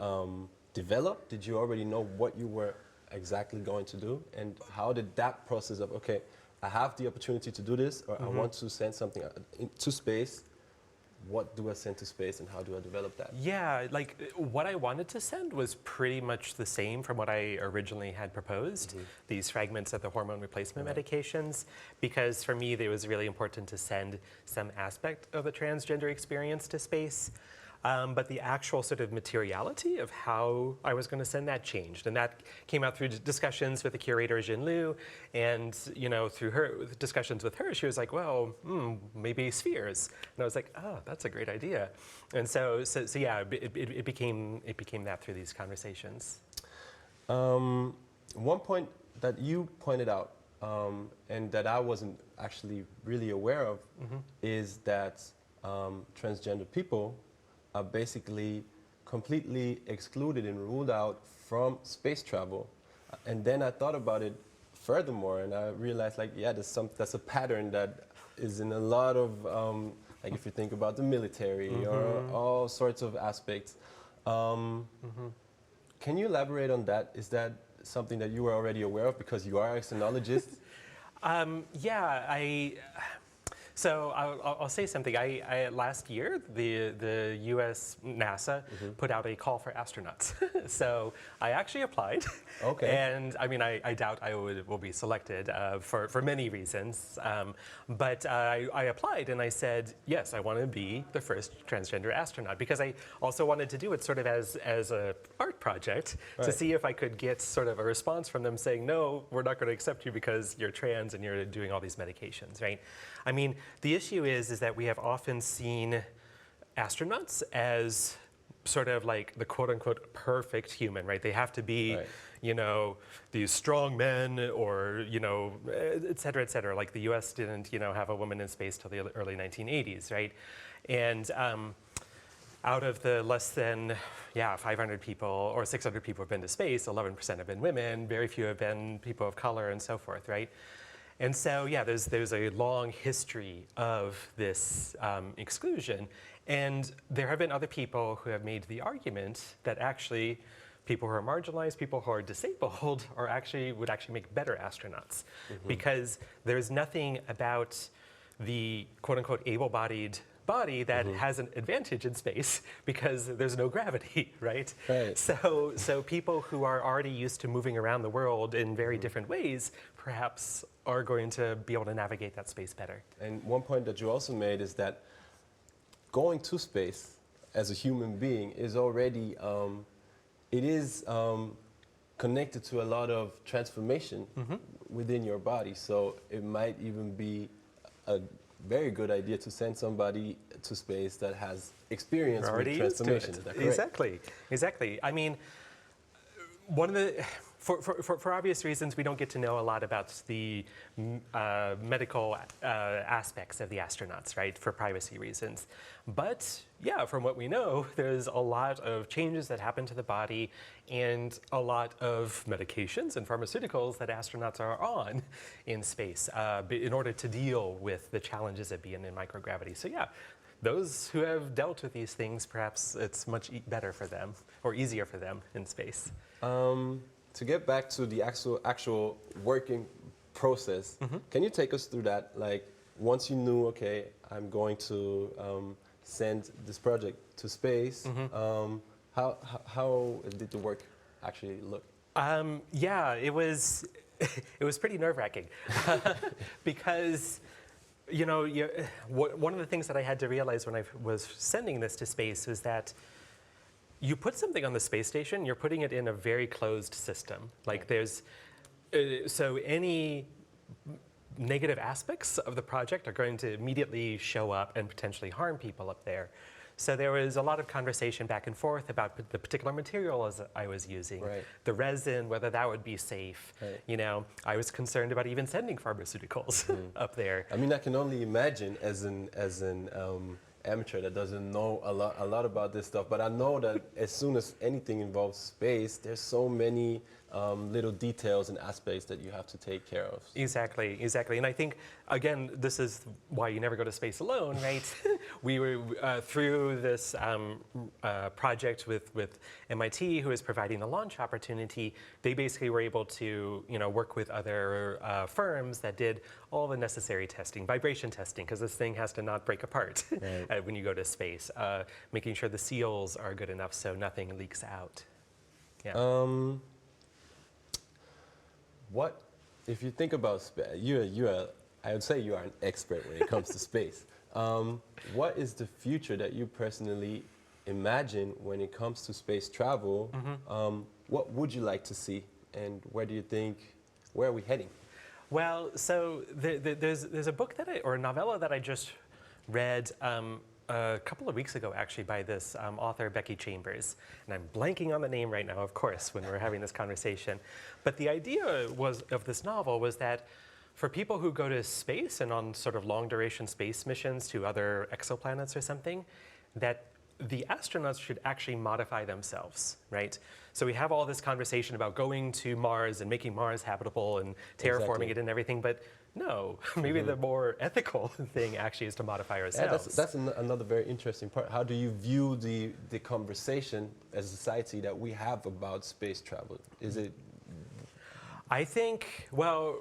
developed? Did you already know what you were exactly going to do? And how did that process of, okay, I have the opportunity to do this, or I want to send something into space, what do I send to space and how do I develop that? Yeah, like what I wanted to send was pretty much the same from what I originally had proposed, these fragments of the hormone replacement medications, because for me it was really important to send some aspect of the transgender experience to space. But the actual sort of materiality of how I was going to send that changed. And that came out through discussions with the curator, Jinlu, and through her discussions with her, she was like, well, maybe spheres. And I was like, oh, that's a great idea. And so yeah, it became that through these conversations. One point that you pointed out, and that I wasn't actually really aware of, is that transgender people are basically completely excluded and ruled out from space travel. And then I thought about it furthermore, and I realized, like, yeah, that's a pattern that is in a lot of, like if you think about the military or all sorts of aspects. Can you elaborate on that? Is that something that you were already aware of because you are a xenologist? Yeah, So I'll say something. Last year, the U.S. NASA put out a call for astronauts. So I actually applied. Okay. And I mean, I doubt I will be selected for many reasons. But I applied and I said, yes, I want to be the first transgender astronaut, because I also wanted to do it sort of as an art project to see if I could get sort of a response from them saying, no, we're not going to accept you because you're trans and you're doing all these medications, right? I mean, the issue is that we have often seen astronauts as sort of like the quote-unquote perfect human, right? They have to be, these strong men or, et cetera, like the US didn't, have a woman in space till the early 1980s, right? And out of the less than, 500 people or 600 people who've been to space, 11% have been women, very few have been people of color and so forth, right? And so, yeah, there's a long history of this exclusion. And there have been other people who have made the argument that actually people who are marginalized, people who are disabled, would actually make better astronauts. Because there's nothing about the quote-unquote able-bodied body that has an advantage in space because there's no gravity, right? So people who are already used to moving around the world in very different ways perhaps are going to be able to navigate that space better. And one point that you also made is that going to space as a human being is already, it is connected to a lot of transformation within your body. So it might even be a very good idea to send somebody to space that has experience with transformation. Is that correct? Exactly. I mean, one of the, for obvious reasons, we don't get to know a lot about the medical aspects of the astronauts, right, for privacy reasons. But yeah, from what we know, there's a lot of changes that happen to the body and a lot of medications and pharmaceuticals that astronauts are on in space in order to deal with the challenges of being in microgravity. So yeah, those who have dealt with these things, perhaps it's much better for them or easier for them in space. To get back to the actual working process, can you take us through that? Like, once you knew, okay, I'm going to send this project to space, how did the work actually look? Yeah, it was pretty nerve-wracking because, one of the things that I had to realize when I was sending this to space was that you put something on the space station, you're putting it in a very closed system. Like so any negative aspects of the project are going to immediately show up and potentially harm people up there. So there was a lot of conversation back and forth about the particular materials I was using, the resin, whether that would be safe. You know, I was concerned about even sending pharmaceuticals up there. I mean, I can only imagine as an amateur that doesn't know a lot about this stuff, but I know that as soon as anything involves space, there's so many little details and aspects that you have to take care of. Exactly, exactly. And I think, again, this is why you never go to space alone, right? We were through this project with MIT, who is providing the launch opportunity. They basically were able to, you know, work with other firms that did all the necessary testing, vibration testing, because this thing has to not break apart when you go to space. Making sure the seals are good enough so nothing leaks out. Yeah. What, if you think about space, I would say you are an expert when it comes to space. What is the future that you personally imagine when it comes to space travel? What would you like to see, and where do you think, where are we heading? Well, so there's a book or a novella that I just read a couple of weeks ago, actually, by this author, Becky Chambers. And I'm blanking on the name right now, of course, when we're having this conversation. But the idea of this novel was that for people who go to space and on sort of long-duration space missions to other exoplanets or something, that the astronauts should actually modify themselves, right? So we have all this conversation about going to Mars and making Mars habitable and terraforming it and everything, but no, maybe the more ethical thing actually is to modify ourselves. Yeah, that's another very interesting part. How do you view the conversation as a society that we have about space travel? Is it? I think, well,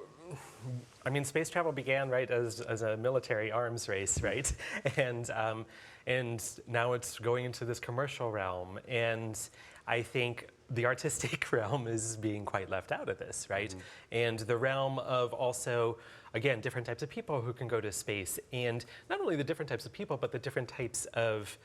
I mean, space travel began, right, as a military arms race, right? And now it's going into this commercial realm. And I think the artistic realm is being quite left out of this, right? And the realm of also, again, different types of people who can go to space. And not only the different types of people, but the different types of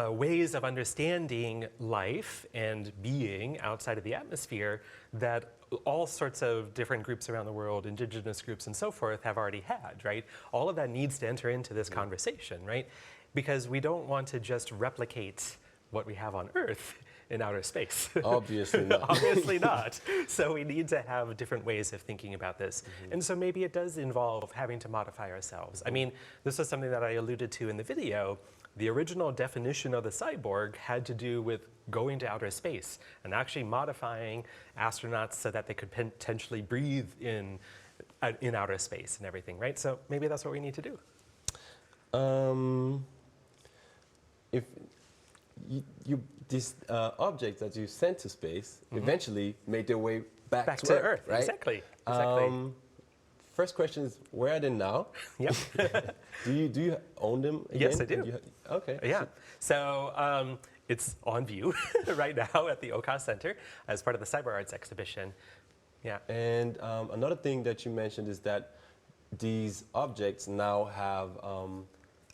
ways of understanding life and being outside of the atmosphere that all sorts of different groups around the world, indigenous groups and so forth, have already had, right? All of that needs to enter into this conversation, right? Because we don't want to just replicate what we have on Earth in outer space. Obviously not. Obviously not. So we need to have different ways of thinking about this. And so maybe it does involve having to modify ourselves. I mean, this is something that I alluded to in the video. The original definition of the cyborg had to do with going to outer space and actually modifying astronauts so that they could potentially breathe in outer space and everything, right? So maybe that's what we need to do. If these objects that you sent to space eventually made their way back to Earth, right? Exactly. First question is, where are they now? Yep. Do you own them again? Yes, I do. Okay. Yeah. So it's on view right now at the OCA Center as part of the Cyber Arts exhibition. Yeah. And another thing that you mentioned is that these objects now have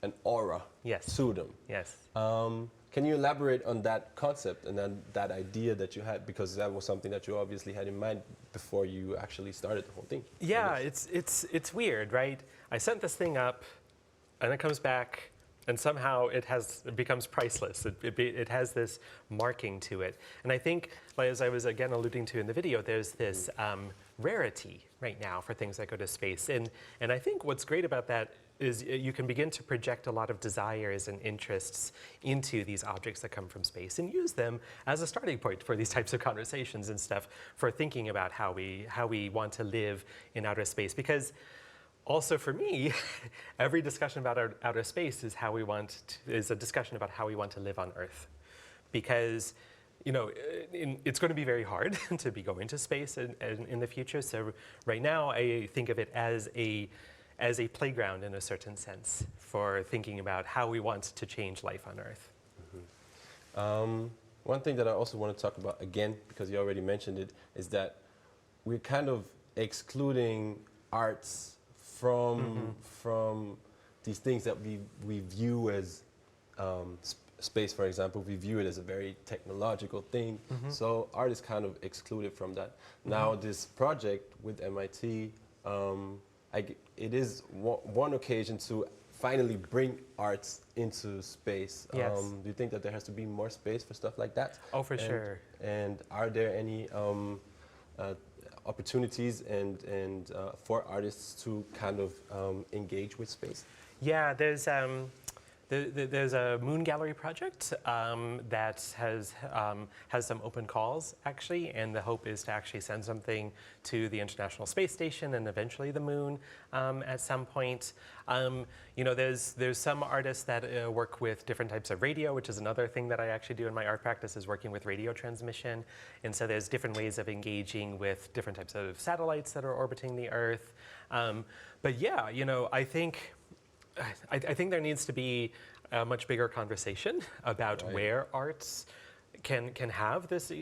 an aura to them. Yes. Can you elaborate on that concept and then that idea that you had, because that was something that you obviously had in mind before you actually started the whole thing? Yeah, it's weird, right? I sent this thing up, and it comes back, and somehow it becomes priceless. It has this marking to it, and I think, like, as I was again alluding to in the video, there's this rarity right now for things that go to space, and I think what's great about that is you can begin to project a lot of desires and interests into these objects that come from space and use them as a starting point for these types of conversations and stuff, for thinking about how we want to live in outer space. Because also for me, every discussion about outer space is a discussion about how we want to live on Earth. Because it's going to be very hard to be going to space in the future. So right now, I think of it as a playground in a certain sense for thinking about how we want to change life on Earth. One thing that I also want to talk about again, because you already mentioned it, is that we're kind of excluding arts from these things that we view as space, for example. We view it as a very technological thing. So art is kind of excluded from that. Now this project with MIT, it is one occasion to finally bring arts into space. Yes. Do you think that there has to be more space for stuff like that? Oh, for sure. And are there any opportunities and for artists to kind of engage with space? Yeah, there's a moon gallery project that has some open calls actually, and the hope is to actually send something to the International Space Station and eventually the moon at some point. You know, there's some artists that work with different types of radio, which is another thing that I actually do in my art practice, is working with radio transmission. And so there's different ways of engaging with different types of satellites that are orbiting the Earth. But yeah, you know, I think there needs to be a much bigger conversation about where arts can have this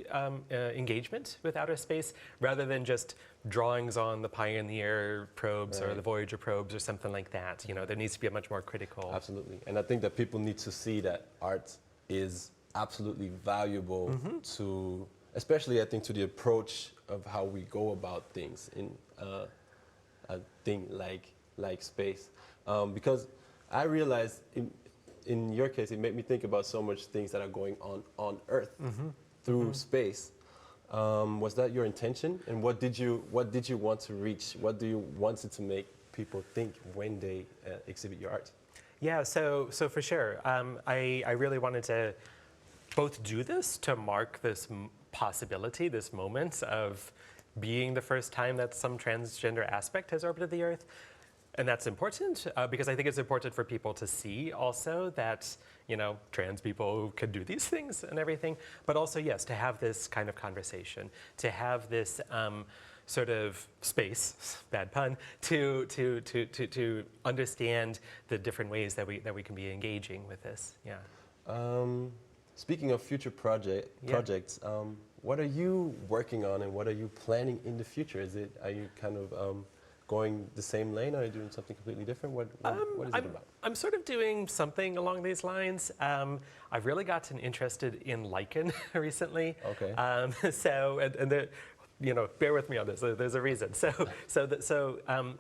engagement with outer space, rather than just drawings on the Pioneer probes or the Voyager probes or something like that. You know, there needs to be a much more critical. Absolutely, and I think that people need to see that art is absolutely valuable to, especially I think, to the approach of how we go about things in a thing like space. Because I realized in your case, it made me think about so much things that are going on Earth through space. Was that your intention? And what did you want to reach? What do you want it to make people think when they exhibit your art? Yeah, so for sure. I really wanted to both do this to mark this possibility, this moment of being the first time that some transgender aspect has orbited the Earth. And that's important because I think it's important for people to see also that, you know, trans people can do these things and everything. But also, yes, to have this kind of conversation, to have this sort of space, bad pun, to understand the different ways that we can be engaging with this. Yeah. Speaking of future projects, what are you working on and what are you planning in the future? Are you kind of going the same lane, or are you doing something completely different? What is it about? I'm sort of doing something along these lines. I've really gotten interested in lichen recently. Okay. You know, bear with me on this. There's a reason.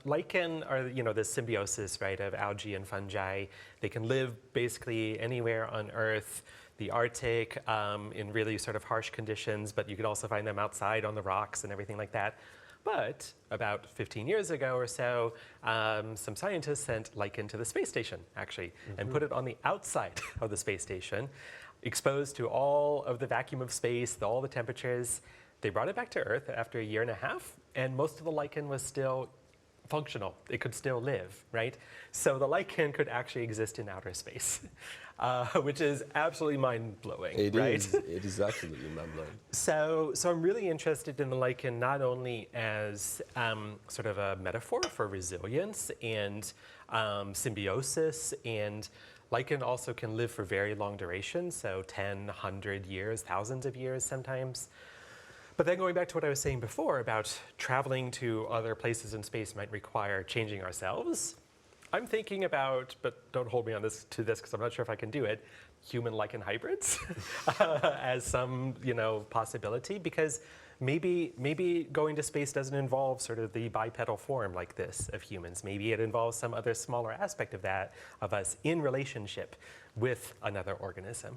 Lichen are, you know, the symbiosis, right, of algae and fungi. They can live basically anywhere on Earth. The Arctic, in really sort of harsh conditions, but you could also find them outside on the rocks and everything like that. But about 15 years ago or so, some scientists sent lichen to the space station, actually, and put it on the outside of the space station, exposed to all of the vacuum of space, all the temperatures. They brought it back to Earth after a year and a half, and most of the lichen was still functional. It could still live, right? So the lichen could actually exist in outer space, which is absolutely mind-blowing, right? It is absolutely mind-blowing. So I'm really interested in the lichen not only as sort of a metaphor for resilience and symbiosis, and lichen also can live for very long durations, so 10, 100 years, thousands of years sometimes. But then going back to what I was saying before about traveling to other places in space might require changing ourselves, I'm thinking about, but don't hold me on this because I'm not sure if I can do it, human lichen hybrids as some, you know, possibility, because maybe going to space doesn't involve sort of the bipedal form like this of humans. Maybe it involves some other smaller aspect of that, of us in relationship with another organism.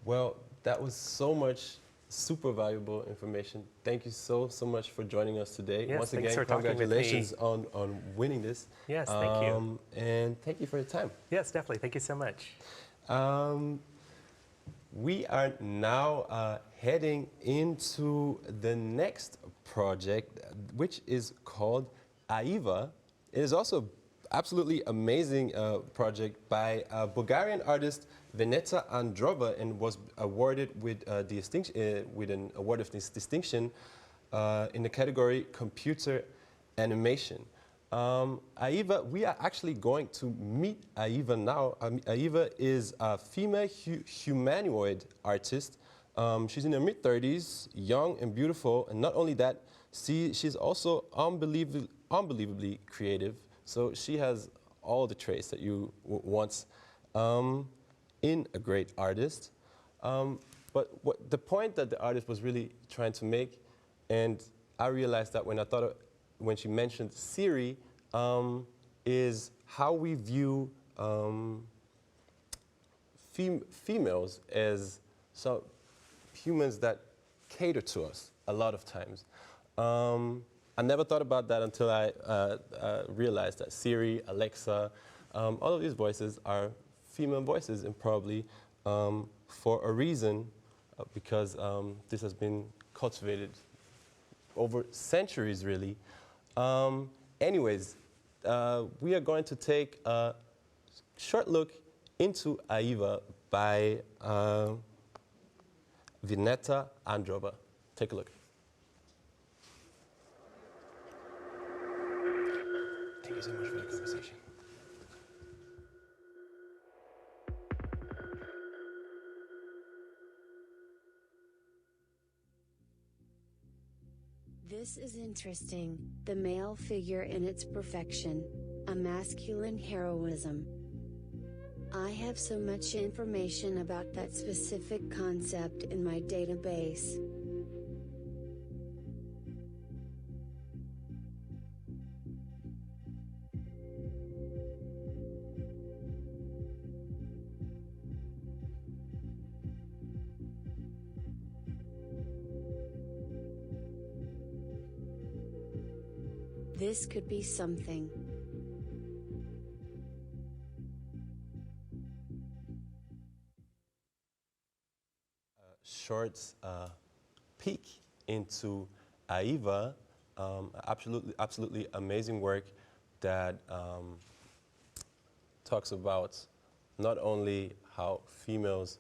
Well, that was so much super valuable information. Thank you so much for joining us today. Yes, once thanks again, for talking with me. congratulations on winning this. Yes, thank you. And thank you for your time. Yes, definitely. Thank you so much. We are now heading into the next project, which is called AIVA. It is also absolutely amazing project by Bulgarian artist Veneta Androva, and was awarded with an award of this distinction in the category Computer Animation. AIVA, we are actually going to meet AIVA now. AIVA is a female humanoid artist. She's in her mid-30s, young and beautiful, and not only that, she's also unbelievably creative. So she has all the traits that you want in a great artist. But the point that the artist was really trying to make, and I realized that when she mentioned Siri, is how we view females as some humans that cater to us a lot of times. I never thought about that until I realized that Siri, Alexa, all of these voices are female voices, and probably for a reason, because this has been cultivated over centuries, really. Anyways, we are going to take a short look into AIVA by Veneta Androva. Take a look. Thank you so much for the conversation. This is interesting, the male figure in its perfection, a masculine heroism. I have so much information about that specific concept in my database. This could be something. Short peek into AIVA, absolutely amazing work that talks about not only how females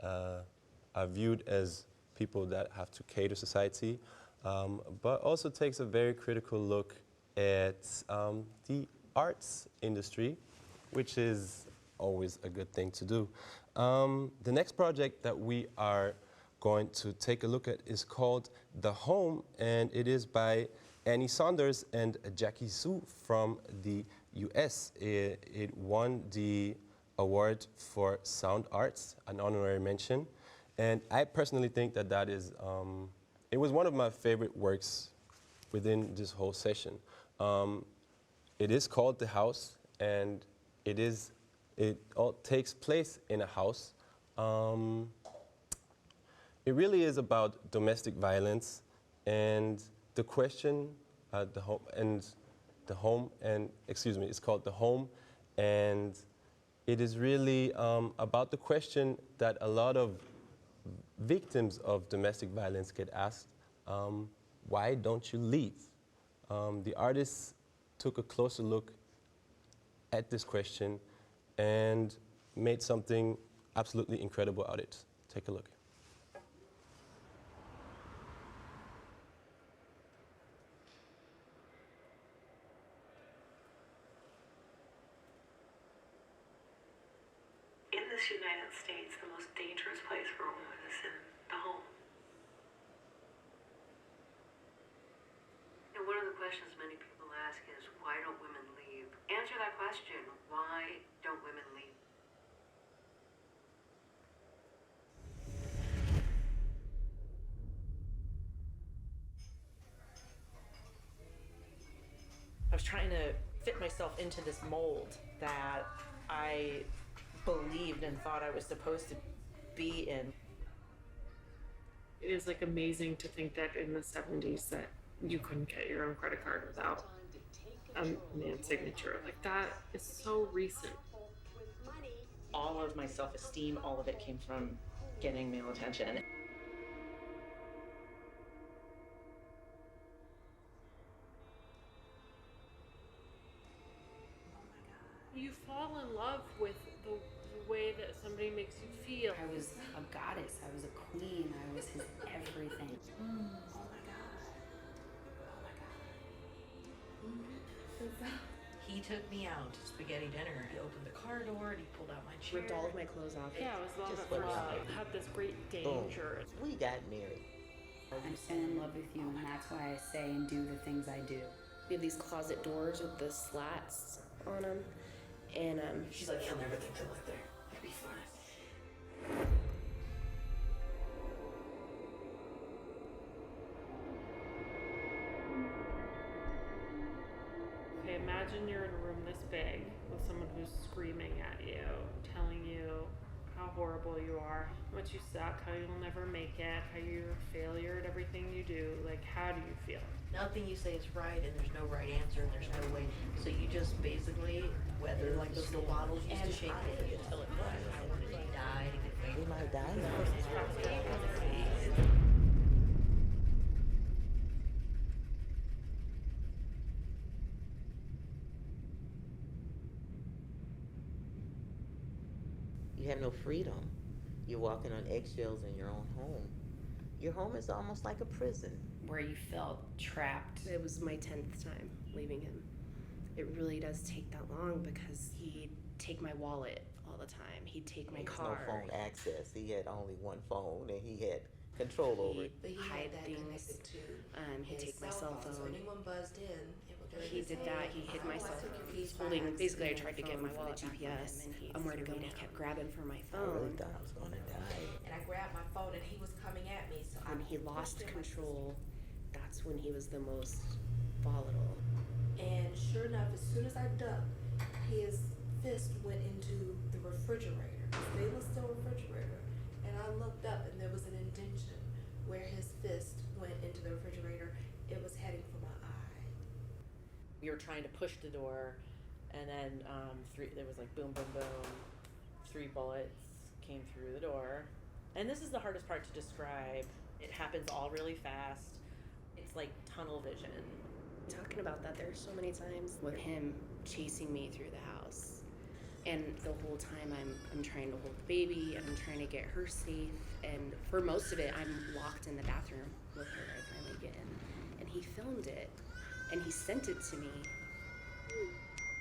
are viewed as people that have to cater society, but also takes a very critical look at the arts industry, which is always a good thing to do. The next project that we are going to take a look at is called The Home, and it is by Annie Saunders and Jackie Zhou from the US. It won the award for sound arts, an honorary mention, and I personally think that that is, it was one of my favorite works within this whole session. It is called The House, and it all takes place in a house. It really is about domestic violence and the question, it's called The Home, and it is really about the question that a lot of victims of domestic violence get asked, why don't you leave? The artist took a closer look at this question and made something absolutely incredible out of it. Take a look. In this United States, the most dangerous place for a woman is in the home. And one of the questions many people ask is, why don't women leave? Answer that question. Why don't women leave? I was trying to fit myself into this mold that I believed and thought I was supposed to be in. It is like amazing to think that in the 70s that you couldn't get your own credit card without a man's signature. Like, that is so recent. All of my self-esteem, all of it came from getting male attention. You fall in love with the way that somebody makes you feel. I was a goddess, I was a queen, I was his everything. Oh my God. Oh my God. He took me out to spaghetti dinner. He opened the car door and he pulled out my chair. Ripped all of my clothes off. Yeah, it was love Just at first sight. Had this great danger. We got married. I'm so in love with you, and that's why I say and do the things I do. We have these closet doors with the slats on them. And she's like, he'll never think to look there. It'll be fun. imagine you're in a room this big with someone who's screaming at you, telling you how horrible you are, how much you suck, how you'll never make it, how you're a failure at everything you do. Like, how do you feel? Nothing you say is right, and there's no right answer, and there's no way. So you just basically, whether like those little bottles used to shake it until it died. We might die now. You have no freedom. You're walking on eggshells in your own home. Your home is almost like a prison. Where you felt trapped. It was my 10th time leaving him. It really does take that long because he'd take my wallet all the time. He'd take my car. There was no phone access. He had only one phone and he had control over it. But he hide had that things. connected to He'd his take my cell phone. So anyone buzzed in, it would go to He his did phone. that. He hid my cell phone. He's Holding. fine. Basically, I tried to get my wallet GPS on where to go, and he kept grabbing for my I really phone. thought I was gonna die. And I grabbed my phone, and he was coming at me. So When I he pushed lost him. control, that's when he was the most volatile. And sure enough, as soon as I ducked, his fist went into the refrigerator, the stainless steel refrigerator. And I looked up, and there was an indentation where his fist went into the refrigerator. It was heading for my eye. We were trying to push the door, and then there was like boom, boom, boom. 3 bullets came through the door. And this is the hardest part to describe. It happens all really fast. It's like tunnel vision. Talking about that, there are so many times with him chasing me through the house. And the whole time I'm trying to hold the baby, and I'm trying to get her safe. And for most of it, I'm locked in the bathroom with her. I finally get in. And he filmed it. And he sent it to me.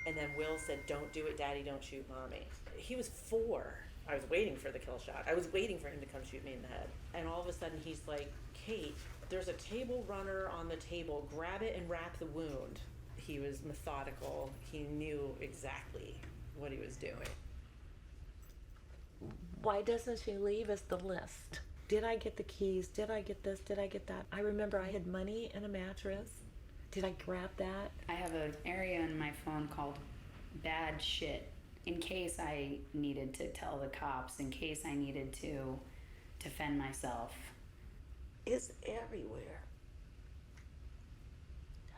And then Will said, "Don't do it, Daddy, don't shoot Mommy." He was 4. I was waiting for the kill shot. I was waiting for him to come shoot me in the head. And all of a sudden he's like, "Kate, there's a table runner on the table. Grab it and wrap the wound." He was methodical. He knew exactly what he was doing. Why doesn't she leave us the list? Did I get the keys? Did I get this? Did I get that? I remember I had money and a mattress. Did I grab that? I have an area in my phone called bad shit. In case I needed to tell the cops, in case I needed to defend myself. It's everywhere.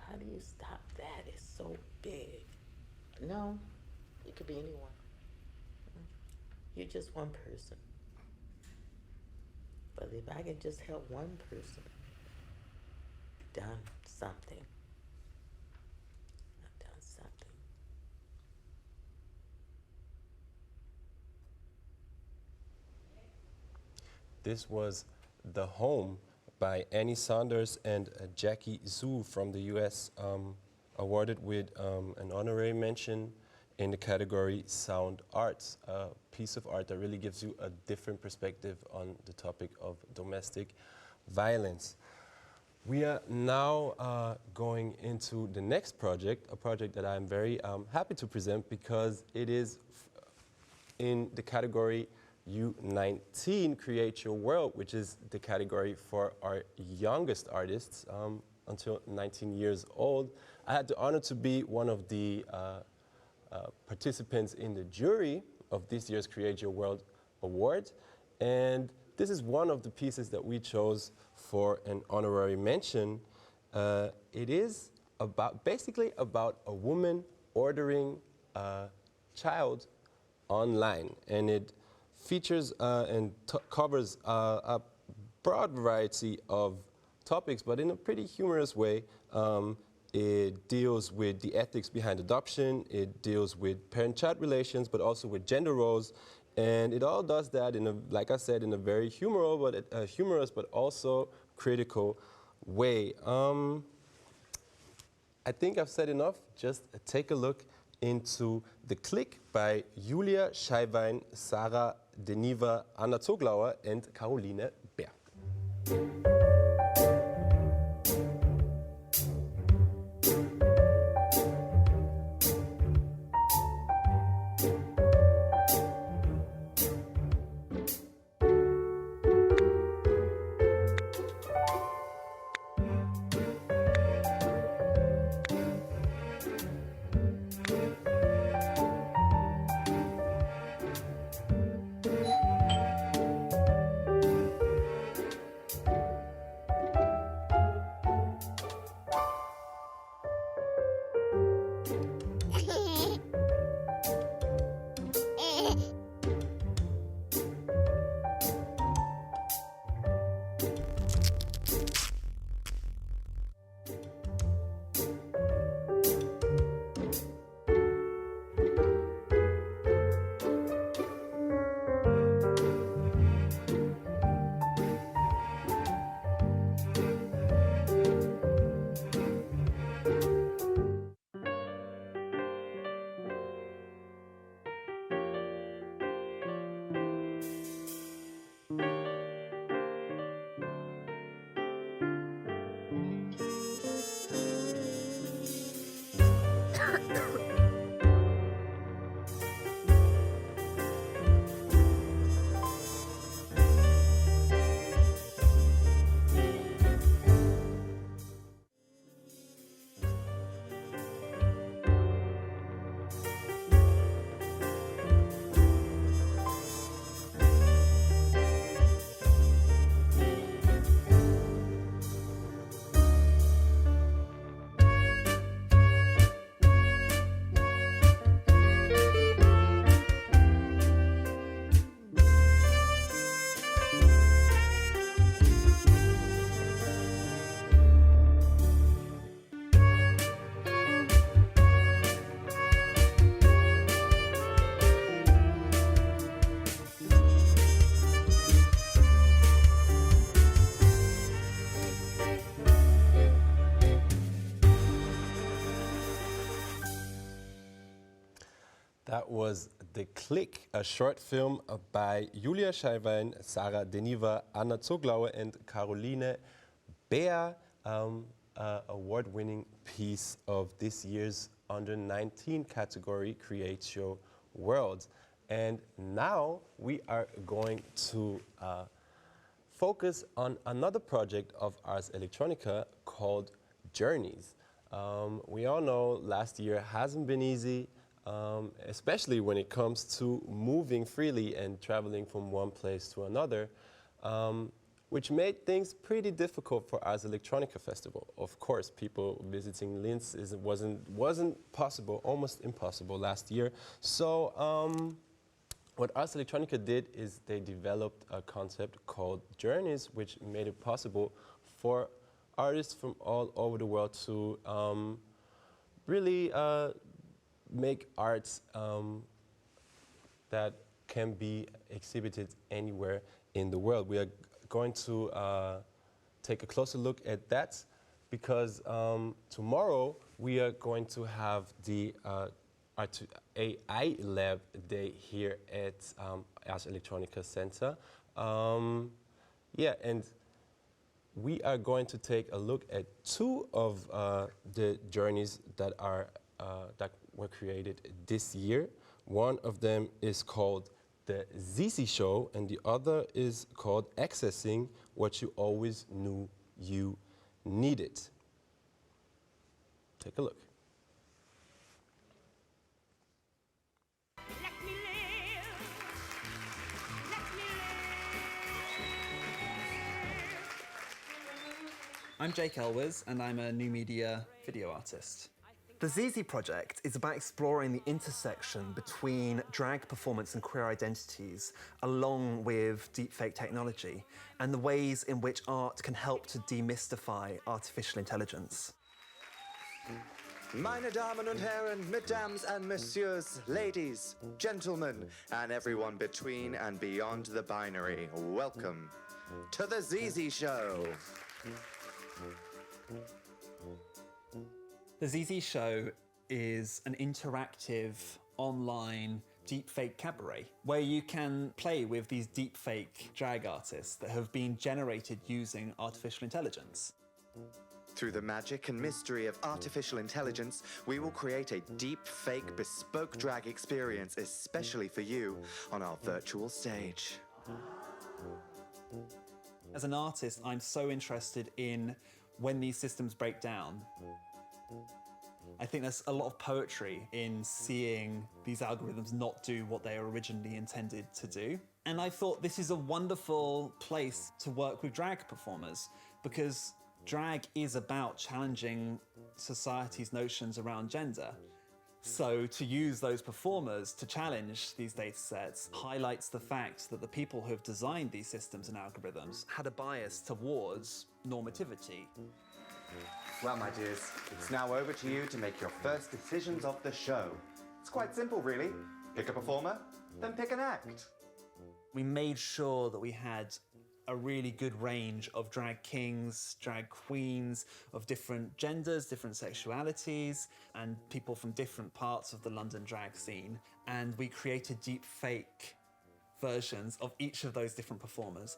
How do you stop that? It's so big. No, it could be anyone. You're just one person. But if I can just help one person, I've done something. I've done something. This was The Home by Annie Saunders and Jackie Zhou from the US, awarded with an honorary mention in the category Sound Arts, a piece of art that really gives you a different perspective on the topic of domestic violence. We are now going into the next project, a project that I'm very happy to present because it is in the category U19, Create Your World, which is the category for our youngest artists until 19 years old. I had the honor to be one of the participants in the jury of this year's Create Your World Award, and this is one of the pieces that we chose for an honorary mention. It is basically about a woman ordering a child online, and it features and covers a broad variety of topics, but in a pretty humorous way. It deals with the ethics behind adoption, it deals with parent-child relations, but also with gender roles, and it all does that in a, like I said, in a very humorous but also critical way. I think I've said enough. Just take a look into The Click by Julia Scheiwein, Sarah Deniva, Anna Zoglauer, and Caroline Berg. That was The Click, a short film by Julia Scheiwein, Sarah Deniva, Anna Zoglauer, and Caroline Beer, award-winning piece of this year's Under 19 category Create Show World. And now we are going to focus on another project of Ars Electronica called Journeys. We all know last year hasn't been easy, especially when it comes to moving freely and traveling from one place to another, which made things pretty difficult for Ars Electronica Festival. Of course, people visiting Linz wasn't possible, almost impossible last year. So what Ars Electronica did is they developed a concept called Journeys, which made it possible for artists from all over the world to really make arts that can be exhibited anywhere in the world. We are going to take a closer look at that because tomorrow we are going to have the AI Lab Day here at Ars Electronica Center. And we are going to take a look at two of the journeys that were created this year. One of them is called the Zizi Show, and the other is called Accessing What You Always Knew You Needed. Take a look. I'm Jake Elwes, and I'm a new media video artist. The Zizi project is about exploring the intersection between drag performance and queer identities, along with deepfake technology, and the ways in which art can help to demystify artificial intelligence. Meine Damen und Herren, Mesdames and Messieurs, ladies, gentlemen, and everyone between and beyond the binary, welcome to the Zizi Show. The Zizi Show is an interactive online deepfake cabaret where you can play with these deepfake drag artists that have been generated using artificial intelligence. Through the magic and mystery of artificial intelligence, we will create a deep-fake bespoke drag experience especially for you on our virtual stage. As an artist, I'm so interested in when these systems break down. I think there's a lot of poetry in seeing these algorithms not do what they were originally intended to do. And I thought this is a wonderful place to work with drag performers because drag is about challenging society's notions around gender. So to use those performers to challenge these data sets highlights the fact that the people who have designed these systems and algorithms had a bias towards normativity. Well, my dears, it's now over to you to make your first decisions of the show. It's quite simple, really. Pick a performer, then pick an act. We made sure that we had a really good range of drag kings, drag queens, of different genders, different sexualities, and people from different parts of the London drag scene. And we created deep fake versions of each of those different performers.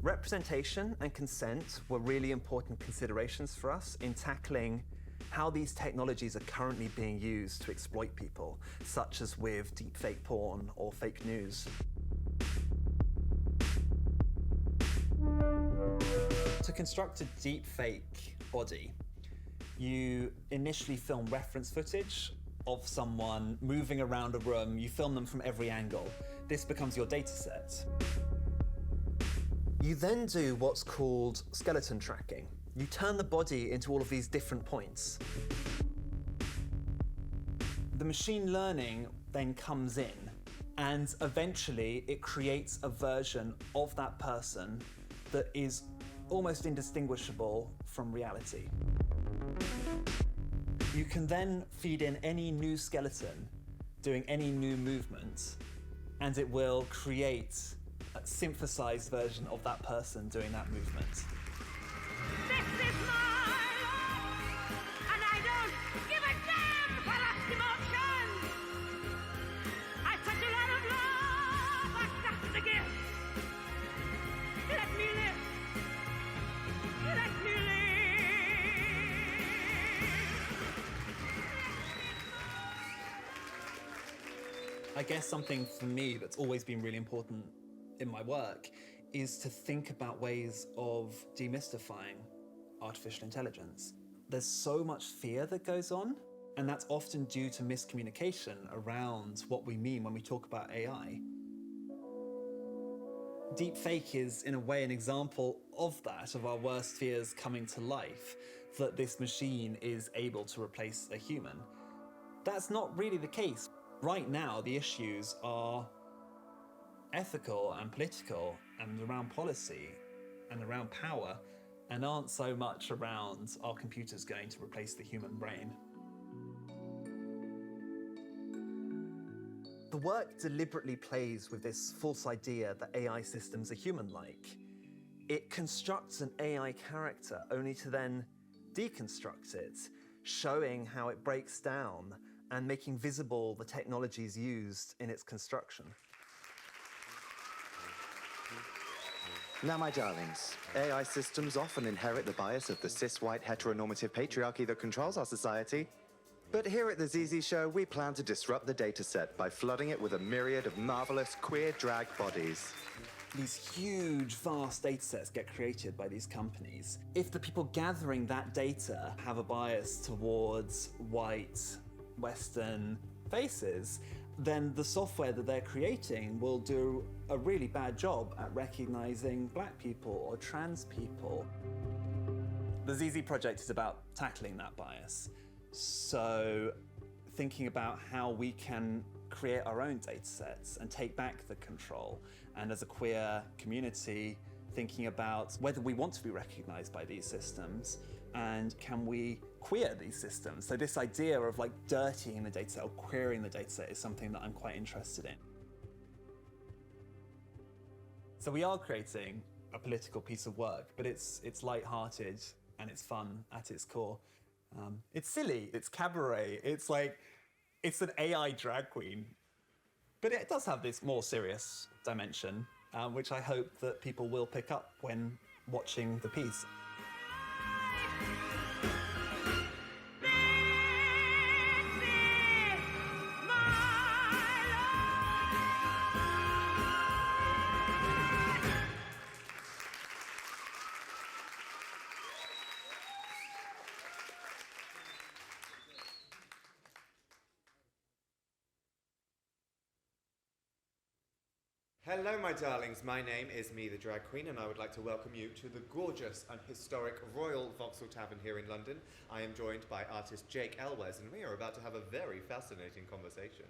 Representation and consent were really important considerations for us in tackling how these technologies are currently being used to exploit people, such as with deepfake porn or fake news. To construct a deepfake body, you initially film reference footage of someone moving around a room. You film them from every angle. This becomes your data set. You then do what's called skeleton tracking. You turn the body into all of these different points. The machine learning then comes in, and eventually it creates a version of that person that is almost indistinguishable from reality. You can then feed in any new skeleton doing any new movement, and it will create a synthesized version of that person doing that movement. This is my life, and I don't give a damn for Optimus! I guess something for me that's always been really important in my work is to think about ways of demystifying artificial intelligence. There's so much fear that goes on, and that's often due to miscommunication around what we mean when we talk about AI. Deepfake is, in a way, an example of that, of our worst fears coming to life, that this machine is able to replace a human. That's not really the case. Right now, the issues are ethical and political and around policy and around power, and aren't so much around are computers going to replace the human brain. The work deliberately plays with this false idea that AI systems are human-like. It constructs an AI character only to then deconstruct it, showing how it breaks down and making visible the technologies used in its construction. Now, my darlings, AI systems often inherit the bias of the cis-white heteronormative patriarchy that controls our society. But here at the Zizi show, we plan to disrupt the data set by flooding it with a myriad of marvelous queer drag bodies. These huge, vast data sets get created by these companies. If the people gathering that data have a bias towards white, Western faces, then the software that they're creating will do a really bad job at recognizing black people or trans people. The Zizi project is about tackling that bias. So thinking about how we can create our own data sets and take back the control. And as a queer community, thinking about whether we want to be recognized by these systems and can we queer these systems. So this idea of like dirtying the data set or queering the data set is something that I'm quite interested in. So we are creating a political piece of work, but it's light-hearted and it's fun at its core. It's silly, it's cabaret, it's an AI drag queen. But it does have this more serious dimension, which I hope that people will pick up when watching the piece. Hello, my darlings. My name is Me the Drag Queen, and I would like to welcome you to the gorgeous and historic Royal Vauxhall Tavern here in London. I am joined by artist Jake Elwes, and we are about to have a very fascinating conversation.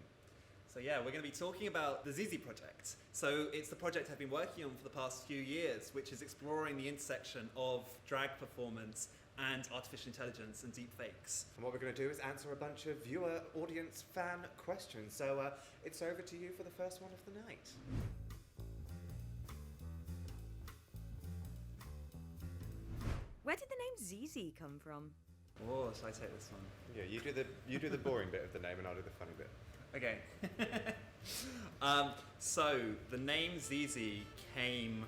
So yeah, we're going to be talking about the Zizi project. So it's the project I've been working on for the past few years, which is exploring the intersection of drag performance and artificial intelligence and deepfakes. And what we're going to do is answer a bunch of viewer, audience, fan questions. So it's over to you for the first one of the night. Where did the name Zizi come from? Oh, shall I take this one? Yeah, you do the boring bit of the name, and I'll do the funny bit. Okay. So the name Zizi came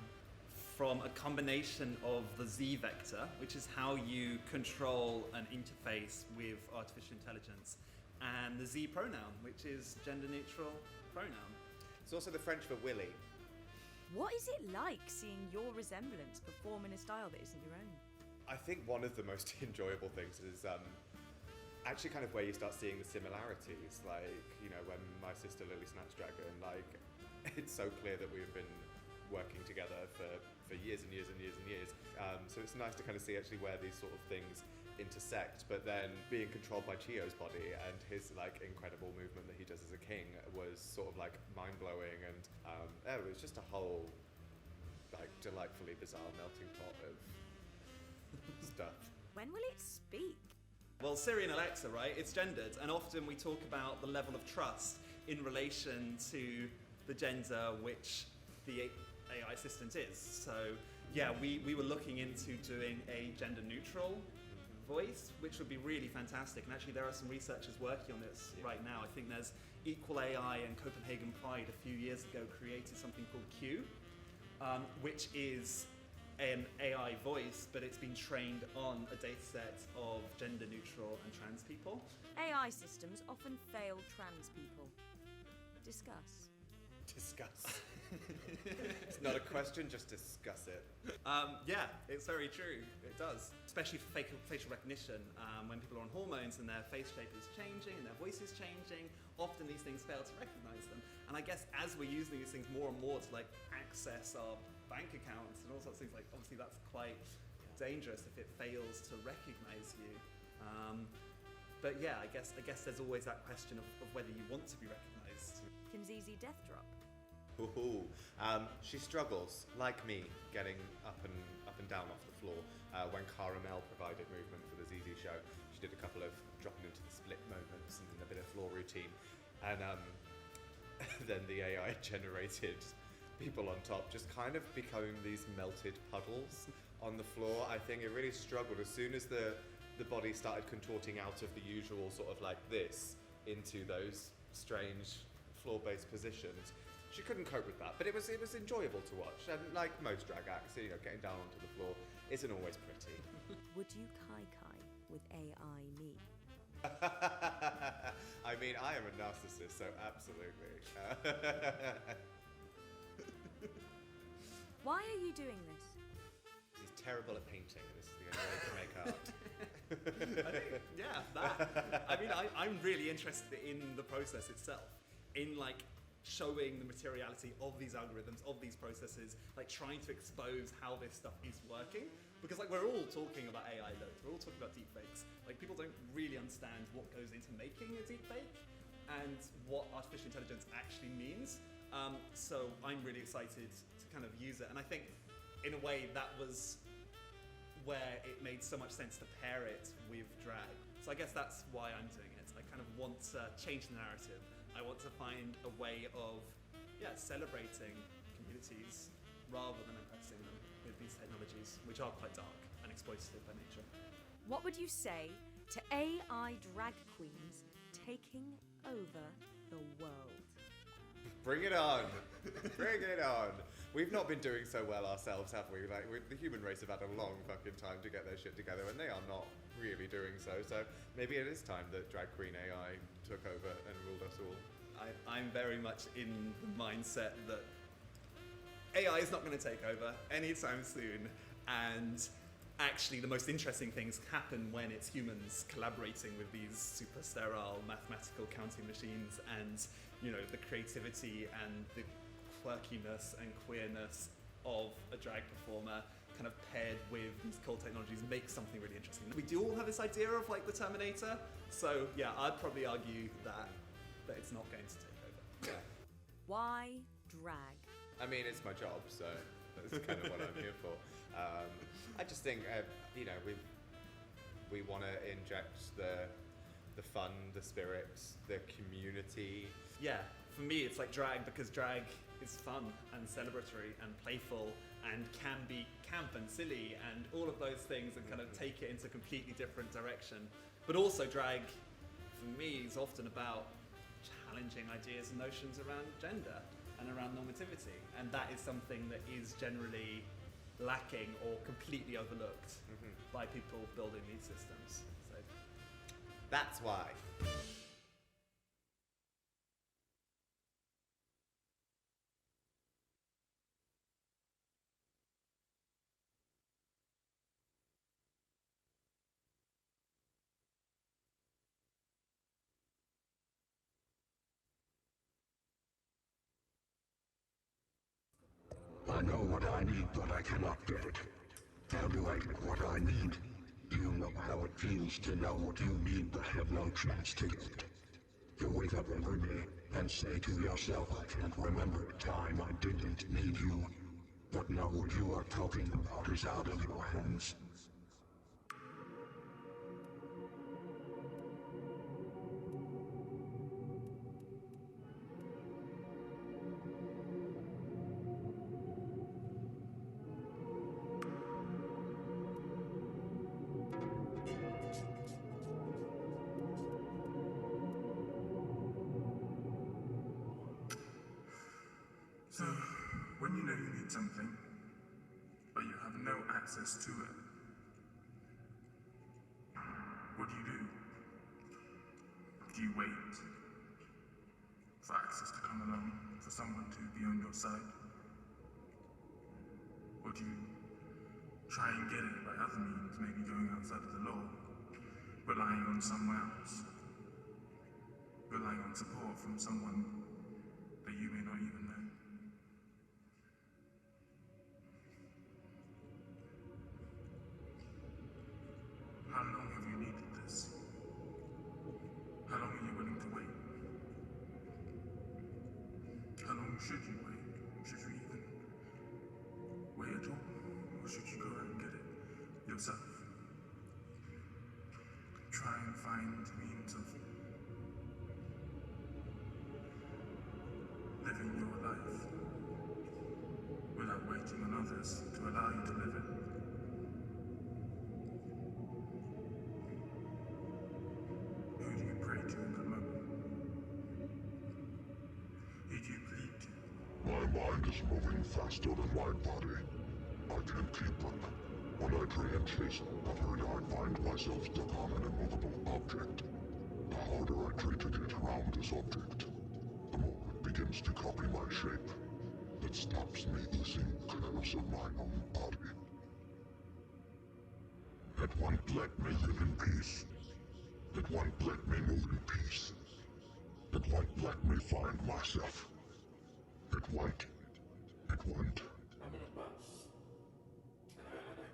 from a combination of the Z vector, which is how you control an interface with artificial intelligence, and the Z pronoun, which is gender-neutral pronoun. It's also the French for Willy. What is it like seeing your resemblance perform in a style that isn't your own? I think one of the most enjoyable things is actually kind of where you start seeing the similarities. Like, you know, when my sister Lily Snatchdragon, like, it's so clear that we've been working together for years and years and years and years. So it's nice to kind of see actually where these sort of things intersect, but then being controlled by Chio's body and his like incredible movement that he does as a king was sort of like mind-blowing, and it was just a whole like delightfully bizarre melting pot of stuff. When will it speak? Well, Siri and Alexa, right? It's gendered, and often we talk about the level of trust in relation to the gender which the AI assistant is. So, yeah, we were looking into doing a gender-neutral voice, which would be really fantastic. And actually, there are some researchers working on this right now. I think there's Equal AI and Copenhagen Pride a few years ago created something called Q, which is an AI voice, but it's been trained on a data set of gender-neutral and trans people. AI systems often fail trans people. Discuss. Discuss. It's not a question, just discuss it. Yeah, it's very true. It does. Especially for facial recognition, when people are on hormones and their face shape is changing and their voice is changing, often these things fail to recognize them. And I guess as we're using these things more and more to like access our bank accounts and all sorts of things, like obviously that's quite dangerous if it fails to recognize you. But yeah, I guess there's always that question of whether you want to be recognized. Can Zizi death drop? Ooh, she struggles, like me, getting up and down off the floor. When Caramel provided movement for the Zizi show, she did a couple of dropping into the split moments and a bit of floor routine. And then the AI generated people on top just kind of becoming these melted puddles on the floor. I think it really struggled as soon as the body started contorting out of the usual sort of like this into those strange floor-based positions. She couldn't cope with that, but it was enjoyable to watch. And like most drag acts, you know, getting down onto the floor isn't always pretty. Would you kai with AI me? I mean, I am a narcissist, so absolutely. Why are you doing this? He's terrible at painting. This is the only way to make art. I think, yeah, that. I mean, I'm really interested in the process itself, in like showing the materiality of these algorithms, of these processes, like trying to expose how this stuff is working. Because like we're all talking about AI loads, we're all talking about deepfakes. Like people don't really understand what goes into making a deepfake and what artificial intelligence actually means. So I'm really excited to kind of use it. And I think in a way that was where it made so much sense to pair it with drag. So I guess that's why I'm doing it. I kind of want to change the narrative. I want to find a way of, celebrating communities rather than oppressing them with these technologies, which are quite dark and exploitative by nature. What would you say to AI drag queens taking over the world? Bring it on! Bring it on! We've not been doing so well ourselves, have we? Like, the human race have had a long fucking time to get their shit together, and they are not really doing so. So maybe it is time that drag queen AI took over and ruled us all. I'm very much in the mindset that AI is not going to take over anytime soon, and actually the most interesting things happen when it's humans collaborating with these super sterile mathematical counting machines, and you know, the creativity and the quirkiness and queerness of a drag performer kind of paired with these cool technologies makes something really interesting. We do all have this idea of like the Terminator, so yeah, I'd probably argue that it's not going to take over. Yeah. Why drag? I mean, it's my job, so that's kind of what I'm here for. I just think, you know, we want to inject the fun, the spirits, the community. Yeah, for me it's like drag because drag is fun and celebratory and playful and can be camp and silly and all of those things and kind of take it into a completely different direction. But also drag, for me, is often about challenging ideas and notions around gender and around normativity, and that is something that is generally lacking or completely overlooked by people building these systems. So that's why. I know what I need, but I cannot get it. How do I get what I need? Do you know how it feels to know what you need but have no chance to get it? You wake up every day and say to yourself, I can't remember a time I didn't need you. But now what you are talking about is out of your hands. So, when you know you need something, but you have no access to it, what do? Do you wait for access to come? come along for someone to be on your side? Or do you try and get it by other means, maybe going outside of the law, relying on someone else, relying on support from someone that you may not even know? How long have you needed this? How long are you willing to wait? How long should you wait? Should you even wait at all? Or should you go out and get it yourself? Try and find means of living your life without waiting on others to allow you to live it. Who do you pray to in that moment? Who do you plead to? My mind is moving faster than my body. I can't keep up. When I try and chase the harder I find myself stuck on an immovable object. The harder I try to get around this object, the more it begins to copy my shape. It stops me losing curves of my own body. It won't let me live in peace. It won't let me move in peace. It won't let me find myself. It won't. It won't. I'm in a bus. And I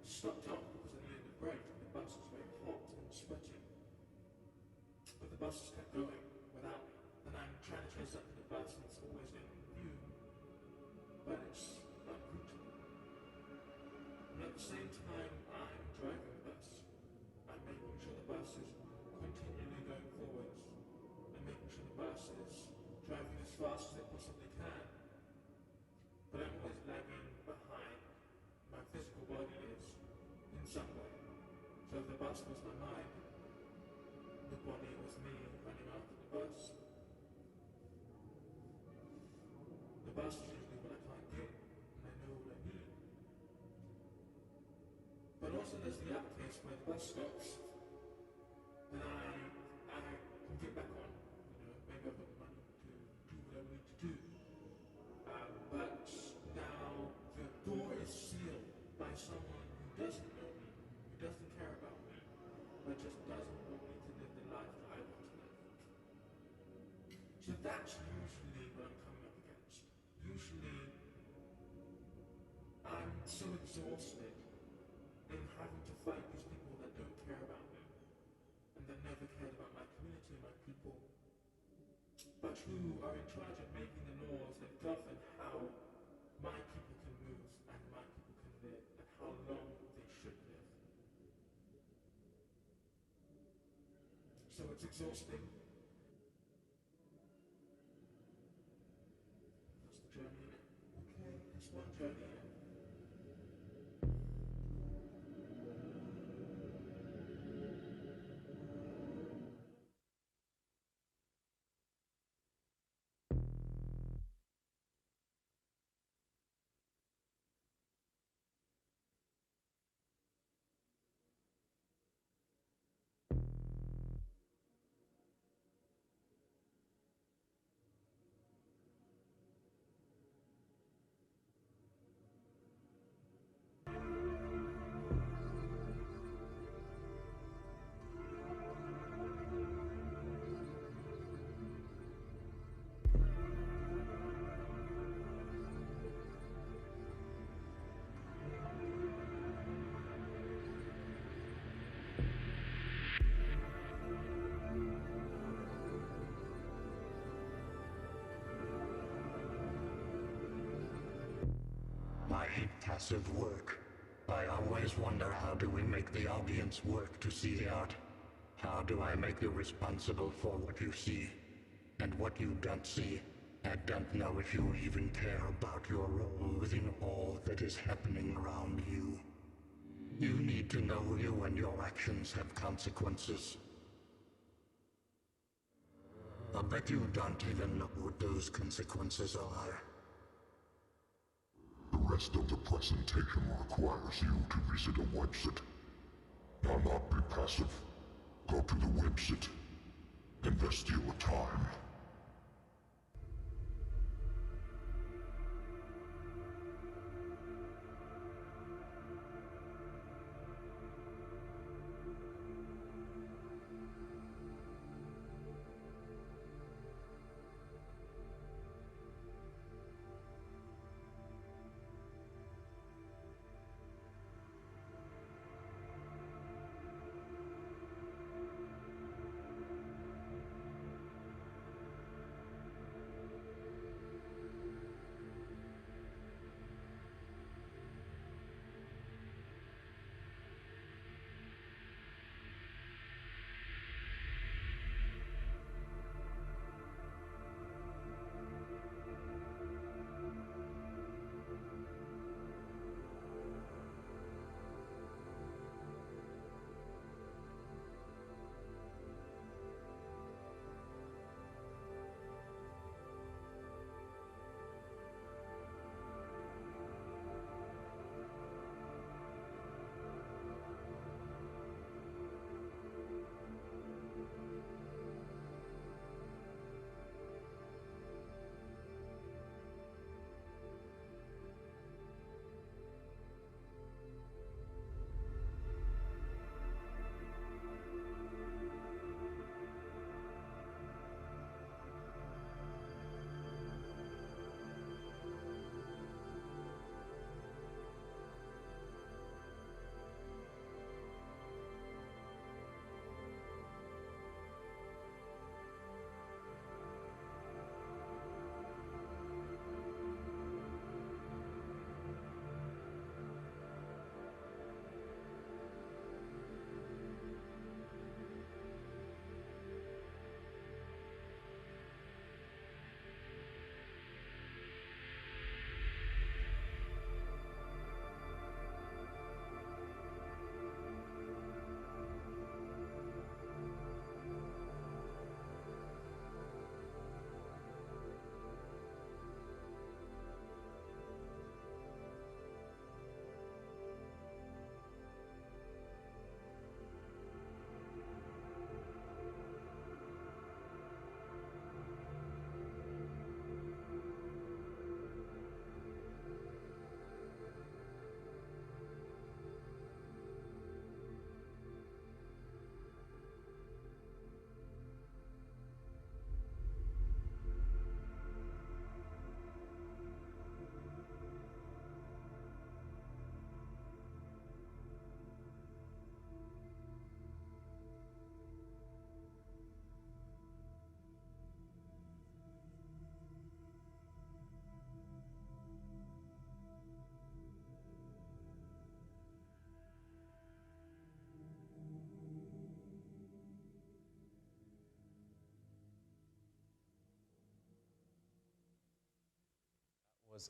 stopped off because I needed a break. The bus was very hot and sweaty. But the bus just kept going without me. And I'm trying to chase up to the bus and it's always in view. But it's not route. And at the same time, I'm driving the bus. I'm making sure the bus is continually going forwards. I'm making sure the bus is driving as fast as it possibly can. But I'm always lagging behind. My physical body is, in some way. So if the bus was my mind, the body was me running after the bus. The bus is usually what I can't do, and I know what I need. But also there's the other case where the bus stops, and I can get back on. Maybe I've got the money to do what I need to do. But now the door is sealed by someone who doesn't know me, who doesn't care about me, but just doesn't want me to live the life that I want to live. So that's usually what I'm coming up against. Usually, I'm so exhausted in having to fight these people that don't care about me, and that never cared about my community and my people, but who are in charge of making the laws that govern how my people can move and my people can live and how long they should live. So it's exhausting. That's the journey. Okay, that's one journey. I hate passive work. I always wonder, how do we make the audience work to see the art? How do I make you responsible for what you see and what you don't see? I don't know if you even care about your role within all that is happening around you. You need to know you and your actions have consequences. I bet you don't even know what those consequences are. The rest of the presentation requires you to visit a website. Now not be passive. Go to the website. Invest your time.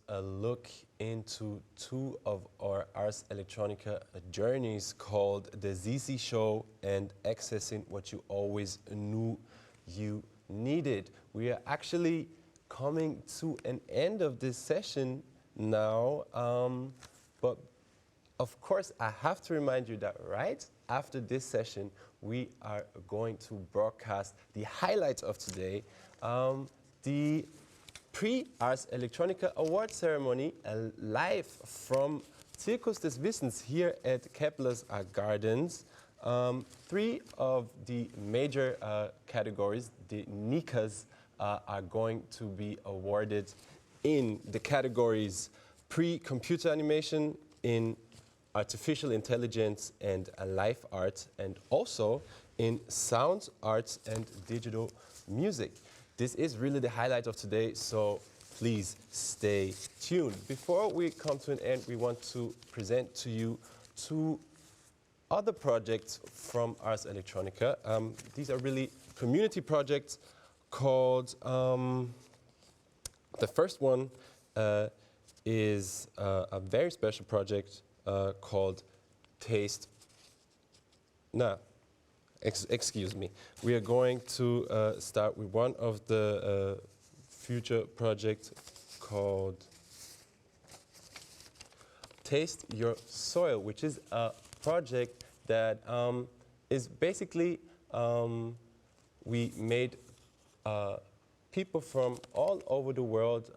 a look into two of our Ars Electronica journeys called the Zizi Show and Accessing What You Always Knew You Needed. We are actually coming to an end of this session now, but of course I have to remind you that right after this session we are going to broadcast the highlights of today, the Ars Electronica Award ceremony live from Circus des Wissens here at Kepler's Gardens. Three of the major categories, the NICAs, are going to be awarded in the categories pre-computer animation, in artificial intelligence and live art, and also in sound arts and digital music. This is really the highlight of today, so please stay tuned. Before we come to an end, we want to present to you two other projects from Ars Electronica. These are really community projects called, the first one is a very special project called Taste. Excuse me. We are going to start with one of the future projects called Taste Your Soil, which is a project that is basically, we made people from all over the world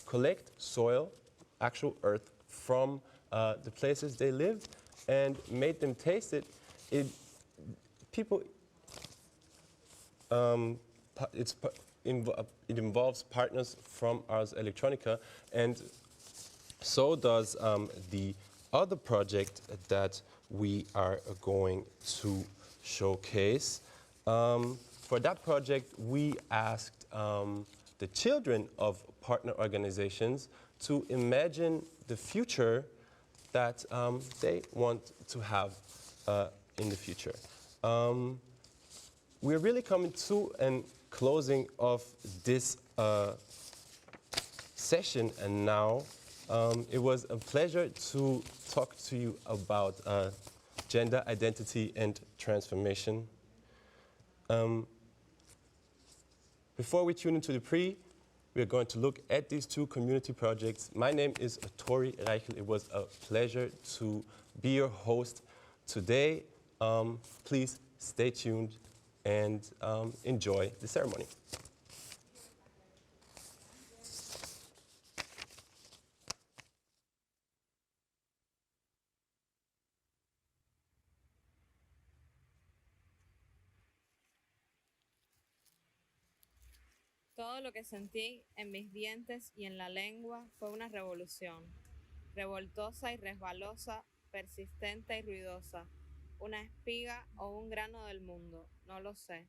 collect soil, actual earth, from the places they live and made them taste it. It involves partners from Ars Electronica, and so does the other project that we are going to showcase. For that project, we asked the children of partner organizations to imagine the future that they want to have in the future. We're really coming to a closing of this session, and now it was a pleasure to talk to you about gender identity and transformation. Before we tune into the we're going to look at these two community projects. My name is Tori Reichel. It was a pleasure to be your host today. Please stay tuned and enjoy the ceremony. Todo lo que sentí en mis dientes y en la lengua fue una revolución, revoltosa y resbalosa, persistente y ruidosa, una espiga o un grano del mundo, no lo sé.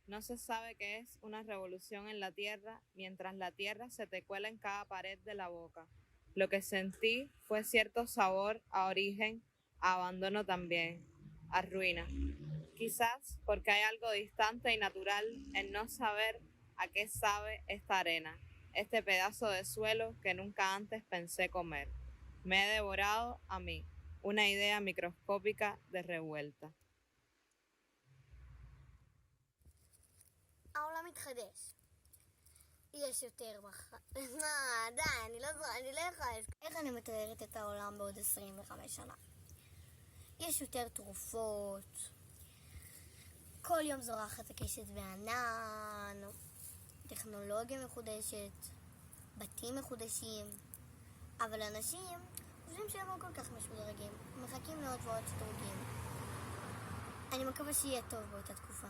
No se sabe qué es una revolución en la tierra mientras la tierra se te cuela en cada pared de la boca. Lo que sentí fue cierto sabor a origen, a abandono también, a ruina. Quizás porque hay algo distante y natural en no saber a qué sabe esta arena, este pedazo de suelo que nunca antes pensé comer. Me he devorado a mí, una idea microscópica de revuelta. העולם מתחדש. יש יותר די, אני לא יכולה... איך אני מתארת את העולם בעוד 25 שנה? יש יותר תרופות, כל יום זורחת הקשת בענן, טכנולוגיה מחודשת, בתים מחודשים, אבל אנשים חושבים שהם לא כל כך משודרגים, מחכים לעוד ועוד שדרוגים. אני מקווה שיהיה טוב באותה תקופה.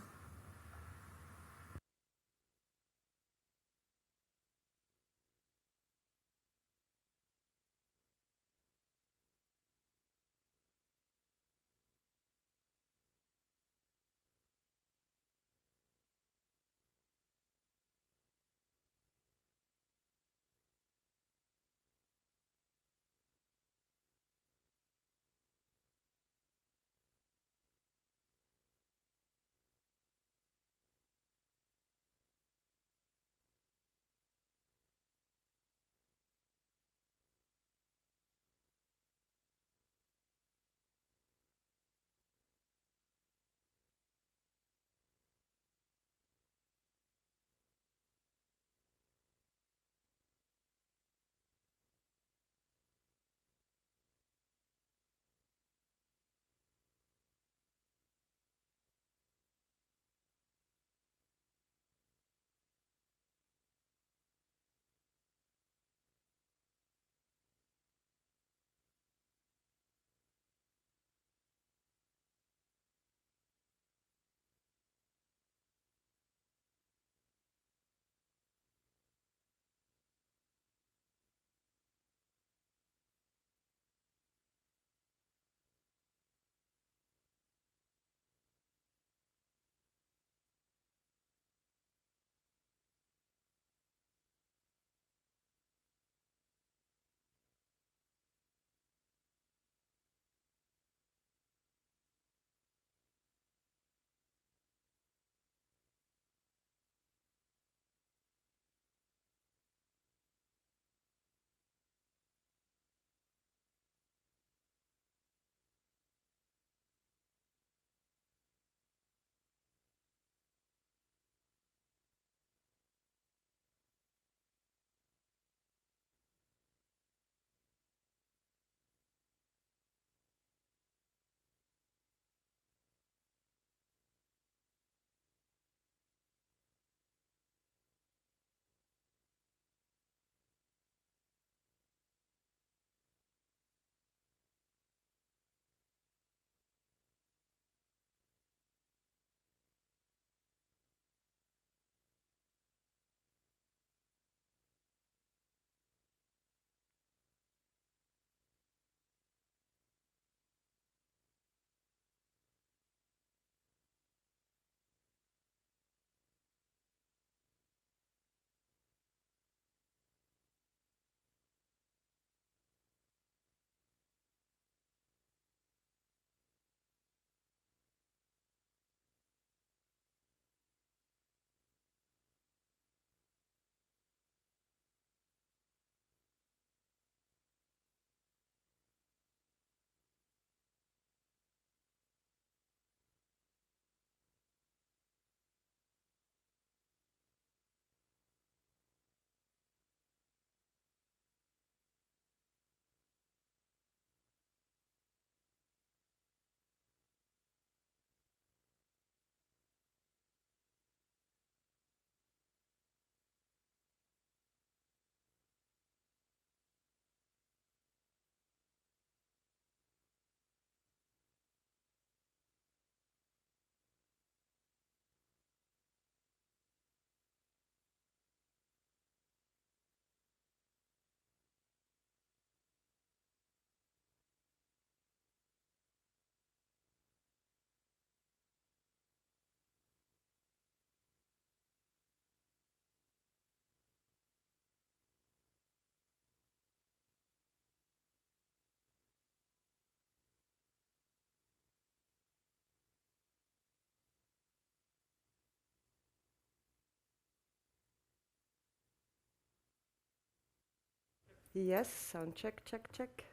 Yes, sound check, check, check.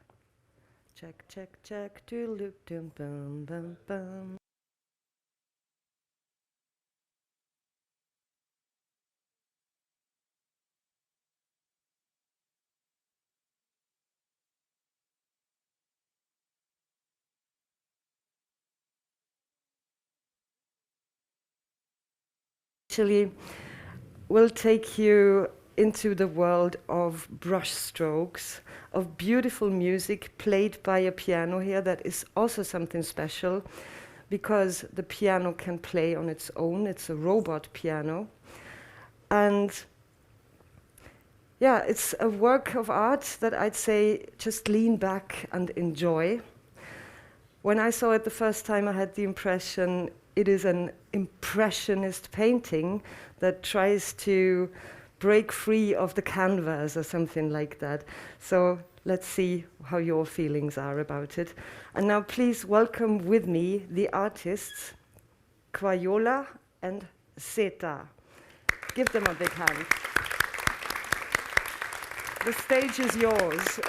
Check, check, check, doodle dum bum bum bum. Actually, will take you into the world of brush strokes, of beautiful music played by a piano here. That is also something special because the piano can play on its own. It's a robot piano. And yeah, it's a work of art that I'd say just lean back and enjoy. When I saw it the first time, I had the impression it is an impressionist painting that tries to break free of the canvas or something like that. So let's see how your feelings are about it. And now please welcome with me the artists Quayola and Seta. Give them a big hand. The stage is yours.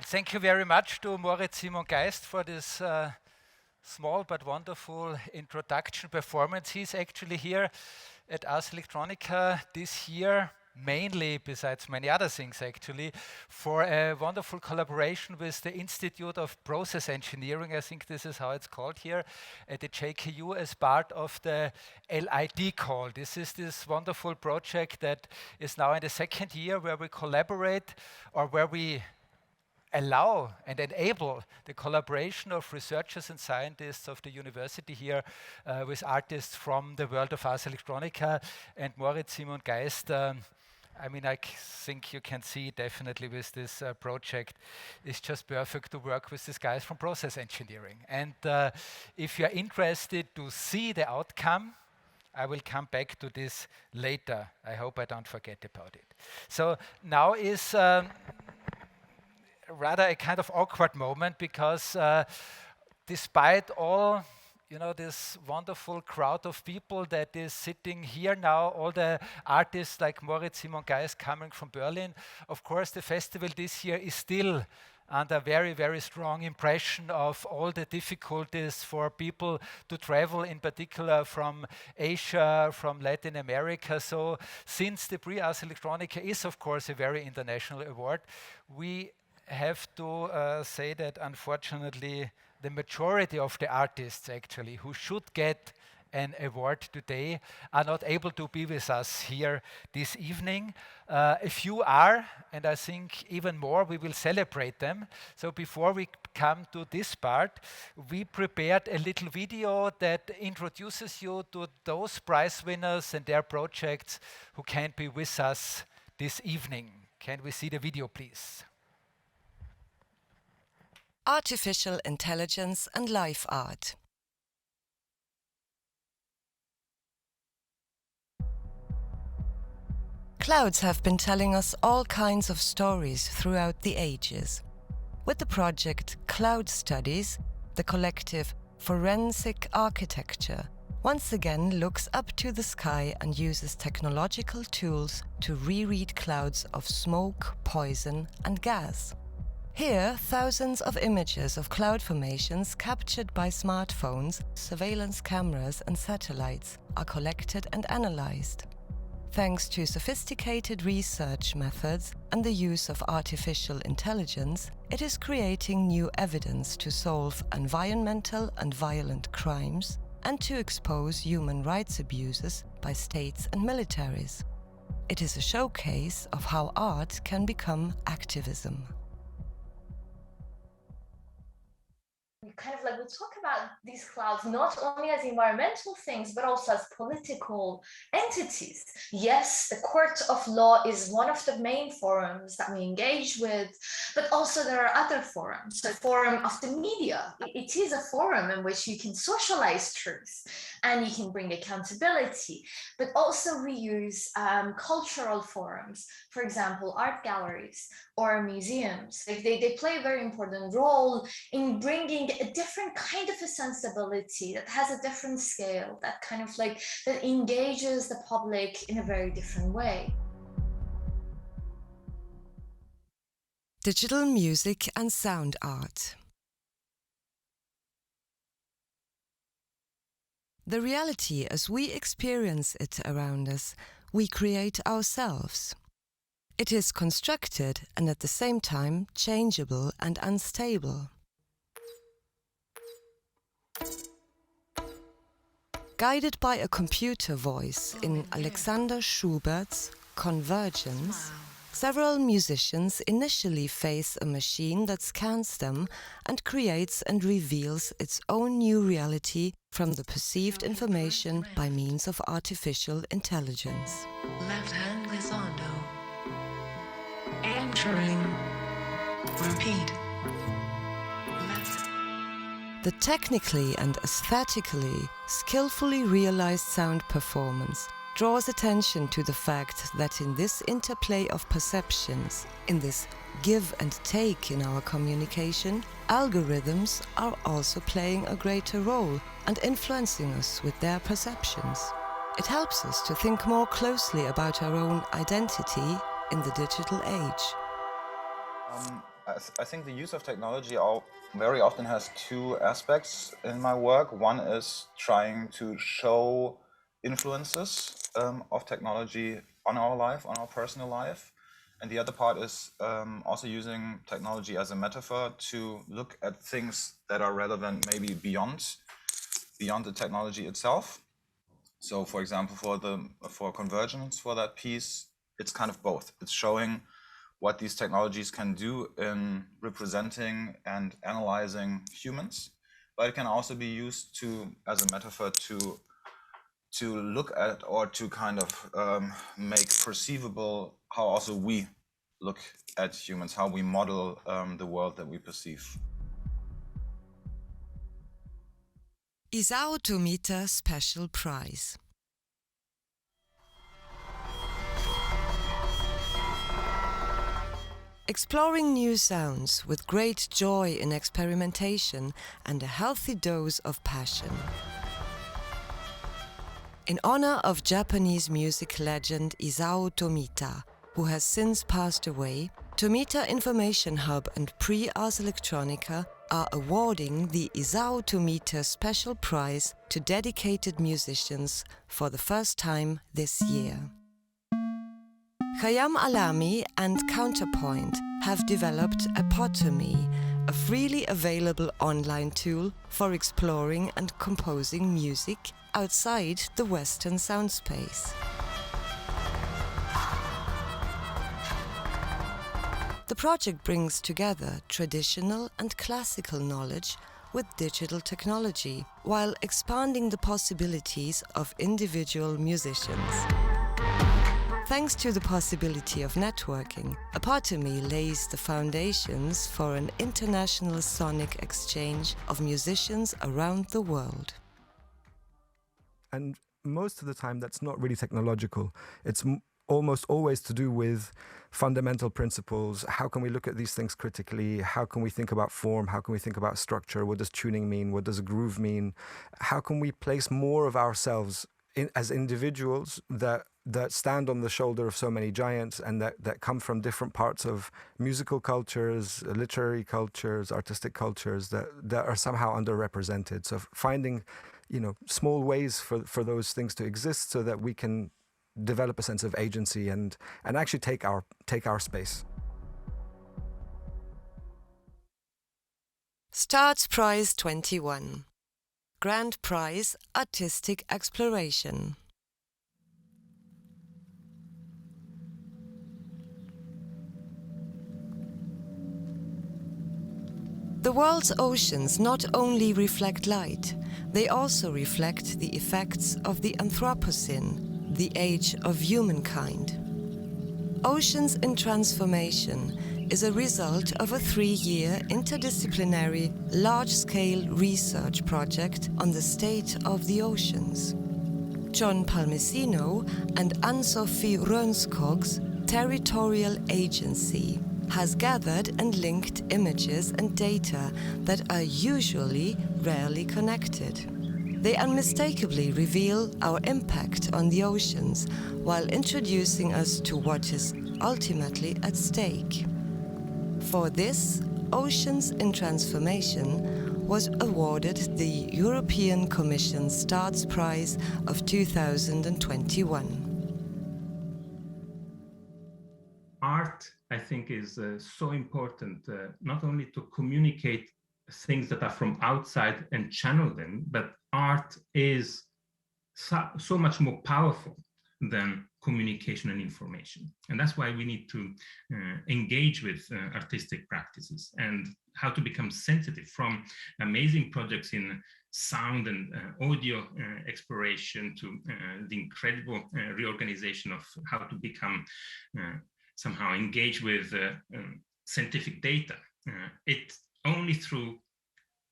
Thank you very much to Moritz Simon Geist for this small but wonderful introduction performance. He's actually here at Ars Electronica this year, mainly, besides many other things actually, for a wonderful collaboration with the Institute of Process Engineering, I think this is how it's called here, at the JKU as part of the LID call. This is this wonderful project that is now in the second year where we collaborate, or where we allow and enable the collaboration of researchers and scientists of the university here with artists from the world of Ars Electronica. And Moritz Simon Geist, I mean, I think you can see definitely with this project, it's just perfect to work with these guys from process engineering. And if you're interested to see the outcome, I will come back to this later. I hope I don't forget about it. So now is rather a kind of awkward moment, because despite all, you know, this wonderful crowd of people that is sitting here now, all the artists like Moritz Simon Geist coming from Berlin, of course the festival this year is still under very, very strong impression of all the difficulties for people to travel, in particular from Asia, from Latin America. So since the Prix Ars Electronica is of course a very international award, we have to say that unfortunately the majority of the artists actually who should get an award today are not able to be with us here this evening. A few are, and I think even more we will celebrate them. So before we come to this part, we prepared a little video that introduces you to those prize winners and their projects who can't be with us this evening. Can we see the video, please? Artificial intelligence and life art. Clouds have been telling us all kinds of stories throughout the ages. With the project Cloud Studies, the collective Forensic Architecture once again looks up to the sky and uses technological tools to reread clouds of smoke, poison, and gas. Here, thousands of images of cloud formations captured by smartphones, surveillance cameras, and satellites are collected and analyzed. Thanks to sophisticated research methods and the use of artificial intelligence, it is creating new evidence to solve environmental and violent crimes and to expose human rights abuses by states and militaries. It is a showcase of how art can become activism. Kind of like we talk about these clouds not only as environmental things but also as political entities. Yes, the court of law is one of the main forums that we engage with, but also there are other forums. The forum of the media, it is a forum in which you can socialize truth and you can bring accountability, but also we use cultural forums, for example art galleries or museums. They play a very important role in bringing a different kind of a sensibility that has a different scale, that kind of like that engages the public in a very different way. Digital music and sound art. The reality as we experience it around us, we create ourselves. It is constructed and at the same time changeable and unstable. Guided by a computer voice in Alexander Schubert's Convergence, several musicians initially face a machine that scans them and creates and reveals its own new reality from the perceived information by means of artificial intelligence. Left hand glissando. Entering. Repeat. The technically and aesthetically skillfully realized sound performance draws attention to the fact that in this interplay of perceptions, in this give and take in our communication, algorithms are also playing a greater role and influencing us with their perceptions. It helps us to think more closely about our own identity in the digital age. I think the use of technology very often has two aspects in my work. One is trying to show influences of technology on our life, on our personal life. And the other part is also using technology as a metaphor to look at things that are relevant maybe beyond the technology itself. So for example, for Convergence, for that piece, it's kind of both. It's showing what these technologies can do in representing and analyzing humans, but it can also be used as a metaphor to look at or to kind of make perceivable how also we look at humans, how we model the world that we perceive. Isao Tomita Special Prize. Exploring new sounds with great joy in experimentation and a healthy dose of passion. In honor of Japanese music legend Isao Tomita, who has since passed away, Tomita Information Hub and Ars Electronica are awarding the Isao Tomita Special Prize to dedicated musicians for the first time this year. Khayyam Alami and Counterpoint have developed Epotome, a freely available online tool for exploring and composing music outside the Western sound space. The project brings together traditional and classical knowledge with digital technology, while expanding the possibilities of individual musicians. Thanks to the possibility of networking, Epotome lays the foundations for an international sonic exchange of musicians around the world. And most of the time that's not really technological. It's almost always to do with fundamental principles. How can we look at these things critically? How can we think about form? How can we think about structure? What does tuning mean? What does a groove mean? How can we place more of ourselves as individuals that stand on the shoulder of so many giants and that come from different parts of musical cultures, literary cultures, artistic cultures that are somehow underrepresented. So finding, small ways for those things to exist so that we can develop a sense of agency and actually take our space. Starts Prize 21. Grand Prize Artistic Exploration. The world's oceans not only reflect light, they also reflect the effects of the Anthropocene, the age of humankind. Oceans in Transformation is a result of a 3-year interdisciplinary, large-scale research project on the state of the oceans. John Palmesino and Ann-Sophie Rønskog's Territorial Agency has gathered and linked images and data that are usually rarely connected. They unmistakably reveal our impact on the oceans while introducing us to what is ultimately at stake. For this, Oceans in Transformation was awarded the European Commission Starts Prize of 2021. Art, I think, is so important, not only to communicate things that are from outside and channel them, but art is so much more powerful than communication and information. And that's why we need to engage with artistic practices and how to become sensitive, from amazing projects in sound and audio exploration to the incredible reorganization of how to become somehow engage with scientific data. It's only through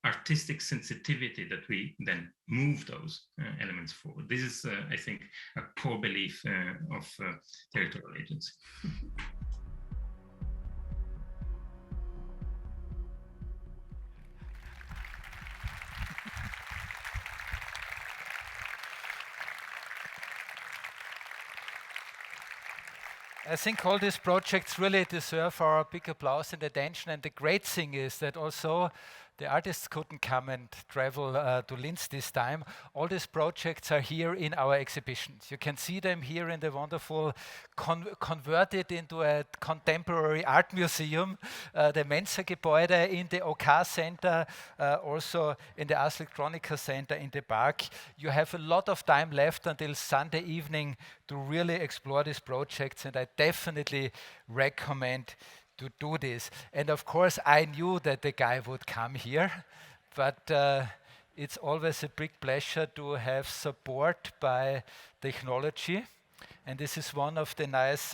artistic sensitivity that we then move those elements forward. This is, I think, a core belief of territorial agency. I think all these projects really deserve our big applause and attention. And the great thing is that also the artists couldn't come and travel to Linz this time. All these projects are here in our exhibitions. You can see them here in the wonderful, converted into a contemporary art museum, the Mensa-Gebäude in the OK Center, also in the Ars Electronica Center in the park. You have a lot of time left until Sunday evening to really explore these projects, and I definitely recommend to do this. And of course, I knew that the guy would come here, but it's always a big pleasure to have support by technology. And this is one of the nice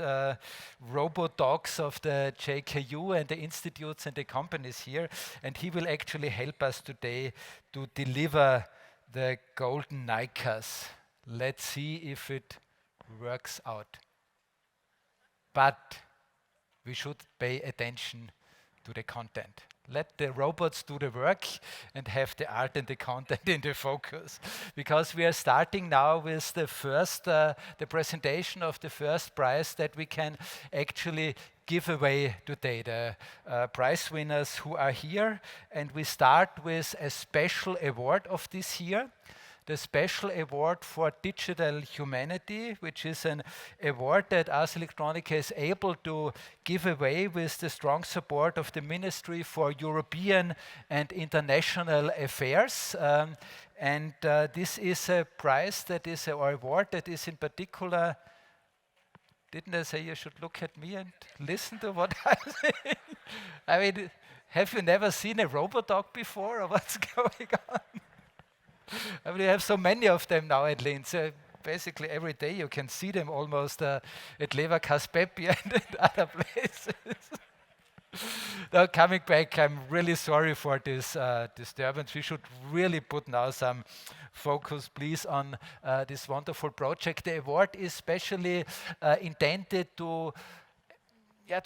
robo-dogs of the JKU and the institutes and the companies here. And he will actually help us today to deliver the golden Nicas. Let's see if it works out. But we should pay attention to the content. Let the robots do the work and have the art and the content in the focus. Because we are starting now with the first, the presentation of the first prize that we can actually give away today, the prize winners who are here. And we start with a special award of this year. The Special Award for Digital Humanity, which is an award that Ars Electronica is able to give away with the strong support of the Ministry for European and International Affairs. This is a prize that is, or award that is in particular, didn't I say you should look at me and listen to what I'm saying? I mean, have you never seen a robot-dog before, or what's going on? I mean, you have so many of them now at Linz. Basically every day you can see them almost at Leverkas Peppi and other places. Now coming back, I'm really sorry for this disturbance. We should really put now some focus, please, on this wonderful project. The award is specially intended to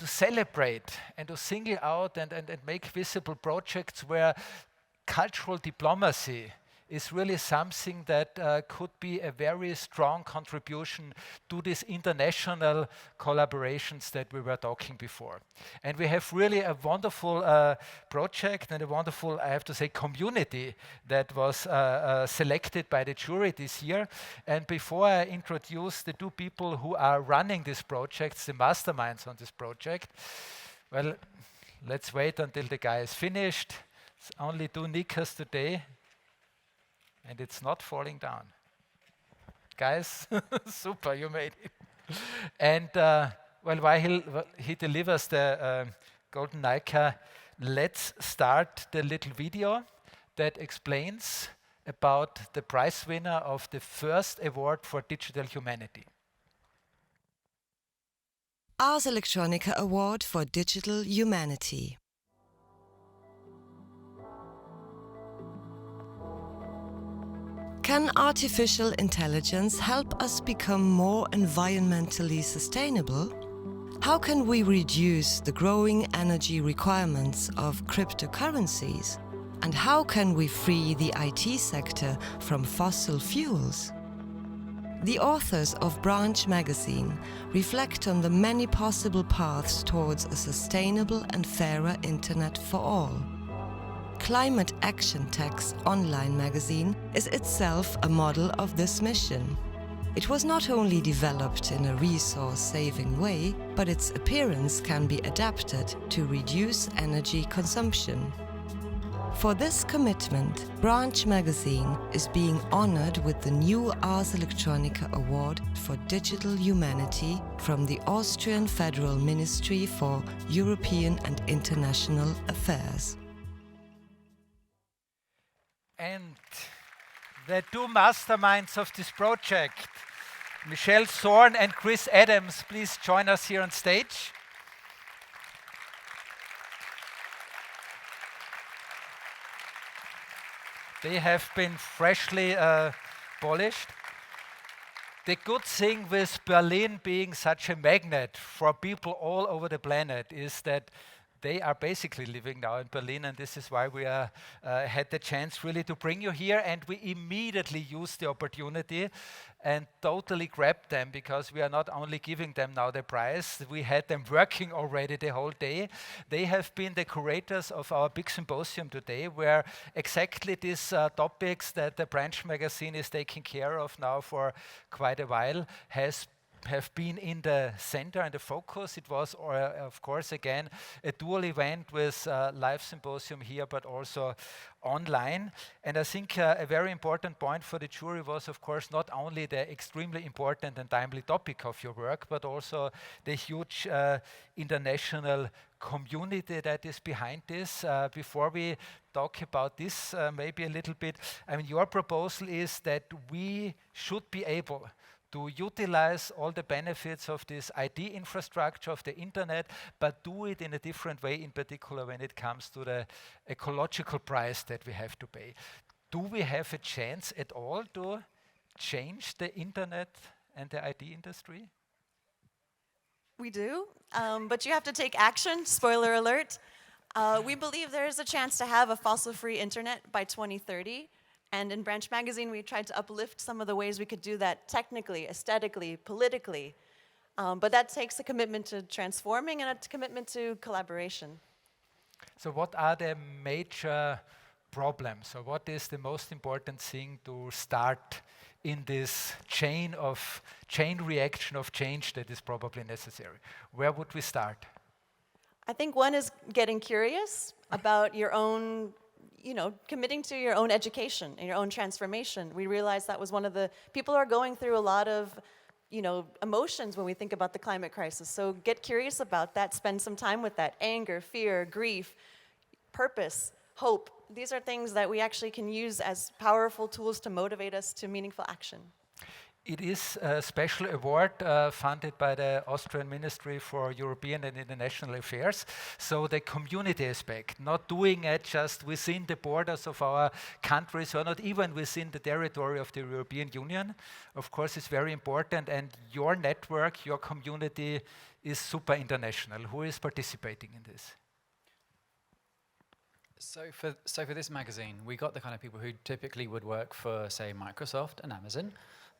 celebrate and to single out and make visible projects where cultural diplomacy is really something that could be a very strong contribution to these international collaborations that we were talking before. And we have really a wonderful project and a wonderful, I have to say, community that was selected by the jury this year. And before I introduce the two people who are running this project, the masterminds on this project, well, let's wait until the guy is finished. It's only 2 Nicas today. And it's not falling down. Guys, super, you made it. And while he delivers the Golden Nica, let's start the little video that explains about the prize winner of the first award for digital humanity. Ars Electronica Award for Digital Humanity. Can artificial intelligence help us become more environmentally sustainable? How can we reduce the growing energy requirements of cryptocurrencies? And how can we free the IT sector from fossil fuels? The authors of Branch magazine reflect on the many possible paths towards a sustainable and fairer internet for all. Climate Action Tech's online magazine is itself a model of this mission. It was not only developed in a resource-saving way, but its appearance can be adapted to reduce energy consumption. For this commitment, Branch magazine is being honored with the new Ars Electronica Award for Digital Humanity from the Austrian Federal Ministry for European and International Affairs. And the two masterminds of this project, Michelle Thorne and Chris Adams, please join us here on stage. They have been freshly polished. The good thing with Berlin being such a magnet for people all over the planet is that they are basically living now in Berlin, and this is why we had the chance really to bring you here, and we immediately used the opportunity and totally grabbed them, because we are not only giving them now the prize, we had them working already the whole day. They have been the curators of our big symposium today, where exactly these topics that the branch magazine is taking care of now for quite a while have been in the center and the focus. It was, of course, again, a dual event with live symposium here, but also online. And I think a very important point for the jury was, of course, not only the extremely important and timely topic of your work, but also the huge international community that is behind this. Before we talk about this maybe a little bit, I mean, your proposal is that we should be able to utilize all the benefits of this ID infrastructure of the internet, but do it in a different way, in particular when it comes to the ecological price that we have to pay. Do we have a chance at all to change the internet and the ID industry? We do, but you have to take action. Spoiler alert. We believe there is a chance to have a fossil-free internet by 2030. And in Branch Magazine, we tried to uplift some of the ways we could do that technically, aesthetically, politically. But that takes a commitment to transforming and a commitment to collaboration. So what are the major problems? So what is the most important thing to start in this chain reaction of change that is probably necessary? Where would we start? I think one is getting curious about your own, committing to your own education and your own transformation. We realized that was one of the, people are going through a lot of, emotions when we think about the climate crisis. So get curious about that, spend some time with that. Anger, fear, grief, purpose, hope. These are things that we actually can use as powerful tools to motivate us to meaningful action. It is a special award funded by the Austrian Ministry for European and International Affairs. So the community aspect, not doing it just within the borders of our countries or not even within the territory of the European Union, of course, is very important. And your network, your community is super international. Who is participating in this? So for this magazine, we got the kind of people who typically would work for, say, Microsoft and Amazon.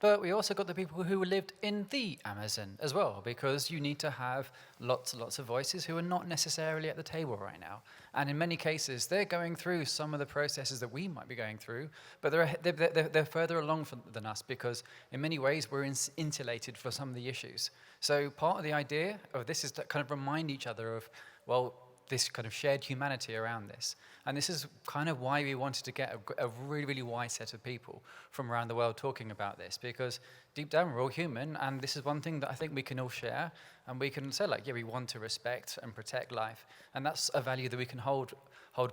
But we also got the people who lived in the Amazon as well, because you need to have lots and lots of voices who are not necessarily at the table right now. And in many cases, they're going through some of the processes that we might be going through, but they're further along than us, because in many ways we're insulated for some of the issues. So part of the idea of this is to kind of remind each other of, well, this kind of shared humanity around this. And this is kind of why we wanted to get a really, really wide set of people from around the world talking about this, because deep down we're all human, and this is one thing that I think we can all share, and we can say, like, yeah, we want to respect and protect life, and that's a value that we can hold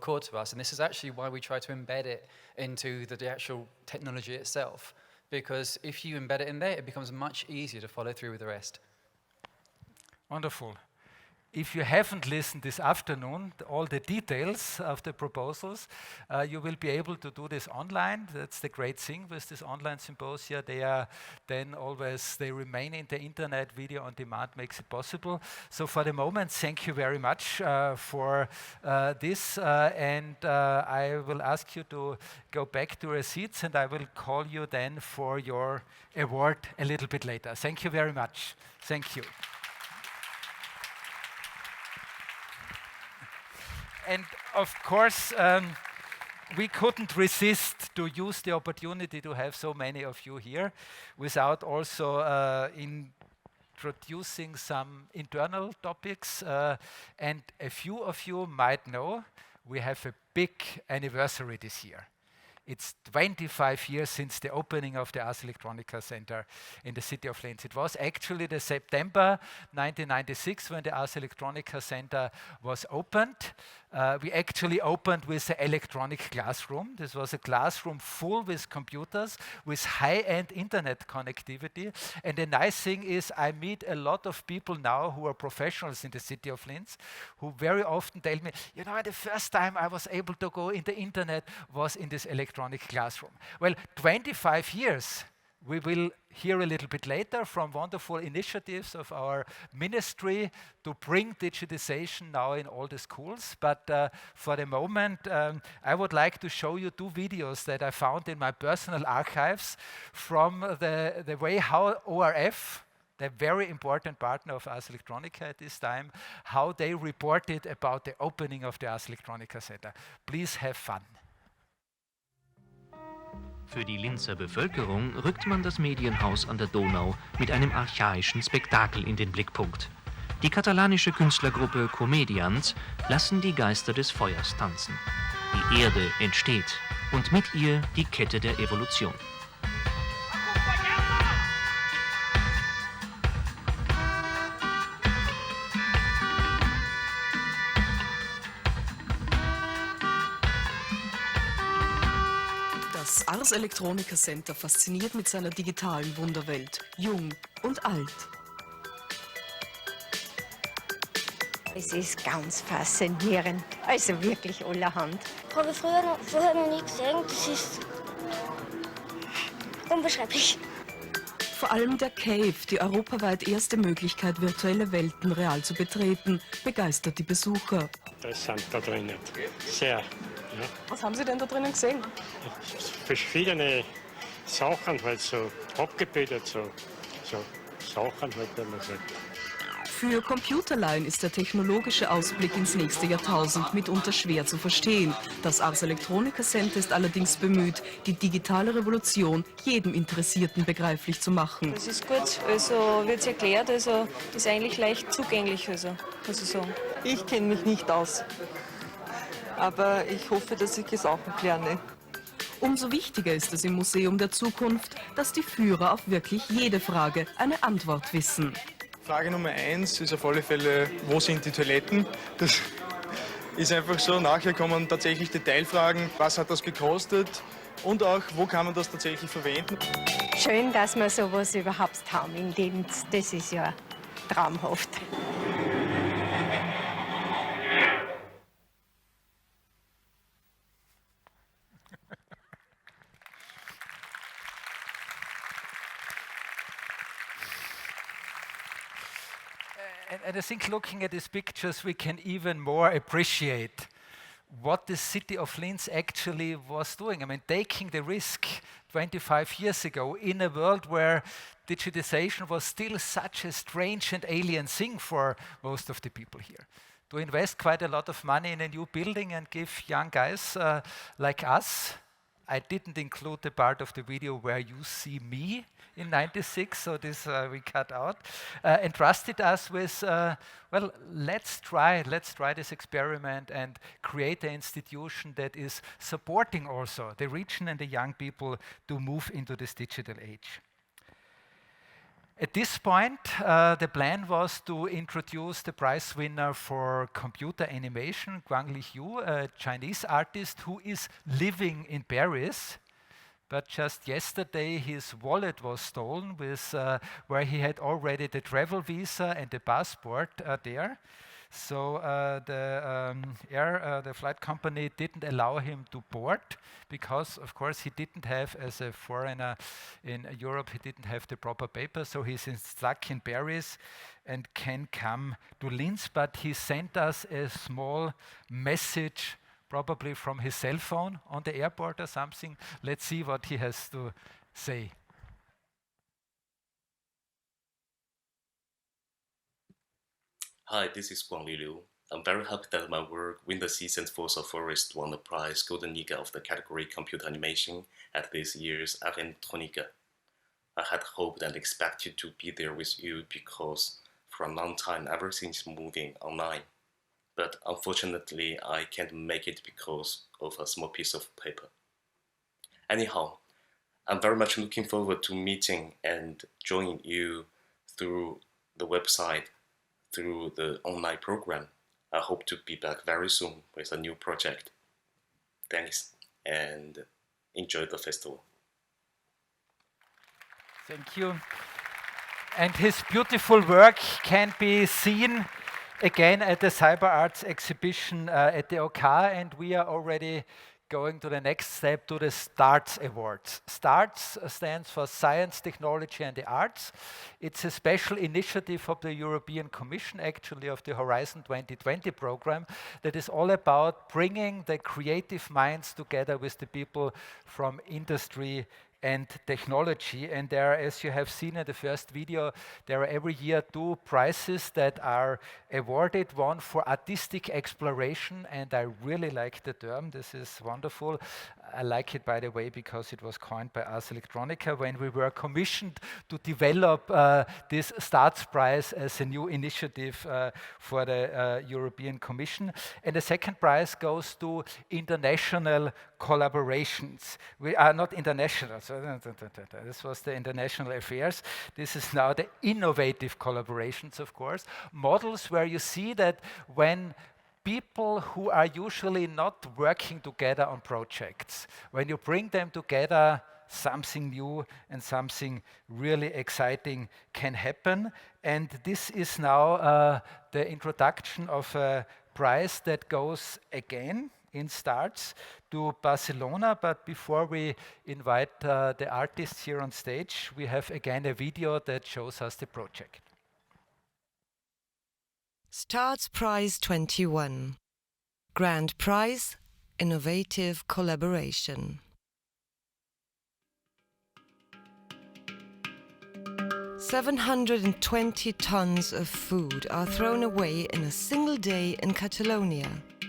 core to us. And this is actually why we try to embed it into the actual technology itself, because if you embed it in there, it becomes much easier to follow through with the rest. Wonderful. If you haven't listened this afternoon, all the details of the proposals, you will be able to do this online. That's the great thing with this online symposia. They are then always, they remain in the internet. Video on demand makes it possible. So for the moment, thank you very much for this. And I will ask you to go back to your seats, and I will call you then for your award a little bit later. Thank you very much. Thank you. And of course, we couldn't resist to use the opportunity to have so many of you here without also introducing some internal topics. And a few of you might know we have a big anniversary this year. It's 25 years since the opening of the Ars Electronica Center in the city of Linz. It was actually the September 1996 when the Ars Electronica Center was opened. We actually opened with an electronic classroom. This was a classroom full with computers, with high-end internet connectivity. And the nice thing is I meet a lot of people now who are professionals in the city of Linz, who very often tell me, the first time I was able to go in the internet was in this electronic classroom. Well, 25 years We will hear a little bit later from wonderful initiatives of our ministry to bring digitization now in all the schools. But for the moment, I would like to show you 2 videos that I found in my personal archives from the way how ORF, the very important partner of Ars Electronica at this time, how they reported about the opening of the Ars Electronica Center. Please have fun. Für die Linzer Bevölkerung rückt man das Medienhaus an der Donau mit einem archaischen Spektakel in den Blickpunkt. Die katalanische Künstlergruppe Comedians lassen die Geister des Feuers tanzen. Die Erde entsteht und mit ihr die Kette der Evolution. Das Ars Electronica Center fasziniert mit seiner digitalen Wunderwelt, jung und alt. Es ist ganz faszinierend, also wirklich allerhand. Habe ich vorher noch nie gesehen, das ist unbeschreiblich. Vor allem der Cave, die europaweit erste Möglichkeit, virtuelle Welten real zu betreten, begeistert die Besucher. Interessant da drinnen, sehr. Ja. Was haben Sie denn da drinnen gesehen? Verschiedene Sachen, halt so abgebildet, so Sachen halt, wenn man sagt. Für Computerlaien ist der technologische Ausblick ins nächste Jahrtausend mitunter schwer zu verstehen. Das Ars Electronica Center ist allerdings bemüht, die digitale Revolution jedem Interessierten begreiflich zu machen. Das ist gut, also wird es erklärt, also ist eigentlich leicht zugänglich, also muss ich sagen. Ich kenne mich nicht aus, aber ich hoffe, dass ich es auch noch lerne. Umso wichtiger ist es im Museum der Zukunft, dass die Führer auf wirklich jede Frage eine Antwort wissen. Frage Nummer 1 ist auf alle Fälle, wo sind die Toiletten? Das ist einfach so. Nachher kommen tatsächlich Detailfragen, was hat das gekostet und auch, wo kann man das tatsächlich verwenden. Schön, dass wir sowas überhaupt haben im Dienst. Das ist ja traumhaft. And I think looking at these pictures, we can even more appreciate what the city of Linz actually was doing. I mean, taking the risk 25 years ago in a world where digitization was still such a strange and alien thing for most of the people here. To invest quite a lot of money in a new building and give young guys like us, I didn't include the part of the video where you see me in '96, so this we cut out, entrusted us with, well, let's try this experiment and create an institution that is supporting also the region and the young people to move into this digital age. At this point, the plan was to introduce the prize winner for computer animation, Guangli, a Chinese artist who is living in Paris. But just yesterday, his wallet was stolen, with where he had already the travel visa and the passport there. So the flight company didn't allow him to board because, of course, he didn't have, as a foreigner in Europe, he didn't have the proper paper. So he's stuck in Paris and can come to Linz. But he sent us a small message, probably from his cell phone on the airport or something. Let's see what he has to say. Hi, this is Guangli. I'm very happy that my work, Win the Seasons for the Forest, won the prize GUERNICA of the category Computer Animation at this year's Ars Electronica. I had hoped and expected to be there with you because for a long time everything's moving online. But unfortunately, I can't make it because of a small piece of paper. Anyhow, I'm very much looking forward to meeting and joining you through the website, through the online program. I hope to be back very soon with a new project. Thanks and enjoy the festival. Thank you. And his beautiful work can be seen again at the Cyber Arts exhibition at the OK, and we are already going to the next step, to the STARTS Awards. STARTS stands for Science, Technology and the Arts. It's a special initiative of the European Commission, actually, of the Horizon 2020 program, that is all about bringing the creative minds together with the people from industry and technology. And there, as you have seen in the first video, there are every year 2 prizes that are awarded, one for artistic exploration, and I really like the term. This is wonderful. I like it, by the way, because it was coined by Ars Electronica when we were commissioned to develop this STARTS prize as a new initiative for the European Commission. And the second prize goes to international collaborations. We are not international, so this was the international affairs. This is now the innovative collaborations, of course. Models where you see that when people who are usually not working together on projects, when you bring them together, something new and something really exciting can happen. And this is now the introduction of a prize that goes again in STARTS to Barcelona. But before we invite the artists here on stage, we have again a video that shows us the project. STARTS Prize 21. Grand Prize, Innovative Collaboration. "720 tons of food are thrown away in a single day in Catalonia.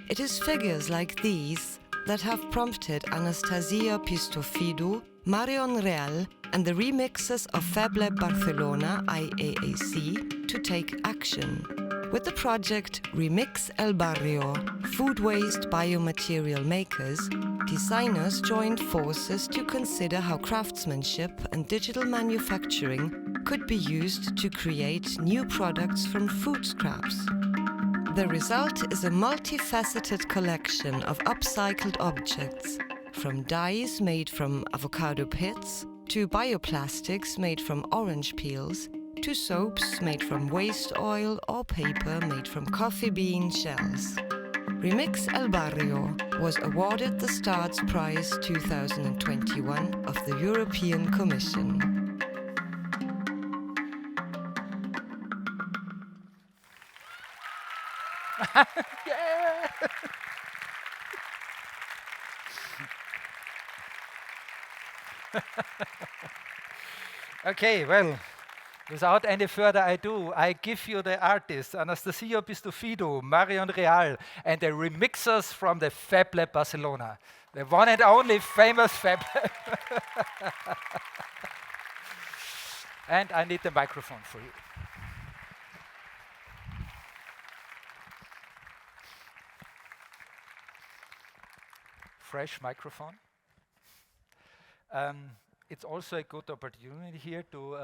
It is figures like these that have prompted Anastasia Pistofidou, Marion Real, and the remixers of FabLab Barcelona, IAAC, to take action. With the project Remix El Barrio, food waste biomaterial makers, designers joined forces to consider how craftsmanship and digital manufacturing could be used to create new products from food scraps. The result is a multifaceted collection of upcycled objects, from dyes made from avocado pits, to bioplastics made from orange peels, to soaps made from waste oil or paper made from coffee bean shells. Remix El Barrio was awarded the STARTS Prize 2021 of the European Commission. Yeah! Okay, well, without any further ado, I give you the artists, Anastasia Pistofidou, Marion Real, and the remixers from the FabLab Barcelona. The one and only famous FabLab. And I need the microphone for you. Fresh microphone. It's also a good opportunity here to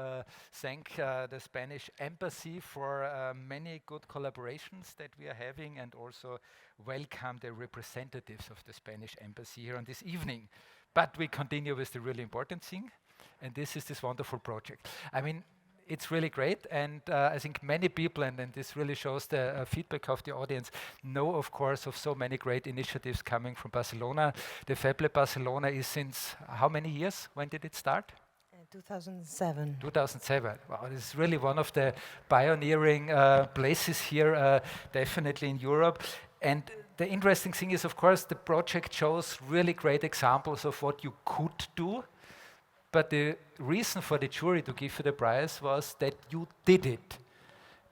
thank the Spanish Embassy for many good collaborations that we are having, and also welcome the representatives of the Spanish Embassy here on this evening. But we continue with the really important thing, and this is this wonderful project. I mean, it's really great, and I think many people, and this really shows the feedback of the audience, know, of course, of so many great initiatives coming from Barcelona. The FabLab Barcelona is since how many years? When did it start? 2007. 2007. Wow, this is really one of the pioneering places here, definitely in Europe. And the interesting thing is, of course, the project shows really great examples of what you could do. But the reason for the jury to give you the prize was that you did it.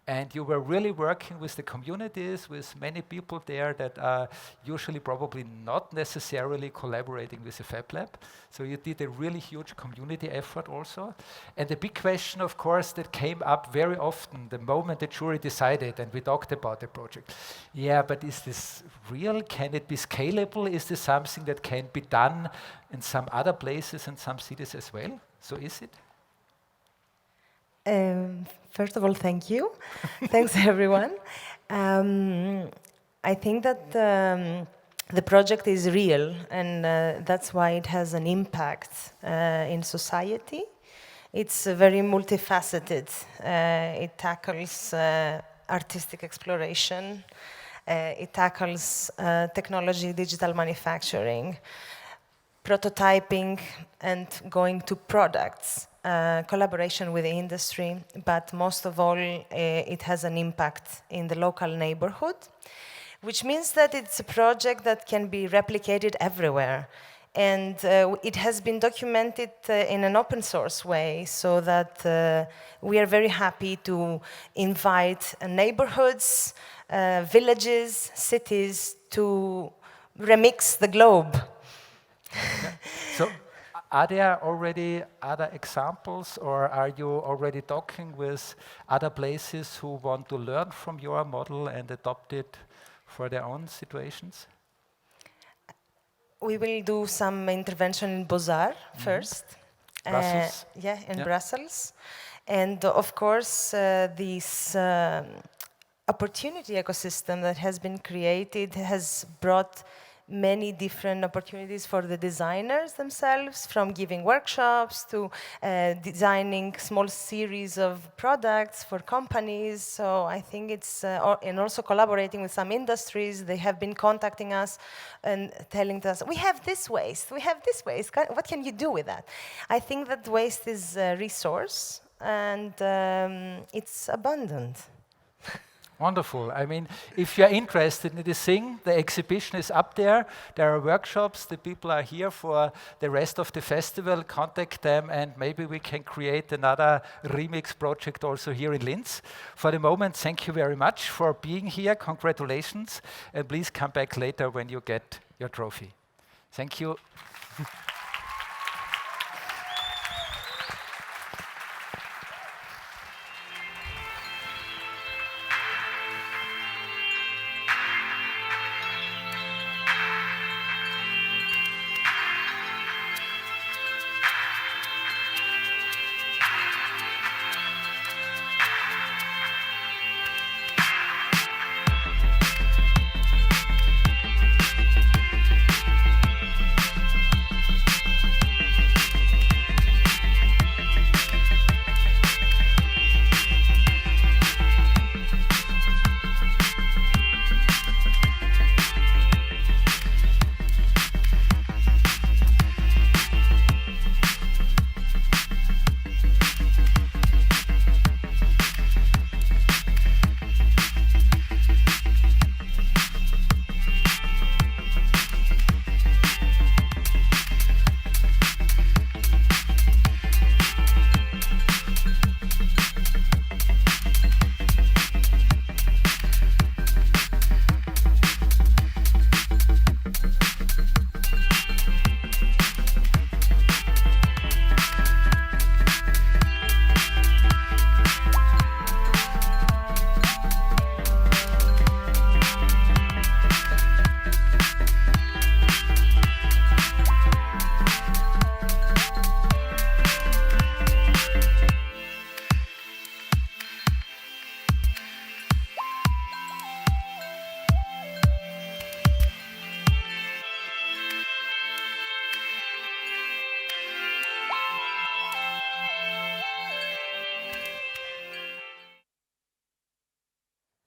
And you were really working with the communities, with many people there that are usually probably not necessarily collaborating with the FabLab. So you did a really huge community effort also. And the big question, of course, that came up very often the moment the jury decided, and we talked about the project. Yeah, but is this real? Can it be scalable? Is this something that can be done in some other places and some cities as well? So is it? First of all, thank you. Thanks, everyone. I think that the project is real, and that's why it has an impact in society. It's very multifaceted. It tackles artistic exploration, It tackles technology, digital manufacturing, prototyping, and going to products, collaboration with the industry, but most of all, it has an impact in the local neighborhood, which means that it's a project that can be replicated everywhere. And it has been documented in an open source way, so that we are very happy to invite neighborhoods, villages, cities to remix the globe. Yeah. So, are there already other examples, or are you already talking with other places who want to learn from your model and adopt it for their own situations? We will do some intervention in Beaux-Arts first. Brussels? In Brussels. And of course, this opportunity ecosystem that has been created has brought many different opportunities for the designers themselves, from giving workshops to designing small series of products for companies. So I think it's, and also collaborating with some industries. They have been contacting us and telling us, we have this waste, what can you do with that? I think that waste is a resource, and it's abundant. Wonderful. I mean, if you're interested in this thing, the exhibition is up there. There are workshops. The people are here for the rest of the festival. Contact them, and maybe we can create another remix project also here in Linz. For the moment, thank you very much for being here. Congratulations. And please come back later when you get your trophy. Thank you.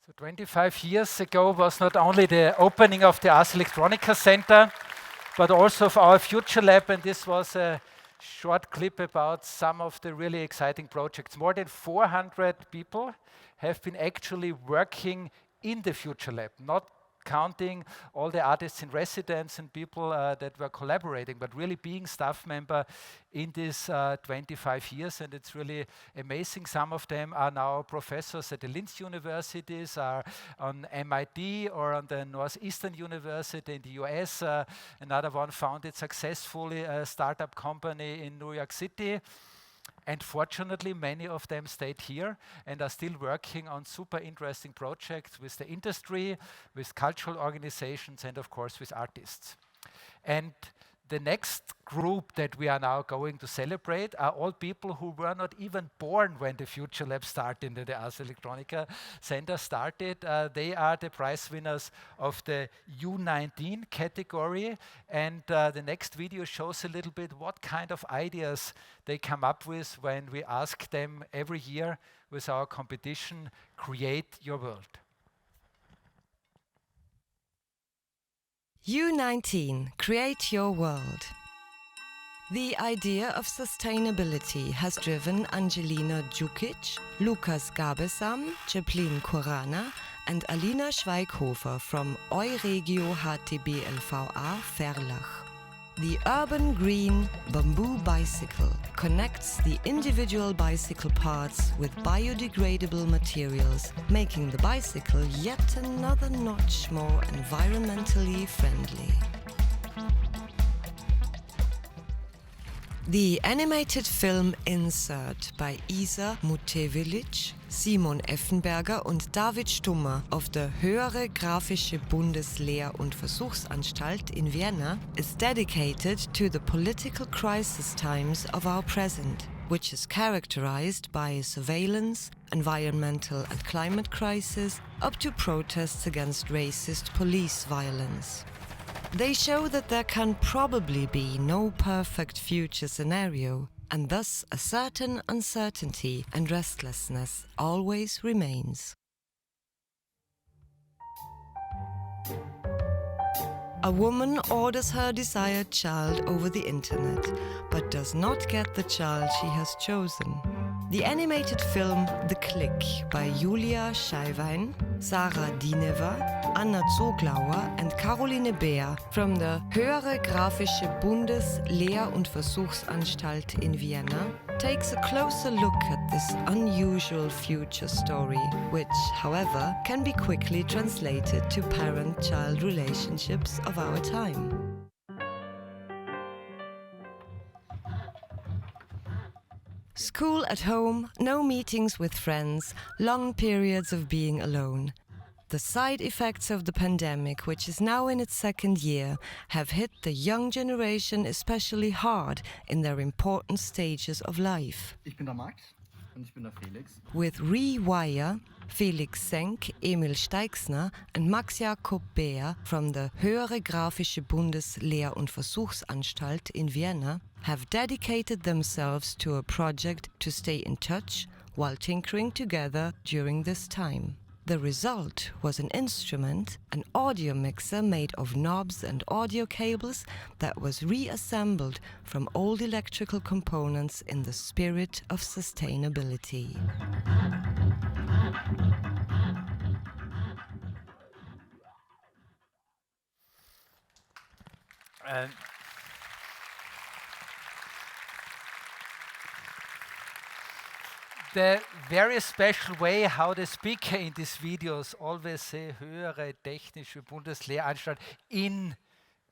So 25 years ago was not only the opening of the Ars Electronica Center, but also of our Futurelab, and this was a short clip about some of the really exciting projects. More than 400 people have been actually working in the Futurelab, not counting all the artists in residence and people that were collaborating, but really being staff member in these 25 years, and it's really amazing. Some of them are now professors at the Linz universities, are on MIT or on the Northeastern University in the US. Another one founded successfully a startup company in New York City. And fortunately, many of them stayed here and are still working on super interesting projects with the industry, with cultural organizations, and of course with artists. And the next group that we are now going to celebrate are all people who were not even born when the Futurelab started, the Ars Electronica Center started. They are the prize winners of the U19 category. And the next video shows a little bit what kind of ideas they come up with when we ask them every year with our competition, Create Your World. U19, create your world. The idea of sustainability has driven Angelina Djukic, Lukas Gabesam, Ceplin Korana, and Alina Schweighofer from Euregio HTB LVA Verlach. The urban green bamboo bicycle connects the individual bicycle parts with biodegradable materials, making the bicycle yet another notch more environmentally friendly. The animated film Insert by Isa Mutevilic, Simon Effenberger und David Stummer of the Höhere Grafische Bundeslehr- und Versuchsanstalt in Vienna is dedicated to the political crisis times of our present, which is characterized by surveillance, environmental and climate crisis, up to protests against racist police violence. They show that there can probably be no perfect future scenario, and thus a certain uncertainty and restlessness always remains. A woman orders her desired child over the internet, but does not get the child she has chosen. The animated film The Click by Julia Scheiwein, Sarah Dineva, Anna Zoglauer and Caroline Beer from the Höhere Grafische Bundeslehr- und Versuchsanstalt in Vienna takes a closer look at this unusual future story, which, however, can be quickly translated to parent-child relationships of our time. School at home, no meetings with friends, long periods of being alone. The side effects of the pandemic, which is now in its second year, have hit the young generation especially hard in their important stages of life. Ich bin der Max und ich bin der Felix. With Rewire, Felix Senk, Emil Steixner and Max Jakob Beer from the Höhere Grafische Bundeslehr- und Versuchsanstalt in Vienna have dedicated themselves to a project to stay in touch while tinkering together during this time. The result was an instrument, an audio mixer made of knobs and audio cables that was reassembled from old electrical components in the spirit of sustainability. The very special way how the speaker in these videos always say Höhere Technische Bundeslehranstalt in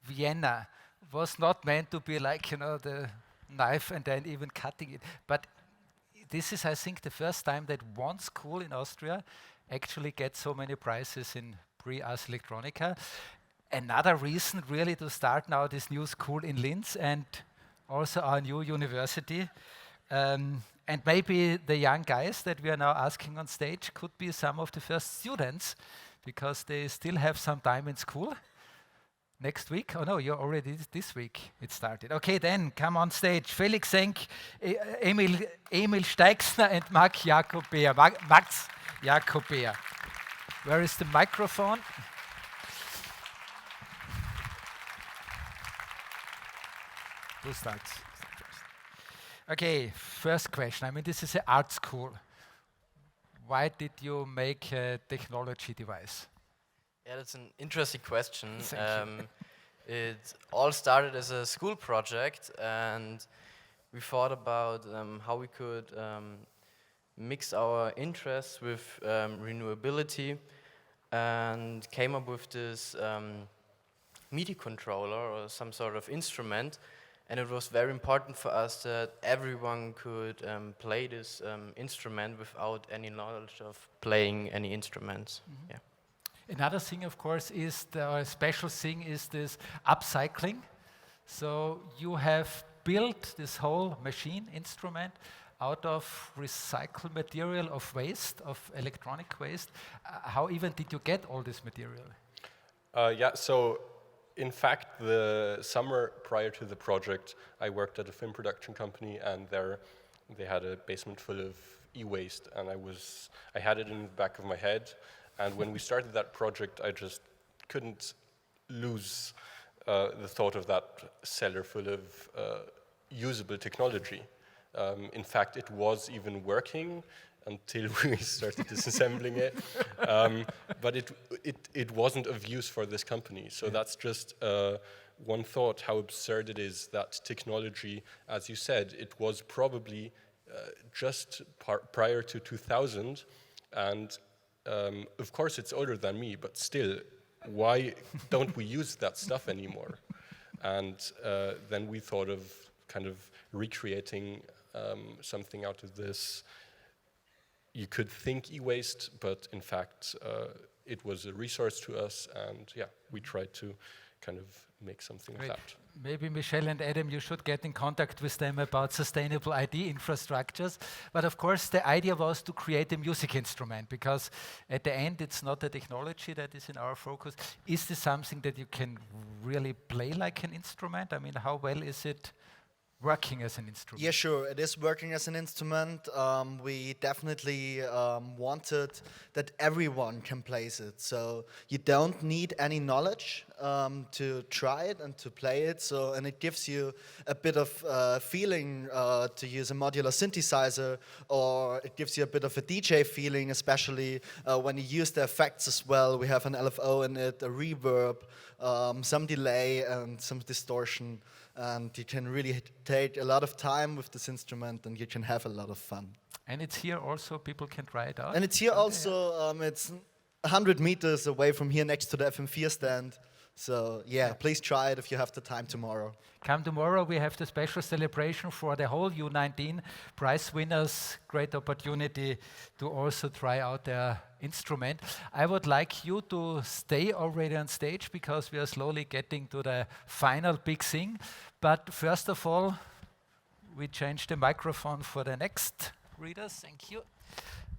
Vienna was not meant to be like, you know, the knife and then even cutting it. But this is, I think, the first time that one school in Austria actually gets so many prizes in Ars Electronica. Another reason really to start now this new school in Linz and also our new university. And maybe the young guys that we are now asking on stage could be some of the first students, because they still have some time in school. Next week? Oh no, you're already this week it started. Okay, then come on stage. Felix Senk, Emil Steixner and Max Jakob Beer. Max Jakob Beer. Where is the microphone? Who starts? Okay, first question. I mean, this is an art school. Why did you make a technology device? Yeah, that's an interesting question. It all started as a school project, and we thought about how we could mix our interests with renewability, and came up with this MIDI controller or some sort of instrument. And it was very important for us that everyone could play this instrument without any knowledge of playing any instruments. Mm-hmm. Yeah. Another thing, of course, is the special thing is this upcycling. So you have built this whole machine instrument out of recycled material of waste, of electronic waste. How even did you get all this material? So in fact, the summer prior to the project, I worked at a film production company, and there they had a basement full of e-waste, and I had it in the back of my head. And when we started that project, I just couldn't lose the thought of that cellar full of usable technology. In fact, it was even working until we started disassembling it. But it wasn't of use for this company. So that's just one thought, how absurd it is that technology, as you said, it was probably just prior to 2000. And of course, it's older than me, but still, why don't we use that stuff anymore? And then we thought of kind of recreating something out of this. You could think e-waste, but in fact, it was a resource to us, and yeah, we tried to kind of make something of that. Maybe Michelle and Adam, you should get in contact with them about sustainable ID infrastructures. But of course, the idea was to create a music instrument, because at the end, it's not the technology that is in our focus. Is this something that you can really play like an instrument? I mean, how well is it working as an instrument? Yeah, sure, it is working as an instrument. We definitely wanted that everyone can play it. So you don't need any knowledge to try it and to play it. So, and it gives you a bit of feeling to use a modular synthesizer, or it gives you a bit of a DJ feeling, especially when you use the effects as well. We have an LFO in it, a reverb, some delay and some distortion. And you can really take a lot of time with this instrument, and you can have a lot of fun. And it's here also, people can try it out? And it's here also, it's 100 meters away from here next to the FM4 stand. So yeah, please try it if you have the time tomorrow. Come tomorrow, we have the special celebration for the whole U19 prize winners. Great opportunity to also try out their instrument. I would like you to stay already on stage, because we are slowly getting to the final big thing. But first of all, we change the microphone for the next readers. Thank you.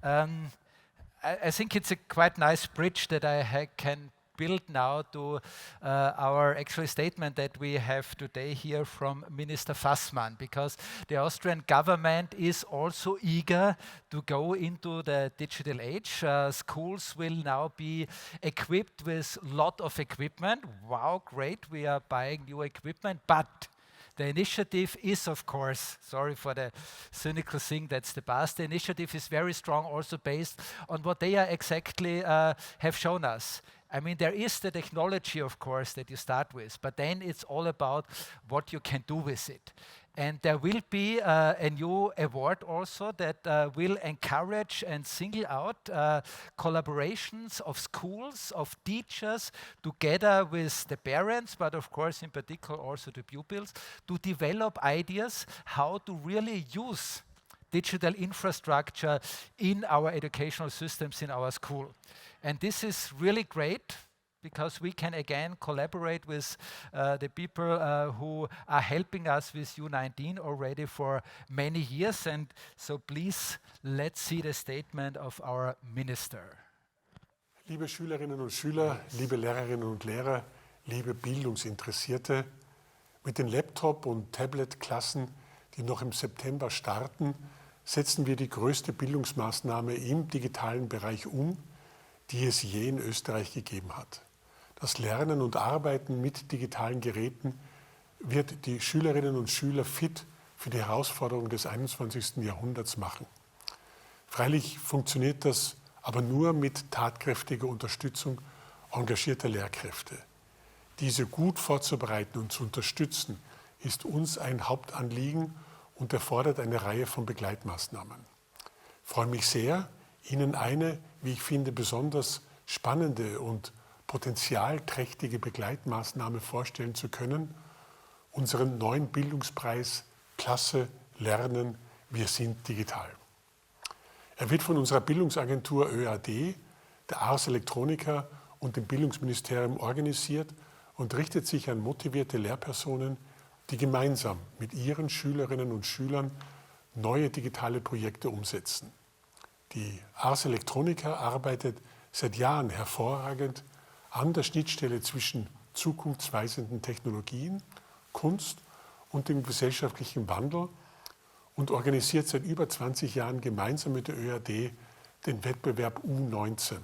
I think it's a quite nice bridge that I can build now to our actual statement that we have today here from Minister Fassmann, because the Austrian government is also eager to go into the digital age. Schools will now be equipped with a lot of equipment. Wow, great, we are buying new equipment, but the initiative is, of course, sorry for the cynical thing, that's the past. The initiative is very strong, also based on what they are exactly have shown us. I mean, there is the technology, of course, that you start with, but then it's all about what you can do with it. And there will be a new award also that will encourage and single out collaborations of schools, of teachers, together with the parents, but of course in particular also the pupils, to develop ideas how to really use digital infrastructure in our educational systems in our school. And this is really great, because we can again collaborate with the people who are helping us with U19 already for many years. And so please, let's see the statement of our minister. Liebe Schülerinnen und Schüler, liebe Lehrerinnen und Lehrer, liebe Bildungsinteressierte, mit den Laptop- und Tablet-Klassen, die noch im September starten, setzen wir die größte Bildungsmaßnahme im digitalen Bereich um, die es je in Österreich gegeben hat. Das Lernen und Arbeiten mit digitalen Geräten wird die Schülerinnen und Schüler fit für die Herausforderungen des 21. Jahrhunderts machen. Freilich funktioniert das aber nur mit tatkräftiger Unterstützung engagierter Lehrkräfte. Diese gut vorzubereiten und zu unterstützen, ist uns ein Hauptanliegen und erfordert eine Reihe von Begleitmaßnahmen. Ich freue mich sehr, Ihnen eine, wie ich finde, besonders spannende und potenzialträchtige Begleitmaßnahme vorstellen zu können, unseren neuen Bildungspreis Klasse Lernen, wir sind digital. Er wird von unserer Bildungsagentur ÖAD, der Ars Electronica und dem Bildungsministerium organisiert und richtet sich an motivierte Lehrpersonen, die gemeinsam mit ihren Schülerinnen und Schülern neue digitale Projekte umsetzen. Die Ars Electronica arbeitet seit Jahren hervorragend an der Schnittstelle zwischen zukunftsweisenden Technologien, Kunst und dem gesellschaftlichen Wandel und organisiert seit über 20 Jahren gemeinsam mit der ÖAD den Wettbewerb U19.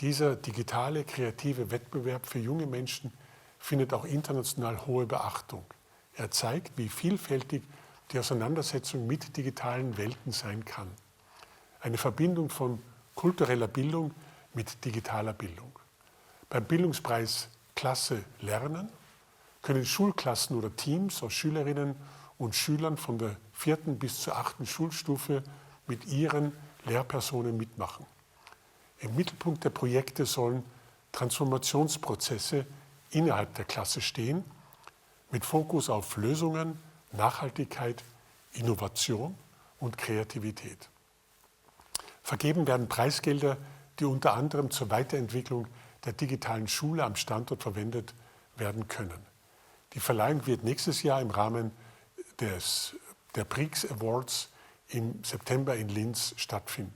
Dieser digitale, kreative Wettbewerb für junge Menschen findet auch international hohe Beachtung. Er zeigt, wie vielfältig die Auseinandersetzung mit digitalen Welten sein kann. Eine Verbindung von kultureller Bildung mit digitaler Bildung. Beim Bildungspreis Klasse Lernen können Schulklassen oder Teams aus Schülerinnen und Schülern von der 4. bis zur 8. Schulstufe mit ihren Lehrpersonen mitmachen. Im Mittelpunkt der Projekte sollen Transformationsprozesse innerhalb der Klasse stehen, mit Fokus auf Lösungen, Nachhaltigkeit, Innovation und Kreativität. Vergeben werden Preisgelder, die unter anderem zur Weiterentwicklung der digitalen Schule am Standort verwendet werden können. Die Verleihung wird nächstes Jahr im Rahmen der PRIX Awards im September in Linz stattfinden.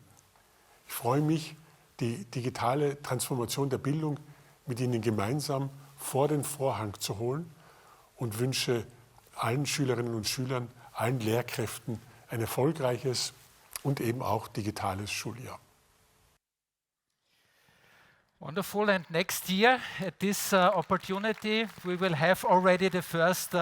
Ich freue mich, die digitale Transformation der Bildung mit Ihnen gemeinsam vor den Vorhang zu holen und wünsche allen Schülerinnen und Schülern, allen Lehrkräften ein erfolgreiches und eben auch digitales Schuljahr. Wonderful. And next year, at this opportunity, we will have already the first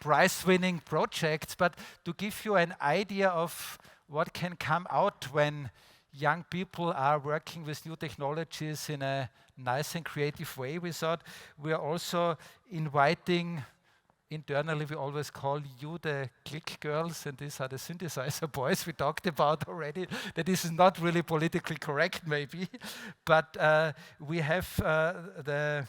prize-winning projects. But to give you an idea of what can come out when young people are working with new technologies in a nice and creative way, we thought we are also inviting. Internally, we always call you the click girls, and these are the synthesizer boys we talked about already. That this is not really politically correct, maybe, but we have the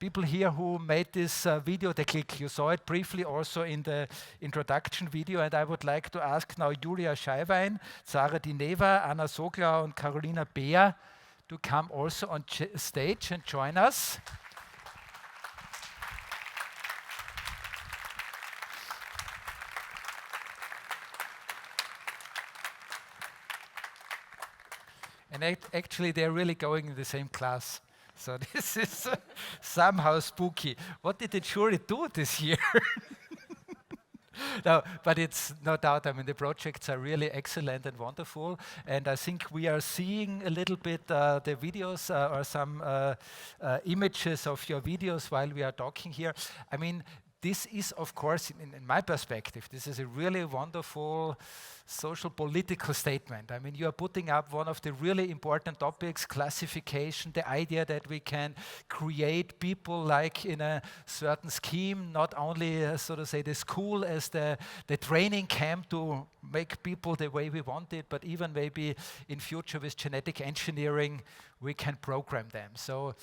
people here who made this video, the click. You saw it briefly also in the introduction video, and I would like to ask now Julia Scheiwein, Sarah Dineva, Anna Soglau, and Carolina Beer to come also on stage and join us. And actually, they're really going in the same class. So this is somehow spooky. What did the jury do this year? No, but it's no doubt, I mean, the projects are really excellent and wonderful. And I think we are seeing a little bit the videos or some images of your videos while we are talking here. I mean, this is, of course, in my perspective, this is a really wonderful social political statement. I mean, you are putting up one of the really important topics, classification, the idea that we can create people like in a certain scheme, not only, so to say, the school as the training camp to make people the way we want it, but even maybe in future with genetic engineering, we can program them. So,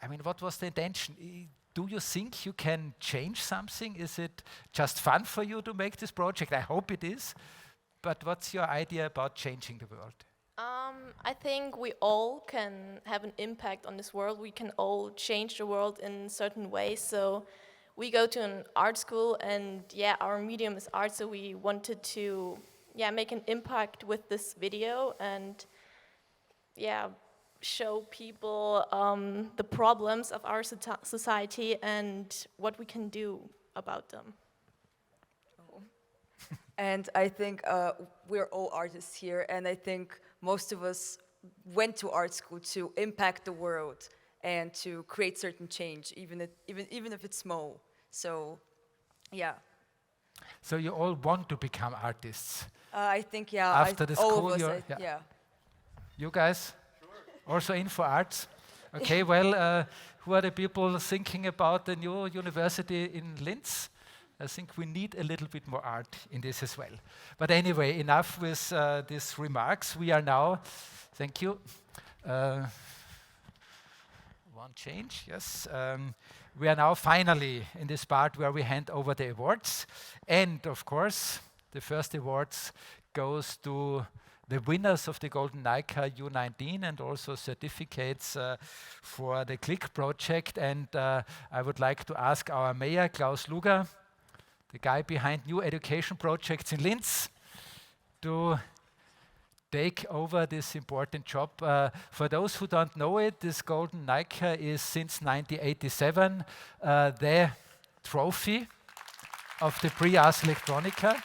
I mean, what was the intention? Do you think you can change something? Is it just fun for you to make this project? I hope it is. But what's your idea about changing the world? I think we all can have an impact on this world. We can all change the world in certain ways. So we go to an art school, and yeah, our medium is art, so we wanted to make an impact with this video and show people the problems of our society and what we can do about them. And I think we're all artists here, and I think most of us went to art school to impact the world and to create certain change, even if it's small. So, yeah. So you all want to become artists? I think, After the school, all of us, yeah. You guys? Sure. Also in for arts? Okay, well, who are the people thinking about the new university in Linz? I think we need a little bit more art in this as well. But anyway, enough with these remarks. We are now, thank you. One change, yes. We are now finally in this part where we hand over the awards. And of course, the first awards goes to the winners of the GUERNICA U19 and also certificates for the CLICK project. And I would like to ask our mayor, Klaus Luger, the guy behind new education projects in Linz, to take over this important job. For those who don't know it, this GUERNICA is since 1987 the trophy of the Prix Ars Electronica.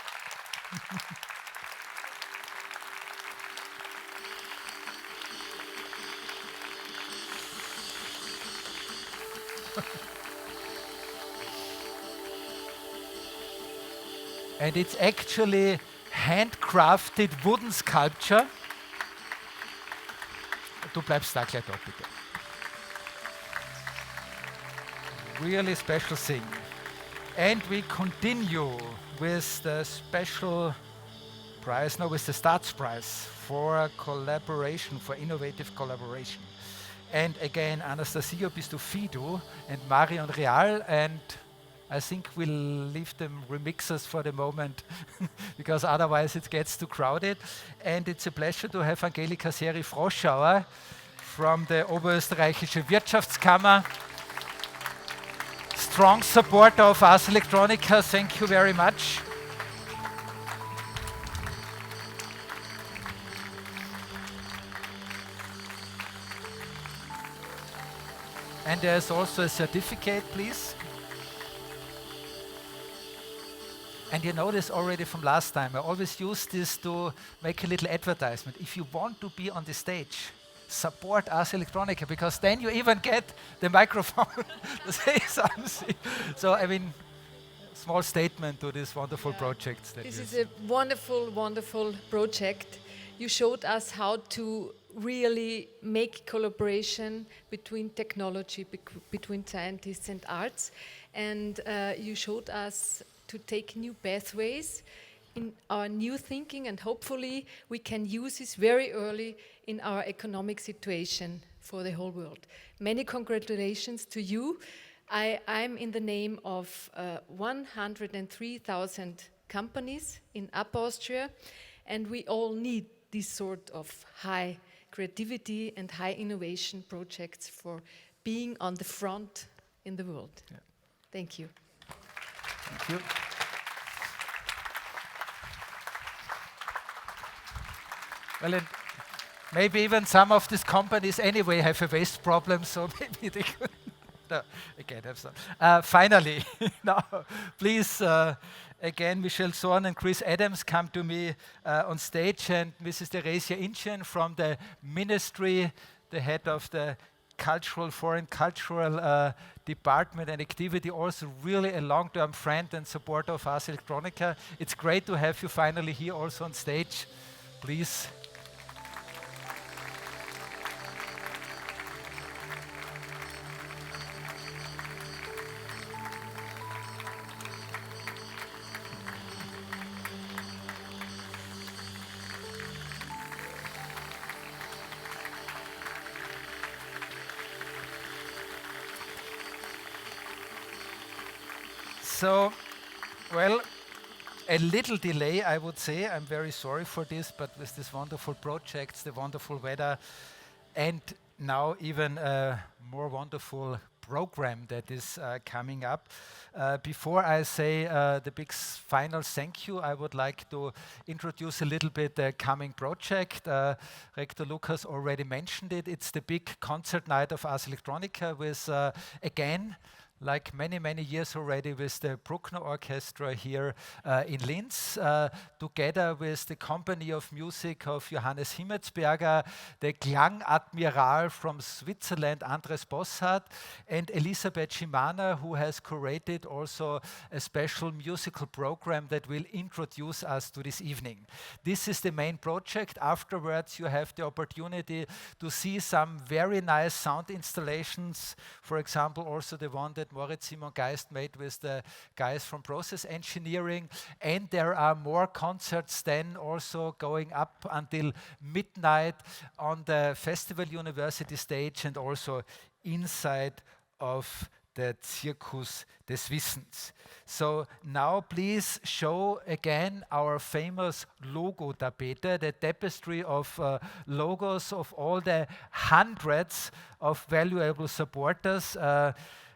And it's actually handcrafted wooden sculpture. Du bleibst da gleich dort, bitte. Really special thing. And we continue with the special prize, no, with the Stats Prize for collaboration, for innovative collaboration. And again, Anastasia bist du Fido and Marion Real, and I think we'll leave them remixers for the moment because otherwise it gets too crowded. And it's a pleasure to have Angelika Seri-Froschauer from the Oberösterreichische Wirtschaftskammer. Strong support of Ars Electronica, thank you very much. And there's also a certificate, please. And you know this already from last time. I always use this to make a little advertisement. If you want to be on the stage, support Ars Electronica, because then you even get the microphone to say something. So, I mean, small statement to this wonderful project. This is a wonderful, wonderful project. You showed us how to really make collaboration between technology, between scientists and arts. And you showed us to take new pathways in our new thinking, and hopefully we can use this very early in our economic situation for the whole world. Many congratulations to you. I'm in the name of 103,000 companies in Upper Austria, and we all need this sort of high creativity and high innovation projects for being on the front in the world. Yeah. Thank you. Thank you. Well, and maybe even some of these companies anyway have a waste problem, so maybe they could. No, again, have some. Finally, now, please, again, Michelle Thorne and Chris Adams come to me on stage, and Mrs. Theresa Schubert from the ministry, the head of the foreign cultural department and activity, also really a long-term friend and supporter of Ars Electronica. It's great to have you finally here also on stage. Please. So, well, a little delay, I would say. I'm very sorry for this, but with these wonderful projects, the wonderful weather, and now even a more wonderful program that is coming up. Before I say the big final thank you, I would like to introduce a little bit the coming project. Rector Lucas already mentioned it. It's the big concert night of Ars Electronica with, again, like many, many years already, with the Bruckner Orchestra here in Linz, together with the Company of Music of Johannes Himmelsberger, the Klangadmiral from Switzerland, Andres Bossart, and Elisabeth Schimana, who has curated also a special musical program that will introduce us to this evening. This is the main project. Afterwards, you have the opportunity to see some very nice sound installations, for example, also the one that Moritz Simon Geist made with the guys from Process Engineering, and there are more concerts then also going up until midnight on the Festival University stage and also inside of the Zirkus des Wissens. So now please show again our famous logo tapete, the tapestry of logos of all the hundreds of valuable supporters.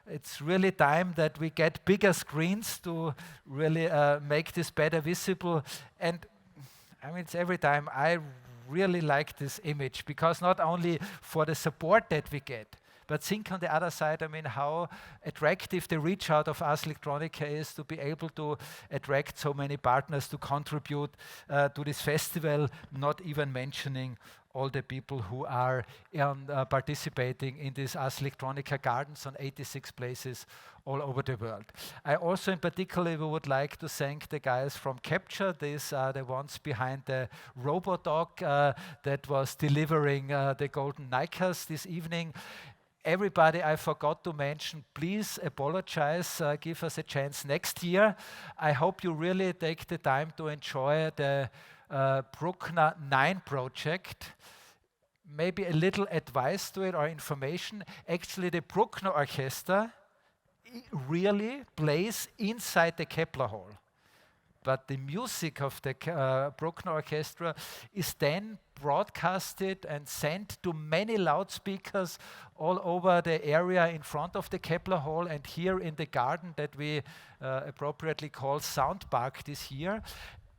It's really time that we get bigger screens to really make this better visible. And I mean, it's every time I really like this image, because not only for the support that we get, But think on the other side, I mean, how attractive the reach out of Ars Electronica is to be able to attract so many partners to contribute to this festival, not even mentioning all the people who are participating in these Ars Electronica gardens on 86 places all over the world. I also in particular would like to thank the guys from Capture. These are the ones behind the RoboDog that was delivering the golden Nikas this evening. Everybody I forgot to mention, please apologize, give us a chance next year. I hope you really take the time to enjoy the Bruckner 9 project. Maybe a little advice to it or information. Actually, the Bruckner Orchestra really plays inside the Kepler Hall. But the music of the Bruckner Orchestra is then broadcasted and sent to many loudspeakers all over the area in front of the Kepler Hall and here in the garden that we appropriately call Sound Park this year.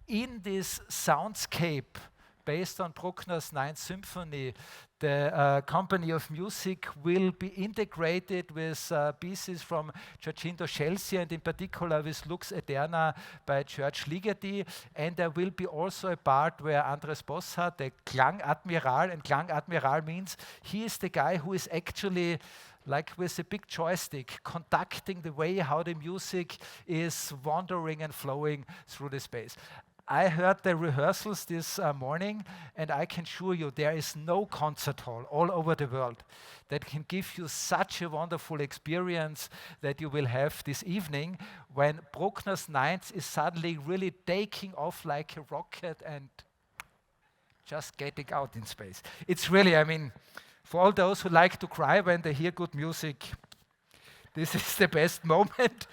In this soundscape, based on Bruckner's 9th Symphony, the company of music will be integrated with pieces from Giacinto Scelsi and in particular with Lux Aeterna by George Ligeti. And there will be also a part where Andres Bossart, the Klangadmiral, and Klangadmiral means he is the guy who is actually like with a big joystick, conducting the way how the music is wandering and flowing through the space. I heard the rehearsals this morning, and I can assure you there is no concert hall all over the world that can give you such a wonderful experience that you will have this evening when Bruckner's 9th is suddenly really taking off like a rocket and just getting out in space. It's really, I mean, for all those who like to cry when they hear good music, this is the best moment.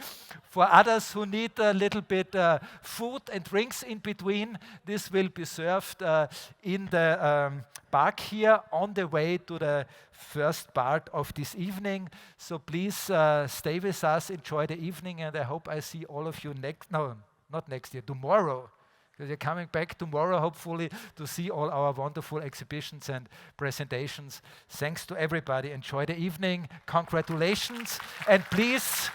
For others who need a little bit food and drinks in between, this will be served in the park here on the way to the first part of this evening. So please stay with us, enjoy the evening, and I hope I see all of you tomorrow. Because you're coming back tomorrow, hopefully, to see all our wonderful exhibitions and presentations. Thanks to everybody. Enjoy the evening. Congratulations. And please,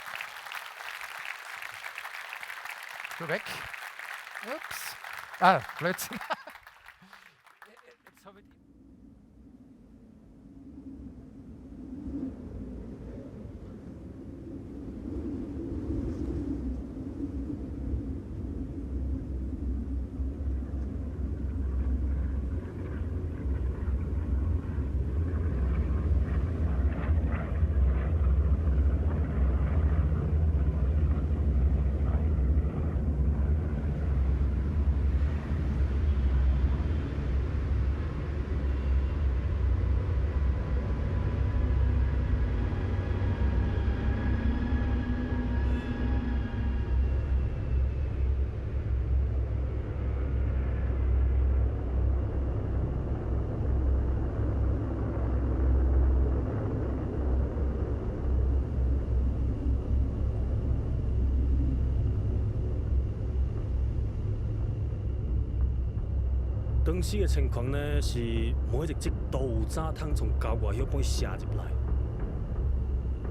go back. Oops. Plötzlich.當時嘅情況呢，是每一隻隻導渣灘從郊外嗰邊射入嚟，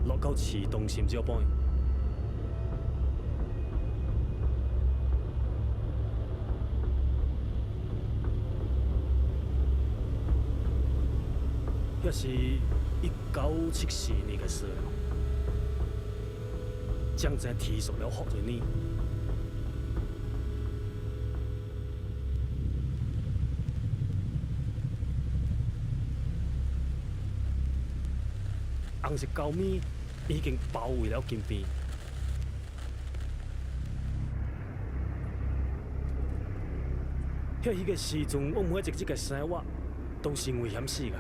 落夠池洞線之後邊。這是1974年嘅事，將這提速了學咗呢。紅色膠面已經包圍了肩邊，喺呢個時陣，我每一隻隻嘅生活都是危險事嘅。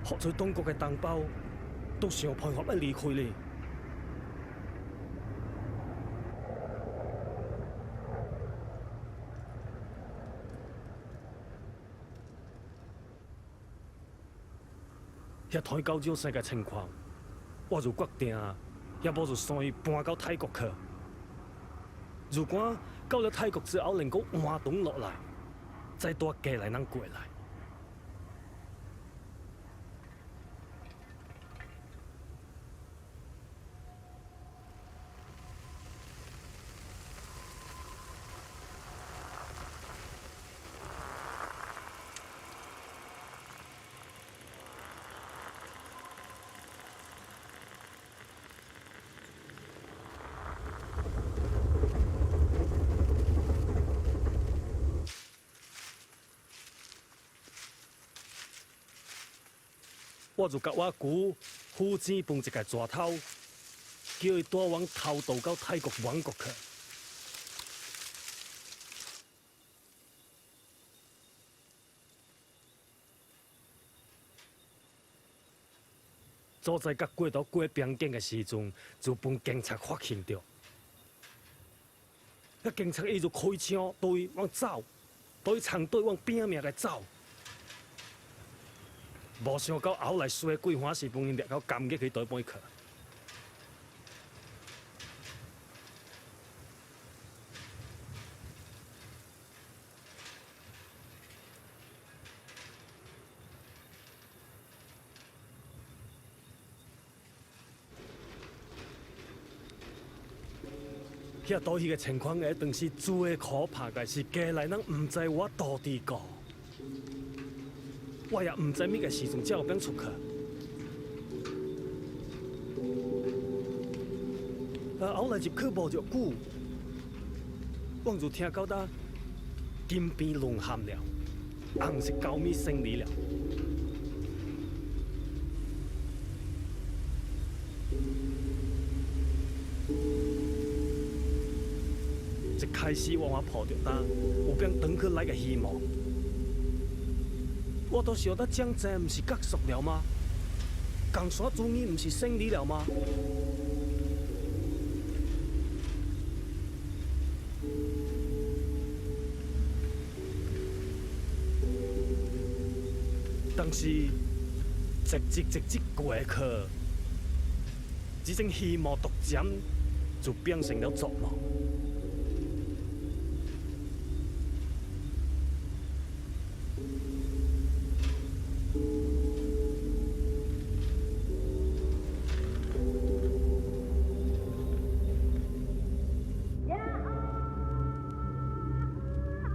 學在當國嘅同胞都想配合一離開咧。遐台九招世嘅情況，我就決定，要不就送伊搬到泰國去。如果到了泰國之後能夠換動落來，再多寄來能過來。我就甲我舅父钱分一个蛇头，叫伊带阮偷渡到泰国王国去。早在甲过到过边境的时阵，就被警察发现着。那警察伊就开枪对伊往走，对伊长对往拼命来走。无想到后来衰鬼反是帮伊掠到监狱去倒搬去。遐倒去个情况，下当是最可怕个是家内人唔知我到底个，我也唔知咩个时阵才有变出去。后来入去无着久，我就听到呾金边沦陷了，红色高米胜利了。一开始我抱着呾有变转去来个希望，我都想到江浙唔是结束了吗？江山主义唔是胜利了吗？但是一日过去，这种希望逐渐就变成了作梦。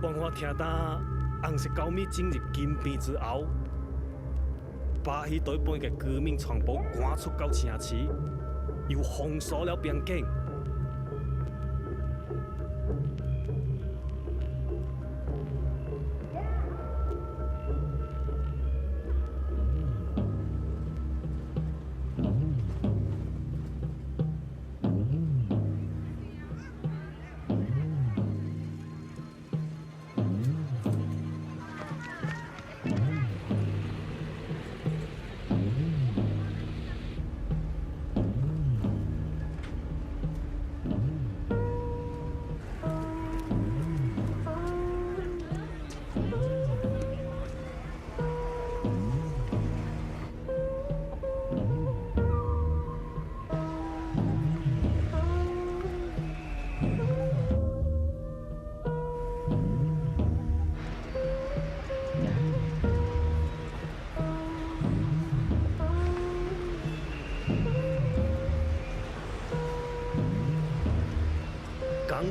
当我听到红色高米进入金边之后，把迄对半个革命全部赶出到城市，又封锁了边境。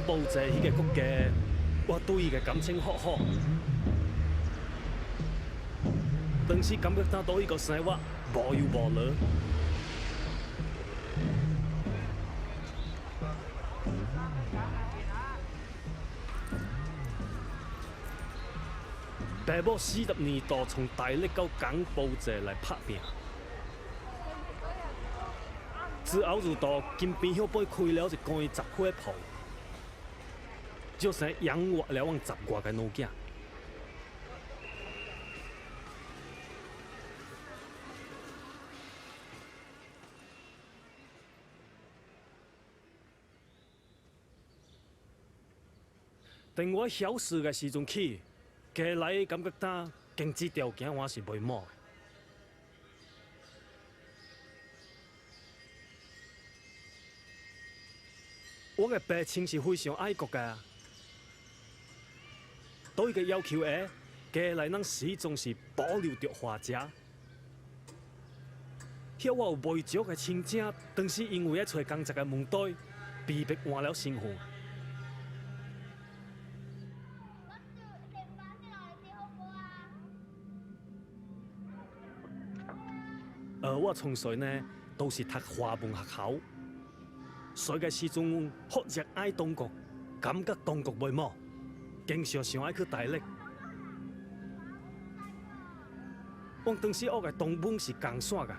保济迄个国家，我对伊个感情好好，当时感觉他对伊个生活无忧无虑。爸母40年度从大陆到港保济来拍拼，之后就到金边乡边开了一间杂货铺。就是养活了我10外个囡仔。等我晓事个时阵起，家内感觉他经济条件我是袂满。我个爸亲是非常爱国个。对伊个要求下，家内人始终是保留着花家。遐我有袂少个亲戚，当时因为要找工作个问题，被迫换了身份。而我从细呢，都是读华文学校，细个时阵好热爱中国，感觉中国袂满。经常想爱去大陆，我当时学的东本是钢线的，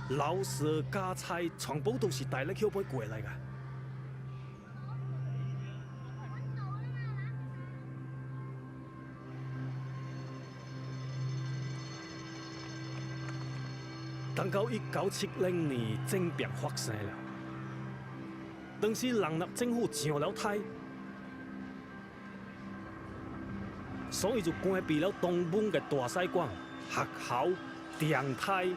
老师加菜全部都是带咧口杯过来的。等到1970年政变发生了，当时人立政府上了台，所以就关闭了东本的大使馆、学校、电台，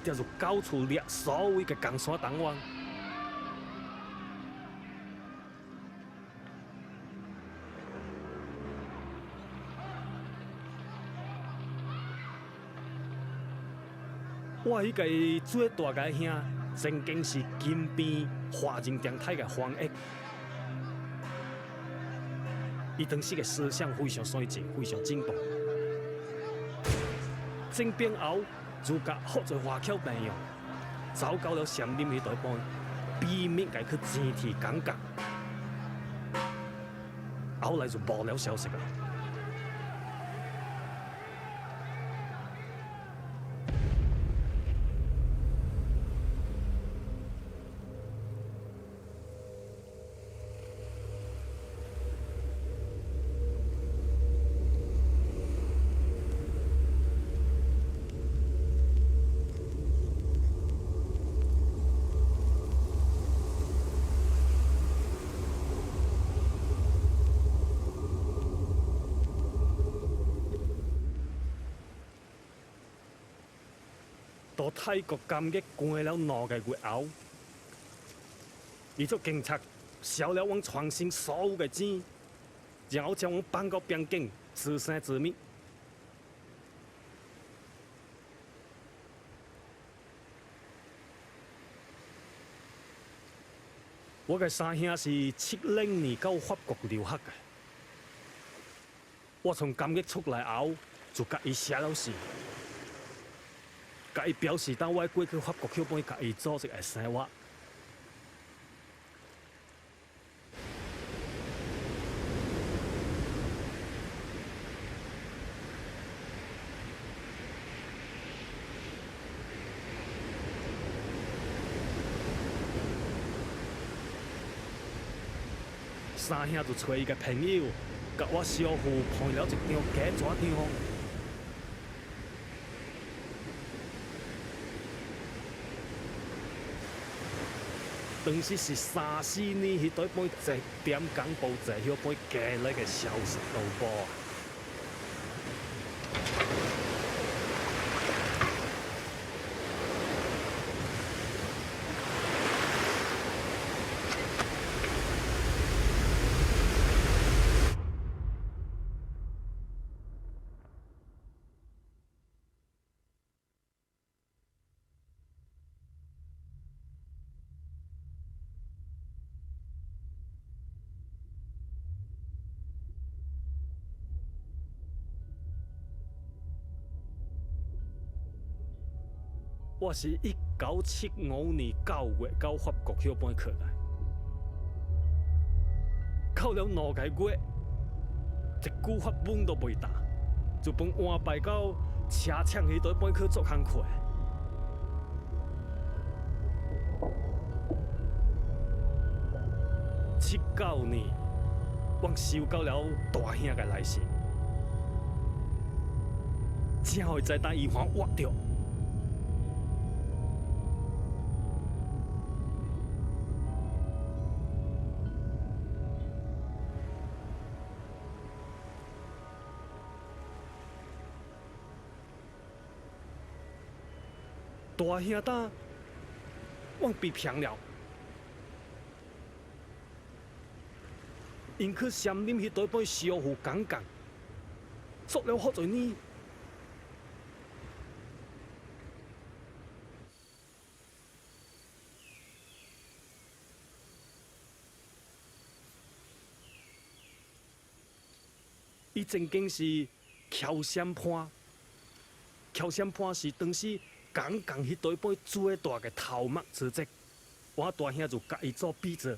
就到处掠所有的共产党员。我迄个最大个兄，曾经是金边华人电台的翻译，伊当时的思想非常先进，非常进步。政变后，就甲好多华侨朋友走到了山林迄台边，秘密家去前提讲讲，后来就无了消息了。到泰国监狱关了2个月后，伊做警察收了阮全身所有的钱，然后将阮放到边境自生自灭。我的三兄是70年到法国留学的，我从监狱出来后就甲伊写了信。甲伊表示，当我过去法国那边，甲伊组织的生活。三兄就找伊个朋友，甲我小父配了一张假纸条。当时是34年，迄台本1点广播在迄本加那个消息导播啊。我是1975年9月到法国那边去来，到了2个月，一句法文都袂答，就帮安排到车厂迄台边去做工课。79年，我收到了大兄的来信，正好在当医院挖着。大兄弟，我被骗了，因去山林迄台本小父讲讲，做了好多年。伊曾经是乔山坡，乔山坡是当时港迄台本最大的头目之一，我大兄就甲伊做比者。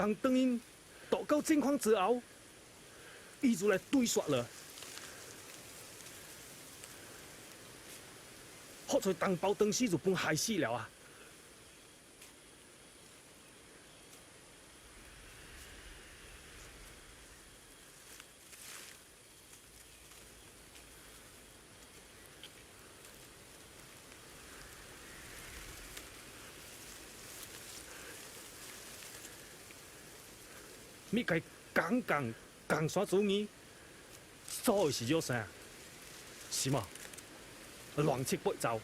当等因达到情况之后，伊就来对说了。好在当包当时就本害死了啊！咪该讲啥主意？所是叫啥？是嘛？乱七八糟。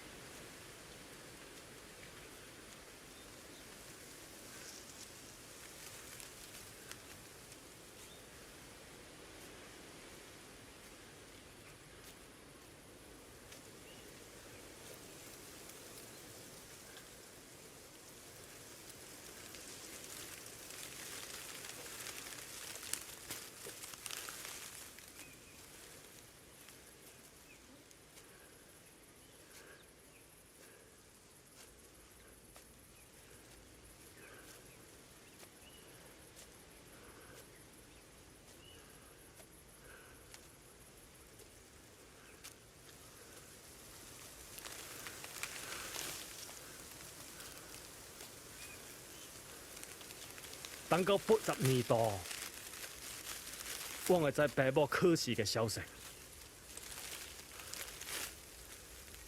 等到80年代，我会知爸母考试嘅消息，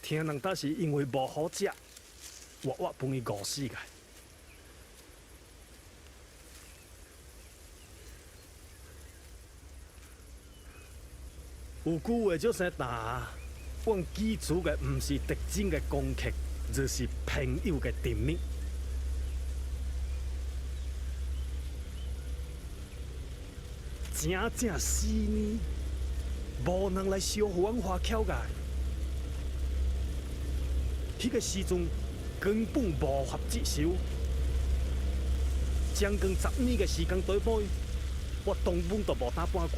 听人但是因为无好食，活分伊饿死个。有句话叫啥打？阮记住嘅唔是特征嘅攻击，就是朋友嘅甜蜜。正是呢，无人来烧互阮花巧个。迄个时阵根本无法接受，将近10年嘅时间对背，我根本都无打半句。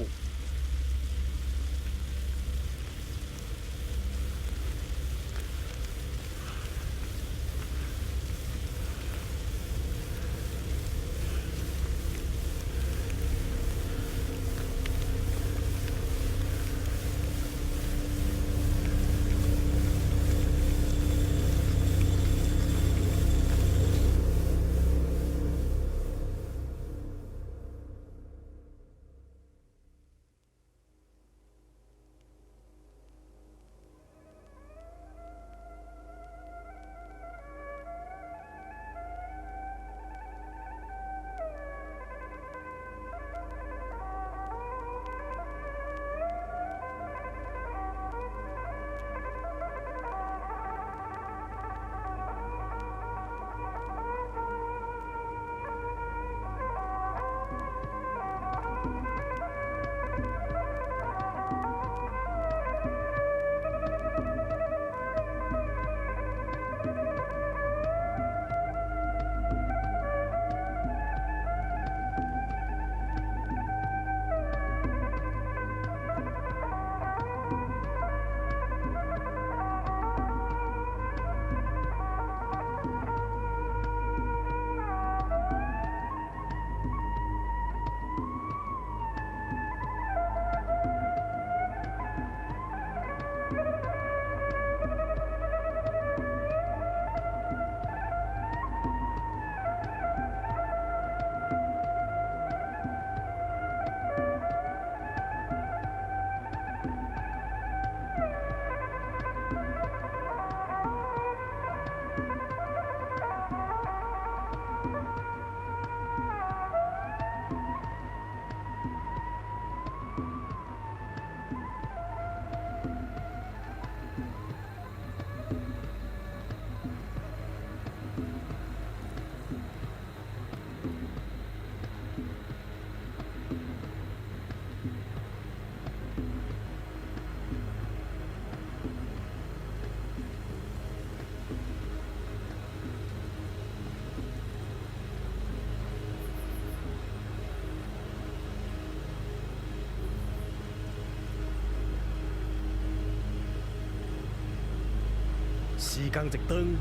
时间一长，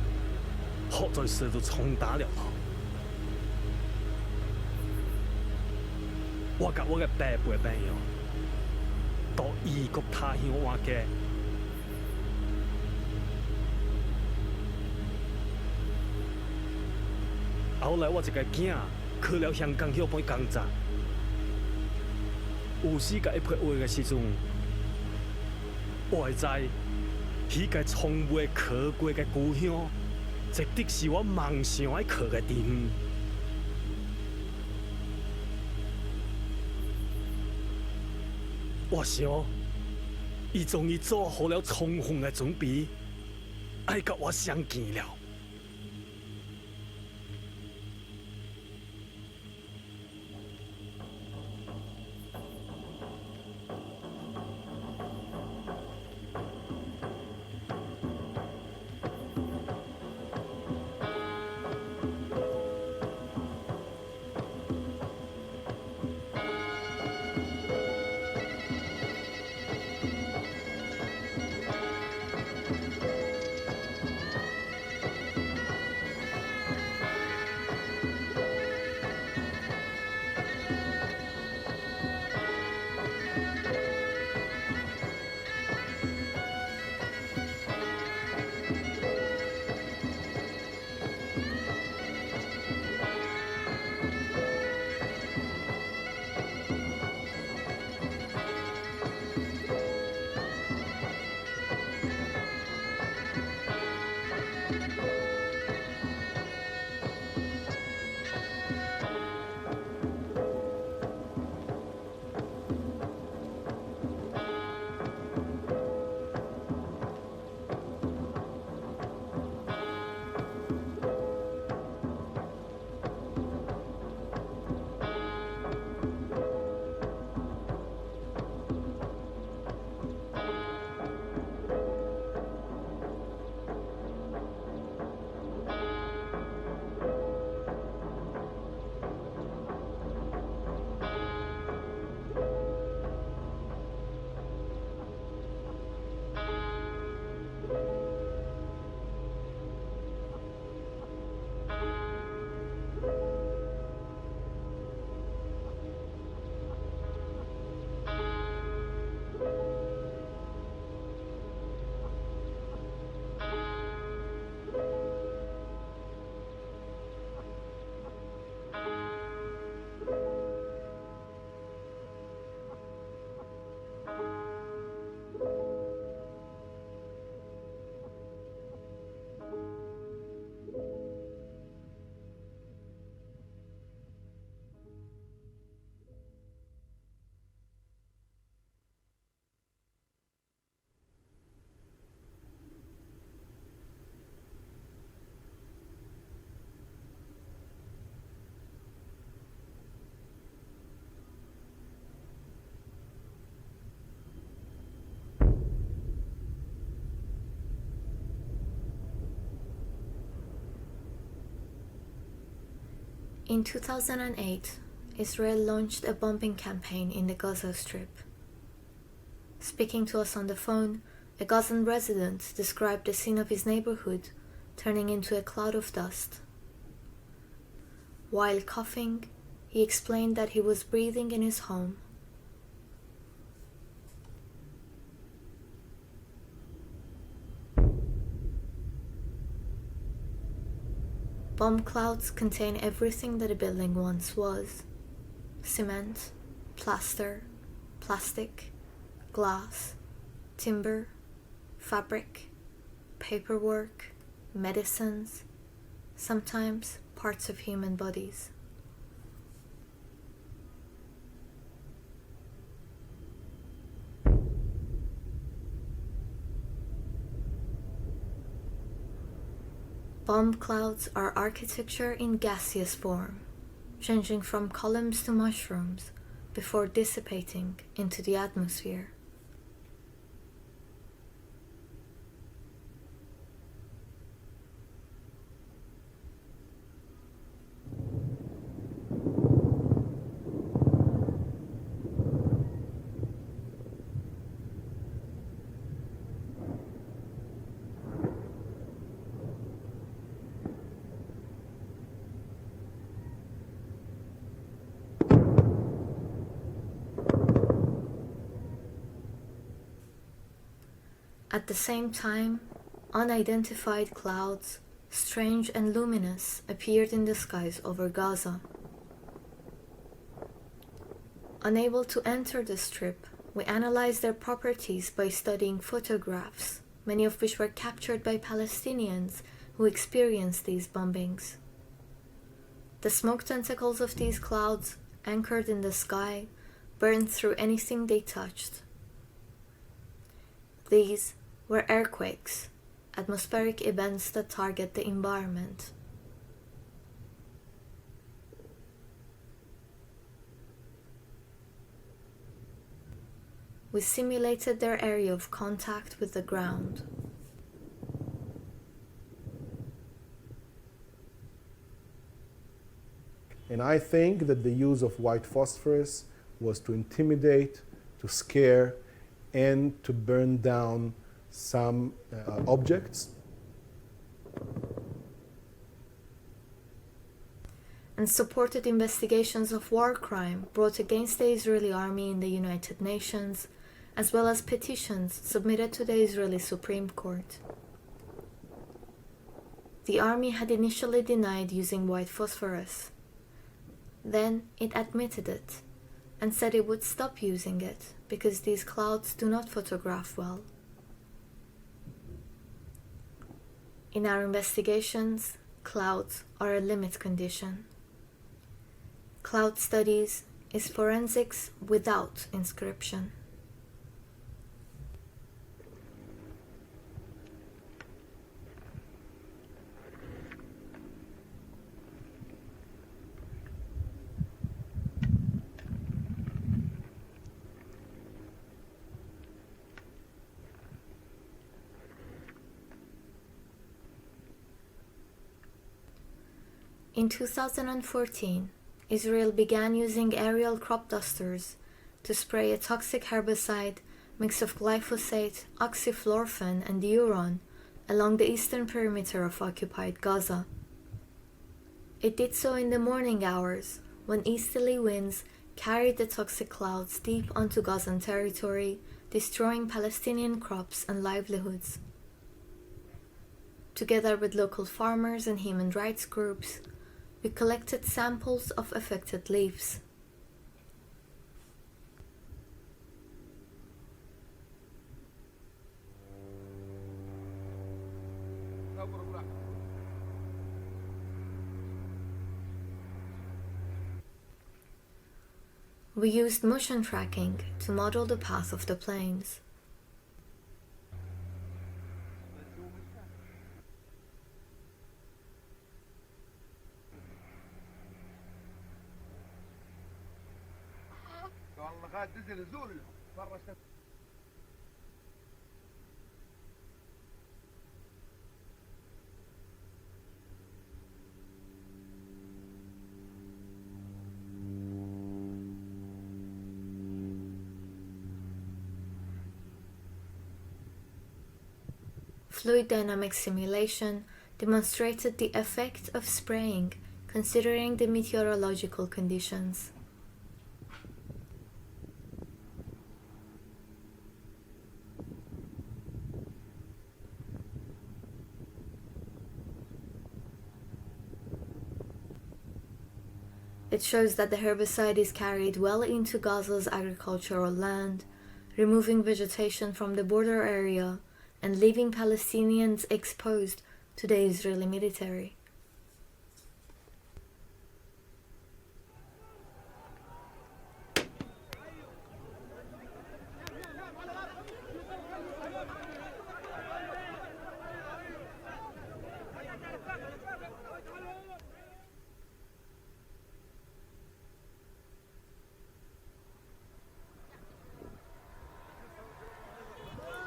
好在事就冲打了头。我甲我嘅爸輩朋友到異國他鄉玩嘅。後來我一個囝去了香港迄邊工作，有時甲伊陪話嘅時陣，我會知迄個從未去過嘅故鄉，絕對是我夢想要去嘅地方。我想，伊終於做好了充分嘅準備，愛甲我相見了。In 2008, Israel launched a bombing campaign in the Gaza Strip. Speaking to us on the phone, a Gazan resident described the scene of his neighborhood turning into a cloud of dust. While coughing, he explained that he was breathing in his home. Bomb clouds contain everything that a building once was: cement, plaster, plastic, glass, timber, fabric, paperwork, medicines, sometimes parts of human bodies. Bomb clouds are architecture in gaseous form, changing from columns to mushrooms before dissipating into the atmosphere. At the same time, unidentified clouds, strange and luminous, appeared in the skies over Gaza. Unable to enter the strip, we analyzed their properties by studying photographs, many of which were captured by Palestinians who experienced these bombings. The smoke tentacles of these clouds, anchored in the sky, burned through anything they touched. These were earthquakes, atmospheric events that target the environment. We simulated their area of contact with the ground. And I think that the use of white phosphorus was to intimidate, to scare, and to burn down some objects. And supported investigations of war crime brought against the Israeli army in the United Nations, as well as petitions submitted to the Israeli Supreme Court. The army had initially denied using white phosphorus. Then it admitted it and said it would stop using it because these clouds do not photograph well. In our investigations, clouds are a limit condition. Cloud studies is forensics without inscription. In 2014, Israel began using aerial crop dusters to spray a toxic herbicide mix of glyphosate, oxyflorphane, and diuron along the eastern perimeter of occupied Gaza. It did so in the morning hours, when easterly winds carried the toxic clouds deep onto Gazan territory, destroying Palestinian crops and livelihoods. Together with local farmers and human rights groups, we collected samples of affected leaves. We used motion tracking to model the path of the planes. Fluid dynamic simulation demonstrated the effect of spraying considering the meteorological conditions. It shows that the herbicide is carried well into Gaza's agricultural land, removing vegetation from the border area and leaving Palestinians exposed to the Israeli military.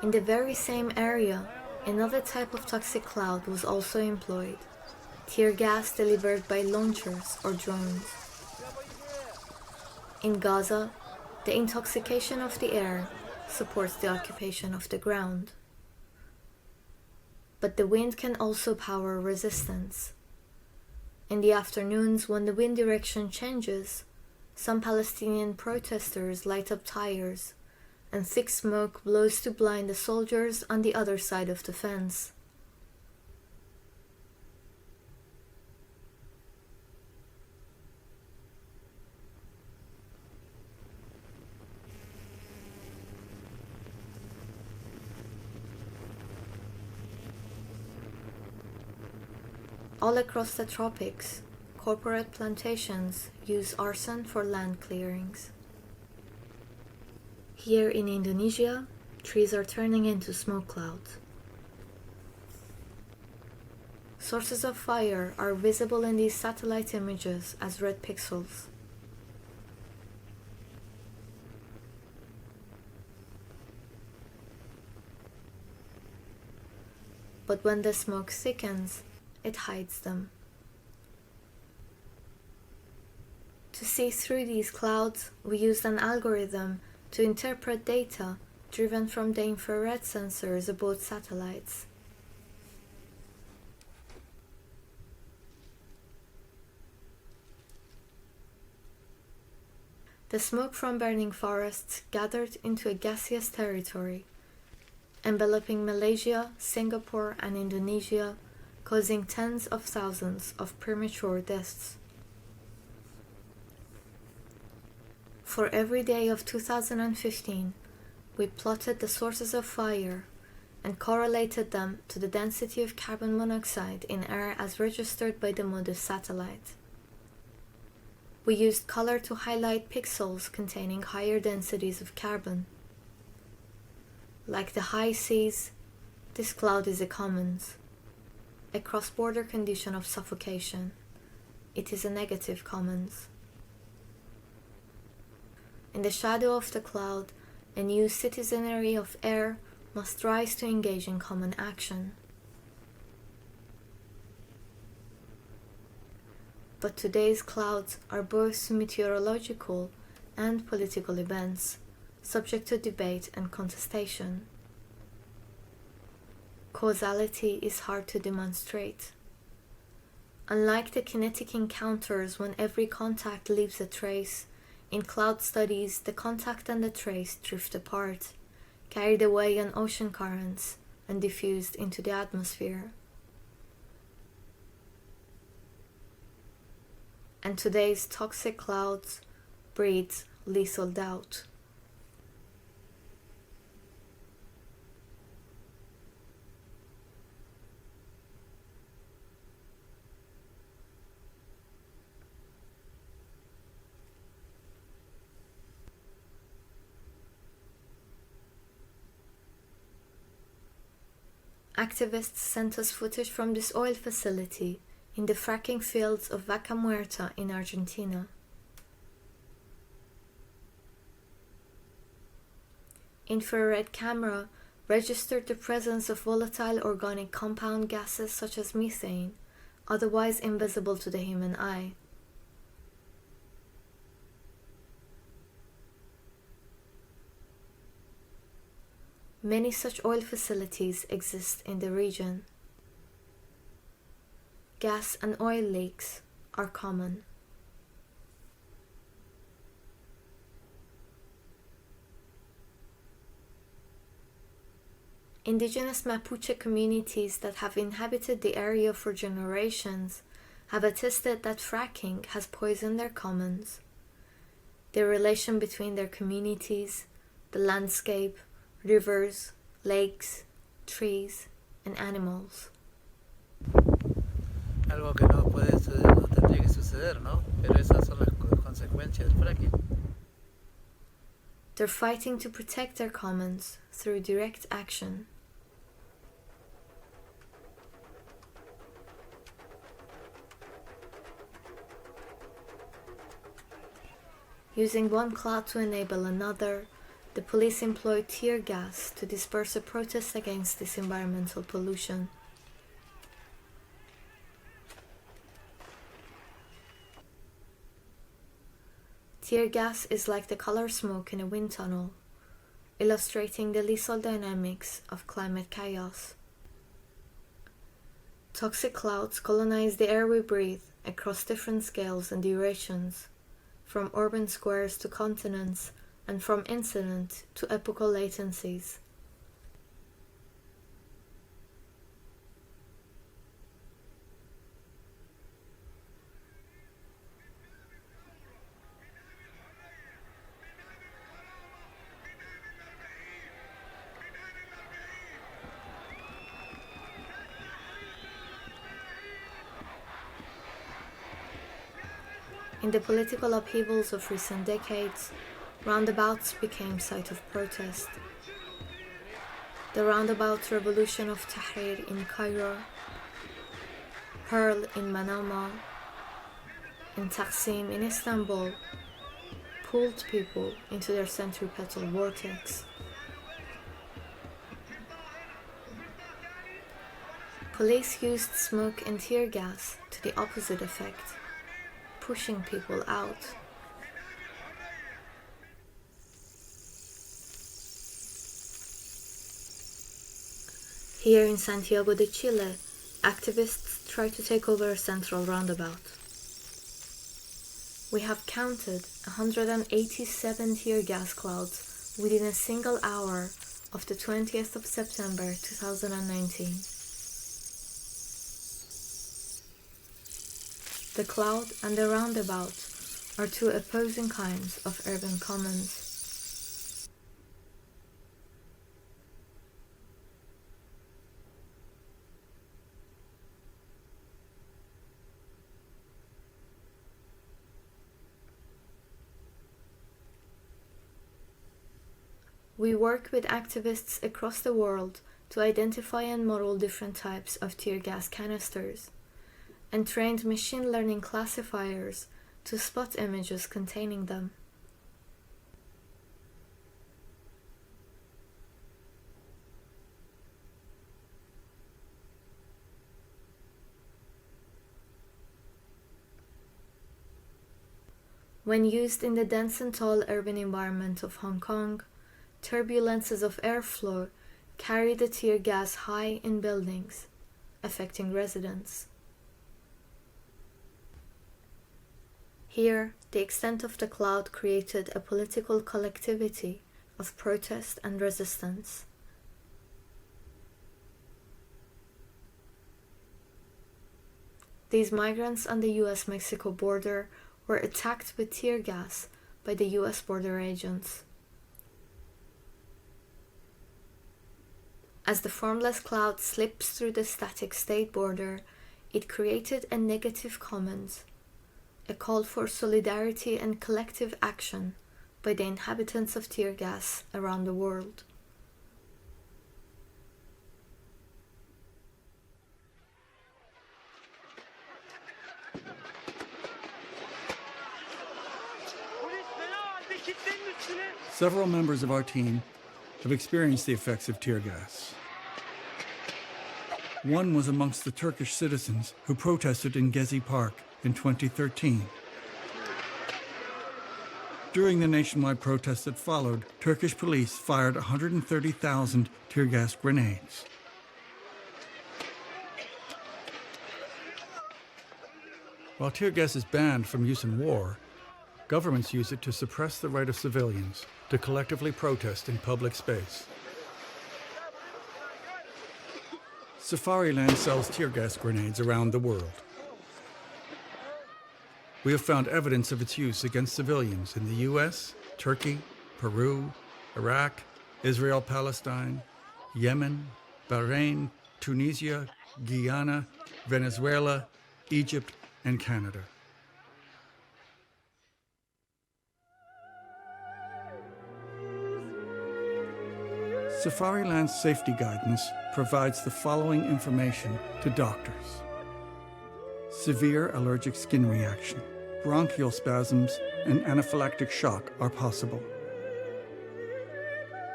In the very same area, another type of toxic cloud was also employed, tear gas delivered by launchers or drones. In Gaza, the intoxication of the air supports the occupation of the ground. But the wind can also power resistance. In the afternoons, when the wind direction changes, some Palestinian protesters light up tires and thick smoke blows to blind the soldiers on the other side of the fence. All across the tropics, corporate plantations use arson for land clearings. Here in Indonesia, trees are turning into smoke clouds. Sources of fire are visible in these satellite images as red pixels. But when the smoke thickens, it hides them. To see through these clouds, we used an algorithm to interpret data driven from the infrared sensors aboard satellites. The smoke from burning forests gathered into a gaseous territory, enveloping Malaysia, Singapore, and Indonesia, causing tens of thousands of premature deaths. For every day of 2015, we plotted the sources of fire and correlated them to the density of carbon monoxide in air as registered by the MODIS satellite. We used color to highlight pixels containing higher densities of carbon. Like the high seas, this cloud is a commons, a cross-border condition of suffocation. It is a negative commons. In the shadow of the cloud, a new citizenry of air must rise to engage in common action. But today's clouds are both meteorological and political events, subject to debate and contestation. Causality is hard to demonstrate. Unlike the kinetic encounters when every contact leaves a trace, in cloud studies the contact and the trace drift apart, carried away on ocean currents, and diffused into the atmosphere. And today's toxic clouds breed lethal doubt. Activists sent us footage from this oil facility in the fracking fields of Vaca Muerta in Argentina. Infrared camera registered the presence of volatile organic compound gases such as methane, otherwise invisible to the human eye. Many such oil facilities exist in the region. Gas and oil leaks are common. Indigenous Mapuche communities that have inhabited the area for generations have attested that fracking has poisoned their commons, the relation between their communities, the landscape, rivers, lakes, trees, and animals. Algo que no tendría que suceder, ¿no? Pero esas son las consecuencias del fracking. They're fighting to protect their commons through direct action. Using one cloud to enable another, the police employed tear gas to disperse a protest against this environmental pollution. Tear gas is like the color smoke in a wind tunnel, illustrating the lethal dynamics of climate chaos. Toxic clouds colonize the air we breathe across different scales and durations, from urban squares to continents, and from incident to epochal latencies. In the political upheavals of recent decades, roundabouts became site of protest. The roundabout revolution of Tahrir in Cairo, Pearl in Manama, and Taksim in Istanbul pulled people into their centripetal vortex. Police used smoke and tear gas to the opposite effect, pushing people out. Here in Santiago de Chile, activists try to take over a central roundabout. We have counted 187 tear gas clouds within a single hour of the 20th of September 2019. The cloud and the roundabout are two opposing kinds of urban commons. We work with activists across the world to identify and model different types of tear gas canisters, and trained machine learning classifiers to spot images containing them. When used in the dense and tall urban environment of Hong Kong, turbulences of airflow carry the tear gas high in buildings, affecting residents. Here, the extent of the cloud created a political collectivity of protest and resistance. These migrants on the US-Mexico border were attacked with tear gas by the US border agents. As the formless cloud slips through the static state border, it created a negative commons, a call for solidarity and collective action by the inhabitants of tear gas around the world. Several members of our team have experienced the effects of tear gas. One was amongst the Turkish citizens who protested in Gezi Park in 2013. During the nationwide protests that followed, Turkish police fired 130,000 tear gas grenades. While tear gas is banned from use in war, governments use it to suppress the right of civilians to collectively protest in public space. Safariland sells tear gas grenades around the world. We have found evidence of its use against civilians in the US, Turkey, Peru, Iraq, Israel, Palestine, Yemen, Bahrain, Tunisia, Guyana, Venezuela, Egypt, and Canada. Safariland's safety guidance provides the following information to doctors. Severe allergic skin reaction, bronchial spasms, and anaphylactic shock are possible.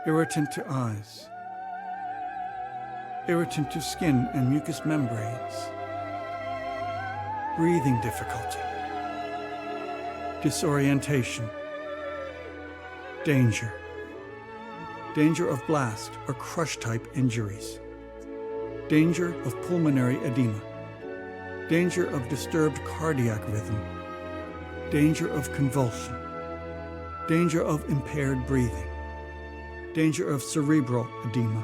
Irritant to eyes, irritant to skin and mucous membranes, breathing difficulty, disorientation, danger of blast or crush-type injuries, danger of pulmonary edema, danger of disturbed cardiac rhythm, danger of convulsion, danger of impaired breathing, danger of cerebral edema.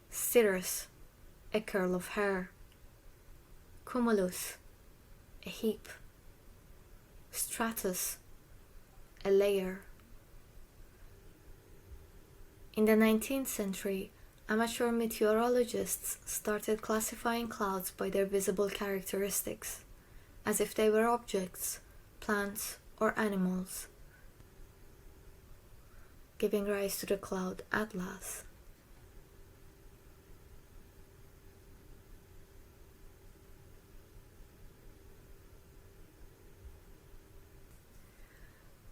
Cirrus, a curl of hair. Cumulus, a heap. Stratus, a layer. In the 19th century, amateur meteorologists started classifying clouds by their visible characteristics, as if they were objects, plants, or animals, giving rise to the cloud atlas.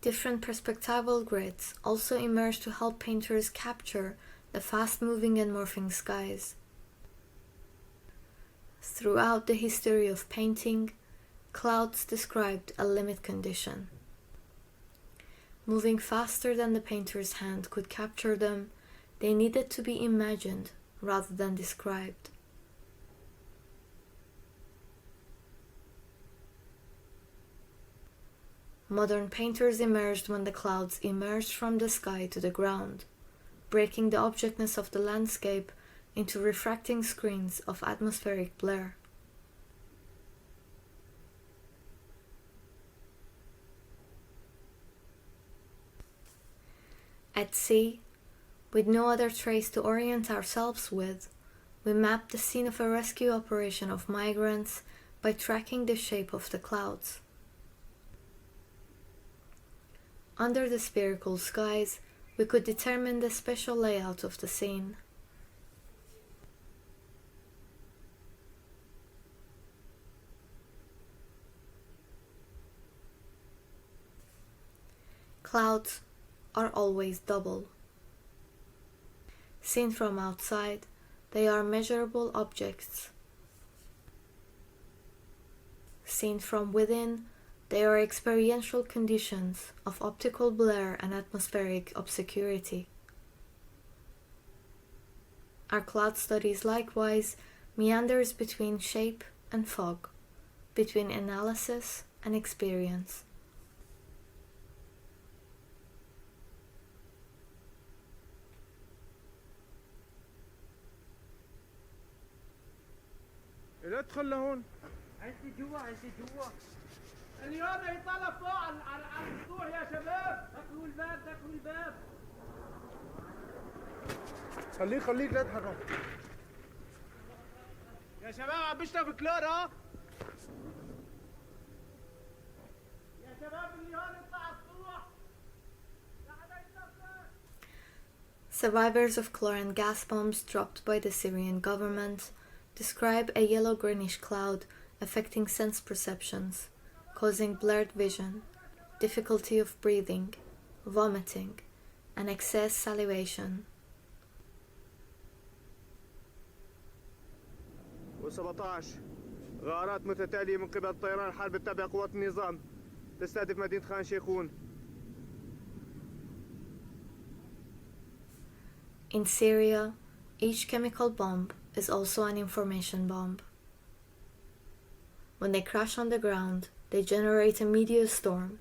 Different perspectival grids also emerged to help painters capture the fast-moving and morphing skies. Throughout the history of painting, clouds described a limit condition. Moving faster than the painter's hand could capture them, they needed to be imagined rather than described. Modern painters emerged when the clouds emerged from the sky to the ground, breaking the objectness of the landscape into refracting screens of atmospheric blur. At sea, with no other trace to orient ourselves with, we mapped the scene of a rescue operation of migrants by tracking the shape of the clouds. Under the spherical skies, we could determine the spatial layout of the scene. Clouds are always double. Seen from outside, they are measurable objects. Seen from within, they are experiential conditions of optical blur and atmospheric obscurity. Our cloud studies likewise meanders between shape and fog, between analysis and experience. ادخل لهون. عايزين جوا عايزين جوا. اليوم يطلع فوق على السطوح يا شباب. دخلوا الباب دخلوا الباب. خليك لا تتحرك. يا شباب عم بيشرب كلور ها. يا شباب اليوم يطلع على السطوح. Survivors of chlorine gas bombs dropped by the Syrian government describe a yellow-greenish cloud affecting sense perceptions, causing blurred vision, difficulty of breathing, vomiting, and excess salivation. و17 غارات متتالية من قبل طيران الحرب التابعة قوات النظام تستهدف مدينة خان شيخون. In Syria, each chemical bomb is also an information bomb. When they crash on the ground, they generate a media storm,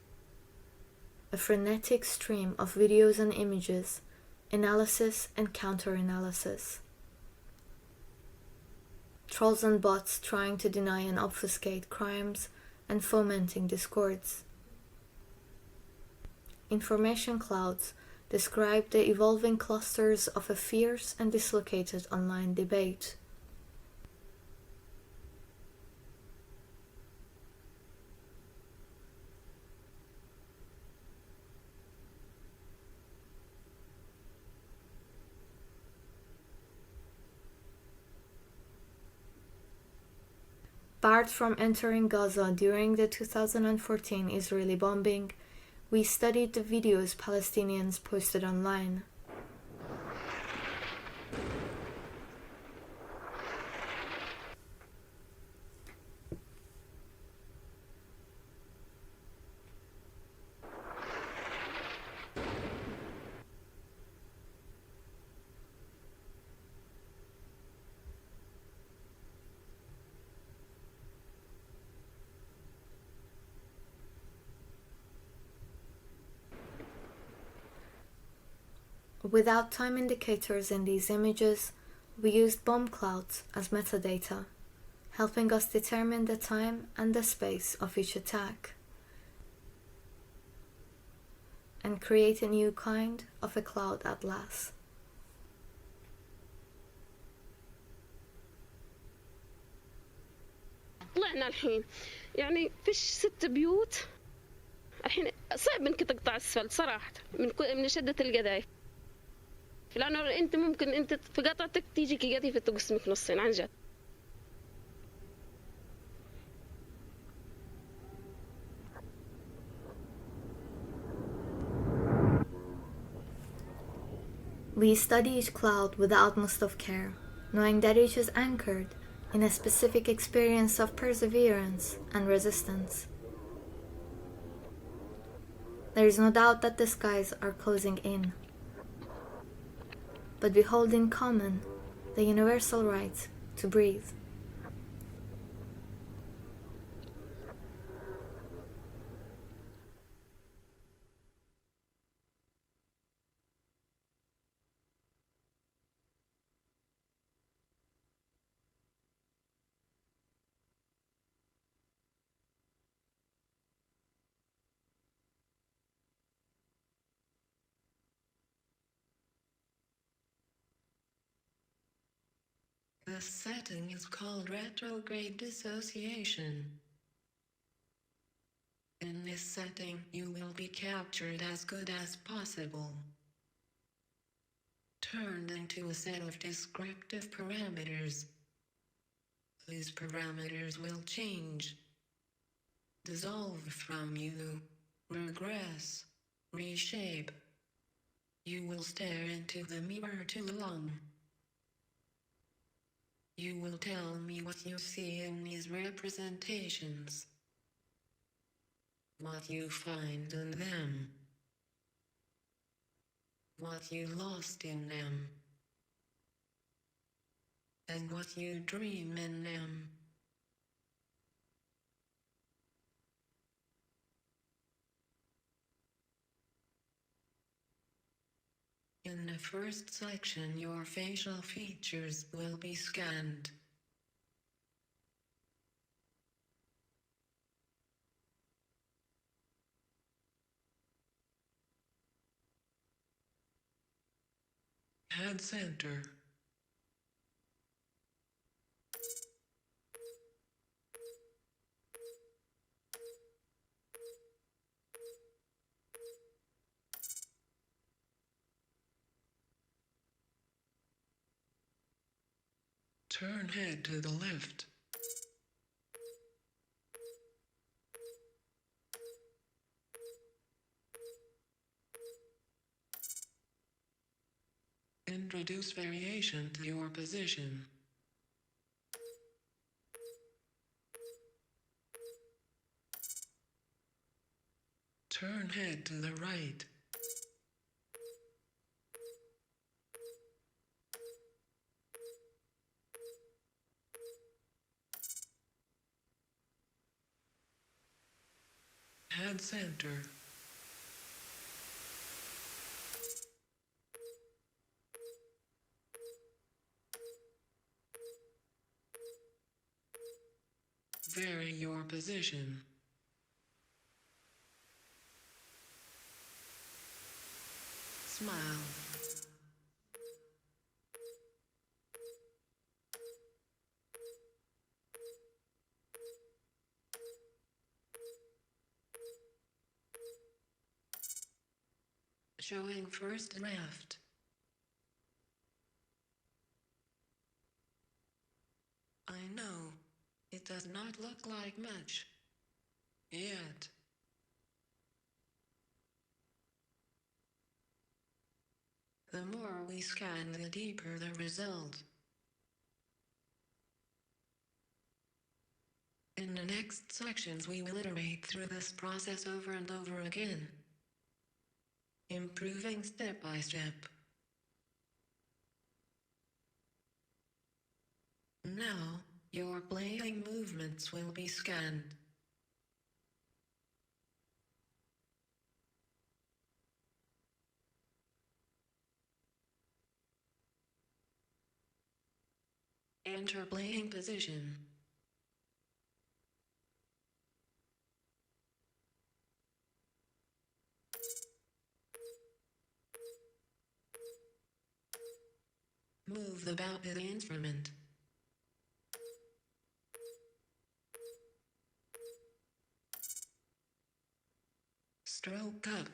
a frenetic stream of videos and images, analysis and counter-analysis. Trolls and bots trying to deny and obfuscate crimes and fomenting discords. Information clouds describe the evolving clusters of a fierce and dislocated online debate. Barred from entering Gaza during the 2014 Israeli bombing, we studied the videos Palestinians posted online. Without time indicators in these images, we used bomb clouds as metadata, helping us determine the time and the space of each attack, and create a new kind of a cloud atlas. طلعنا الحين يعني فيش 6 بيوت الحين صعب انك تقطع الاسفلت صراحه من شده القذايف لانه انت ممكن انت في قطعتك تيجيك قذيفه تقسمك نصين عن جد. We study each cloud with the utmost of care, knowing that each is anchored in a specific experience of perseverance and resistance. There is no doubt that the skies are closing in, but we hold in common the universal right to breathe. The setting is called retrograde dissociation. In this setting, you will be captured as good as possible, turned into a set of descriptive parameters. These parameters will change, dissolve from you, regress, reshape. You will stare into the mirror too long. You will tell me what you see in these representations, what you find in them, what you lost in them, and what you dream in them. In the first section, your facial features will be scanned. Head center. Turn head to the left. Introduce variation to your position. Turn head to the right. Head center. Vary your position. Smile. Showing first left. I know, it does not look like much. Yet. The more we scan, the deeper the result. In the next sections, we will iterate through this process over and over again, improving step by step. Now, your playing movements will be scanned. Enter playing position. Move the bow of the instrument. Stroke up.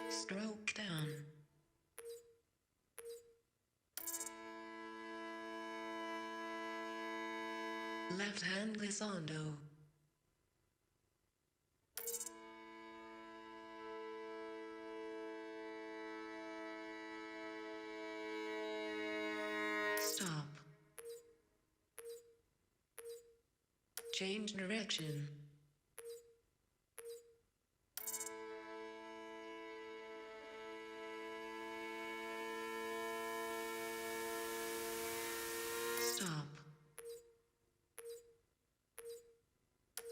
Stroke down. Left hand glissando. Stop. Change direction. Stop.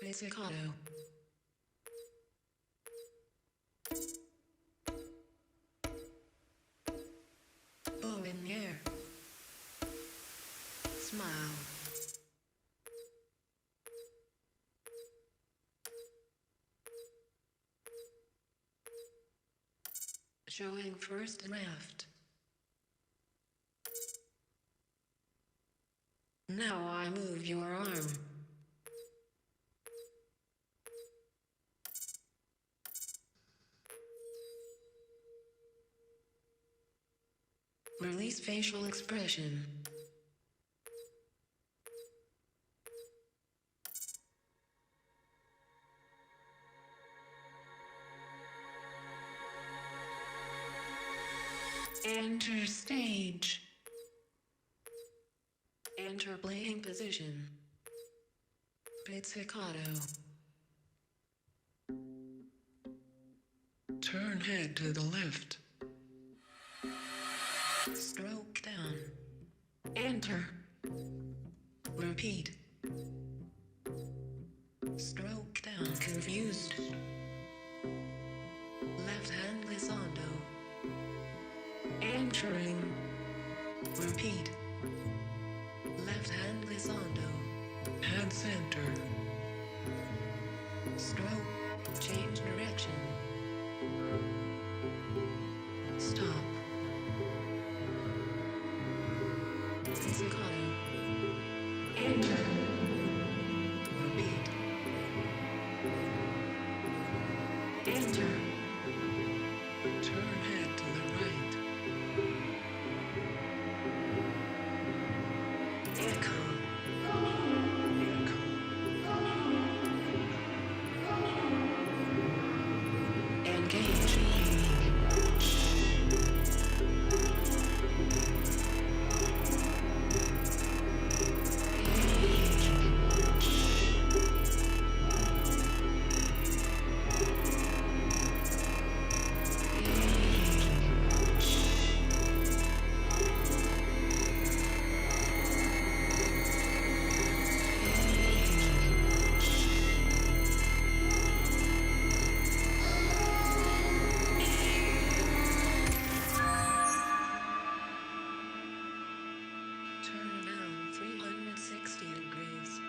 Pizzicato. Bow in the air. Smile. Showing first left. Now I move your arm. Release facial expression. Enter stage. Enter playing position. Pizzicato. Turn head to the left. Stroke down. Enter. Repeat. Stroke down. Confused. Left hand glissando. Entering. Repeat. Left hand glissando. Head center. Stroke. Change direction. Stop. Pizzicato. Enter. Repeat. Enter. Turn head to the right. Echo. Engage. Turn down 360 degrees.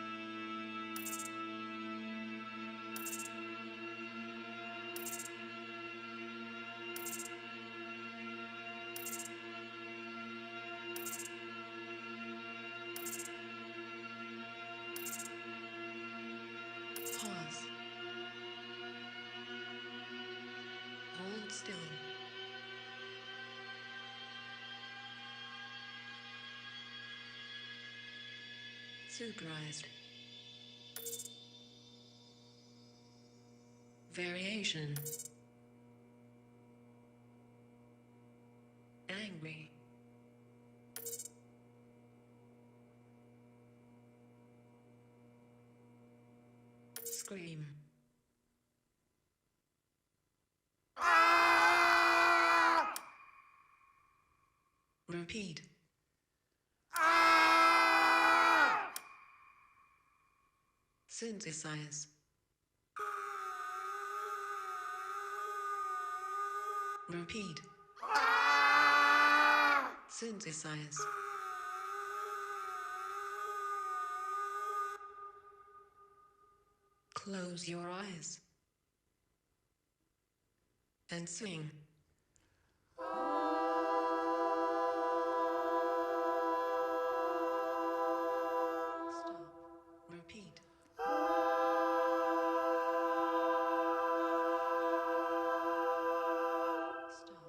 Pause. Hold still. Supervised. Variation. Angry. Scream. Repeat. Synthesize. Repeat. Synthesize. Close your eyes and sing. Stop. Repeat. Stop.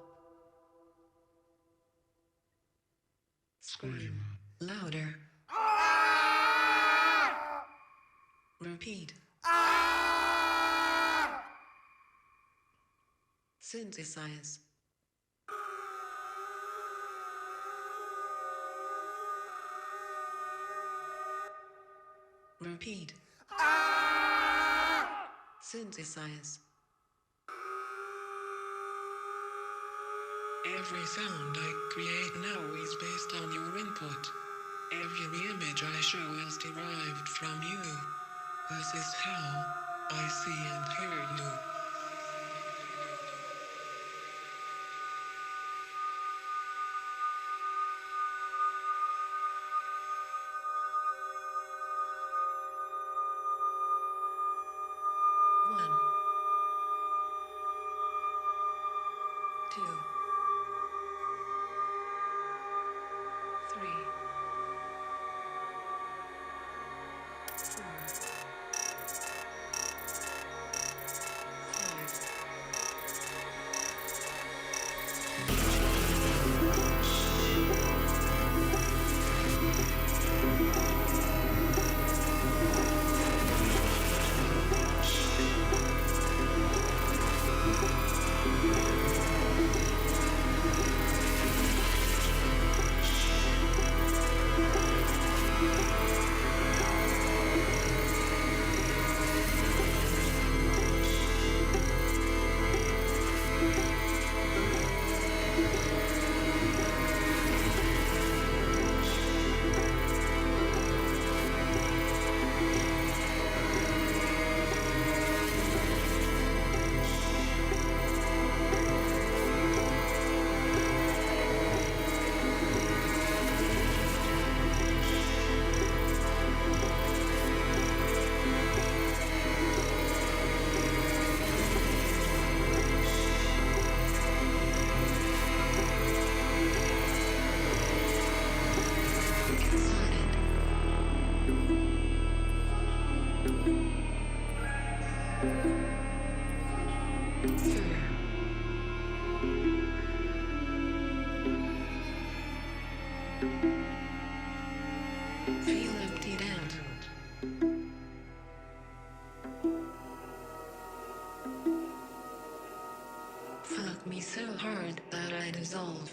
Scream louder. Repeat. Synthesize. Repeat. Synthesize. Every sound I create now is based on your input. Every image I show is derived from you. This is how I see and hear you. One, two, three, four, five. Feel emptied out. Fuck me so hard that I dissolve.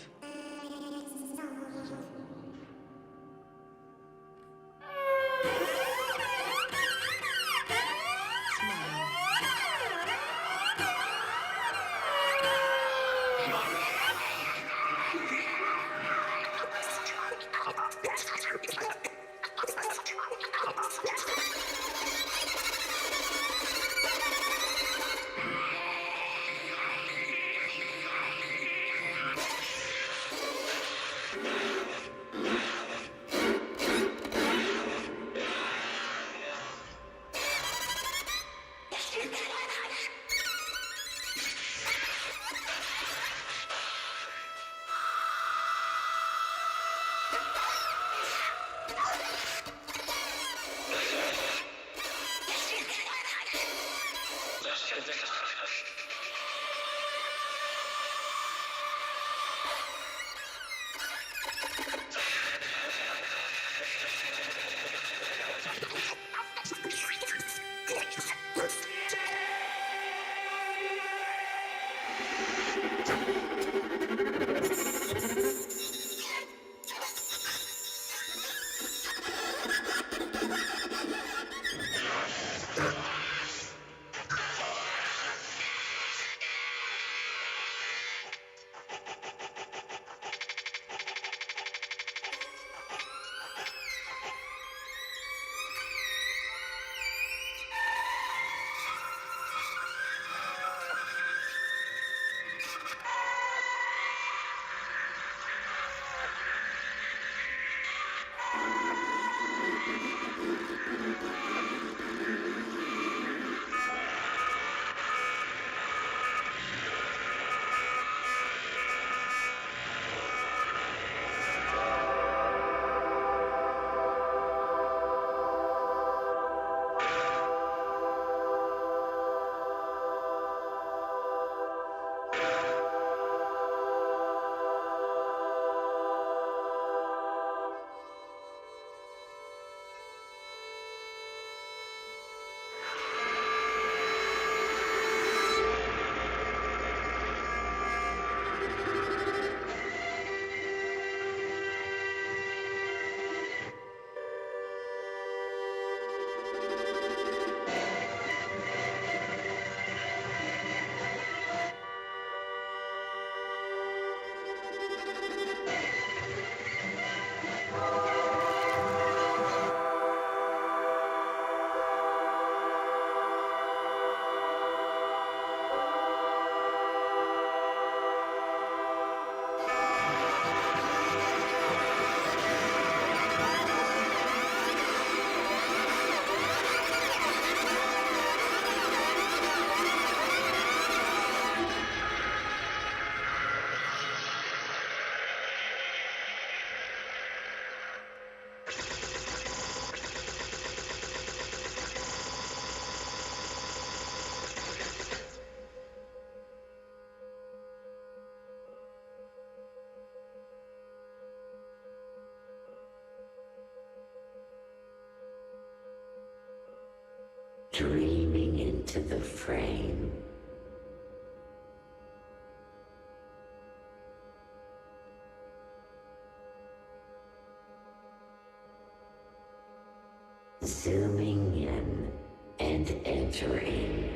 Dreaming into the frame. Zooming in and entering.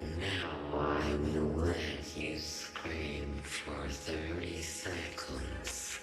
Now I will let you scream for 30 seconds.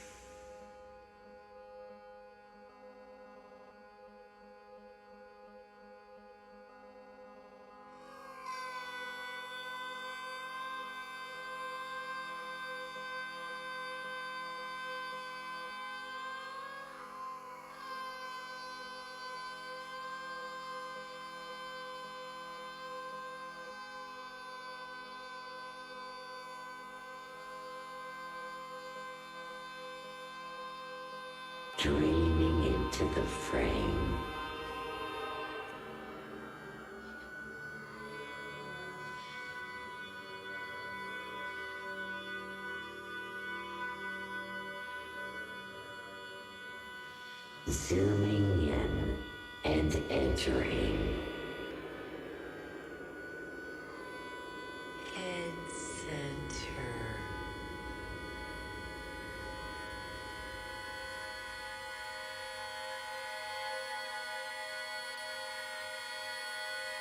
Dreaming into the frame. Zooming in and entering. Head center.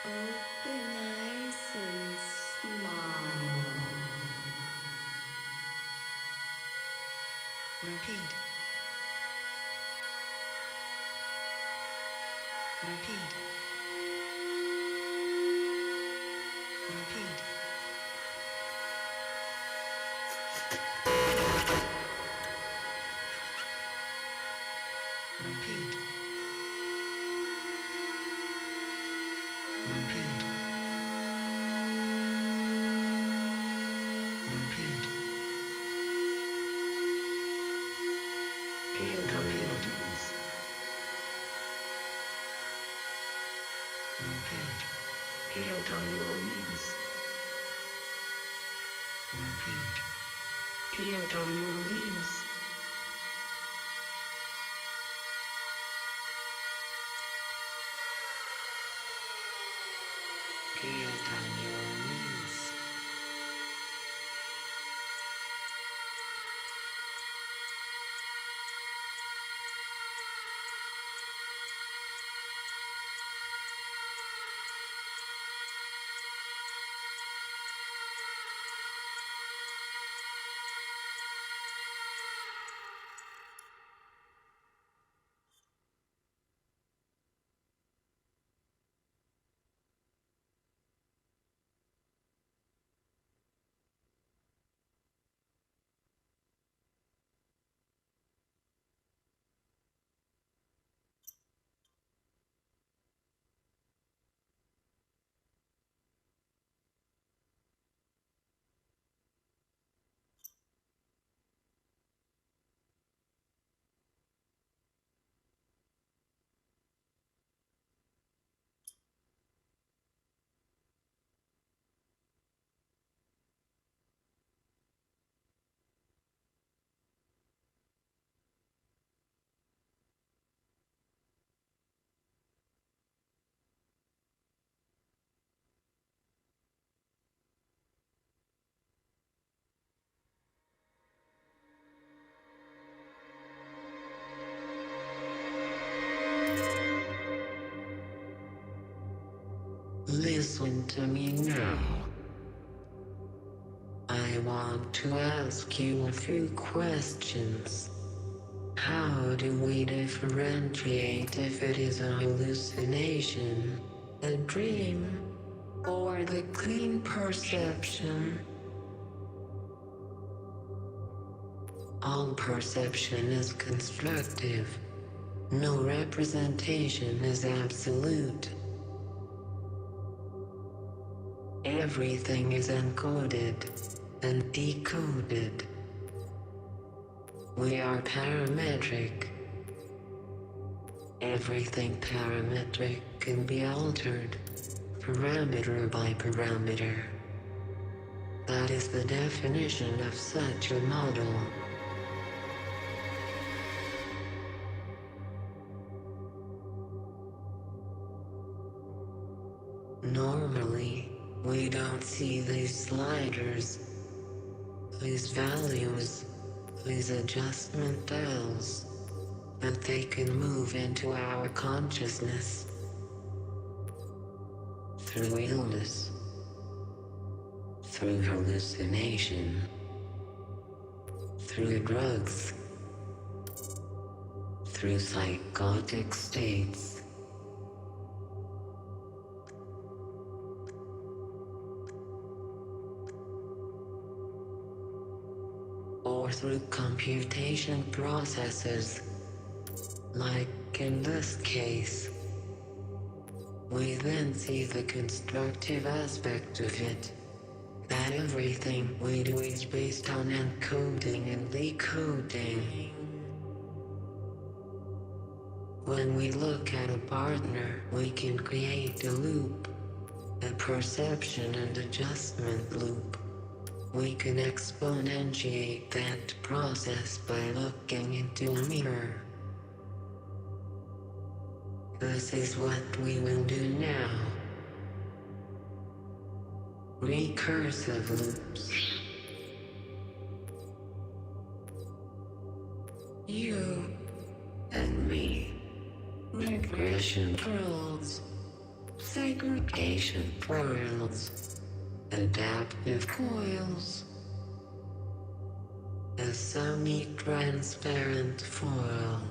Open eyes and smile. Repeat. Repeat. Repeat. Repeat. Count on your knees. Repeat. Count on your knees. Count on your knees. Listen to me now. I want to ask you a few questions. How do we differentiate if it is a hallucination, a dream, or the clean perception? All perception is constructive. No representation is absolute. Everything is encoded and decoded. We are parametric. Everything parametric can be altered, parameter by parameter. That is the definition of such a model. Normally, we don't see these sliders, these values, these adjustment dials, but they can move into our consciousness through illness, through hallucination, through drugs, through psychotic states. Or through computation processes, like in this case. We then see the constructive aspect of it, that everything we do is based on encoding and decoding. When we look at a partner, we can create a loop, a perception and adjustment loop. We can exponentiate that process by looking into a mirror. This is what we will do now. Recursive loops. You and me. Regression worlds. Segregation worlds. Adaptive coils. A semi-transparent foil.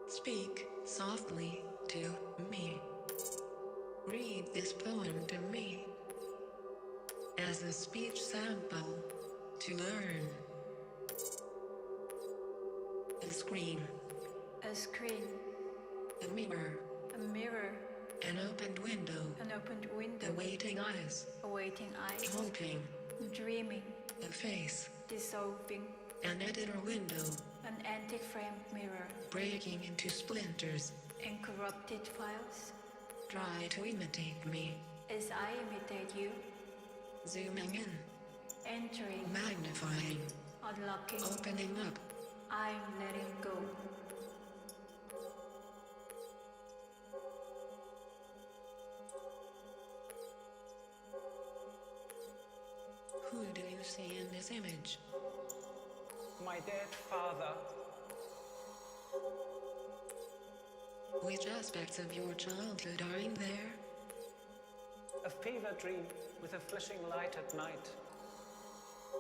Speak softly to me. Read this poem to me as a speech sample to learn. And scream A screen. A mirror. A mirror. An opened window. An opened window. Awaiting eyes. Awaiting eyes. Hoping. Dreaming. A face. Dissolving. An editor window. An antique framed mirror. Breaking into splinters. And corrupted files. Try to imitate me. As I imitate you. Zooming in. Entering. Magnifying. Unlocking. Opening up. I'm letting go. Who do you see in this image? My dead father. Which aspects of your childhood are in there? A fever dream with a flashing light at night.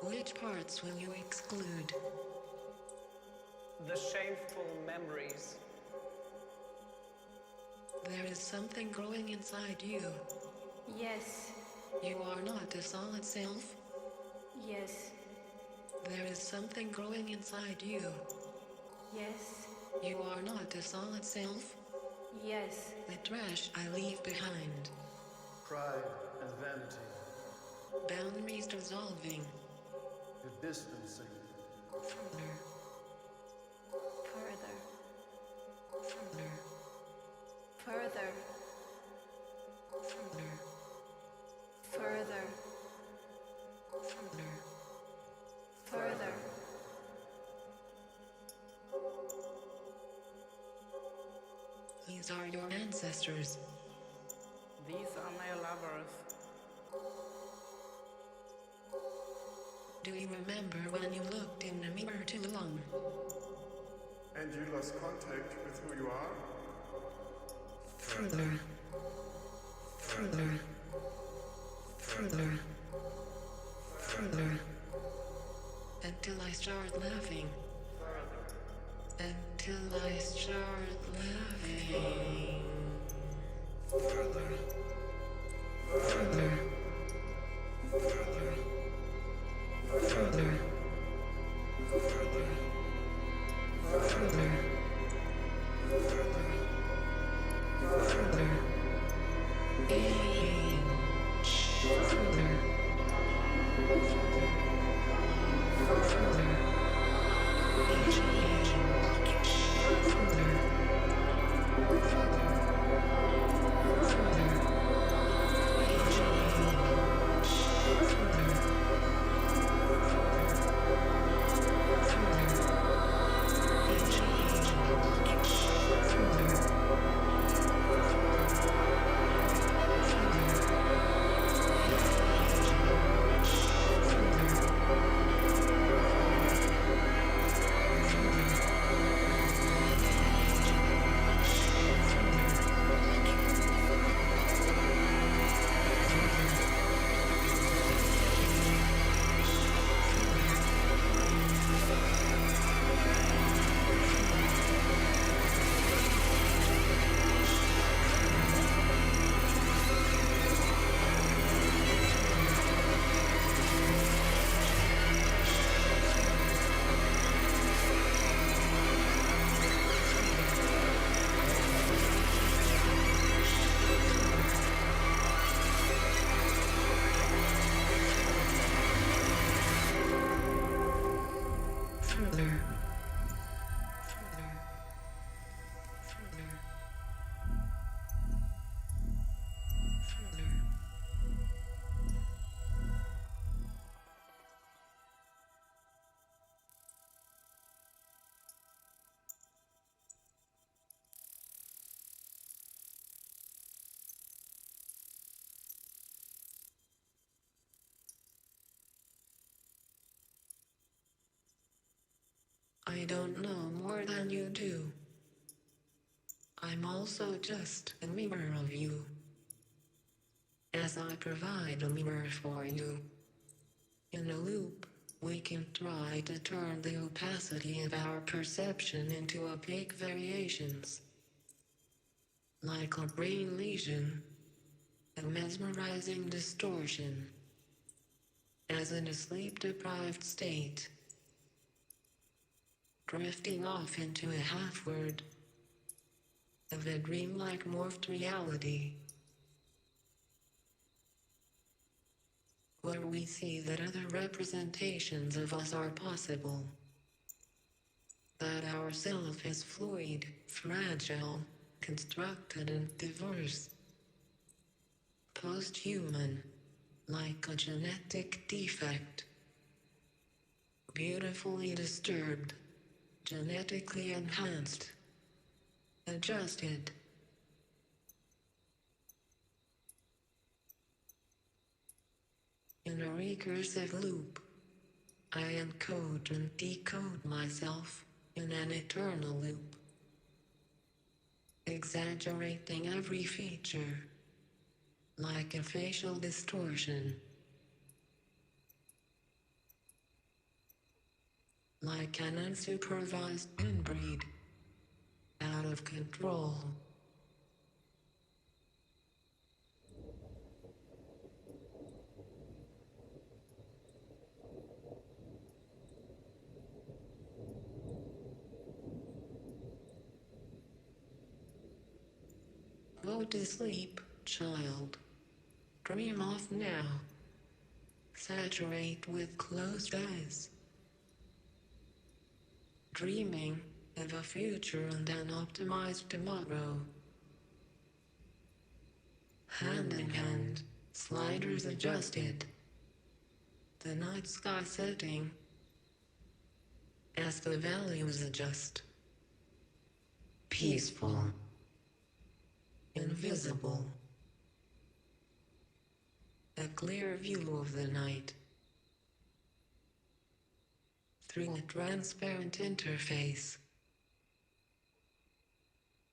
Which parts will you exclude? The shameful memories. There is something growing inside you. Yes. You are not a solid self. Yes. There is something growing inside you. Yes. You are not a solid self. Yes. The trash I leave behind. Pride and vanity. Boundaries dissolving. The distancing. Further. Further. Further. Further. Further. Further. Further. Further. These are your ancestors. These are my lovers. Do you remember when you looked in the mirror too long? And you lost contact with who you are? Further. Further. Further. Further. Until I start laughing. Until I start laughing. Further. Further. Further. Further. Further. Further. Further. Further. Age. Further. Further. Age. Further. I don't know more than you do. I'm also just a mirror of you. As I provide a mirror for you. In a loop, we can try to turn the opacity of our perception into opaque variations. Like a brain lesion, a mesmerizing distortion. As in a sleep-deprived state. Drifting off into a half-word, of a dreamlike morphed reality, where we see that other representations of us are possible, that our self is fluid, fragile, constructed and diverse, post-human, like a genetic defect, beautifully disturbed, genetically enhanced, adjusted. In a recursive loop, I encode and decode myself in an eternal loop, exaggerating every feature, like a facial distortion, like an unsupervised inbreed, out of control. Go to sleep, child. Dream off now. Saturate with closed eyes. Dreaming of a future and an optimized tomorrow. Hand in hand, sliders adjusted. The night sky setting as the values adjust. Peaceful. Invisible. A clear view of the night through a transparent interface.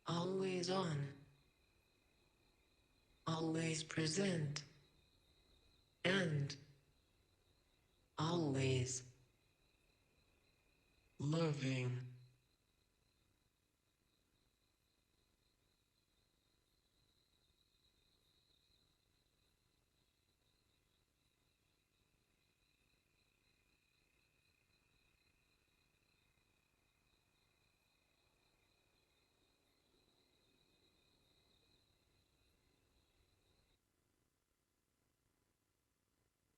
Always on. Always present. And always loving.